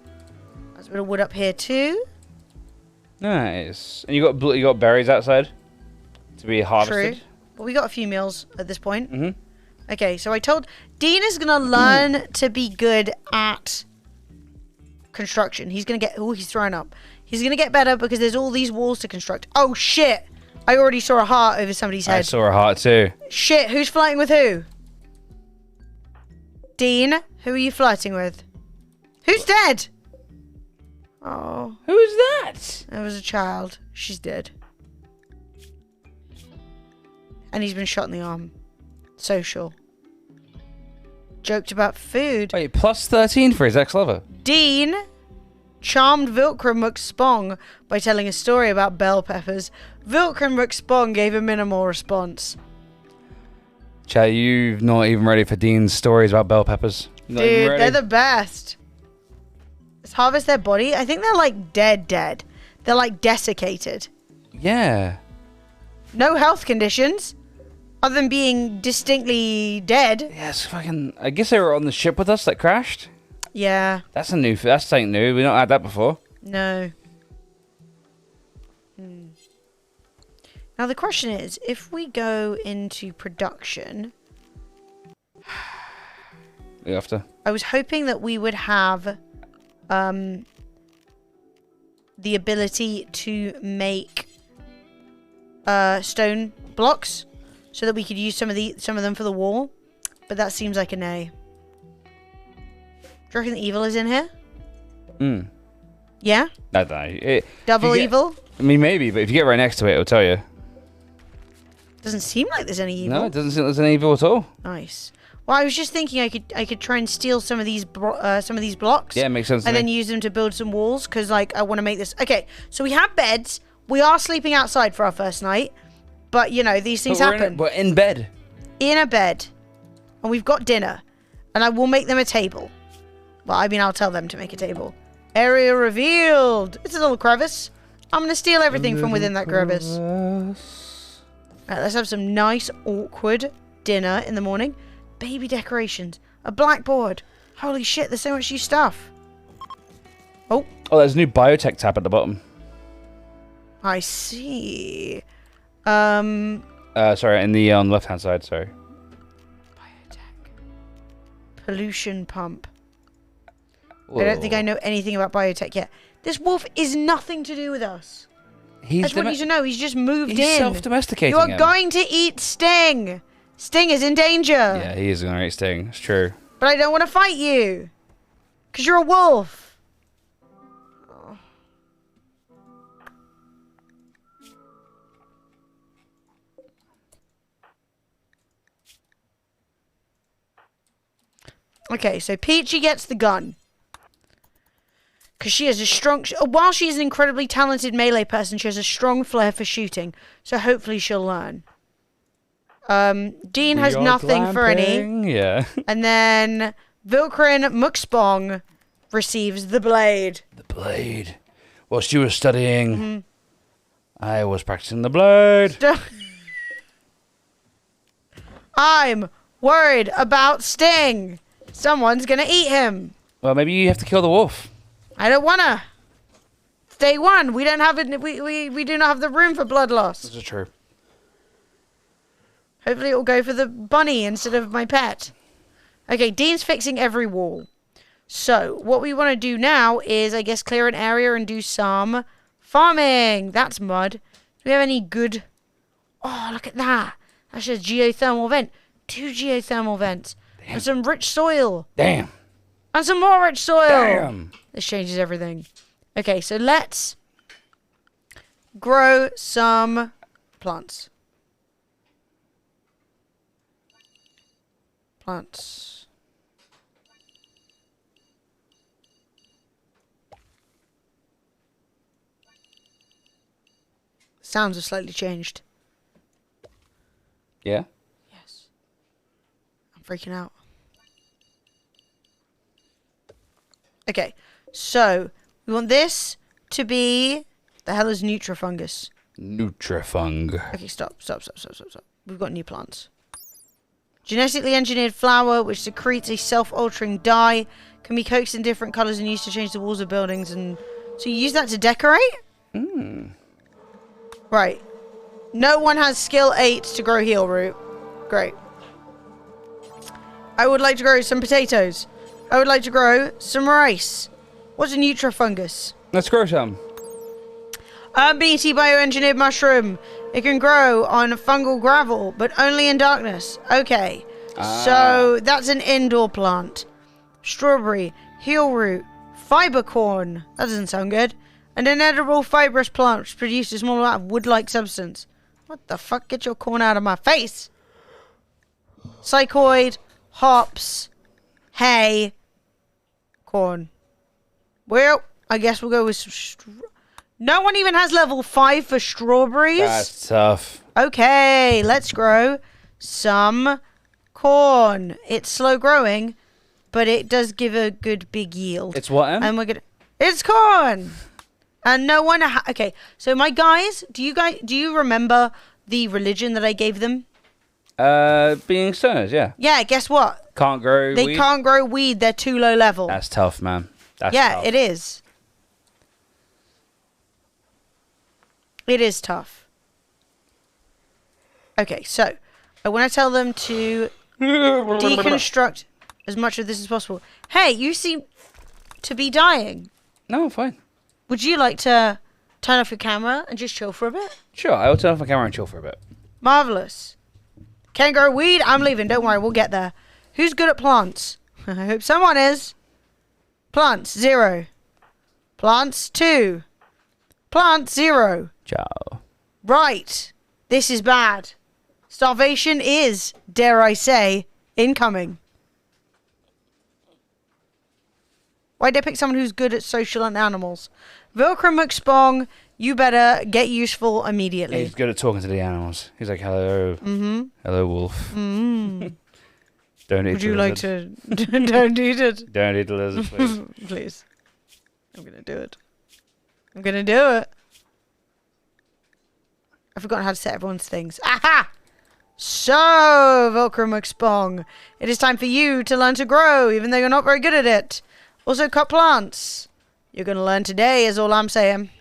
[SPEAKER 1] There's a bit of wood up here too.
[SPEAKER 2] Nice. And you got berries outside to be harvested.
[SPEAKER 1] True. But we got a few meals at this point.
[SPEAKER 2] Mm-hmm.
[SPEAKER 1] Okay, so I told Dean is gonna learn to be good at construction. He's gonna get. Oh, he's throwing up. He's gonna get better because there's all these walls to construct. Oh shit! I already saw a heart over somebody's head.
[SPEAKER 2] I saw a heart too.
[SPEAKER 1] Shit! Who's flirting with who? Dean, who are you flirting with? Who's dead? Oh,
[SPEAKER 2] Who is that?
[SPEAKER 1] there was a child. She's dead. And he's been shot in the arm. Social. Joked about food.
[SPEAKER 2] Wait, plus 13 for his ex-lover.
[SPEAKER 1] Dean charmed Vilkram McSpong by telling a story about bell peppers. Vilkram McSpong gave a minimal response.
[SPEAKER 2] Chad, you're not even ready for Dean's stories about bell peppers. Not even
[SPEAKER 1] Dude,
[SPEAKER 2] ready?
[SPEAKER 1] they're the best. Let's harvest their body. I think they're like dead. They're like desiccated.
[SPEAKER 2] Yeah.
[SPEAKER 1] No health conditions. Other than being distinctly dead.
[SPEAKER 2] Yes, fucking. I guess they were on the ship with us that crashed.
[SPEAKER 1] Yeah.
[SPEAKER 2] That's something new. We've not had that before.
[SPEAKER 1] No. Now the question is, if we go into production,
[SPEAKER 2] We have to.
[SPEAKER 1] I was hoping that we would have the ability to make stone blocks so that we could use some of them for the wall, but that seems like a nay. Do you reckon the evil is in here? Yeah?
[SPEAKER 2] I don't know.
[SPEAKER 1] Double evil?
[SPEAKER 2] I mean, maybe, but if you get right next to it, it'll tell you.
[SPEAKER 1] Doesn't seem like there's any evil.
[SPEAKER 2] No, it doesn't seem there's any evil at all.
[SPEAKER 1] Nice. Well, I was just thinking I could try and steal some of these blocks.
[SPEAKER 2] Yeah, it makes sense to
[SPEAKER 1] And
[SPEAKER 2] me.
[SPEAKER 1] then use them to build some walls because like I want to make this. Okay, so we have beds. We are sleeping outside for our first night, but you know these things happen.
[SPEAKER 2] We're in bed.
[SPEAKER 1] In a bed, and we've got dinner, and I will make them a table. Well, I mean I'll tell them to make a table. Area revealed. It's a little crevice. I'm gonna steal everything from within that crevice. Right, let's have some nice awkward dinner in the morning. Baby decorations. A blackboard. Holy shit, there's so much new stuff. Oh.
[SPEAKER 2] Oh, there's a new biotech tab at the bottom.
[SPEAKER 1] I see.
[SPEAKER 2] Sorry, in the on the left-hand side, sorry.
[SPEAKER 1] Biotech. Pollution pump.
[SPEAKER 2] Whoa.
[SPEAKER 1] I don't think I know anything about biotech yet. This wolf is nothing to do with us. I just want you to know, he's just moved
[SPEAKER 2] He's
[SPEAKER 1] in.
[SPEAKER 2] self-domesticating
[SPEAKER 1] You are
[SPEAKER 2] him.
[SPEAKER 1] going to eat Sting. Sting is in danger.
[SPEAKER 2] Yeah, he is going to eat Sting. It's true.
[SPEAKER 1] But I don't want to fight you. Because you're a wolf. Oh. Okay, so Peachy gets the gun. Because she has a strong... While she is an incredibly talented melee person, she has a strong flair for shooting. So hopefully she'll learn. Dean has nothing for any.
[SPEAKER 2] Yeah.
[SPEAKER 1] And then Vilkrin Mukspong receives the blade.
[SPEAKER 2] The blade. Whilst you were studying, I was practicing the blade.
[SPEAKER 1] I'm worried about Sting. Someone's gonna eat him.
[SPEAKER 2] Well, maybe you have to kill the wolf.
[SPEAKER 1] I don't wanna. day one. We don't have it. We do not have the room for blood loss.
[SPEAKER 2] This is true.
[SPEAKER 1] Hopefully it will go for the bunny instead of my pet. Okay, Dean's fixing every wall. So, what we want to do now is, I guess, clear an area and do some farming. That's mud. Do we have any good... Oh, look at that. That's a geothermal vent. 2 geothermal vents. Damn. And some rich soil.
[SPEAKER 2] Damn.
[SPEAKER 1] And some more rich soil.
[SPEAKER 2] Damn.
[SPEAKER 1] This changes everything. Okay, so let's grow some plants. Plants. Sounds have slightly changed.
[SPEAKER 2] Yeah?
[SPEAKER 1] Yes. I'm freaking out. Okay, so we want this to be... The hell is Nutrifungus?
[SPEAKER 2] Nutrifung.
[SPEAKER 1] Okay, stop. We've got new plants. Genetically engineered flower, which secretes a self-altering dye, can be coaxed in different colours and used to change the walls of buildings. And so you use that to decorate? Right. No one has skill 8 to grow heal root. Great. I would like to grow some potatoes. I would like to grow some rice. What's a Nutrifungus?
[SPEAKER 2] Let's grow some.
[SPEAKER 1] BT bioengineered mushroom. It can grow on fungal gravel, but only in darkness. Okay. So that's an indoor plant. Strawberry, heel root, fiber corn. That doesn't sound good. And an edible fibrous plant which produces a small amount of wood-like substance. What the fuck? Get your corn out of my face. Psychoid, hops, hay, corn. Well, I guess we'll go with some no one even has level 5 for strawberries.
[SPEAKER 2] That's tough.
[SPEAKER 1] Okay, let's grow some corn. It's slow growing, but it does give a good big yield.
[SPEAKER 2] It's what, Em?
[SPEAKER 1] And we're gonna... It's corn! And no one... Okay, so my guys, do you remember the religion that I gave them?
[SPEAKER 2] Being stoners, yeah.
[SPEAKER 1] Yeah, guess what?
[SPEAKER 2] Can't grow weed?
[SPEAKER 1] They can't grow weed. They're too low level.
[SPEAKER 2] That's tough, man. That's
[SPEAKER 1] yeah,
[SPEAKER 2] tough.
[SPEAKER 1] it is. It is tough. Okay, so I want to tell them to deconstruct as much of this as possible. Hey, you seem to be dying.
[SPEAKER 2] No, I'm fine.
[SPEAKER 1] Would you like to turn off your camera and just chill for a bit?
[SPEAKER 2] Sure, I will turn off my camera and chill for a bit.
[SPEAKER 1] Marvelous. Can't grow weed? I'm leaving. Don't worry, we'll get there. Who's good at plants? I hope someone is. Plants, 0. Plants, 2. Plants, 0.
[SPEAKER 2] Ciao.
[SPEAKER 1] Right. This is bad. Starvation is, dare I say, incoming. Why'd I pick someone who's good at social and animals? Vilcrum McSpong, you better get useful immediately.
[SPEAKER 2] He's good at talking to the animals. He's like, hello. Hello, wolf. Don't eat
[SPEAKER 1] Would
[SPEAKER 2] the
[SPEAKER 1] you like
[SPEAKER 2] lizard.
[SPEAKER 1] to... Don't eat it.
[SPEAKER 2] Don't eat the lizard, please.
[SPEAKER 1] Please. I'm going to do it. I'm going to do it. I've forgotten how to set everyone's things. Aha! So, Vilcrum McSpong, it is time for you to learn to grow, even though you're not very good at it. Also, cut plants. You're going to learn today, is all I'm saying.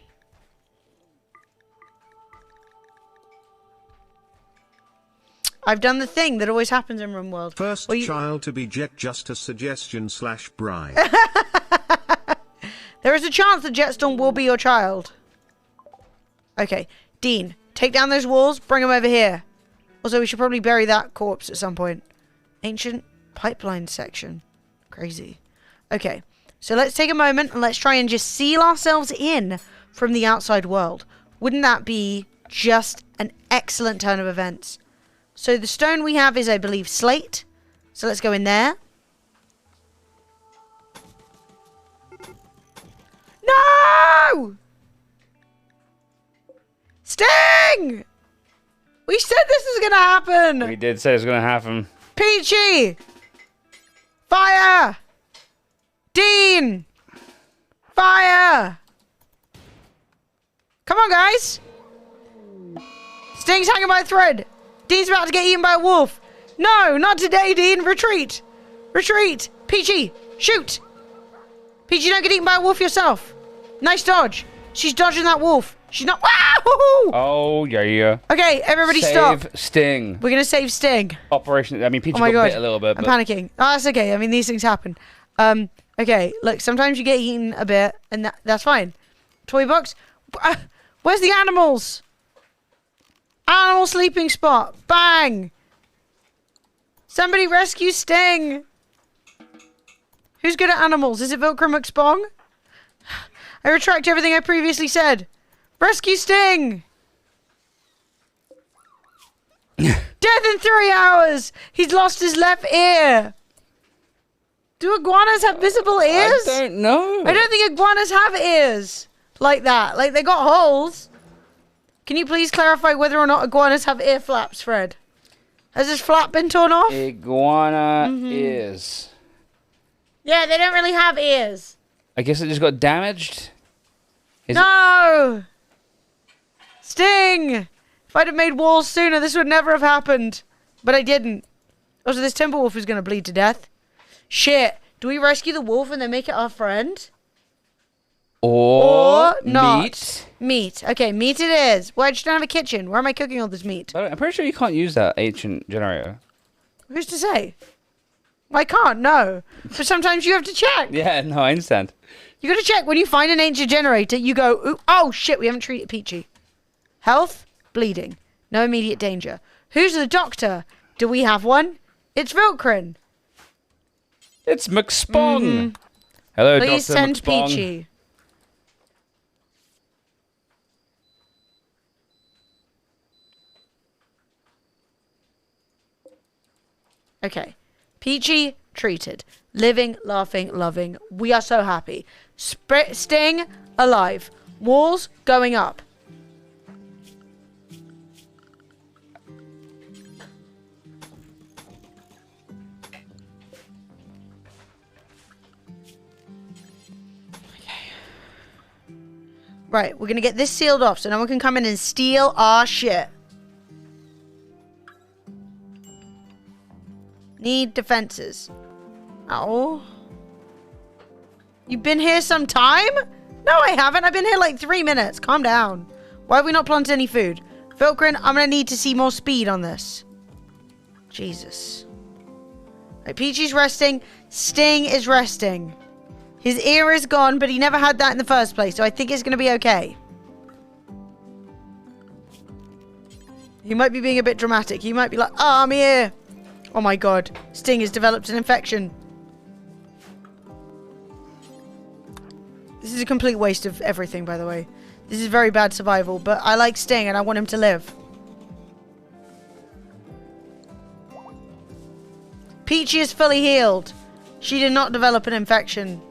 [SPEAKER 1] I've done the thing that always happens in RimWorld.
[SPEAKER 5] First child to be just a suggestion / bribe.
[SPEAKER 1] There is a chance that Jetstorm will be your child. Okay, Dean, take down those walls, bring them over here. Also, we should probably bury that corpse at some point. Ancient pipeline section. Crazy. Okay, so let's take a moment and let's try and just seal ourselves in from the outside world. Wouldn't that be just an excellent turn of events? So the stone we have is, I believe, slate. So let's go in there. No! Sting! We said this was gonna happen!
[SPEAKER 2] We did say it was going to happen.
[SPEAKER 1] Peachy! Fire! Dean! Fire! Come on, guys! Sting's hanging by a thread. Dean's about to get eaten by a wolf. No, not today, Dean. Retreat! Retreat! Peachy, shoot! Peachy, don't get eaten by a wolf yourself. Nice dodge. She's dodging that wolf. She's not. Wow!
[SPEAKER 2] Oh, yeah.
[SPEAKER 1] Okay, everybody stop.
[SPEAKER 2] Save Sting.
[SPEAKER 1] We're gonna save Sting.
[SPEAKER 2] Operation. I mean, Peach
[SPEAKER 1] Oh my
[SPEAKER 2] got
[SPEAKER 1] god.
[SPEAKER 2] bit a little bit.
[SPEAKER 1] I'm
[SPEAKER 2] But
[SPEAKER 1] panicking. Oh, that's okay. I mean, these things happen. Okay, look, sometimes you get eaten a bit, and that's fine. Toy box. Where's the animals? Animal sleeping spot. Bang! Somebody rescue Sting. Who's good at animals? Is it Vilcrum McSpong? I retract everything I previously said. Rescue Sting! Death in 3 hours! He's lost his left ear! Do iguanas have visible ears?
[SPEAKER 2] I don't know.
[SPEAKER 1] I don't think iguanas have ears like that. Like, they got holes. Can you please clarify whether or not iguanas have ear flaps, Fred? Has this flap been torn off?
[SPEAKER 2] Iguana ears.
[SPEAKER 1] Yeah, they don't really have ears.
[SPEAKER 2] I guess it just got damaged.
[SPEAKER 1] No! Sting! If I'd have made walls sooner, this would never have happened. But I didn't. Also, this timber wolf is going to bleed to death. Shit. Do we rescue the wolf and then make it our friend?
[SPEAKER 2] Or
[SPEAKER 1] not.
[SPEAKER 2] meat.
[SPEAKER 1] Meat. Okay, meat it is. Well, I just don't have a kitchen. Where am I cooking all this meat?
[SPEAKER 2] I'm pretty sure you can't use that ancient generator.
[SPEAKER 1] Who's to say? Well, I can't, no. But sometimes you have to check.
[SPEAKER 2] Yeah, no, I understand.
[SPEAKER 1] You got to check when you find an ancient generator. You go, ooh, oh shit, we haven't treated Peachy. Health, bleeding, no immediate danger. Who's the doctor? Do we have one? It's Vilcrin.
[SPEAKER 2] It's McSpong. Hello,
[SPEAKER 1] Please
[SPEAKER 2] Dr.
[SPEAKER 1] send
[SPEAKER 2] McSpong.
[SPEAKER 1] Peachy. Okay. Peachy treated. Living, laughing, loving. We are so happy. Sting alive. Walls going up. Right, we're gonna get this sealed off so no one can come in and steal our shit. Need defenses. Oh. You've been here some time? No, I haven't. I've been here like 3 minutes. Calm down. Why have we not planted any food? Vilcrin, I'm gonna need to see more speed on this. Jesus. Right, Peachy's resting. Sting is resting. His ear is gone, but he never had that in the first place, so I think it's going to be okay. He might be being a bit dramatic. He might be like, oh, I'm here. Oh my god. Sting has developed an infection. This is a complete waste of everything, by the way. This is very bad survival, but I like Sting and I want him to live. Peachy is fully healed. She did not develop an infection.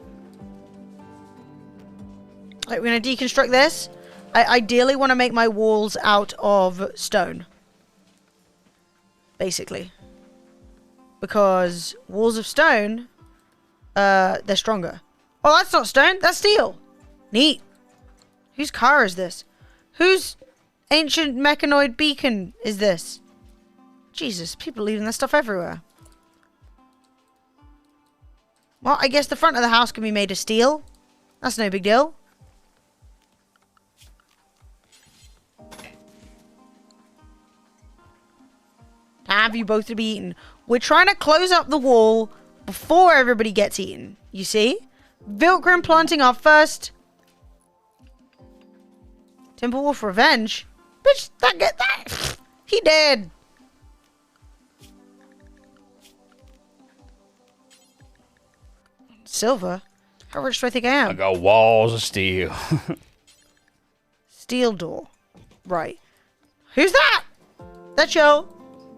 [SPEAKER 1] Right, we're going to deconstruct this. I ideally want to make my walls out of stone. Basically. Because walls of stone, they're stronger. Oh, that's not stone. That's steel. Neat. Whose car is this? Whose ancient mechanoid beacon is this? Jesus, people leaving their stuff everywhere. Well, I guess the front of the house can be made of steel. That's no big deal. Time for you both to be eaten. We're trying to close up the wall before everybody gets eaten. You see? Vilcrin planting our first Timberwolf revenge. Bitch, that he dead. Silver? How rich do I think I am?
[SPEAKER 2] I got walls of steel.
[SPEAKER 1] Steel door. Right. Who's that? That's yo.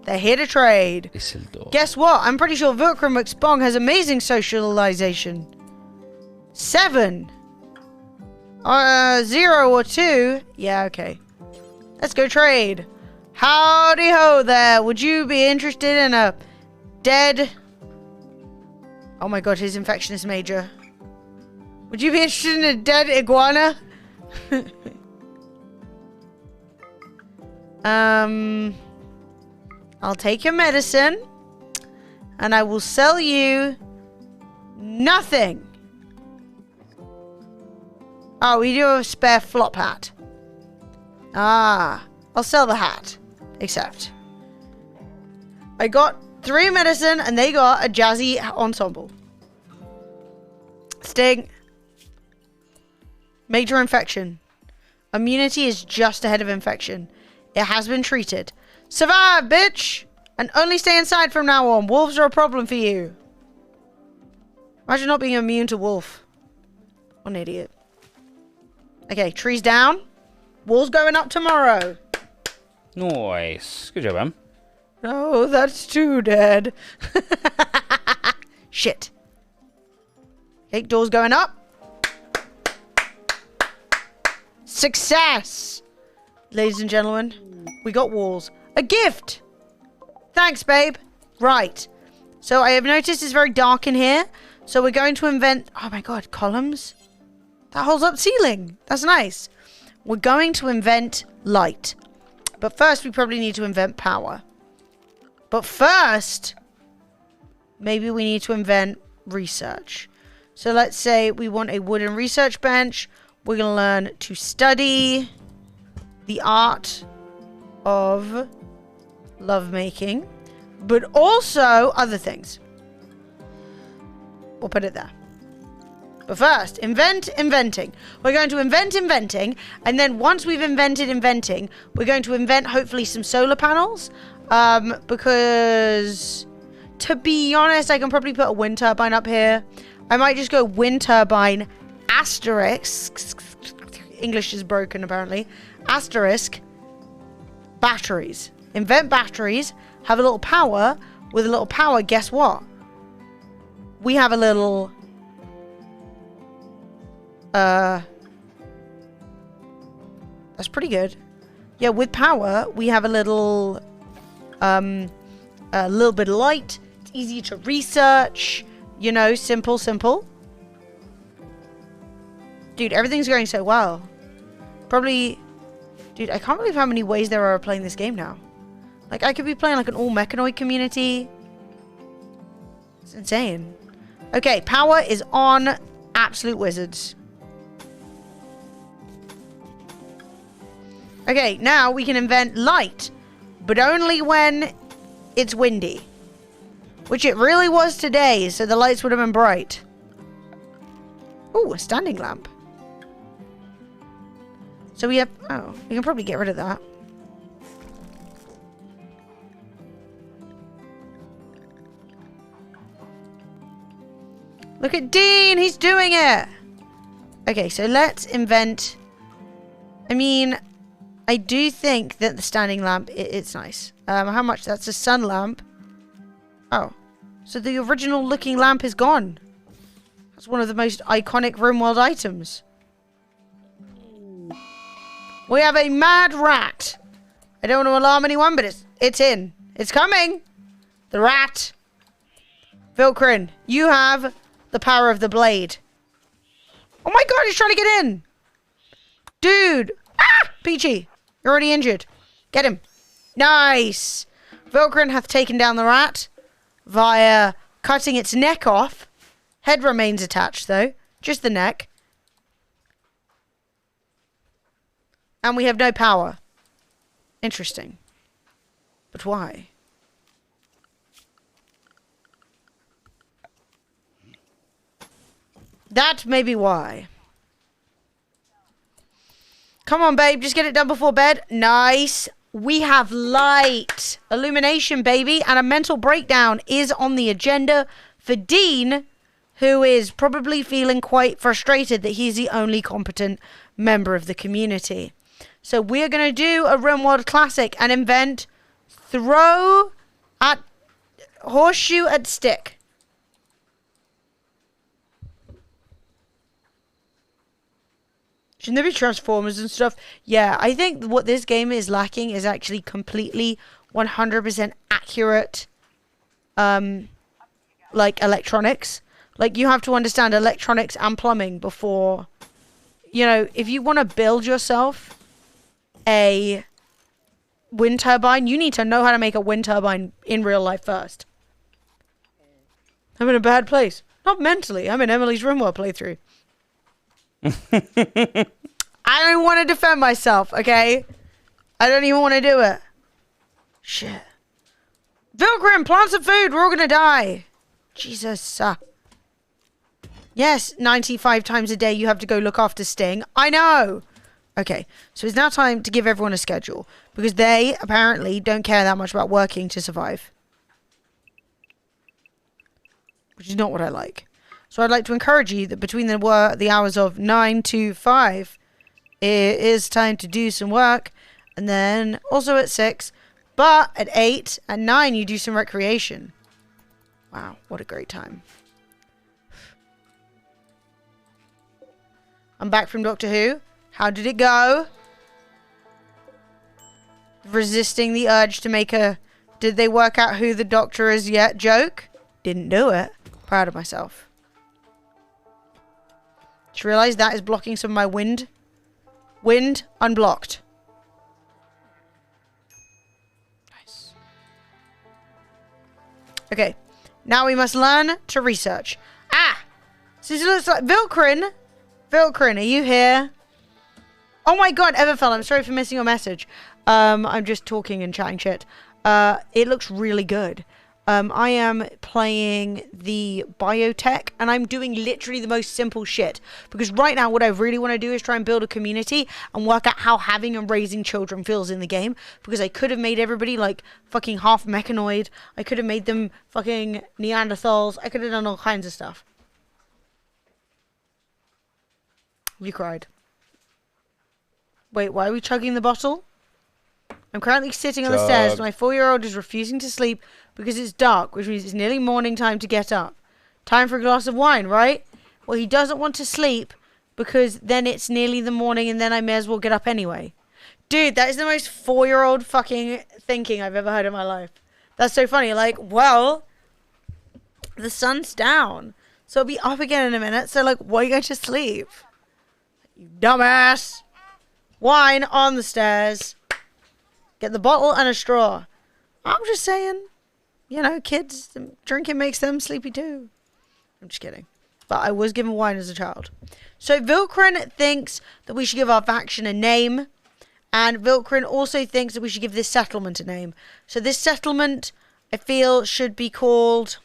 [SPEAKER 1] They're here to trade.
[SPEAKER 2] Isildur.
[SPEAKER 1] Guess what? I'm pretty sure Vilcrum McSpong has amazing socialization. 7. 0 or 2. Yeah, okay. Let's go trade. Howdy ho there. Would you be interested in a dead... Oh my god, his infection is major. Would you be interested in a dead iguana? I'll take your medicine. And I will sell you... nothing. Oh, we do have a spare flop hat. Ah, I'll sell the hat. Except, I got 3 medicine and they got a jazzy ensemble. Sting. Major infection. Immunity is just ahead of infection. It has been treated. Survive, bitch! And only stay inside from now on. Wolves are a problem for you. Imagine not being immune to wolf. What an idiot. Okay, trees down. Walls going up tomorrow.
[SPEAKER 2] Nice. Good job, man.
[SPEAKER 1] No, that's too dead. Shit. Okay, doors going up. Success! Ladies and gentlemen, we got walls. A gift! Thanks, babe. Right. So I have noticed it's very dark in here. So we're going to invent... Oh my god, columns? That holds up ceiling. That's nice. We're going to invent light. But first, we probably need to invent power. But first, maybe we need to invent research. So let's say we want a wooden research bench. We're going to learn to study the art of lovemaking, but also other things. We'll put it there. But first, inventing. We're going to invent inventing, and then once we've invented inventing, we're going to invent hopefully some solar panels. Because to be honest, I can probably put a wind turbine up here. I might just go wind turbine asterisk. English is broken apparently. Asterisk batteries. Invent batteries. Have a little power. With a little power, guess what? We have a little that's pretty good. Yeah, with power, we have a little bit of light. It's easy to research. You know, simple. Dude, everything's going so well. Probably... Dude, I can't believe how many ways there are of playing this game now. Like, I could be playing like an all-mechanoid community. It's insane. Okay, power is on absolute wizards. Okay, now we can invent light. But only when it's windy. Which it really was today, so the lights would have been bright. Ooh, a standing lamp. So we have... Oh, we can probably get rid of that. Look at Dean! He's doing it! Okay, so let's invent... I mean, I do think that the standing lamp, it's nice. How much? That's a sun lamp. Oh. So the original looking lamp is gone. That's one of the most iconic RimWorld items. We have a mad rat. I don't want to alarm anyone, but it's in. It's coming. The rat. Vilkrin, you have the power of the blade. Oh my god, he's trying to get in. Dude. Ah! Peachy, you're already injured. Get him. Nice. Vilkrin hath taken down the rat via cutting its neck off. Head remains attached, though. Just the neck. And we have no power. Interesting. But why? That may be why. Come on, babe. Just get it done before bed. Nice. We have light. Illumination, baby. And a mental breakdown is on the agenda for Dean, who is probably feeling quite frustrated that he's the only competent member of the community. So we're going to do a RimWorld classic and invent throw at horseshoe at stick. Shouldn't there be Transformers and stuff? Yeah, I think what this game is lacking is actually completely 100% accurate, like electronics. Like, you have to understand electronics and plumbing before, you know, if you want to build yourself a wind turbine, you need to know how to make a wind turbine in real life first. I'm in a bad place. Not mentally. I'm in Emily's RimWorld playthrough. I don't want to defend myself, okay? I don't even want to do it. Shit. Vilgrim, plant some food. We're all going to die. Jesus. Yes, 95 times a day you have to go look after Sting. I know. Okay, so it's now time to give everyone a schedule. Because they apparently don't care that much about working to survive. Which is not what I like. So I'd like to encourage you that between the hours of 9 to 5, it is time to do some work. And then also at 6. But at 8 and 9, you do some recreation. Wow, what a great time. I'm back from Doctor Who. How did it go? Resisting the urge to make a did they work out who the Doctor is yet joke? Didn't do it. Proud of myself. Just realized that is blocking some of my wind. Wind unblocked. Nice. Okay. Now we must learn to research. So it looks like Vilcrin. Vilcrin, are you here? Oh my god, Everfell, I'm sorry for missing your message. I'm just talking and chatting shit. It looks really good. I am playing the biotech, and I'm doing literally the most simple shit. Because right now, what I really want to do is try and build a community and work out how having and raising children feels in the game. Because I could have made everybody, like, fucking half mechanoid. I could have made them fucking Neanderthals. I could have done all kinds of stuff. You cried. Wait, why are we chugging the bottle? I'm currently sitting on the stairs. My 4-year-old is refusing to sleep because it's dark, which means it's nearly morning time to get up. Time for a glass of wine, right? Well, he doesn't want to sleep because then it's nearly the morning and then I may as well get up anyway. Dude, that is the most 4-year-old fucking thinking I've ever heard in my life. That's so funny. Like, well, the sun's down, so I'll be up again in a minute. So, like, why are you going to sleep? You dumbass. Wine on the stairs. Get the bottle and a straw. I'm just saying, you know, kids, drinking makes them sleepy too. I'm just kidding. But I was given wine as a child. So Vilcrin thinks that we should give our faction a name. And Vilcrin also thinks that we should give this settlement a name. So this settlement, I feel, should be called...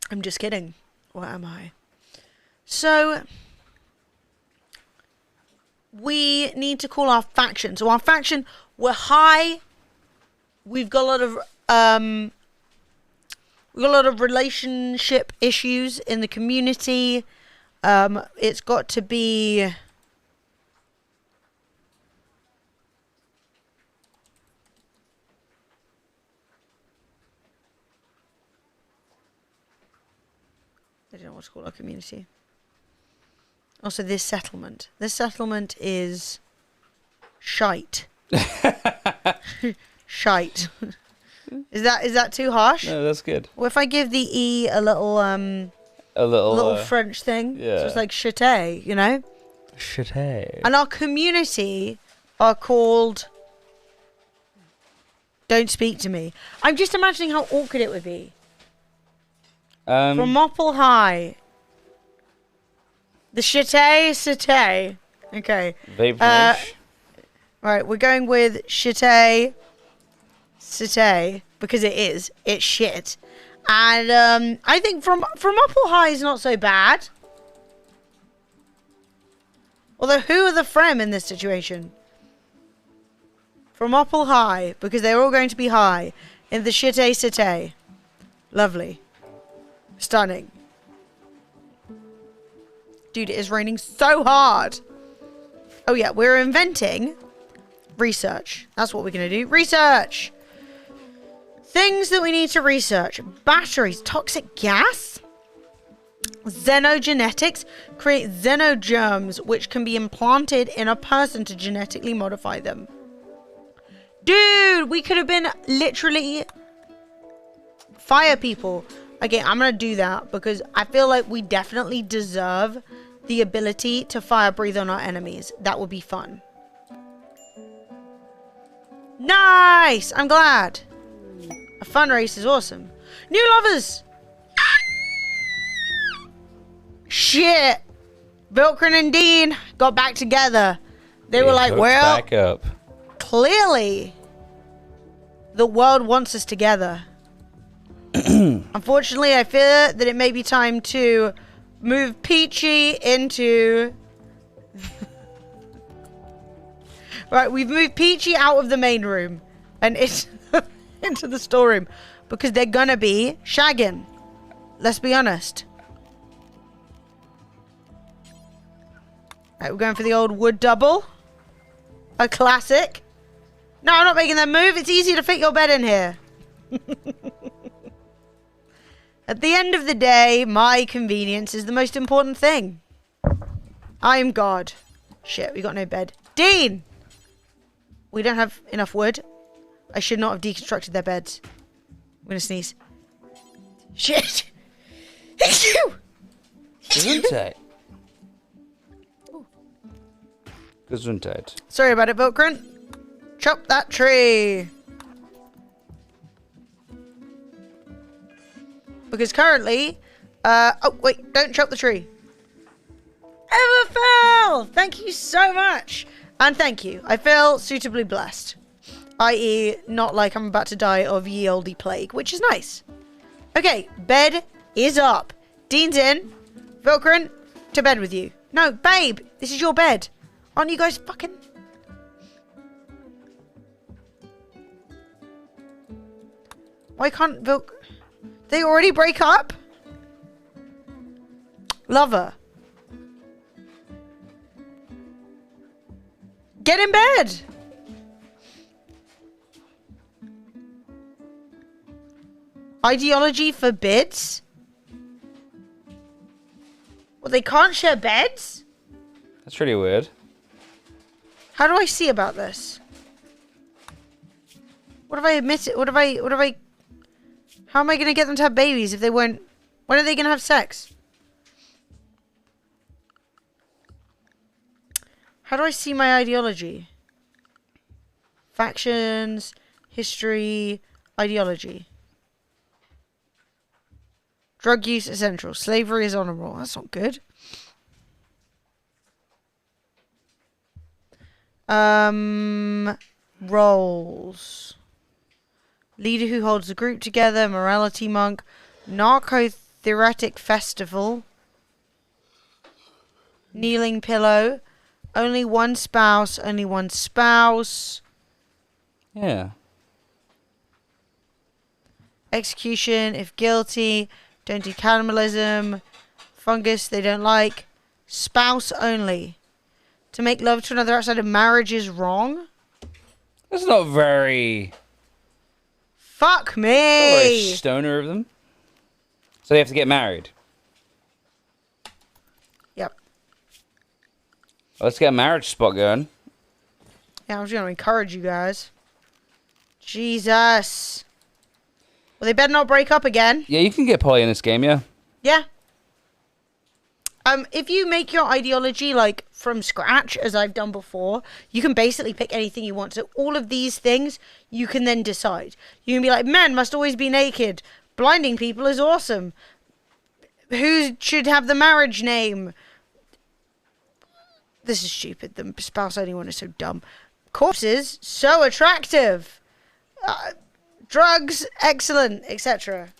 [SPEAKER 1] I'm just kidding. What am I? So, we need to call our faction. So our faction, we're high. We've got a lot of relationship issues in the community. It's got to be... I don't know what to call our community. Also, this settlement. This settlement is shite. Shite. Is that too harsh?
[SPEAKER 2] No, that's good.
[SPEAKER 1] Well, if I give the E a little French thing,
[SPEAKER 2] yeah.
[SPEAKER 1] so it's like chate, you know?
[SPEAKER 2] Chate.
[SPEAKER 1] And our community are called Don't Speak to Me. I'm just imagining how awkward it would be. From Mopple High. The Chate. Okay. Right, we're going with Chate. Because it is. It's shit. And I think from Mopple High is not so bad. Although, who are the Frem in this situation? From Mopple High. Because they're all going to be high. In the Chate. Lovely. Stunning. Dude, it is raining so hard. Oh yeah, we're inventing research. That's what we're going to do. Research! Things that we need to research. Batteries. Toxic gas? Xenogenetics. Create xenogerms which can be implanted in a person to genetically modify them. Dude, we could have been literally fire people. Okay, I'm going to do that because I feel like we definitely deserve the ability to fire breathe on our enemies. That would be fun. Nice! I'm glad. A fun race is awesome. New lovers! Shit! Vilkrin and Dean got back together. They were like, well,
[SPEAKER 2] back up.
[SPEAKER 1] Clearly, the world wants us together. Unfortunately, I fear that it may be time to move Peachy into... Right, we've moved Peachy out of the main room and into the storeroom because they're gonna be shagging. Let's be honest. Right, we're going for the old wood double. A classic. No, I'm not making that move. It's easy to fit your bed in here. At the end of the day, my convenience is the most important thing. I am God. Shit, we got no bed. Dean! We don't have enough wood. I should not have deconstructed their beds. I'm gonna sneeze. Shit!
[SPEAKER 2] Gesundheit. Gesundheit.
[SPEAKER 1] Sorry about it, Vilkrin. Chop that tree. Because currently... oh, wait. Don't chop the tree. Everfell! Thank you so much. And thank you. I feel suitably blessed. I.e., not like I'm about to die of ye olde plague, which is nice. Okay, bed is up. Dean's in. Vilkrin, to bed with you. No, babe, this is your bed. Aren't you guys fucking... Why can't they already break up? Lover. Get in bed. Ideology forbids? Well, they can't share beds?
[SPEAKER 2] That's pretty weird.
[SPEAKER 1] How do I see about this? What have I admitted? How am I going to get them to have babies if they won't? When are they going to have sex? How do I see my ideology? Factions, history, ideology. Drug use essential. Slavery is honorable. That's not good. Roles. Leader who holds the group together. Morality monk. Narco-theoretic festival. Kneeling pillow. Only one spouse. Only one spouse.
[SPEAKER 2] Yeah.
[SPEAKER 1] Execution if guilty. Don't do cannibalism. Fungus they don't like. Spouse only. To make love to another outside of marriage is wrong.
[SPEAKER 2] That's not very...
[SPEAKER 1] Fuck
[SPEAKER 2] Not very
[SPEAKER 1] me.
[SPEAKER 2] stoner of them. So they have to get married.
[SPEAKER 1] Yep.
[SPEAKER 2] Let's get a marriage spot going.
[SPEAKER 1] Yeah, I'm just gonna encourage you guys. Jesus. Well, they better not break up again.
[SPEAKER 2] Yeah, you can get poly in this game, yeah.
[SPEAKER 1] Yeah. If you make your ideology, like, from scratch, as I've done before, you can basically pick anything you want. So all of these things, you can then decide. You can be like, men must always be naked. Blinding people is awesome. Who should have the marriage name? This is stupid. The spouse only one is so dumb. Corpses, so attractive. Drugs, excellent, etc.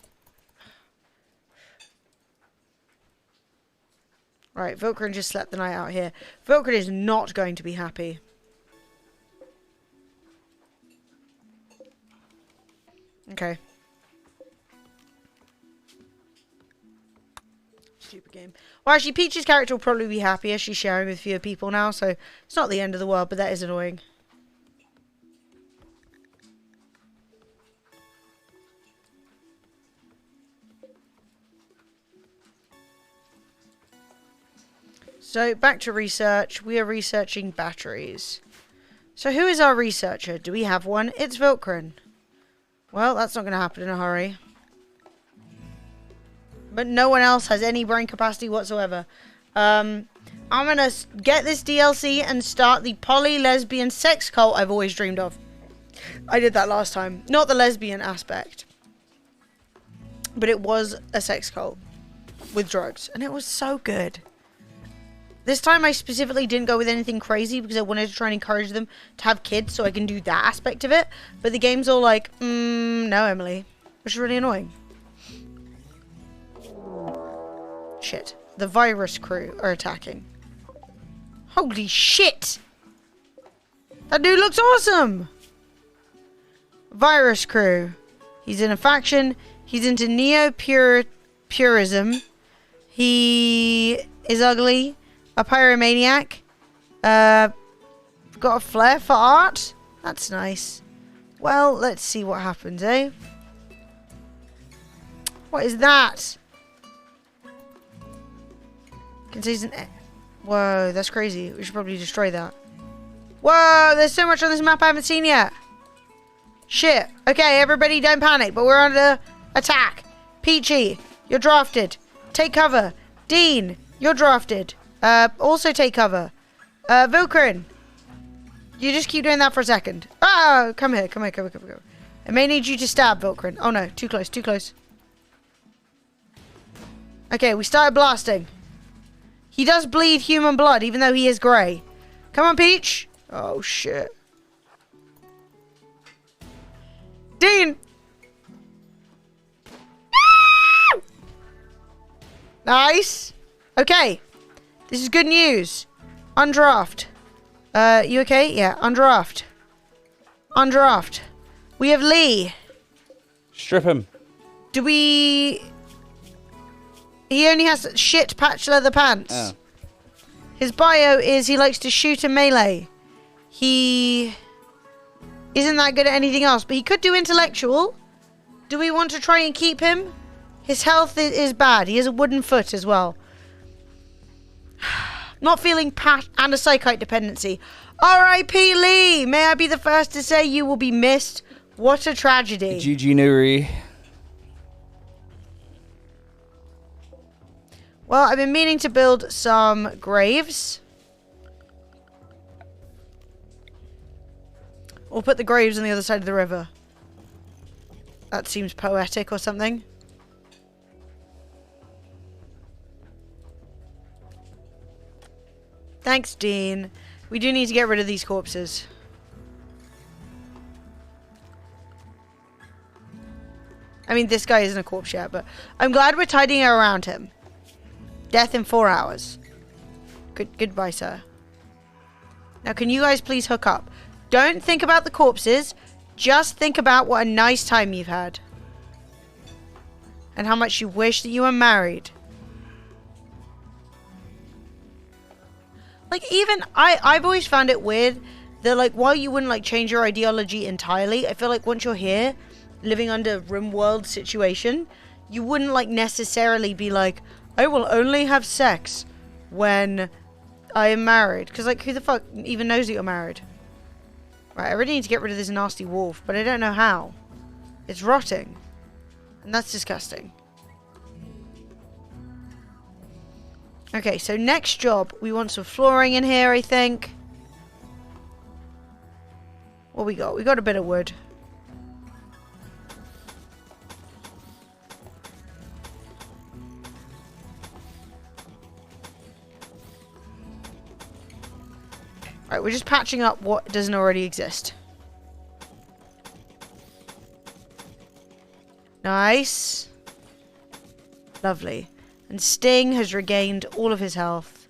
[SPEAKER 1] Right, Vilkrin just slept the night out here. Vilkrin is not going to be happy. Okay. Stupid game. Well, actually, Peach's character will probably be happier. She's sharing with fewer people now, so it's not the end of the world, but that is annoying. So, back to research. We are researching batteries. So, who is our researcher? Do we have one? It's Vilkrin. Well, that's not going to happen in a hurry. But no one else has any brain capacity whatsoever. I'm going to get this DLC and start the poly-lesbian sex cult I've always dreamed of. I did that last time. Not the lesbian aspect. but it was a sex cult with drugs, and it was so good. This time I specifically didn't go with anything crazy because I wanted to try and encourage them to have kids so I can do that aspect of it. But the game's all like, no, Emily. Which is really annoying. Shit. The virus crew are attacking. Holy shit! That dude looks awesome! Virus crew. He's in a faction. He's into neo-purism. He is ugly. A pyromaniac. Got a flair for art. That's nice. Well, let's see what happens, eh? What is that? Contains an... Whoa, that's crazy. We should probably destroy that. Whoa, there's so much on this map I haven't seen yet. Shit. Okay, everybody don't panic, but we're under attack. Peachy, you're drafted. Take cover. Dean, you're drafted. Also take cover. Vilkrin, you just keep doing that for a second. Oh, come here. I may need you to stab, Vilkrin. Oh no, too close, too close. Okay, we started blasting. He does bleed human blood, even though he is grey. Come on, Peach. Oh, shit. Dean! Nice. Okay. This is good news. Undraft. You okay? Yeah, undraft. Undraft. We have Lee.
[SPEAKER 2] Strip him.
[SPEAKER 1] Do we... He only has shit patch leather pants.
[SPEAKER 2] Oh.
[SPEAKER 1] His bio is he likes to shoot and melee. He isn't that good at anything else, but he could do intellectual. Do we want to try and keep him? His health is bad. He has a wooden foot as well. Not feeling pat and a psychite dependency. R.I.P. Lee. May I be the first to say you will be missed. What a tragedy.
[SPEAKER 2] GG Nuri.
[SPEAKER 1] Well, I've been meaning to build some graves. Or put the graves on the other side of the river. That seems poetic or something. Thanks, Dean. We do need to get rid of these corpses. I mean, this guy isn't a corpse yet, but I'm glad we're tidying around him. Death in 4 hours. Goodbye, sir. Now, can you guys please hook up? Don't think about the corpses. Just think about what a nice time you've had. And how much you wish that you were married. Like, even... I've always found it weird that, like, while you wouldn't, like, change your ideology entirely, I feel like once you're here, living under RimWorld situation, you wouldn't, like, necessarily be like... I will only have sex when I am married. Because, like, who the fuck even knows that you're married? Right, I really need to get rid of this nasty wolf, but I don't know how. It's rotting. And that's disgusting. Okay, so next job. We want some flooring in here, I think. What we got? We got a bit of wood. Right, we're just patching up what doesn't already exist. Nice. Lovely. And Sting has regained all of his health.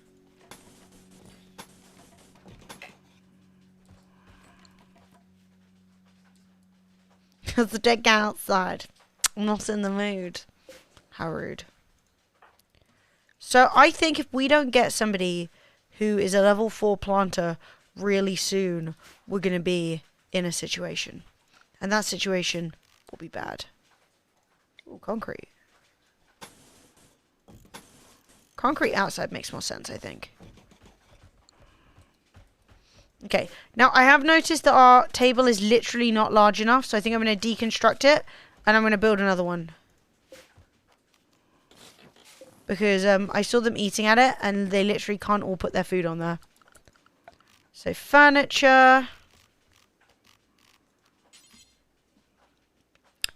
[SPEAKER 1] There's a dead guy outside. I'm not in the mood. How rude. So I think if we don't get somebody who is a level 4 planter really soon, we're going to be in a situation. And that situation will be bad. Ooh, concrete. Concrete outside makes more sense, I think. Okay, now I have noticed that our table is literally not large enough, so I think I'm going to deconstruct it, and I'm going to build another one. Because I saw them eating at it, and they literally can't all put their food on there. So, furniture.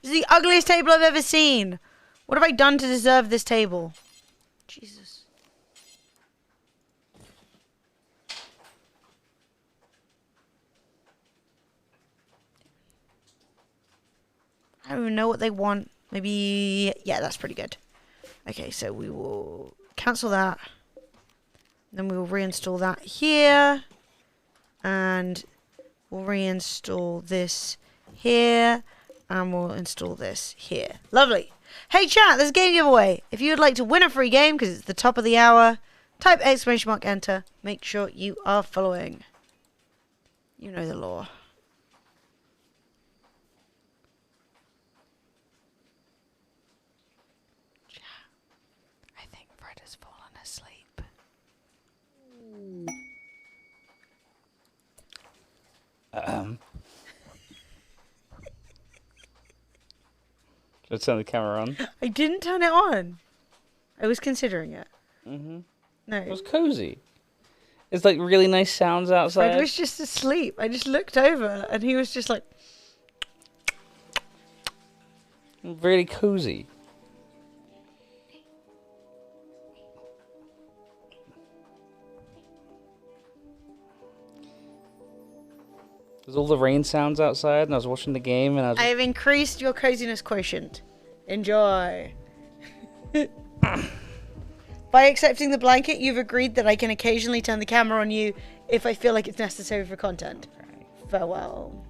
[SPEAKER 1] This is the ugliest table I've ever seen. What have I done to deserve this table? Jesus. I don't even know what they want. Maybe... Yeah, that's pretty good. Okay, so we will cancel that. Then we will reinstall that here. And we'll reinstall this here. And we'll install this here. Lovely. Hey chat, there's a game giveaway. If you would like to win a free game, because it's the top of the hour, type !, enter. Make sure you are following. You know the law. I think Fred has fallen asleep.
[SPEAKER 2] Let's turn the camera on.
[SPEAKER 1] I didn't turn it on. I was considering it. No.
[SPEAKER 2] It was cozy. It's like really nice sounds outside.
[SPEAKER 1] Fred was just asleep. I just looked over and he was just like...
[SPEAKER 2] Really cozy. There's all the rain sounds outside, and I was watching the game, and
[SPEAKER 1] I have increased your coziness quotient. Enjoy. By accepting the blanket, you've agreed that I can occasionally turn the camera on you if I feel like it's necessary for content. Farewell.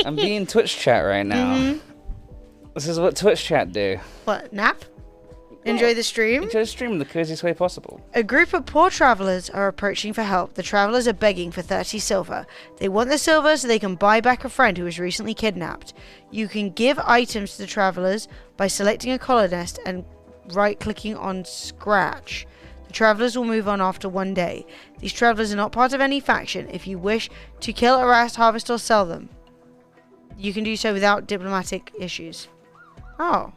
[SPEAKER 2] I'm being Twitch chat right now. This is what Twitch chat do.
[SPEAKER 1] What, nap? Enjoy the stream?
[SPEAKER 2] Enjoy the stream in the coziest way possible.
[SPEAKER 1] A group of poor travelers are approaching for help. The travelers are begging for 30 silver. They want the silver so they can buy back a friend who was recently kidnapped. You can give items to the travelers by selecting a colonist and right-clicking on Scratch. The travelers will move on after 1 day. These travelers are not part of any faction. If you wish to kill, harass, harvest, or sell them, you can do so without diplomatic issues. Oh.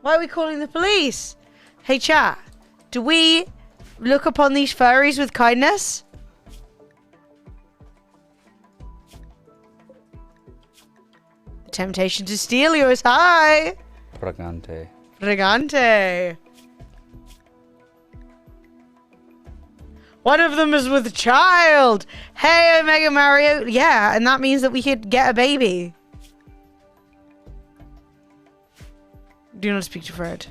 [SPEAKER 1] Why are we calling the police? Hey chat, do we look upon these furries with kindness? The temptation to steal you is high.
[SPEAKER 2] Fragante.
[SPEAKER 1] Fragante. One of them is with a child. Hey, Omega Mario. Yeah, and that means that we could get a baby. Do not speak to Fred.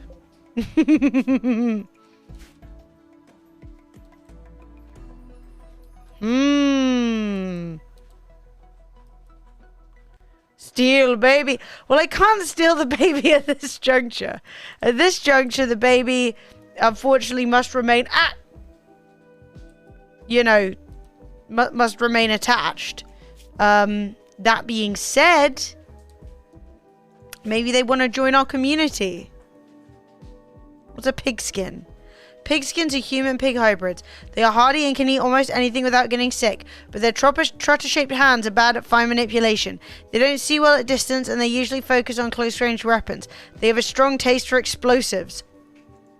[SPEAKER 1] Steal baby. Well, I can't steal the baby at this juncture. At this juncture, the baby unfortunately must remain must remain attached. That being said, maybe they want to join our community. What's a pigskin? Pigskins are human-pig hybrids. They are hardy and can eat almost anything without getting sick, but their trotter-shaped hands are bad at fine manipulation. They don't see well at distance, and they usually focus on close-range weapons. They have a strong taste for explosives.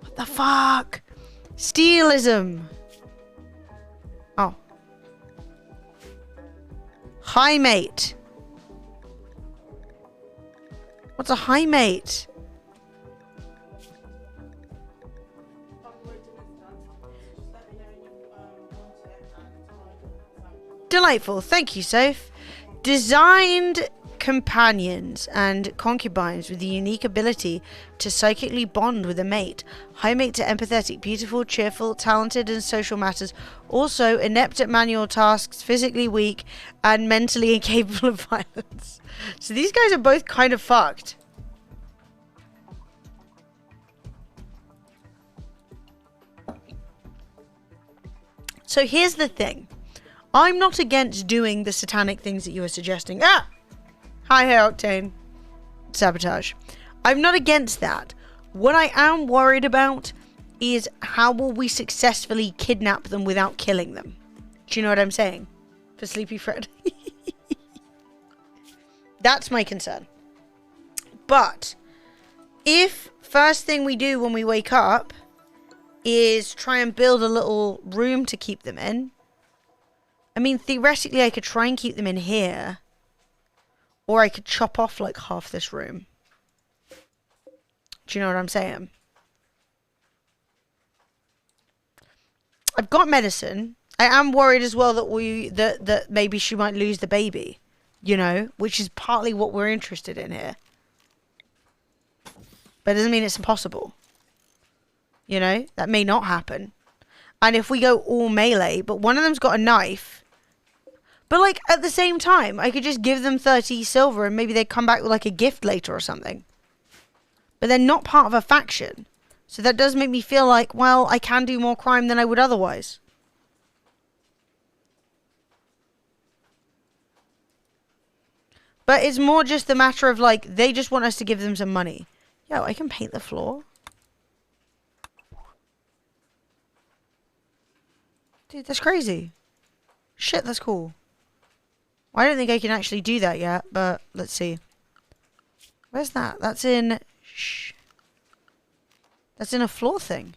[SPEAKER 1] What the fuck? Steelism. Oh. High mate. What's a high mate? Delightful. Thank you, Soph. Designed companions and concubines with the unique ability to psychically bond with a mate. High mates are empathetic, beautiful, cheerful, talented in social matters, also inept at manual tasks, physically weak, and mentally incapable of violence. So these guys are both kind of fucked. So here's the thing. I'm not against doing the satanic things that you are suggesting. Ah! High octane. Sabotage. I'm not against that. What I am worried about is how will we successfully kidnap them without killing them? Do you know what I'm saying? For Sleepy Fred. That's my concern. But if first thing we do when we wake up is try and build a little room to keep them in, I mean, theoretically, I could try and keep them in here. Or I could chop off like half this room. Do you know what I'm saying? I've got medicine. I am worried as well that maybe she might lose the baby. You know, which is partly what we're interested in here. But it doesn't mean it's impossible. You know, that may not happen. And if we go all melee, but one of them's got a knife. But like at the same time, I could just give them 30 silver and maybe they'd come back with like a gift later or something. But they're not part of a faction. So that does make me feel like, well, I can do more crime than I would otherwise. But it's more just the matter of like, they just want us to give them some money. Yo, I can paint the floor. Dude, that's crazy. Shit, that's cool. I don't think I can actually do that yet, but let's see. Where's that? That's in... Shh. That's in a floor thing.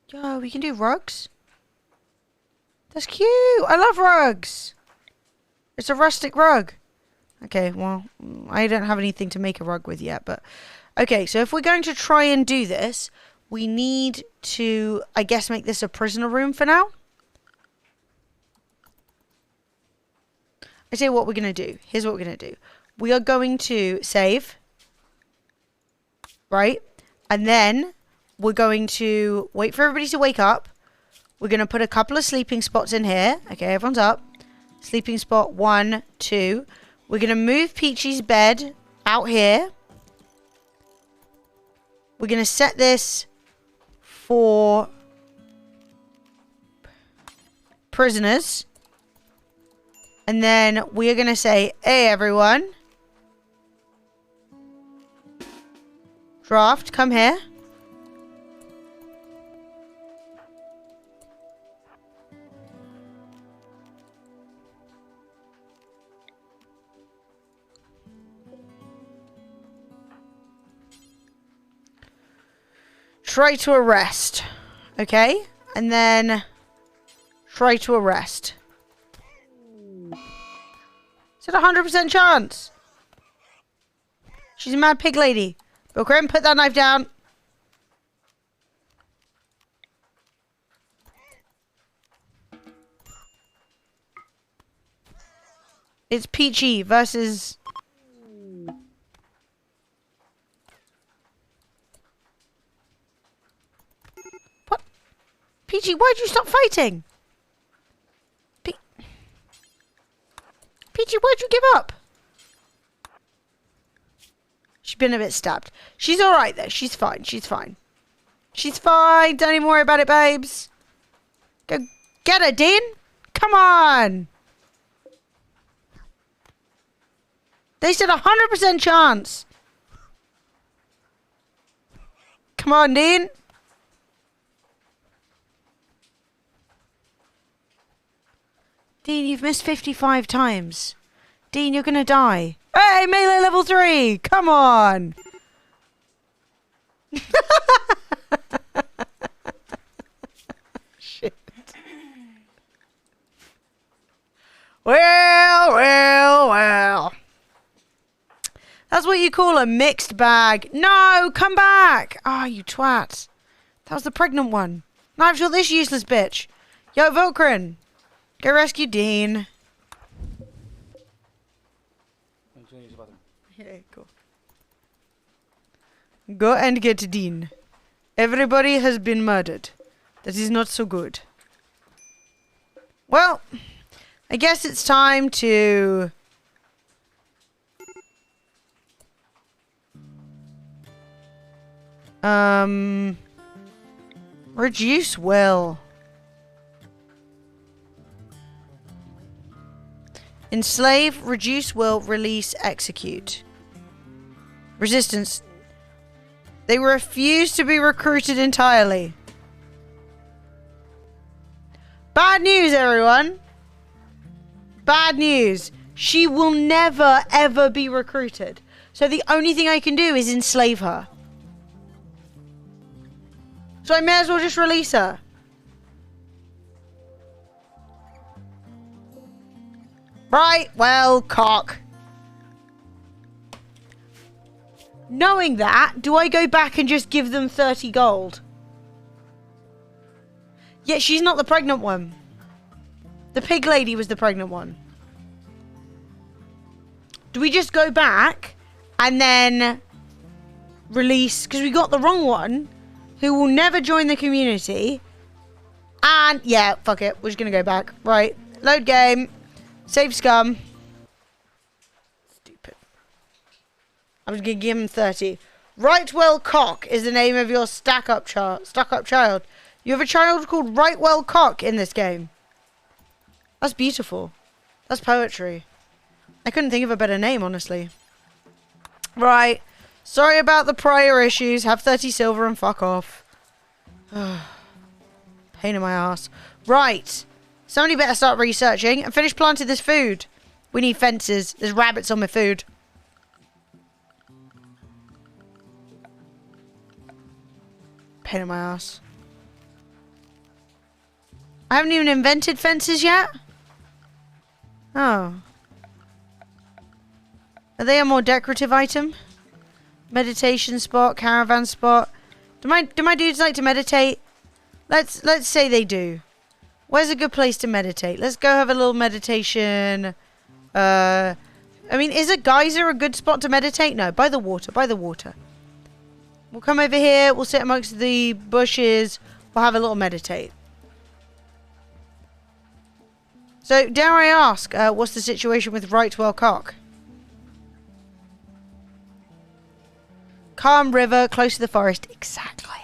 [SPEAKER 1] Yo, we can do rugs. That's cute. I love rugs. It's a rustic rug. Okay, well, I don't have anything to make a rug with yet, but... Okay, so if we're going to try and do this, we need to, I guess, make this a prisoner room for now. I say what we're going to do. Here's what we're going to do. We are going to save. Right? And then we're going to wait for everybody to wake up. We're going to put a couple of sleeping spots in here. Okay, everyone's up. Sleeping spot 1, 2. We're going to move Peachy's bed out here. We're going to set this for prisoners. And then we are going to say, hey, everyone. Draft, come here. Try to arrest. Okay? And then try to arrest. Is it a 100% chance? She's a mad pig lady. Bill Crim, put that knife down. It's Peachy versus... What? Peachy, why'd you stop fighting? Peachy, why'd you give up? She's been a bit stabbed. She's alright though. She's fine. She's fine. She's fine. Don't even worry about it, babes. Go get her, Dean. Come on. They said 100% chance. Come on, Dean. Dean, you've missed 55 times. Dean, you're gonna die. Hey, melee level 3! Come on! Shit. Well. That's what you call a mixed bag. No, come back! Ah, oh, you twat. That was the pregnant one. Now I've shot this useless bitch. Yo, Volkrin. Go rescue Dean. Yeah, cool. Go and get Dean. Everybody has been murdered. That is not so good. Well, I guess it's time to... Reduce will. Enslave, reduce will, release, execute. Resistance. They refuse to be recruited entirely. Bad news, everyone. Bad news. She will never, ever be recruited. So the only thing I can do is enslave her. So I may as well just release her. Right, well, cock. Knowing that, do I go back and just give them 30 gold? Yeah, she's not the pregnant one. The pig lady was the pregnant one. Do we just go back and then release... Because we got the wrong one, who will never join the community. And, yeah, fuck it. We're just going to go back. Right. Load game. Save scum. Stupid. I was going to give him 30. Rightwell Cock is the name of your stuck-up child. You have a child called Rightwell Cock in this game. That's beautiful. That's poetry. I couldn't think of a better name, honestly. Right. Sorry about the prior issues. Have 30 silver and fuck off. Pain in my ass. Right. Somebody better start researching and finish planting this food. We need fences. There's rabbits on my food. Pain in my ass. I haven't even invented fences yet. Oh. Are they a more decorative item? Meditation spot, caravan spot. Do my dudes like to meditate? Let's say they do. Where's a good place to meditate? Let's go have a little meditation. I mean, is a geyser a good spot to meditate? No, by the water, by the water. We'll come over here. We'll sit amongst the bushes. We'll have a little meditate. So, dare I ask, what's the situation with Rightwell Cock? Calm river, close to the forest. Exactly.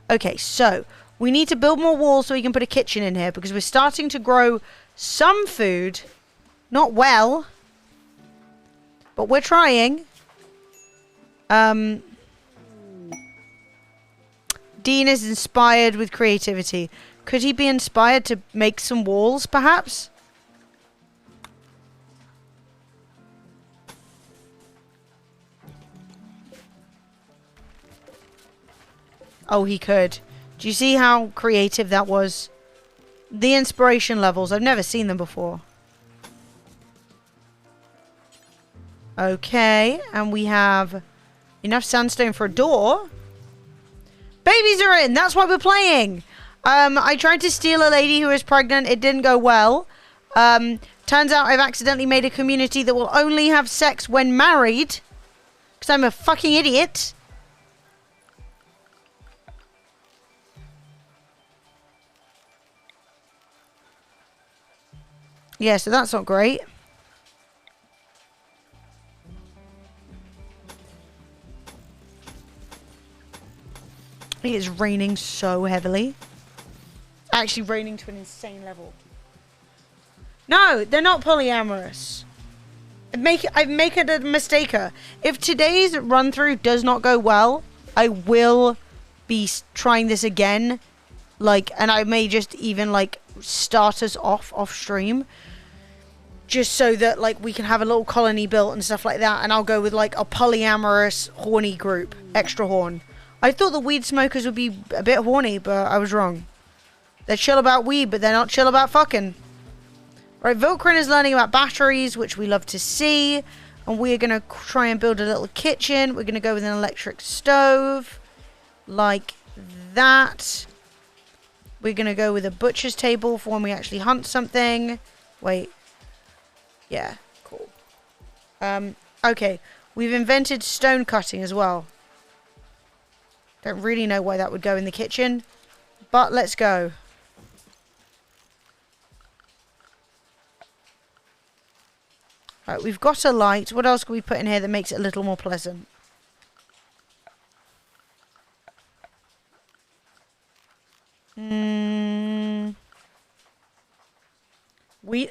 [SPEAKER 1] Okay, so we need to build more walls so we can put a kitchen in here because we're starting to grow some food. Not well, but we're trying. Dean is inspired with creativity. Could he be inspired to make some walls, perhaps? Oh, he could. Do you see how creative that was? The inspiration levels. I've never seen them before. Okay. And we have enough sandstone for a door. Babies are in. That's why we're playing. I tried to steal a lady who was pregnant. It didn't go well. Turns out I've accidentally made a community that will only have sex when married. Because I'm a fucking idiot. Yeah, so that's not great. It is raining so heavily. Actually raining to an insane level. No, they're not polyamorous. I've made a mistake. If today's run through does not go well, I will be trying this again. Like, and I may just even like start us off stream. Just so that like we can have a little colony built and stuff like that. And I'll go with like a polyamorous horny group. Extra horn. I thought the weed smokers would be a bit horny, but I was wrong. They're chill about weed, but they're not chill about fucking. Right, Vilkrin is learning about batteries, which we love to see. And we're going to try and build a little kitchen. We're going to go with an electric stove. Like that. We're going to go with a butcher's table for when we actually hunt something. Wait. Yeah, cool. Okay. We've invented stone cutting as well. Don't really know why that would go in the kitchen. But let's go. Right, we've got a light. What else can we put in here that makes it a little more pleasant?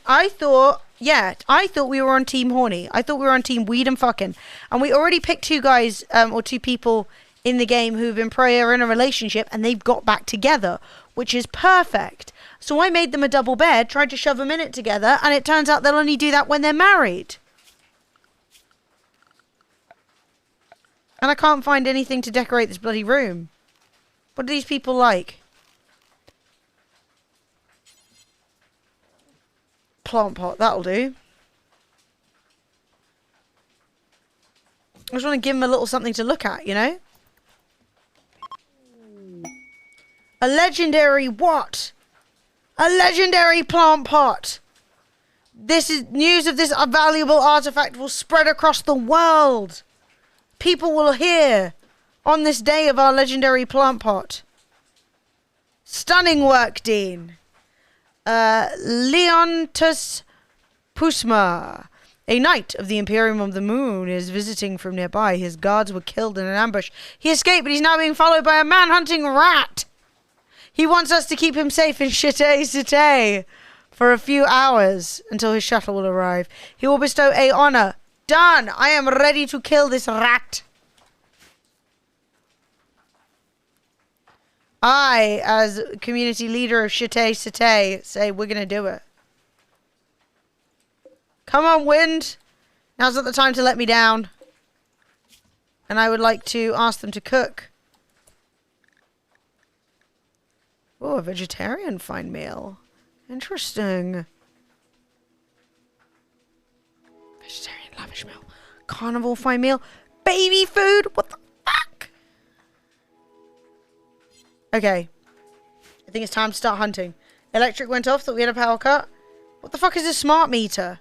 [SPEAKER 1] I thought we were on Team Horny. I thought we were on Team Weed and Fucking. And we already picked two guys, or two people in the game who've been prior in a relationship and they've got back together, which is perfect. So I made them a double bed, tried to shove them in it together, and it turns out they'll only do that when they're married. And I can't find anything to decorate this bloody room. What do these people like? Plant pot, that'll do. I just want to give him a little something to look at, you know? A legendary what? A legendary plant pot. This is news of this valuable artifact will spread across the world. People will hear on this day of our legendary plant pot. Stunning work, Dean. Leontus Pusma, a knight of the Imperium of the Moon, is visiting from nearby. His guards were killed in an ambush. He escaped, but he's now being followed by a man-hunting rat. He wants us to keep him safe in Cité for a few hours until his shuttle will arrive. He will bestow a honor. Done! I am ready to kill this rat. I, as community leader of Cité, say we're going to do it. Come on, wind. Now's not the time to let me down. And I would like to ask them to cook. Oh, a vegetarian fine meal. Interesting. Vegetarian lavish meal. Carnival fine meal. Baby food? What the fuck? Okay. I think it's time to start hunting. Electric went off. Thought we had a power cut. What the fuck is a smart meter?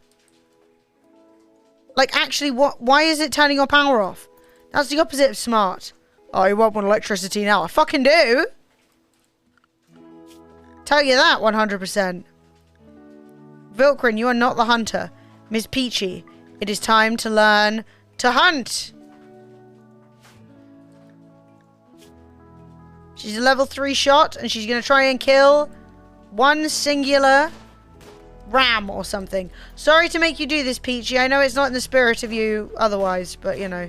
[SPEAKER 1] Like, actually, what? Why is it turning your power off? That's the opposite of smart. Oh, you won't want electricity now. I fucking do. Tell you that 100%. Vilkrin, you are not the hunter. Miss Peachy, it is time to learn to hunt. She's a level 3 shot, and she's going to try and kill one singular ram or something. Sorry to make you do this, Peachy. I know it's not in the spirit of you otherwise, but you know.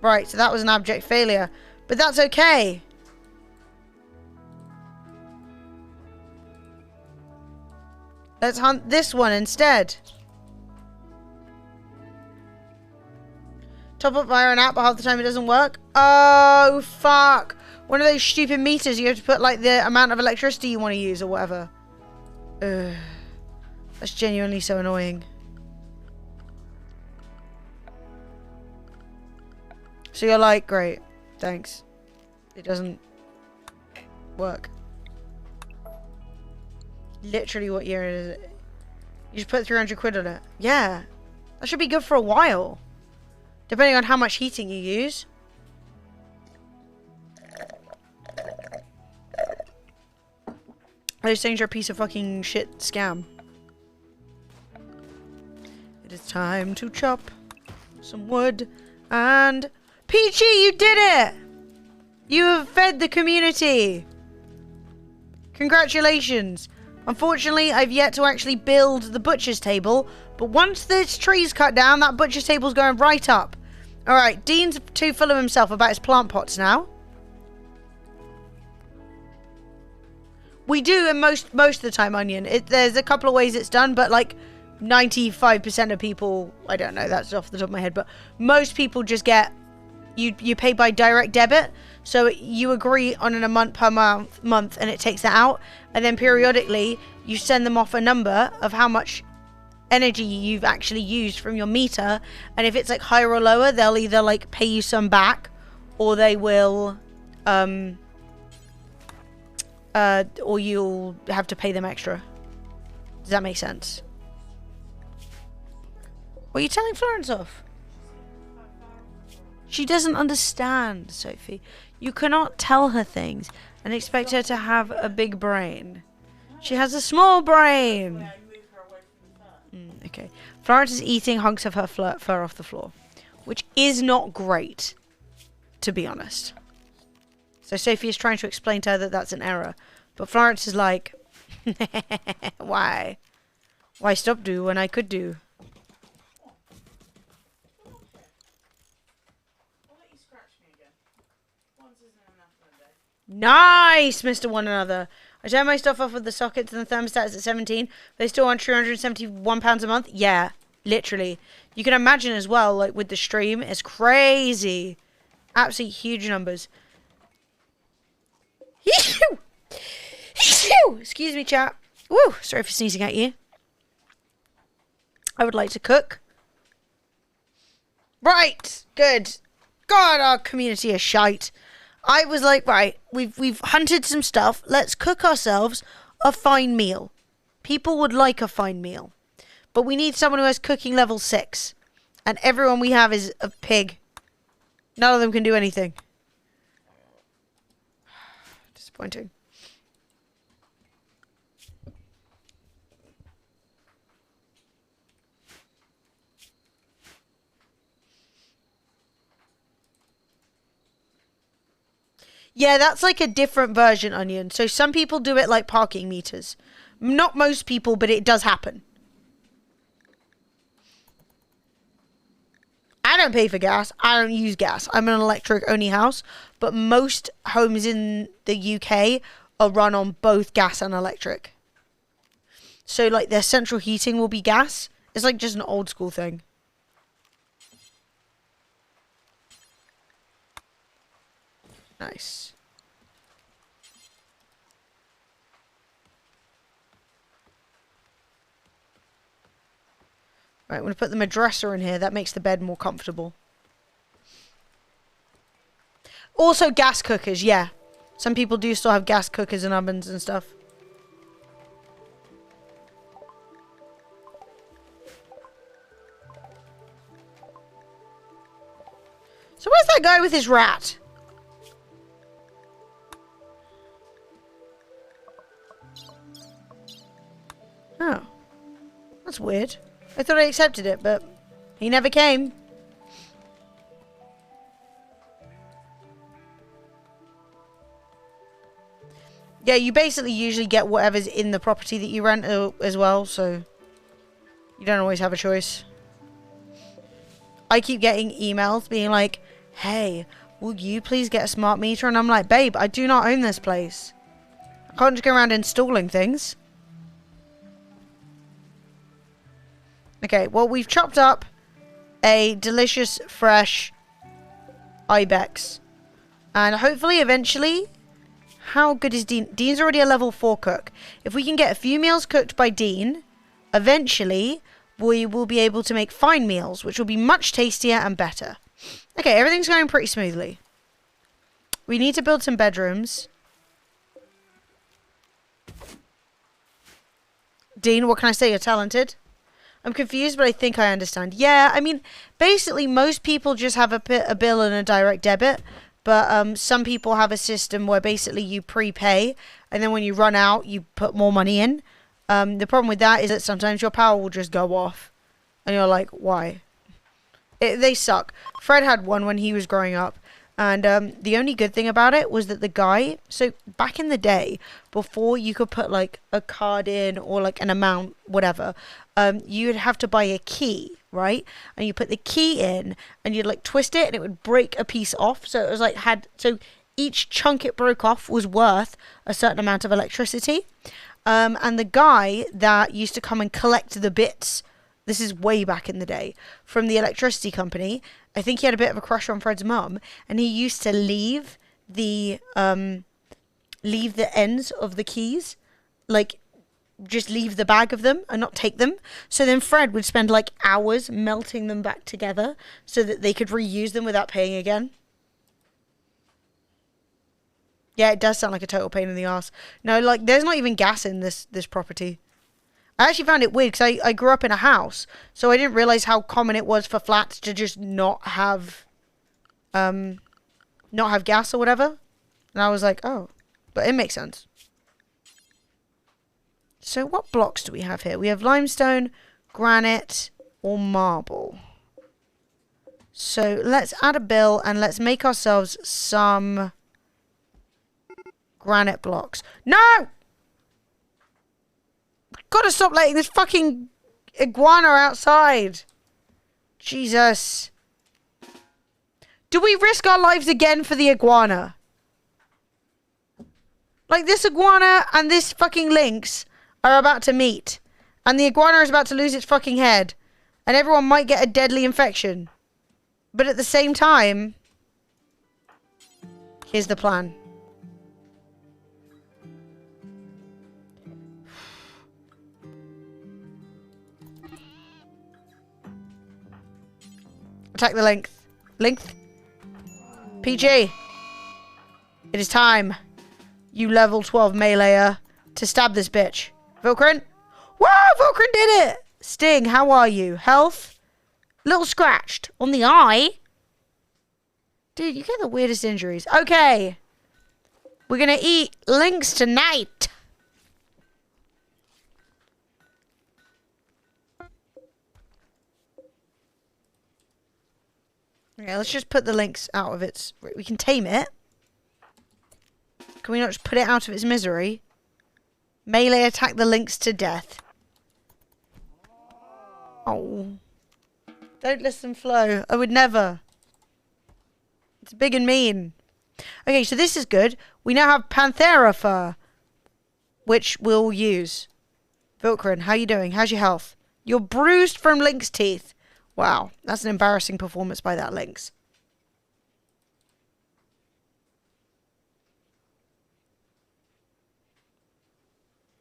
[SPEAKER 1] Right, so that was an abject failure. But that's okay. Let's hunt this one instead. Top up via an app, but half the time it doesn't work. Oh, fuck. One of those stupid meters you have to put, like, the amount of electricity you want to use or whatever. Ugh. That's genuinely so annoying. So you're like, great. Thanks. It doesn't work. Literally, what year is it? You just put 300 quid on it. Yeah. That should be good for a while. Depending on how much heating you use. Those things are a piece of fucking shit scam. It is time to chop some wood and... Peachy, you did it! You have fed the community. Congratulations. Unfortunately, I've yet to actually build the butcher's table, but once this tree's cut down, that butcher's table's going right up. Alright, Dean's too full of himself about his plant pots now. We do in most of the time, Onion. There's a couple of ways it's done, but like 95% of people, I don't know, that's off the top of my head, but most people just get, you pay by direct debit. So you agree on a month per month, and it takes that out. And then periodically, you send them off a number of how much energy you've actually used from your meter. And if it's like higher or lower, they'll either like pay you some back, or they will, or you'll have to pay them extra. Does that make sense? What are you telling Florence off? She doesn't understand, Sophie. You cannot tell her things and expect her to have a big brain. She has a small brain. Okay. Florence is eating hunks of her fur off the floor, which is not great, to be honest. So Sophie is trying to explain to her that that's an error. But Florence is like, why? Why stop do when I could do? Nice, Mr. One Another. I turn my stuff off with the sockets and the thermostat is at 17. They still want £271 a month. Yeah, literally. You can imagine as well, like with the stream, it's crazy. Absolutely huge numbers. Excuse me, chat. Woo, sorry for sneezing at you. I would like to cook. Right. Good. God, our community is shite. I was like, right, we've hunted some stuff. Let's cook ourselves a fine meal. People would like a fine meal. But we need someone who has cooking level 6. And everyone we have is a pig. None of them can do anything. Disappointing. Yeah, that's like a different version, Onion. So some people do it like parking meters. Not most people, but it does happen. I don't pay for gas. I don't use gas. I'm an electric-only house. But most homes in the UK are run on both gas and electric. So, like, their central heating will be gas. It's like just an old-school thing. Nice. Right, I'm going to put the dresser in here. That makes the bed more comfortable. Also, gas cookers, yeah. Some people do still have gas cookers and ovens and stuff. So where's that guy with his rat? Oh. That's weird. I thought I accepted it, but he never came. Yeah, you basically usually get whatever's in the property that you rent as well, so you don't always have a choice. I keep getting emails being like, hey, will you please get a smart meter? And I'm like, babe, I do not own this place. I can't just go around installing things. Okay, well, we've chopped up a delicious, fresh ibex. And hopefully, eventually... How good is Dean? Dean's already a level 4 cook. If we can get a few meals cooked by Dean, eventually we will be able to make fine meals, which will be much tastier and better. Okay, everything's going pretty smoothly. We need to build some bedrooms. Dean, what can I say? You're talented. I'm confused, but I think I understand. Yeah, I mean, basically most people just have a bill and a direct debit. But some people have a system where basically you prepay, and then when you run out, you put more money in. The problem with that is that sometimes your power will just go off. And you're like, why? They suck. Fred had one when he was growing up. And the only good thing about it was that the guy... So back in the day, before you could put like a card in or like an amount, whatever, you'd have to buy a key, right? And you put the key in and you'd like twist it and it would break a piece off. So it was like so each chunk it broke off was worth a certain amount of electricity. And the guy that used to come and collect the bits, this is way back in the day, from the electricity company, I think he had a bit of a crush on Fred's mum, and he used to leave the ends of the keys, like just leave the bag of them and not take them. So then Fred would spend like hours melting them back together so that they could reuse them without paying again. Yeah, it does sound like a total pain in the ass. No, like there's not even gas in this property. I actually found it weird because I grew up in a house, so I didn't realize how common it was for flats to just not have gas or whatever. And I was like, oh, but it makes sense. So what blocks do we have here? We have limestone, granite, or marble. So let's add a bill and let's make ourselves some granite blocks. No! Gotta stop letting this fucking iguana outside. Jesus. Do we risk our lives again for the iguana? Like, this iguana and this fucking lynx are about to meet. And the iguana is about to lose its fucking head. And everyone might get a deadly infection. But at the same time, here's the plan. attack the length. Length? PG. It is time. You level 12 meleeer to stab this bitch. Vilkrin? Wow, Vilkrin did it! Sting, how are you? Health? Little scratched. On the eye? Dude, you get the weirdest injuries. Okay. We're gonna eat Lynx tonight. Okay, let's just put the Lynx out of its... We can tame it. Can we not just put it out of its misery? Melee attack the Lynx to death. Oh. Don't listen, Flo. I would never. It's big and mean. Okay, so this is good. We now have Panthera fur, which we'll use. Vilkrin, how you doing? How's your health? You're bruised from Lynx teeth. Wow, that's an embarrassing performance by that Lynx.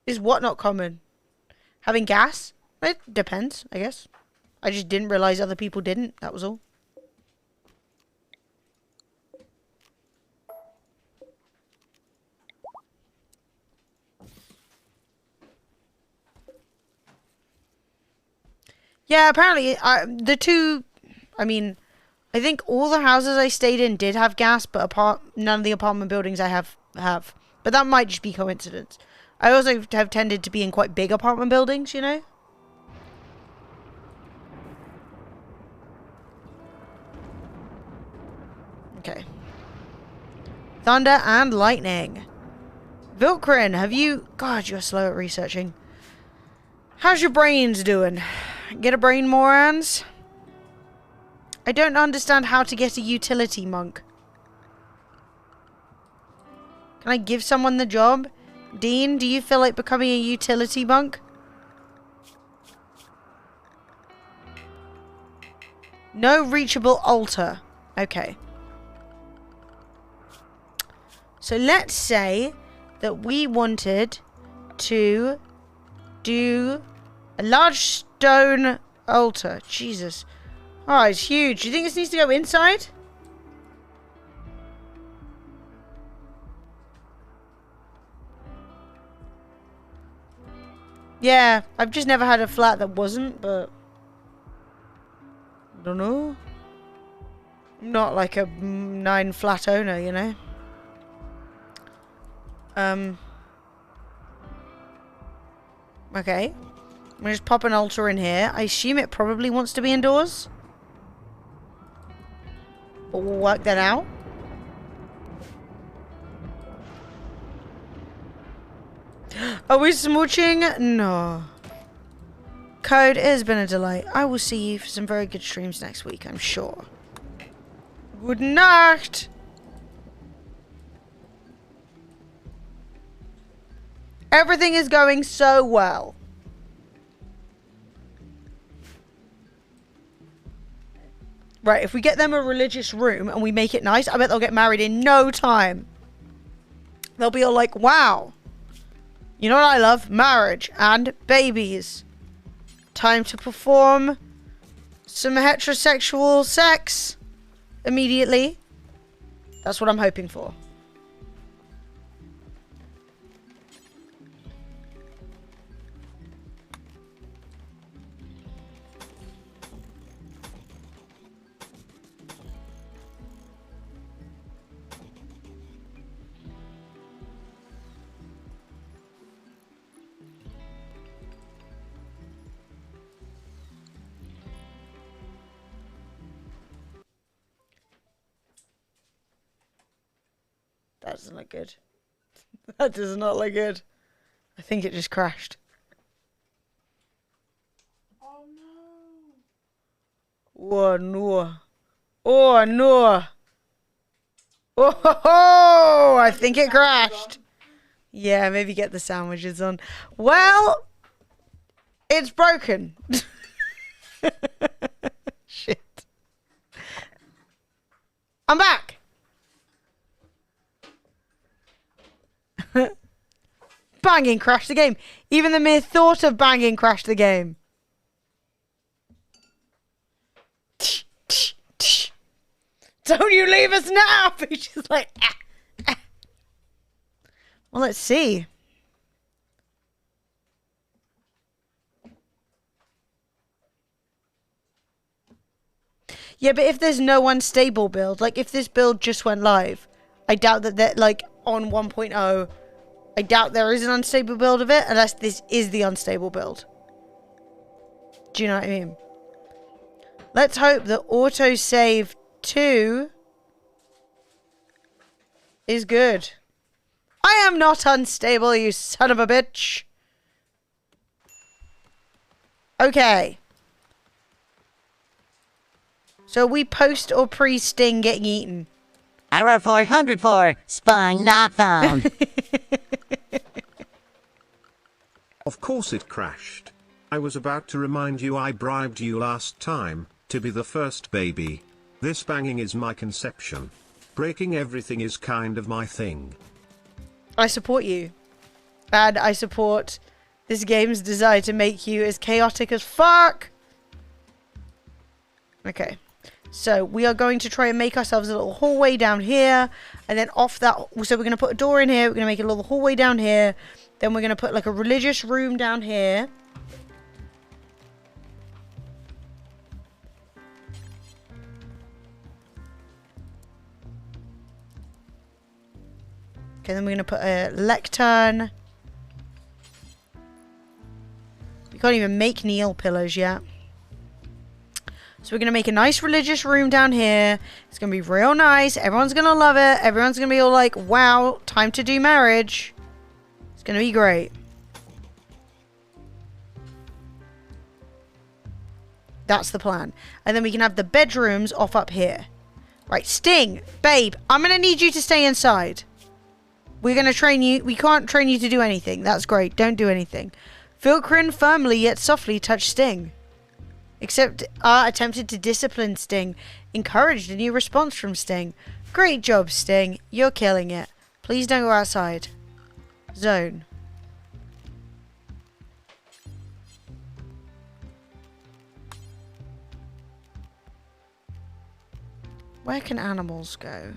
[SPEAKER 1] Is what not common? Having gas? It depends, I guess. I just didn't realize other people didn't. That was all. Yeah, apparently, I think all the houses I stayed in did have gas, but none of the apartment buildings I have. But that might just be coincidence. I also have tended to be in quite big apartment buildings, you know? Okay. Thunder and lightning. Vilkrin, have you... God, you're slow at researching. How's your brains doing? Get a brain, morons? I don't understand how to get a utility monk. Can I give someone the job? Dean, do you feel like becoming a utility monk? No reachable altar. Okay. So let's say that we wanted to do a large stone altar. Jesus. Oh, it's huge. Do you think this needs to go inside? Yeah, I've just never had a flat that wasn't, but... I don't know. I'm not like a 9 flat owner, you know? Okay. I'm gonna just pop an altar in here. I assume it probably wants to be indoors. But we'll work that out. Are we smooching? No. Code, it has been a delight. I will see you for some very good streams next week, I'm sure. Good night. Everything is going so well. Right, if we get them a religious room and we make it nice, I bet they'll get married in no time. They'll be all like, wow. You know what I love? Marriage and babies. Time to perform some heterosexual sex immediately. That's what I'm hoping for. That doesn't look good. That does not look good. I think it just crashed.
[SPEAKER 3] Oh no.
[SPEAKER 1] Oh no. Oh no. Oh, I think it crashed. Yeah, maybe get the sandwiches on. Well, it's broken. Shit. I'm back. Banging crashed the game. Even the mere thought of banging crashed the game. Don't you leave us now! He's just like, ah, ah. Well, let's see. Yeah, but if there's no unstable build, like if this build just went live, I doubt that they're like on 1.0, I doubt there is an unstable build of it unless this is the unstable build. Do you know what I mean? Let's hope that autosave 2 is good. I am not unstable, you son of a bitch. Okay. So we post or pre-Sting getting eaten?
[SPEAKER 7] Error 404. Spawn not found.
[SPEAKER 5] Of course it crashed. I was about to remind you I bribed you last time to be the first baby. This banging is my conception. Breaking everything is kind of my thing.
[SPEAKER 1] I support you. And I support this game's desire to make you as chaotic as fuck. Okay. So we are going to try and make ourselves a little hallway down here. And then off that... So we're going to put a door in here. We're going to make a little hallway down here. Then we're going to put like a religious room down here. Okay, then we're going to put a lectern. We can't even make Neil pillars yet. So we're going to make a nice religious room down here. It's going to be real nice. Everyone's going to love it. Everyone's going to be all like, wow, time to do marriage. It's going to be great. That's the plan. And then we can have the bedrooms off up here. Right, Sting, babe, I'm going to need you to stay inside. We're going to train you. We can't train you to do anything. That's great. Don't do anything. Vilkrin firmly yet softly touched Sting. Except attempted to discipline Sting. Encouraged a new response from Sting. Great job, Sting. You're killing it. Please don't go outside. Zone. Where can animals go?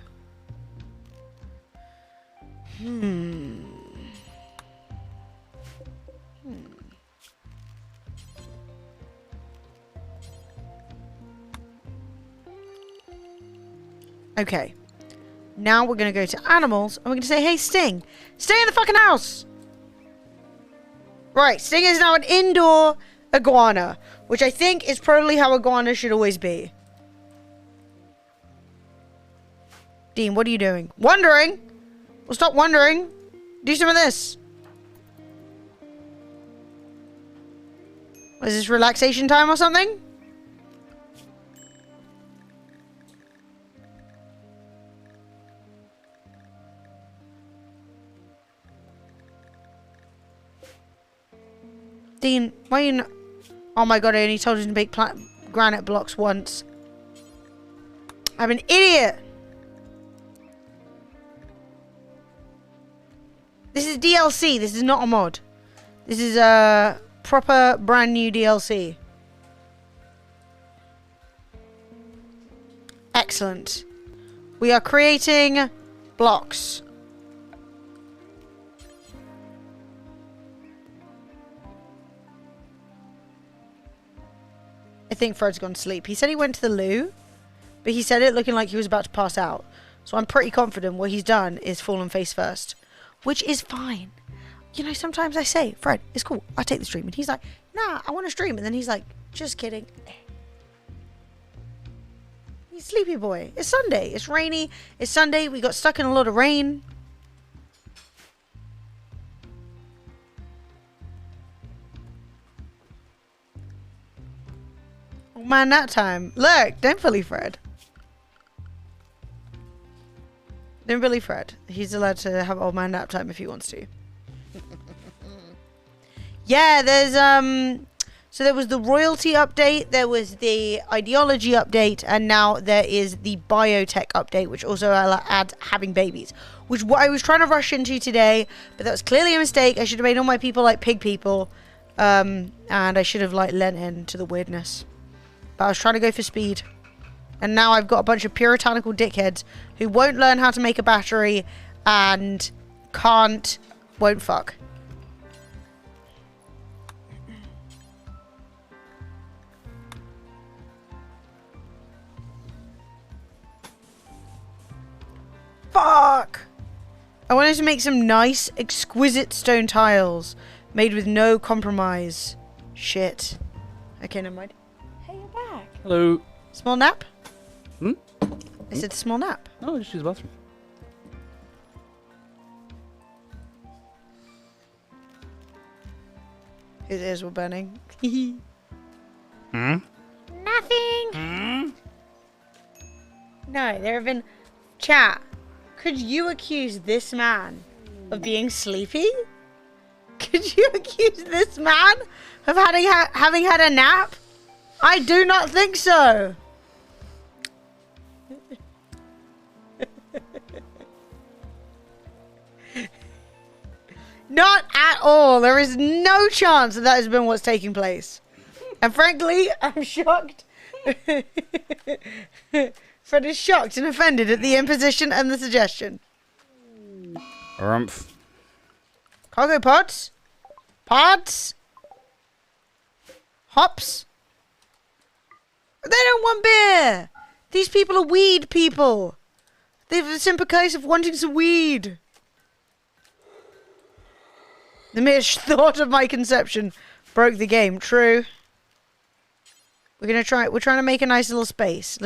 [SPEAKER 1] Okay. Now we're going to go to animals and we're going to say, hey, Sting, stay in the fucking house. Right, Sting is now an indoor iguana, which I think is probably how iguanas should always be. Dean, what are you doing? Wandering? Well, stop wandering. Do some of this. Is this relaxation time or something? Dean, why are you not... Oh my god, I only told you to make granite blocks once. I'm an idiot! This is DLC, this is not a mod. This is a proper brand new DLC. Excellent. We are creating blocks. I think Fred's gone to sleep. He said he went to the loo, but he said it looking like he was about to pass out. So I'm pretty confident what he's done is fallen face first, which is fine. You know, sometimes I say, Fred, it's cool, I'll take the stream. And he's like, nah, I want to stream. And then he's like, just kidding. He's sleepy boy. It's Sunday. It's rainy. It's Sunday. We got stuck in a lot of rain. Oh man, nap time. Look, don't bully Fred. Don't bully Fred. He's allowed to have old man nap time if he wants to. Yeah, there's so there was the royalty update, there was the ideology update, and now there is the biotech update, which also adds having babies, which what I was trying to rush into today, but that was clearly a mistake. I should have made all my people like pig people, and I should have like lent into the weirdness. But I was trying to go for speed. And now I've got a bunch of puritanical dickheads who won't learn how to make a battery and won't fuck. Fuck! I wanted to make some nice, exquisite stone tiles made with no compromise. Shit. Okay, never mind. Hey, you're back.
[SPEAKER 2] Hello.
[SPEAKER 1] Small nap?
[SPEAKER 2] Hmm?
[SPEAKER 1] I said small nap.
[SPEAKER 2] No, just use the bathroom.
[SPEAKER 1] His ears were burning.
[SPEAKER 2] Hmm?
[SPEAKER 1] Nothing. No, there have been... Chat, could you accuse this man of being sleepy? Could you accuse this man of having had a nap? I do not think so. Not at all. There is no chance that has been what's taking place. And frankly, I'm shocked. Fred is shocked and offended at the imposition and the suggestion.
[SPEAKER 2] Rumph.
[SPEAKER 1] Cargo pods? Pods? Hops? They don't want beer! These people are weed people. They have a simple case of wanting some weed. The mere thought of my conception broke the game. True. We're trying to make a nice little space.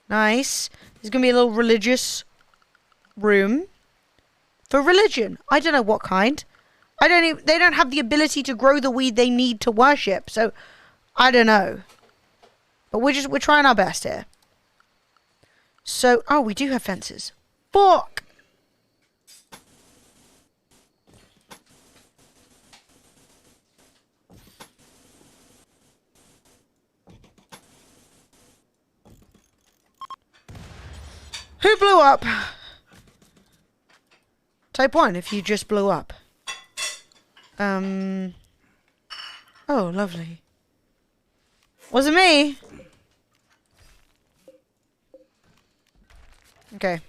[SPEAKER 1] Nice. There's gonna be a little religious room. For religion. I don't know what kind. They don't have the ability to grow the weed they need to worship, so I don't know. But we're trying our best here. So, oh, we do have fences. Fuck! Who blew up? Type 1 if you just blew up. Oh, lovely. Wasn't me. Okay.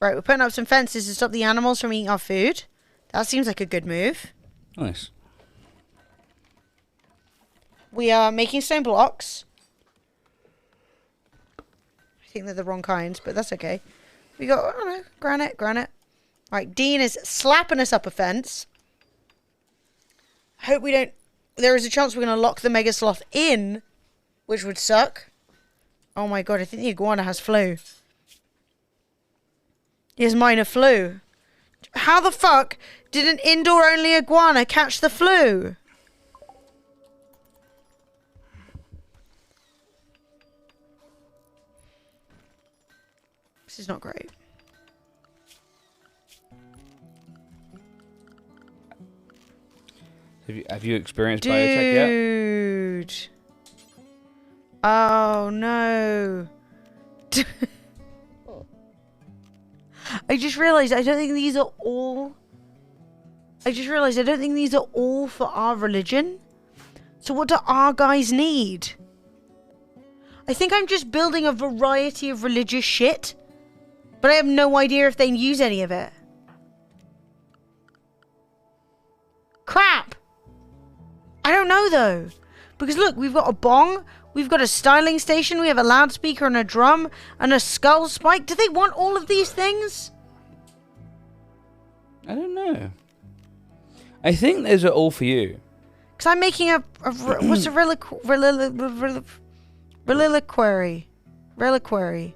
[SPEAKER 1] Right, we're putting up some fences to stop the animals from eating our food. That seems like a good move.
[SPEAKER 2] Nice.
[SPEAKER 1] We are making stone blocks. I think they're the wrong kinds, but that's okay. We got, I don't know, granite. Right, Dean is slapping us up a fence. I hope we don't... There is a chance we're going to lock the Mega Sloth in, which would suck. Oh my god, I think the iguana has flu. He has minor flu. How the fuck did an indoor-only iguana catch the flu? This is not great.
[SPEAKER 2] Have you experienced biotech yet?
[SPEAKER 1] Dude. Oh no. I just realized I don't think these are all for our religion. So what do our guys need? I think I'm just building a variety of religious shit, but I have no idea if they use any of it. Crap! I don't know though. Because look, we've got a bong, we've got a styling station, we have a loudspeaker and a drum, and a skull spike. Do they want all of these things?
[SPEAKER 2] I don't know. I think those are all for you.
[SPEAKER 1] Because I'm making what's a reliquary. Reliquary.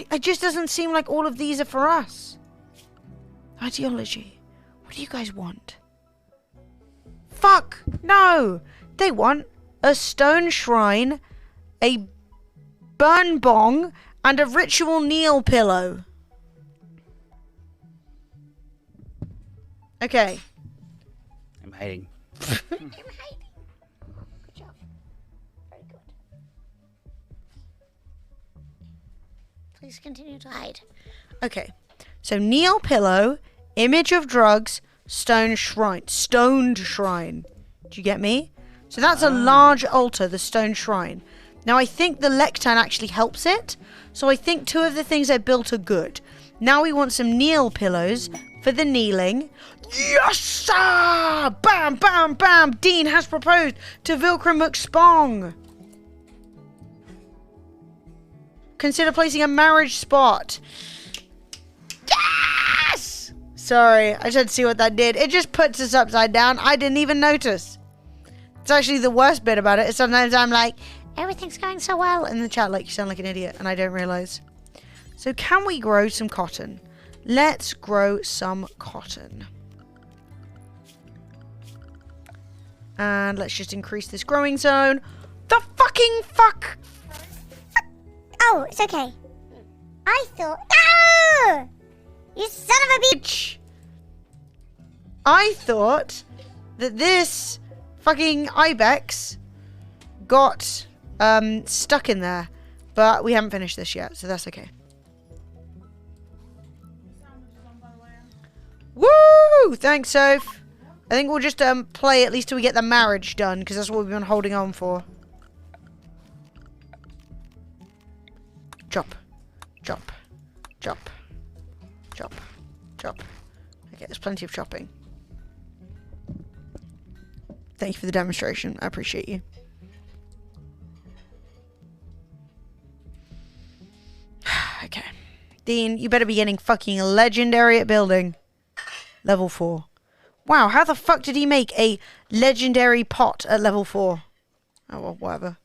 [SPEAKER 1] It just doesn't seem like all of these are for us. Ideology. What do you guys want? Fuck! No! They want a stone shrine, a burn bong, and a ritual kneel pillow. Okay.
[SPEAKER 2] I'm hiding.
[SPEAKER 1] I'm hiding. Good job. Very good. Please continue to hide. Okay. So kneel pillow, image of drugs, stone shrine. Stoned shrine. Do you get me? So that's a large altar, the stone shrine. Now I think the lectern actually helps it. So I think 2 of the things I built are good. Now we want some kneel pillows for the kneeling. Yes, sir! Bam, bam, bam! Dean has proposed to Vilcrum McSpong. Consider placing a marriage spot. Yes! Sorry, I should see what that did. It just puts us upside down. I didn't even notice. It's actually the worst bit about it. Is sometimes I'm like, everything's going so well. In the chat, like, you sound like an idiot. And I don't realize. So can we grow some cotton? Let's grow some cotton. And let's just increase this growing zone. The fucking fuck!
[SPEAKER 8] Oh, it's okay. I thought... No! You son of a bitch!
[SPEAKER 1] I thought that this fucking ibex got stuck in there. But we haven't finished this yet, so that's okay. Woo! Thanks, Soph. I think we'll just play at least till we get the marriage done, because that's what we've been holding on for. Chop. Chop. Chop. Chop. Chop. Okay, there's plenty of chopping. Thank you for the demonstration. I appreciate you. Okay. Dean, you better be getting fucking legendary at building. Level 4. Wow, how the fuck did he make a legendary pot at level 4? Oh, well, whatever.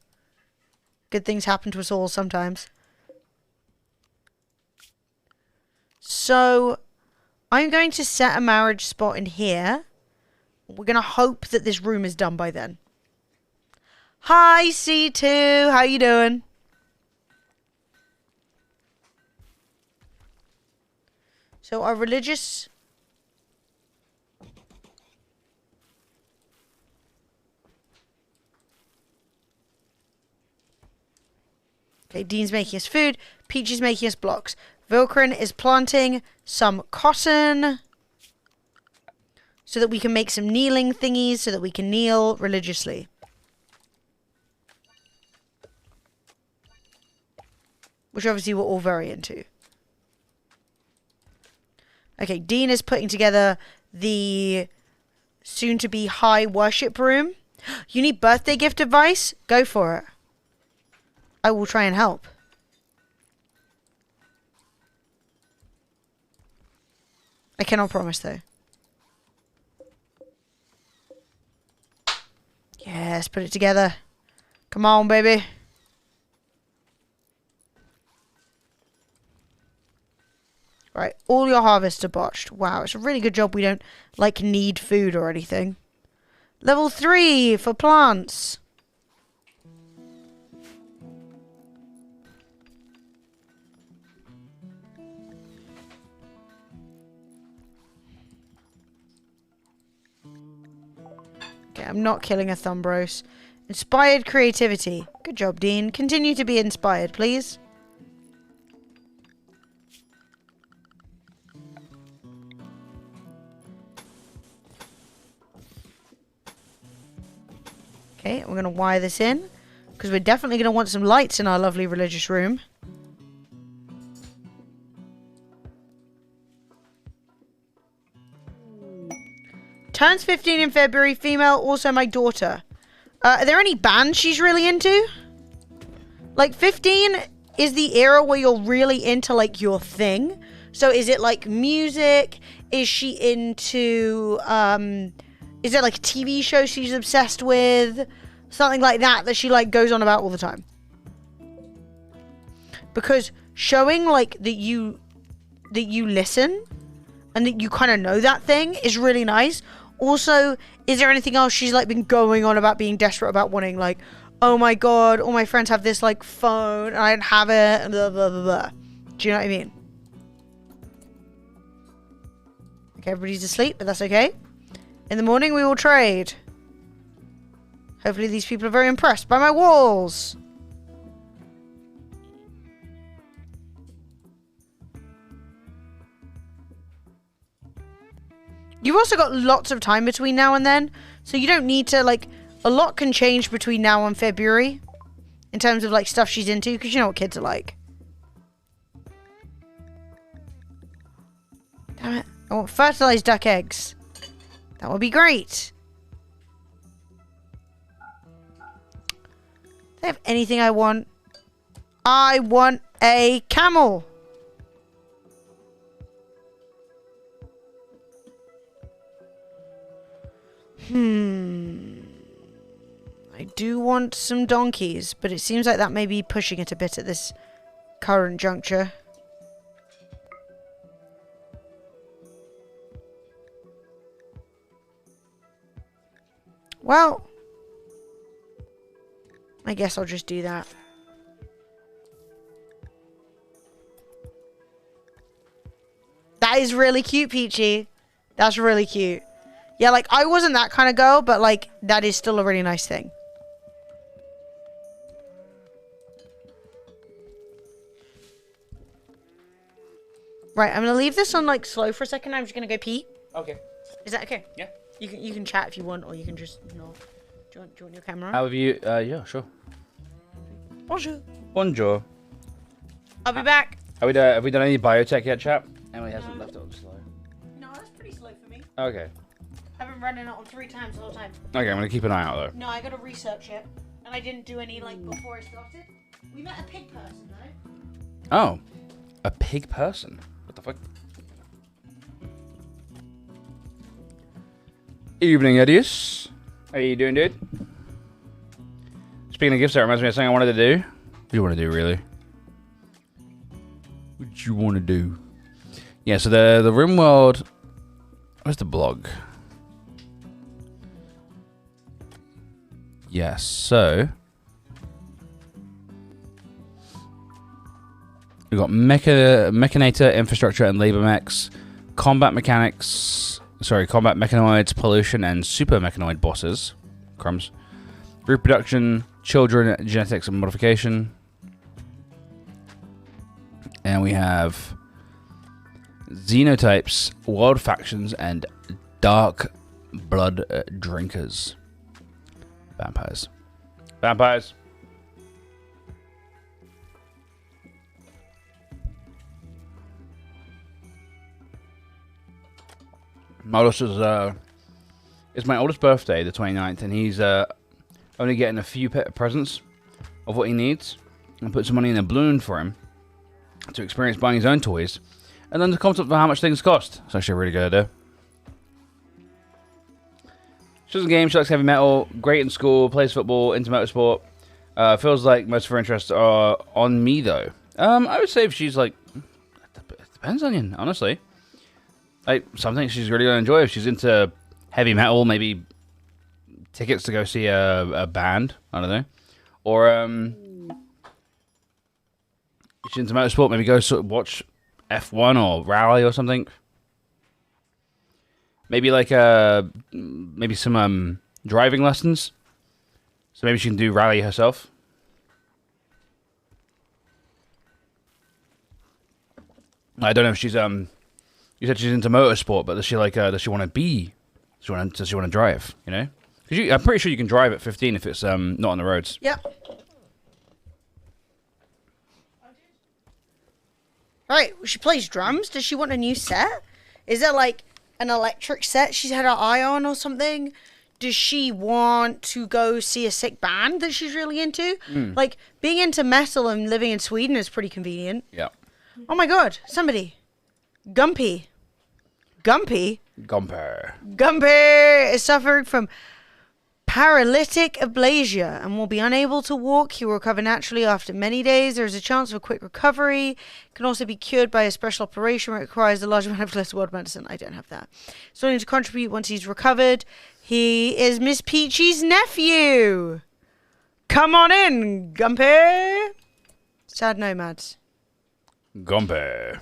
[SPEAKER 1] Good things happen to us all sometimes. So, I'm going to set a marriage spot in here. We're going to hope that this room is done by then. Hi, C2. How you doing? So, our religious... Okay, Dean's making us food. Peach is making us blocks. Vilcrin is planting some cotton so that we can make some kneeling thingies so that we can kneel religiously. Which obviously we're all very into. Okay, Dean is putting together the soon-to-be high worship room. You need birthday gift advice? Go for it. I will try and help. I cannot promise, though. Yes, put it together. Come on, baby. Right, all your harvests are botched. Wow, it's a really good job we don't, like, need food or anything. Level 3 for plants. Okay, I'm not killing a Thumbros. Inspired creativity. Good job, Dean. Continue to be inspired, please. Okay, we're going to wire this in. Because we're definitely going to want some lights in our lovely religious room. Turns 15 in February. Female, also my daughter. Are there any bands she's really into? Like, 15 is the era where you're really into, like, your thing. So is it, like, music? Is she into, is there, like, a TV show she's obsessed with? Something like that that she, like, goes on about all the time. Because showing, like, that you listen and that you kind of know that thing is really nice. Also, is there anything else she's, like, been going on about being desperate about wanting, like, oh my god, all my friends have this, like, phone, and I don't have it, and blah, blah, blah, blah. Do you know what I mean? Okay, everybody's asleep, but that's okay. In the morning, we will trade. Hopefully these people are very impressed by my walls. You've also got lots of time between now and then, so you don't need to, like, a lot can change between now and February in terms of, like, stuff she's into, because you know what kids are like. Damn it. I want fertilized duck eggs. That would be great. Do they have anything I want? I want a camel. I do want some donkeys, but it seems like that may be pushing it a bit at this current juncture. Well, I guess I'll just do that. That is really cute, Peachy. That's really cute. Yeah, like, I wasn't that kind of girl, but, like, that is still a really nice thing. Right, I'm going to leave this on, like, slow for a second. I'm just going to go pee.
[SPEAKER 2] Okay.
[SPEAKER 1] Is that okay?
[SPEAKER 2] Yeah.
[SPEAKER 1] You can chat if you want, or you can just not. Do you want your camera on?
[SPEAKER 2] How have you? Yeah, sure.
[SPEAKER 1] Bonjour.
[SPEAKER 2] Bonjour.
[SPEAKER 1] I'll be back.
[SPEAKER 2] Have we done any biotech yet, chap? Emily hasn't left it on slow.
[SPEAKER 1] No, that's pretty slow for me.
[SPEAKER 2] Okay.
[SPEAKER 1] I've been running it on 3 times the whole time.
[SPEAKER 2] Okay, I'm gonna keep an eye out though.
[SPEAKER 1] No, I gotta research it. And I didn't do any, like, before I started. We met a pig person, though.
[SPEAKER 2] Oh, a pig person. What the fuck? Evening, Edius. How you doing, dude? Speaking of gifts, that reminds me of something I wanted to do. What do you want to do, really? What you want to do? Yeah, so the RimWorld... Where's the blog? Yes, so... We've got Mechanator, Infrastructure, and Labor Mechs, Combat Mechanics... Sorry, Combat Mechanoids, Pollution, and Super Mechanoid Bosses. Crumbs. Reproduction, Children, Genetics, and Modification. And we have... Xenotypes, Wild Factions, and Dark Blood Drinkers. Vampires. Vampires! My oldest is it's my oldest birthday, the 29th, and he's only getting a few presents of what he needs, and put some money in a balloon for him to experience buying his own toys, and then to comment on how much things cost. It's actually a really good idea. She does games, she likes heavy metal, great in school, plays football, into motorsport. Feels like most of her interests are on me, though. I would say if she's like... It depends on you, honestly. Like, something she's really going to enjoy. If she's into heavy metal, maybe tickets to go see a band. I don't know. Or, if she's into motorsport, maybe go sort of watch F1 or rally or something. Maybe like, maybe some driving lessons. So maybe she can do rally herself. I don't know if she's, you said she's into motorsport, but does she like? Does she want to be? Does she want to drive? You know, because I'm pretty sure you can drive at 15 if it's not on the roads.
[SPEAKER 1] Yep. Right. Well, she plays drums. Does she want a new set? Is there like an electric set she's had her eye on or something? Does she want to go see a sick band that she's really into? Like, being into metal and living in Sweden is pretty convenient.
[SPEAKER 2] Yeah.
[SPEAKER 1] Oh my god! Somebody. Gumpy is suffering from paralytic aplasia and will be unable to walk. He will recover naturally after many days. There is a chance of a quick recovery. It can also be cured by a special operation where it requires a large amount of glitter world medicine. I don't have that. So need to contribute once he's recovered. He is Miss Peachy's nephew. Come on in, Gumpy. Sad nomads.
[SPEAKER 2] Gumpy.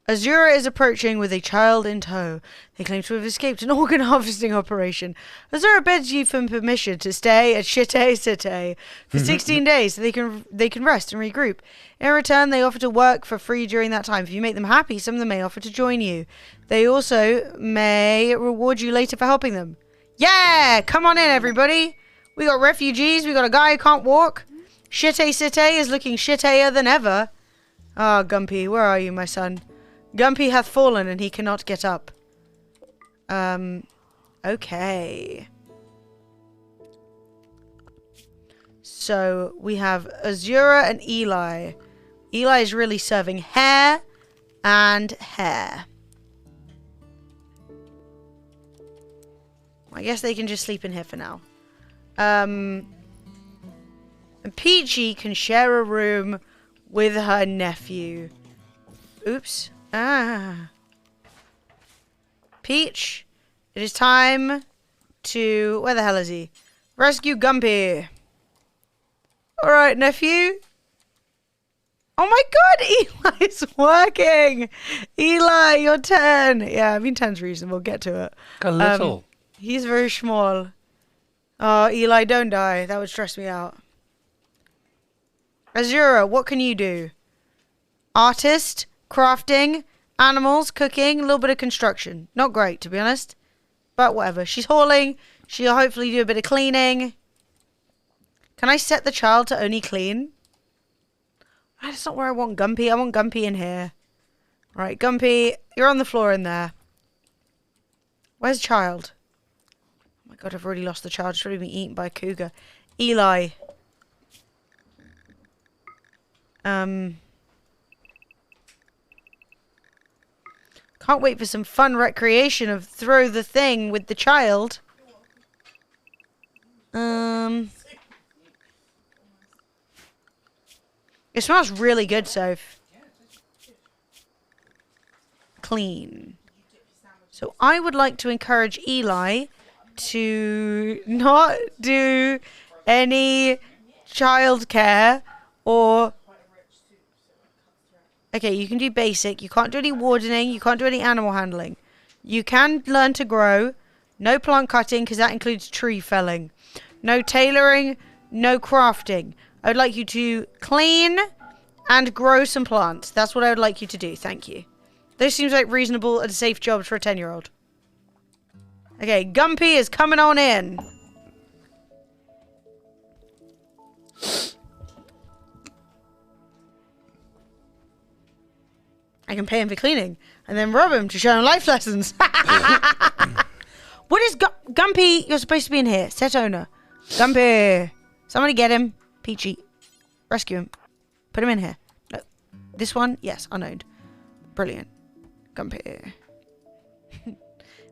[SPEAKER 1] Azura is approaching with a child in tow. They claim to have escaped an organ harvesting operation. Azura begs you for permission to stay at Shite City for 16 days so they can rest and regroup. In return, they offer to work for free during that time. If you make them happy, some of them may offer to join you. They also may reward you later for helping them. Yeah! Come on in, everybody! We got refugees, we got a guy who can't walk. Shite City is looking shittier than ever. Ah, Gumpy, where are you, my son? Gumpy hath fallen and he cannot get up. Okay. So, we have Azura and Eli. Eli is really serving hair and hair. I guess they can just sleep in here for now. And Peachy can share a room with her nephew. Oops. Peach, it is time to... Where the hell is he? Rescue Gumpy. Alright, nephew. Oh my god, Eli's working. Eli, your turn. Yeah, I mean 10's reasonable. Get to it.
[SPEAKER 2] A little.
[SPEAKER 1] He's very small. Oh, Eli, don't die. That would stress me out. Azura, what can you do? Artist, crafting, animals, cooking, a little bit of construction. Not great, to be honest. But whatever. She's hauling. She'll hopefully do a bit of cleaning. Can I set the child to only clean? That's not where I want Gumpy. I want Gumpy in here. Right, Gumpy, you're on the floor in there. Where's child? Oh my god, I've already lost the child. She's already been eaten by a cougar. Eli. Can't wait for some fun recreation of throw the thing with the child. It smells really good, Soph. Clean. So I would like to encourage Eli to not do any childcare or... Okay, you can do basic. You can't do any wardening. You can't do any animal handling. You can learn to grow. No plant cutting, because that includes tree felling. No tailoring. No crafting. I would like you to clean and grow some plants. That's what I would like you to do. Thank you. Those seems like reasonable and safe jobs for a 10-year-old. Okay, Gumpy is coming on in. I can pay him for cleaning and then rob him to show him life lessons. What is Gumpy? You're supposed to be in here. Set owner. Gumpy. Somebody get him. Peachy. Rescue him. Put him in here. No. This one? Yes, unowned. Brilliant. Gumpy.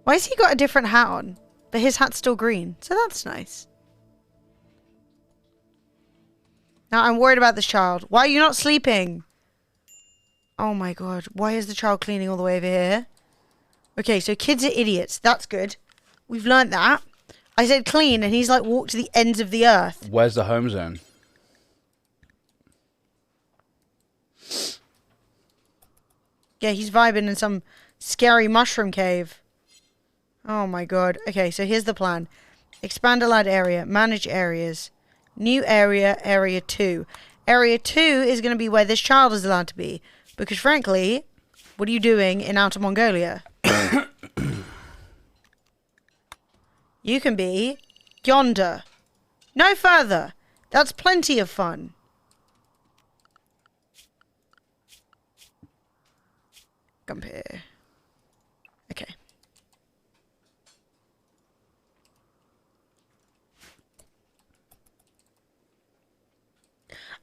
[SPEAKER 1] Why has he got a different hat on? But his hat's still green. So that's nice. Now I'm worried about this child. Why are you not sleeping? Oh my god. Why is the child cleaning all the way over here? Okay, so kids are idiots. That's good. We've learnt that. I said clean and he's like walked to the ends of the earth.
[SPEAKER 2] Where's the home zone?
[SPEAKER 1] Yeah, he's vibing in some scary mushroom cave. Oh my god. Okay, so here's the plan. Expand allowed area. Manage areas. New area. Area 2. Area 2 is going to be where this child is allowed to be. Because frankly, what are you doing in Outer Mongolia? You can be yonder. No further. That's plenty of fun. Come here. Okay.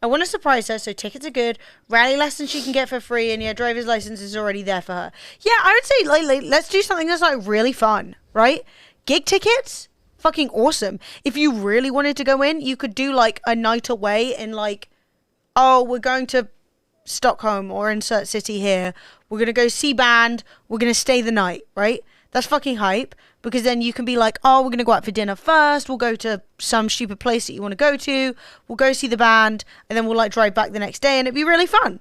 [SPEAKER 1] I want to surprise her, so tickets are good. Rally lessons she can get for free, and yeah, driver's license is already there for her. Yeah, I would say, like, let's do something that's, like, really fun, right? Gig tickets? Fucking awesome. If you really wanted to go in, you could do, like, a night away in, like, oh, we're going to Stockholm or insert city here. We're going to go see band. We're going to stay the night, right? That's fucking hype. Because then you can be like, oh, we're going to go out for dinner first. We'll go to some stupid place that you want to go to. We'll go see the band. And then we'll like drive back the next day. And it'd be really fun.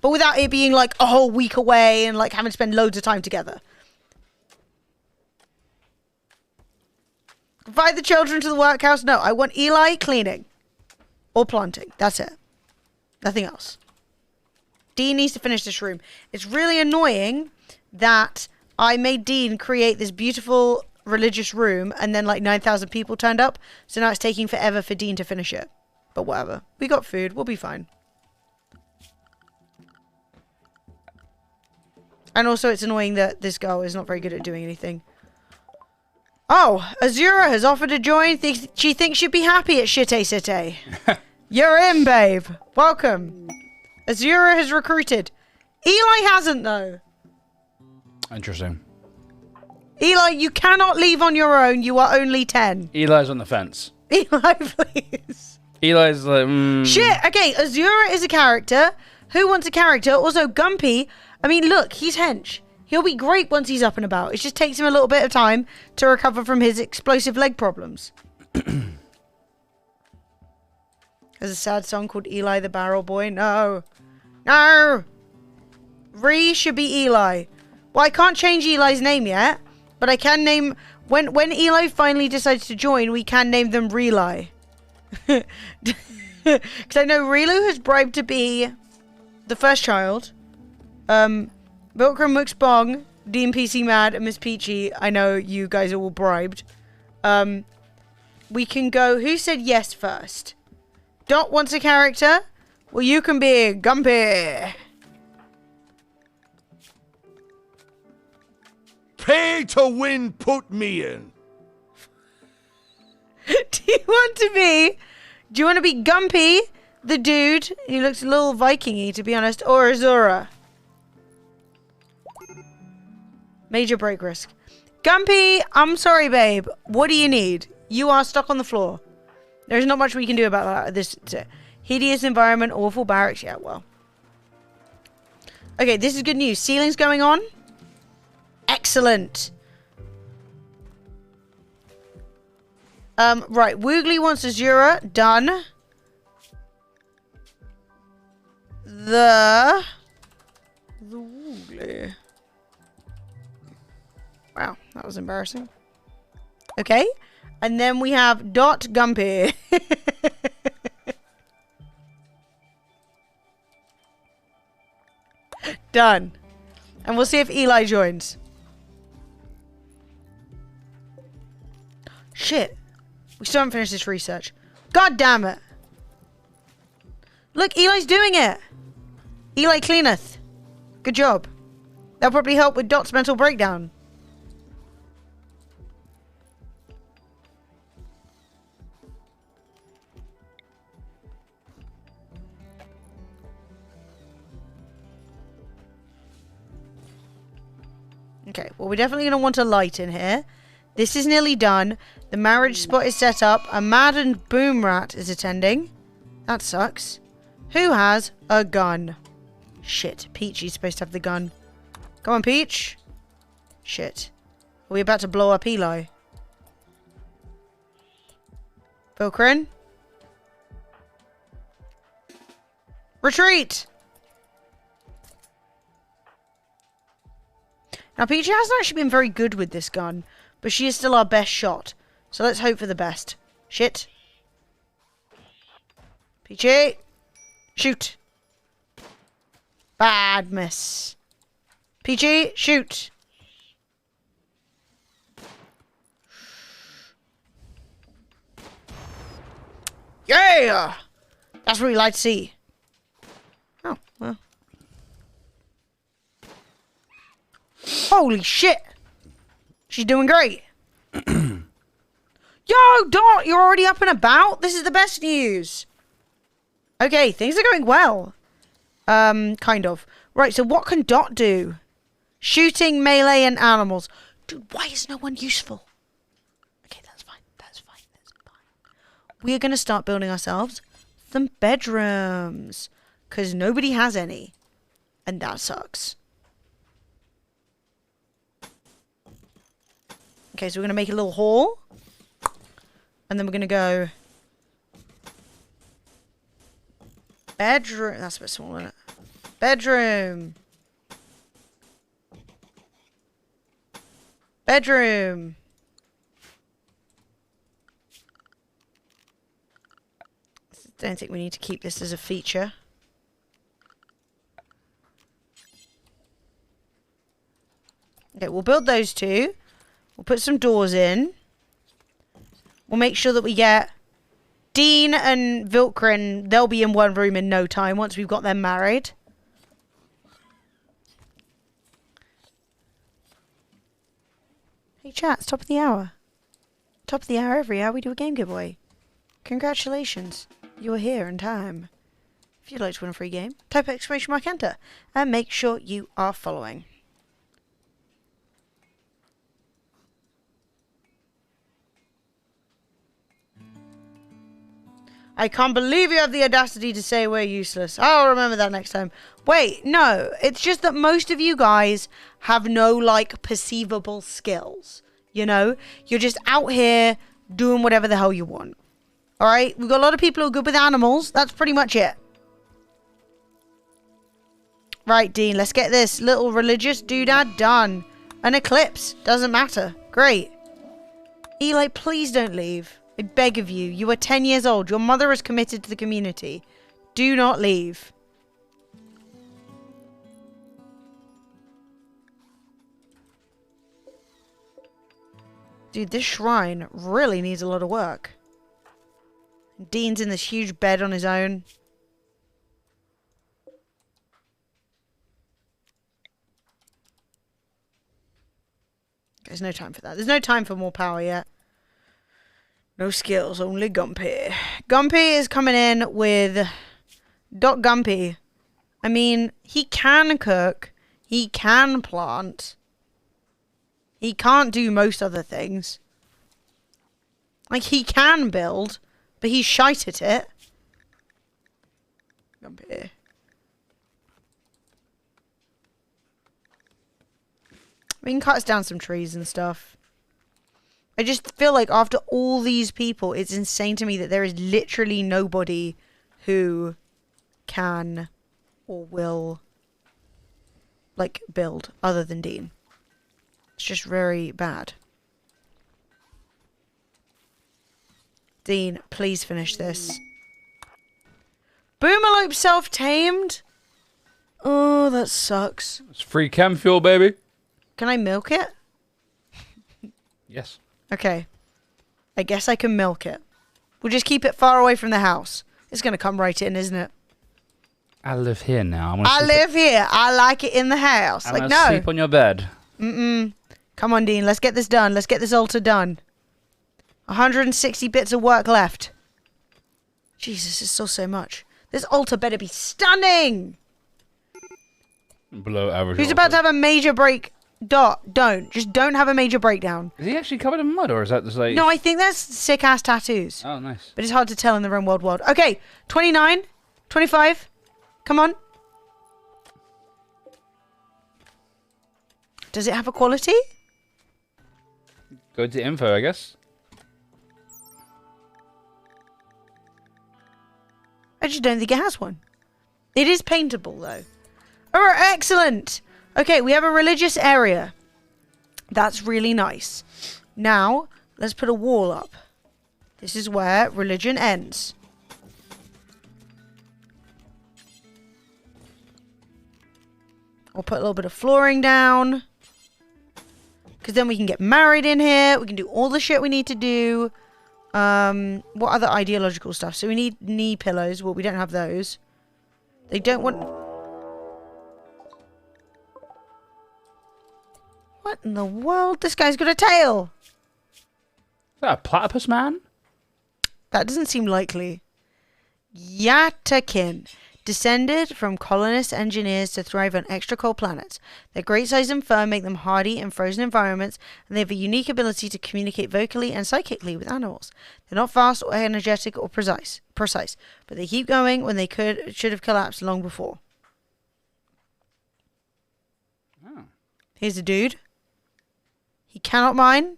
[SPEAKER 1] but without it being like a whole week away and like having to spend loads of time together. Invite the children to the workhouse. No, I want Eli cleaning or planting. That's it. Nothing else. Dean needs to finish this room. It's really annoying that I made Dean create this beautiful religious room and then like 9,000 people turned up. So now it's taking forever for Dean to finish it. But whatever. We got food. We'll be fine. And also it's annoying that this girl is not very good at doing anything. Oh, Azura has offered to join. She thinks she'd be happy at Shite City. You're in, babe. Welcome. Azura has recruited. Eli hasn't, though.
[SPEAKER 2] Interesting.
[SPEAKER 1] Eli, you cannot leave on your own. You are only 10.
[SPEAKER 2] Eli's on the fence.
[SPEAKER 1] Eli, please.
[SPEAKER 2] Eli's like,
[SPEAKER 1] Shit. Okay, Azura is a character. Who wants a character? Also, Gumpy. I mean, look, he's hench. He'll be great once he's up and about. It just takes him a little bit of time to recover from his explosive leg problems. There's a sad song called Eli the Barrel Boy. No. No. Ree should be Eli. Well, I can't change Eli's name yet, but I can name... When Eli finally decides to join, we can name them Reli. Because I know Rilu has bribed to be the first child. Milkram Mooks Bong, Dean PC Mad, and Miss Peachy. I know you guys are all bribed. We can go... Who said yes first? Dot wants a character? Well, you can be Gumpy.
[SPEAKER 4] Pay to win, put me in.
[SPEAKER 1] Do you want to be Gumpy, the dude? He looks a little Viking-y, to be honest. Or Azura? Major break risk. Gumpy, I'm sorry, babe. What do you need? You are stuck on the floor. There's not much we can do about that. This hideous environment, awful barracks. Yeah, well. Okay, this is good news. Ceiling's going on. Excellent. Right. Woogly wants Azura. Done. The Woogly. Wow, that was embarrassing. Okay. And then we have Dot Gumpy. Done. And we'll see if Eli joins. Shit. We still haven't finished this research. God damn it. Look, Eli's doing it. Eli cleaneth. Good job. That'll probably help with Dot's mental breakdown. Okay, well, we're definitely going to want a light in here. This is nearly done. The marriage spot is set up. A maddened boom rat is attending. That sucks. Who has a gun? Shit, Peachy's supposed to have the gun. Come on, Peach. Shit. Are we about to blow up Eli? Vilkrin? Retreat! Now, Peachy hasn't actually been very good with this gun, but she is still our best shot. So let's hope for the best. Shit. Peachy! Shoot! Bad miss. Peachy, shoot! Yeah! That's what we like to see. Oh, well. Holy shit! She's doing great. Yo, Dot, you're already up and about? This is the best news. Okay, things are going well. Kind of. Right, so what can Dot do? Shooting, melee, and animals. Dude, why is no one useful? Okay, that's fine. That's fine. That's fine. We are going to start building ourselves some bedrooms. Because nobody has any. And that sucks. Okay, so we're going to make a little hall. And then we're going to go... bedroom... That's a bit small, isn't it? Bedroom. Bedroom. Don't think we need to keep this as a feature. Okay, we'll build those two. We'll put some doors in. We'll make sure that we get Dean and Vilkrin. They'll be in one room in no time once we've got them married. Hey chat, it's top of the hour. Top of the hour every hour we do a game giveaway. Congratulations. You are here in time. If you'd like to win a free game, type exclamation mark enter and make sure you are following. I can't believe you have the audacity to say we're useless. I'll remember that next time. Wait, no. It's just that most of you guys have no, like, perceivable skills. You know? You're just out here doing whatever the hell you want. Alright? We've got a lot of people who are good with animals. That's pretty much it. Right, Dean. Let's get this little religious doodad done. An eclipse. Doesn't matter. Great. Eli, please don't leave. I beg of you. You are 10 years old. Your mother is committed to the community. Do not leave. Dude, this shrine really needs a lot of work. Dean's in this huge bed on his own. There's no time for that. There's no time for more power yet. No skills, only Gumpy. Gumpy is coming in with Doc Gumpy. I mean, he can cook. He can plant. He can't do most other things. Like, he can build, but he's shite at it. Gumpy. We can cut us down some trees and stuff. I just feel like after all these people, it's insane to me that there is literally nobody who can or will, like, build other than Dean. It's just very bad. Dean, please finish this. Boomerlope self-tamed? Oh, that sucks.
[SPEAKER 2] It's free chem fuel, baby.
[SPEAKER 1] Can I milk it?
[SPEAKER 2] Yes.
[SPEAKER 1] Okay. I guess I can milk it. We'll just keep it far away from the house. It's going to come right in, isn't it?
[SPEAKER 2] I live here now.
[SPEAKER 1] I live here. I like it in the house.
[SPEAKER 2] I'm
[SPEAKER 1] like,
[SPEAKER 2] gonna
[SPEAKER 1] no.
[SPEAKER 2] sleep on your bed.
[SPEAKER 1] Come on, Dean. Let's get this done. Let's get this altar done. 160 bits of work left. Jesus, it's still so much. This altar better be stunning.
[SPEAKER 2] Below average.
[SPEAKER 1] Who's about to have a major break? Don't. Just don't have a major breakdown.
[SPEAKER 2] Is he actually covered in mud, or is that just like...
[SPEAKER 1] No, I think that's sick-ass tattoos.
[SPEAKER 2] Oh, nice.
[SPEAKER 1] But it's hard to tell in the RimWorld world. Okay, 29, 25. Come on. Does it have a quality?
[SPEAKER 2] Go to info, I guess.
[SPEAKER 1] I just don't think it has one. It is paintable, though. Oh, excellent. Okay, we have a religious area. That's really nice. Now, let's put a wall up. This is where religion ends. I'll put a little bit of flooring down. Because then we can get married in here. We can do all the shit we need to do. What other ideological stuff? So we need knee pillows. Well, we don't have those. They don't want... What in the world? This guy's got a tail.
[SPEAKER 2] Is that a platypus man?
[SPEAKER 1] That doesn't seem likely. Yatakin. Descended from colonist engineers to thrive on extra cold planets. Their great size and fur make them hardy in frozen environments, and they have a unique ability to communicate vocally and psychically with animals. They're not fast or energetic or precise, but they keep going when they should have collapsed long before.
[SPEAKER 2] Oh.
[SPEAKER 1] Here's a dude. He cannot mine,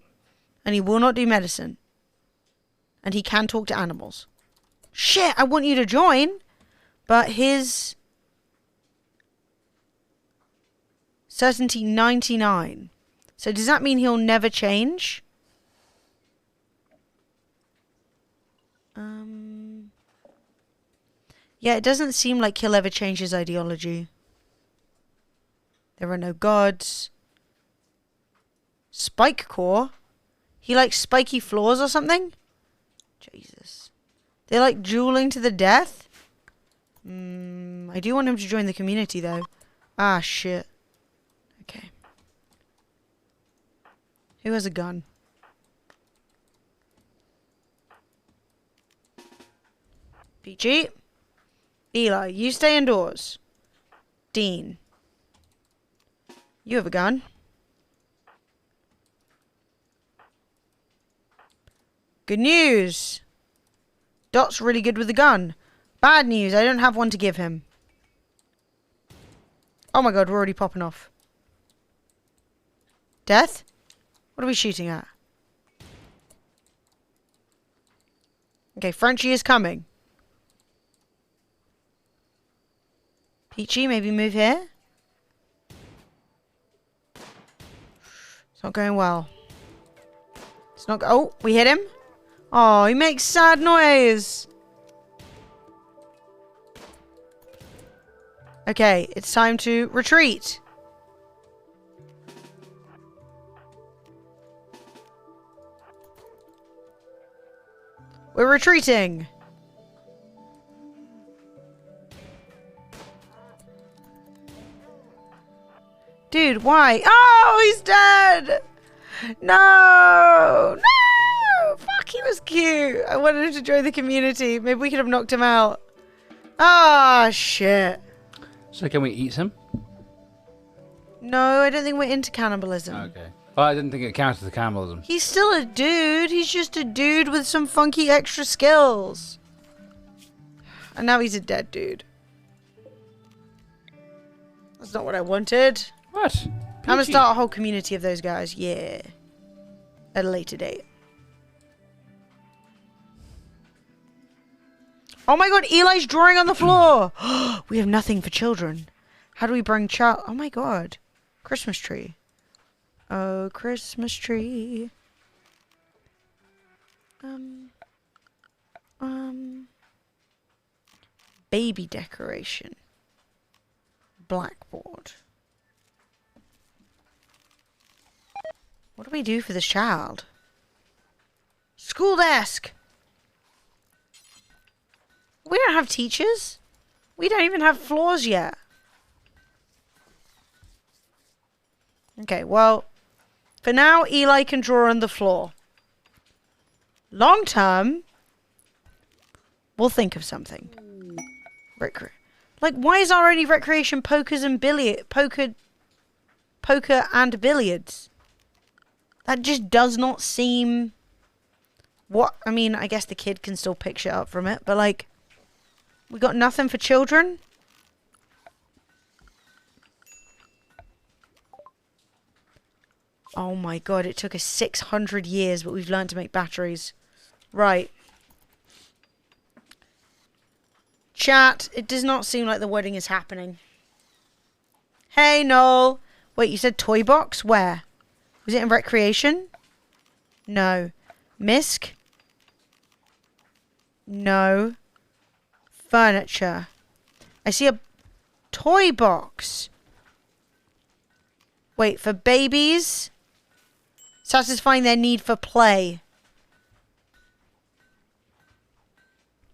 [SPEAKER 1] and he will not do medicine. And he can talk to animals. Shit, I want you to join. But his Certainty 99. So does that mean he'll never change? Yeah, it doesn't seem like he'll ever change his ideology. There are no gods. Spike core? He likes spiky floors or something? Jesus. They're like dueling to the death? I do want him to join the community though. Ah, shit. Okay. Who has a gun? Peachy? Eli, you stay indoors. Dean. You have a gun. Good news. Dot's really good with the gun. Bad news, I don't have one to give him. Oh my god, we're already popping off. Death? What are we shooting at? Okay, Frenchie is coming. Peachy, maybe move here? It's not going well. It's not... Oh, we hit him. Oh, he makes sad noise. Okay, it's time to retreat. We're retreating. Dude, why? Oh, he's dead! No! No! Fuck, he was cute. I wanted him to join the community. Maybe we could have knocked him out. Ah, shit.
[SPEAKER 2] So can we eat him?
[SPEAKER 1] No, I don't think we're into cannibalism.
[SPEAKER 2] Okay. Well, I didn't think it counted as cannibalism.
[SPEAKER 1] He's still a dude. He's just a dude with some funky extra skills. And now he's a dead dude. That's not what I wanted.
[SPEAKER 2] What? Peachy.
[SPEAKER 1] I'm gonna start a whole community of those guys. Yeah. At a later date. Oh my god, Eli's drawing on the floor. We have nothing for children. How do we bring child? Oh my god. Christmas tree. Oh, Christmas tree. Baby decoration. Blackboard. What do we do for this child? School desk. We don't have teachers. We don't even have floors yet. Okay, well, for now, Eli can draw on the floor. Long term, we'll think of something. Like, why is our only recreation poker and billiards? That just does not seem... What? I mean, I guess the kid can still pick shit up from it, but like, we got nothing for children? Oh my god, it took us 600 years, but we've learned to make batteries. Right. Chat, it does not seem like the wedding is happening. Hey, Noel. Wait, you said toy box? Where? Was it in recreation? No. Misc? No. Furniture. I see a toy box. Wait, for babies? Satisfying their need for play.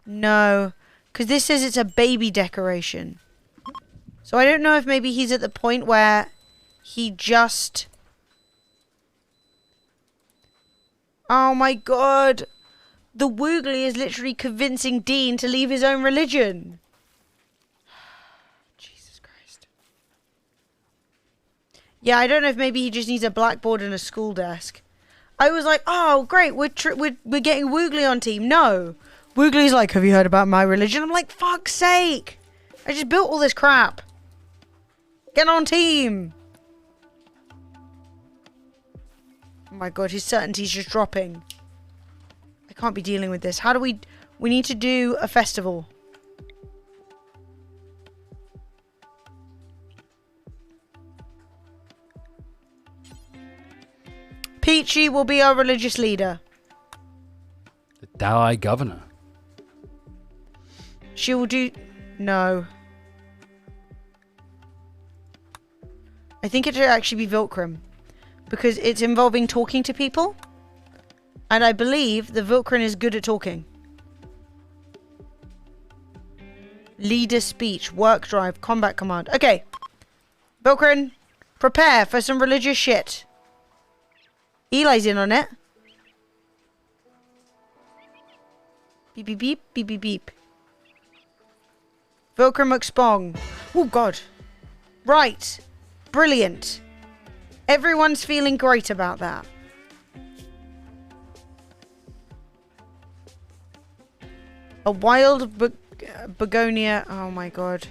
[SPEAKER 1] No. Because this says it's a baby decoration. So I don't know if maybe he's at the point where he just... Oh my god. The Woogly is literally convincing Dean to leave his own religion. Jesus Christ. Yeah, I don't know if maybe he just needs a blackboard and a school desk. I was like, oh great, we're getting Woogly on team. No. Woogly's like, have you heard about my religion? I'm like, fuck's sake. I just built all this crap. Get on team. Oh my god, his certainty's just dropping. I can't be dealing with this. How do we... We need to do a festival. Peachy will be our religious leader.
[SPEAKER 2] The Dalai governor.
[SPEAKER 1] She will do... No. I think it should actually be Vilkrum. Because it's involving talking to people. And I believe the Vilkrum is good at talking. Leader speech, work drive, combat command. Okay. Vilkrum, prepare for some religious shit. Eli's in on it. Beep, beep, beep, beep, beep, beep. Vilkrum McSpong. Oh, God. Right. Brilliant. Everyone's feeling great about that. A wild begonia. Oh, my God.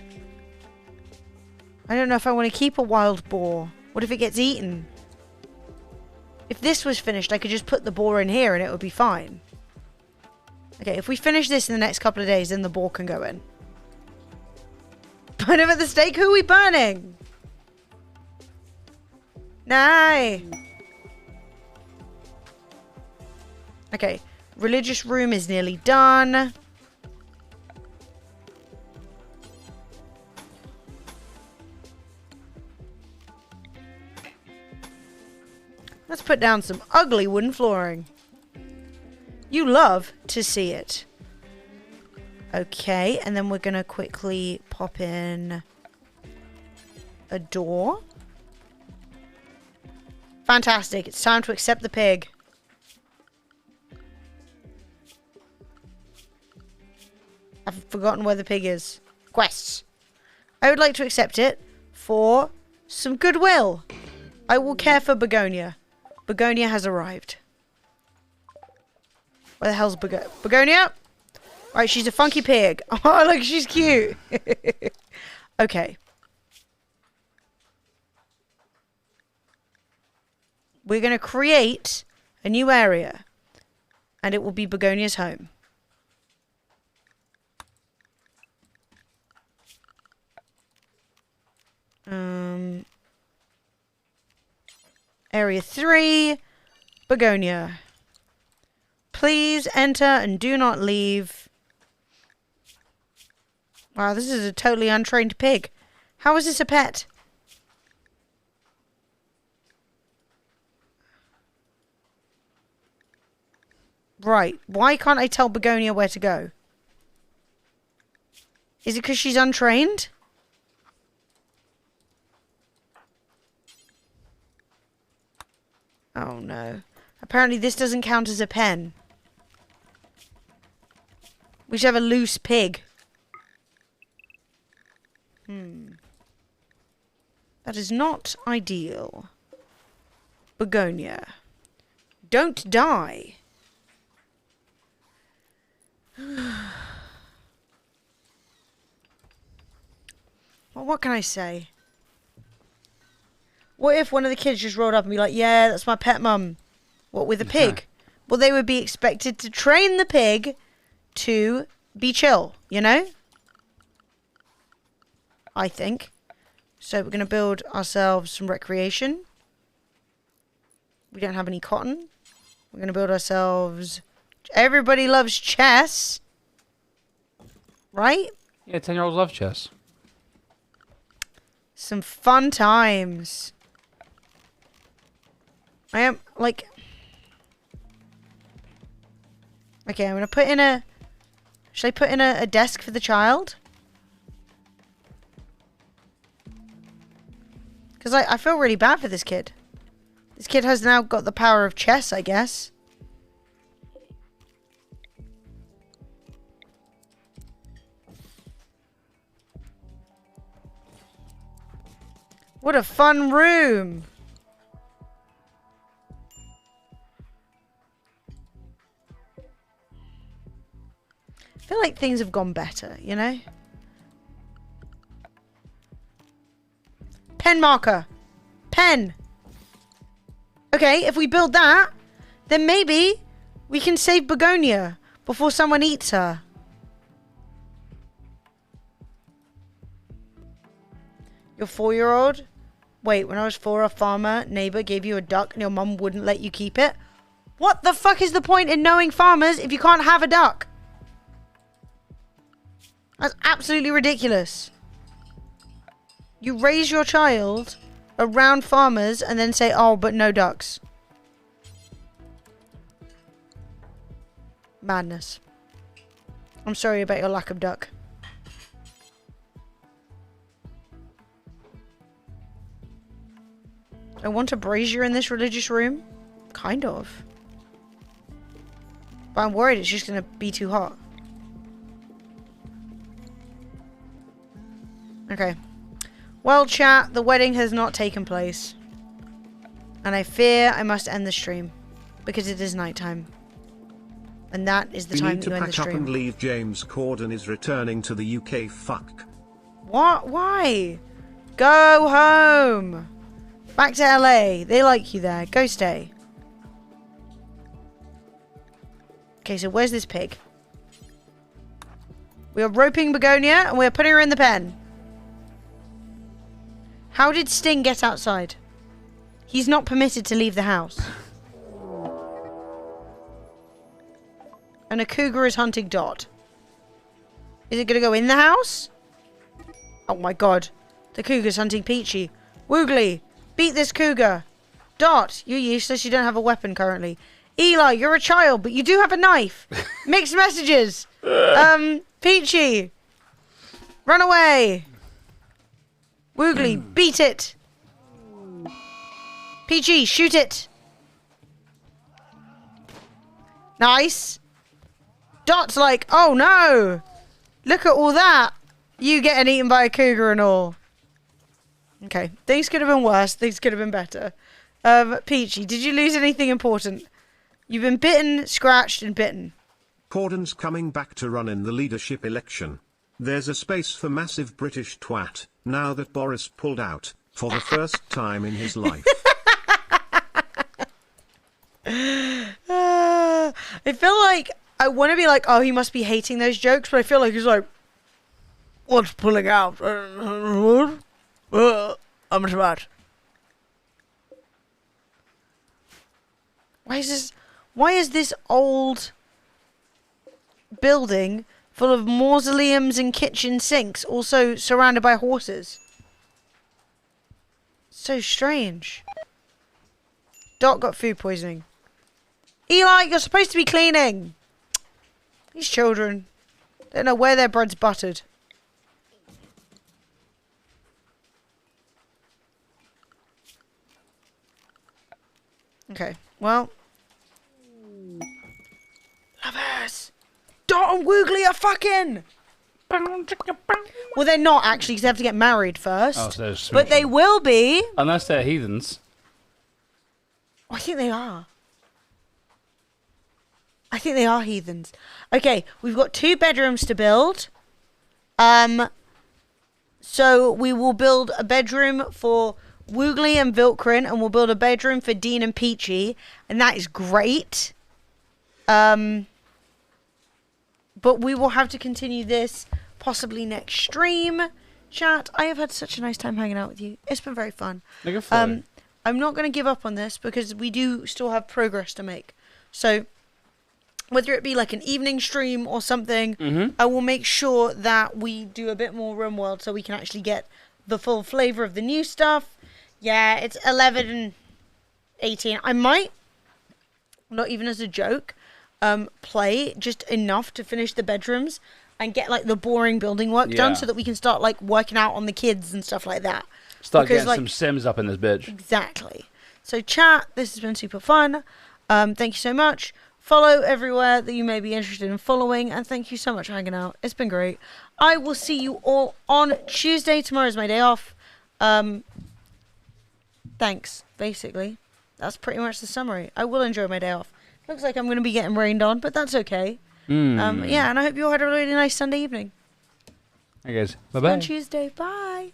[SPEAKER 1] I don't know if I want to keep a wild boar. What if it gets eaten? If this was finished, I could just put the boar in here and it would be fine. Okay, if we finish this in the next couple of days, then the boar can go in. Burn him at the stake? Who are we burning? Nay. Okay, religious room is nearly done. Let's put down some ugly wooden flooring. You love to see it. Okay, and then we're going to quickly pop in a door. Fantastic. It's time to accept the pig. I've forgotten where the pig is. Quests. I would like to accept it for some goodwill. I will care for Begonia. Begonia has arrived. Where the hell's Begonia? Right, she's a funky pig. Oh, look, she's cute. Okay. We're going to create a new area. And it will be Begonia's home. Area 3, Begonia. Please enter and do not leave. Wow, this is a totally untrained pig. How is this a pet? Right, why can't I tell Begonia where to go? Is it because she's untrained? Oh no. Apparently this doesn't count as a pen. We should have a loose pig. That is not ideal. Begonia. Don't die. Well, what can I say? What if one of the kids just rolled up and be like, yeah, that's my pet mum. What, with a pig? Well, they would be expected to train the pig to be chill, you know? I think. So we're going to build ourselves some recreation. We don't have any cotton. We're going to build ourselves... Everybody loves chess. Right?
[SPEAKER 2] Yeah, 10-year-olds love chess.
[SPEAKER 1] Some fun times. I am, like... Okay, I'm going to put in a... Should I put in a desk for the child? Because I feel really bad for this kid. This kid has now got the power of chess, I guess. What a fun room. I feel like things have gone better, you know? Pen marker. Pen. Okay, if we build that, then maybe we can save Begonia before someone eats her. Your 4-year-old? Wait, when I was 4, a farmer neighbor gave you a duck and your mum wouldn't let you keep it? What the fuck is the point in knowing farmers if you can't have a duck? That's absolutely ridiculous. You raise your child around farmers and then say, oh, but no ducks. Madness. I'm sorry about your lack of duck. I want a brazier in this religious room. Kind of. But I'm worried it's just going to be too hot. Okay. Well, chat, the wedding has not taken place. And I fear I must end the stream. Because it is nighttime. And that is the time that you end the stream.
[SPEAKER 5] You need to pack up and leave. James Corden is returning to the UK. Fuck.
[SPEAKER 1] What? Why? Go home. Back to LA. They like you there. Go stay. Okay, so where's this pig? We are roping Begonia and we are putting her in the pen. How did Sting get outside? He's not permitted to leave the house. And a cougar is hunting Dot. Is it going to go in the house? Oh my god. The cougar's hunting Peachy. Woogly, beat this cougar. Dot, you're useless. You don't have a weapon currently. Eli, you're a child, but you do have a knife. Mixed messages. Peachy, run away. Woogly, beat it. Peachy, shoot it. Nice. Dot's like, oh no. Look at all that. You getting eaten by a cougar and all. Okay, things could have been worse. Things could have been better. Peachy, did you lose anything important? You've been bitten, scratched, and bitten.
[SPEAKER 5] Corden's coming back to run in the leadership election. There's a space for massive British twat, now that Boris pulled out, for the first time in his life.
[SPEAKER 1] I feel like, I want to be like, oh, he must be hating those jokes, but I feel like he's like, what's pulling out? I'm smart. Why is this old building full of mausoleums and kitchen sinks also surrounded by horses? So strange. Dot got food poisoning. Eli, you're supposed to be cleaning. These children don't know where their bread's buttered. Okay, well. Lovers! Dot and Woogly are fucking! Well, they're not actually, because they have to get married first.
[SPEAKER 2] Oh, so they're
[SPEAKER 1] but they will be.
[SPEAKER 2] Unless they're heathens.
[SPEAKER 1] I think they are. I think they are heathens. Okay, we've got 2 bedrooms to build. So we will build a bedroom for Woogly and Vilkrin, and we'll build a bedroom for Dean and Peachy, and that is great. But we will have to continue this possibly next stream. Chat, I have had such a nice time hanging out with you. It's been very fun. I'm not going to give up on this because we do still have progress to make. So whether it be like an evening stream or something, I will make sure that we do a bit more RimWorld so we can actually get the full flavor of the new stuff. Yeah, it's 11 and 18. I might, not even as a joke, play just enough to finish the bedrooms and get like the boring building work done so that we can start like working out on the kids and stuff like that.
[SPEAKER 2] Start getting some Sims up in this bitch.
[SPEAKER 1] Exactly. So chat, this has been super fun. Thank you so much. Follow everywhere that you may be interested in following, and thank you so much for hanging out. It's been great. I will see you all on Tuesday. Tomorrow's my day off. Thanks, basically. That's pretty much the summary. I will enjoy my day off. Looks like I'm going to be getting rained on, but that's okay. Yeah, and I hope you all had a really nice Sunday evening.
[SPEAKER 2] Hey guys, bye-bye.
[SPEAKER 1] On Tuesday, bye.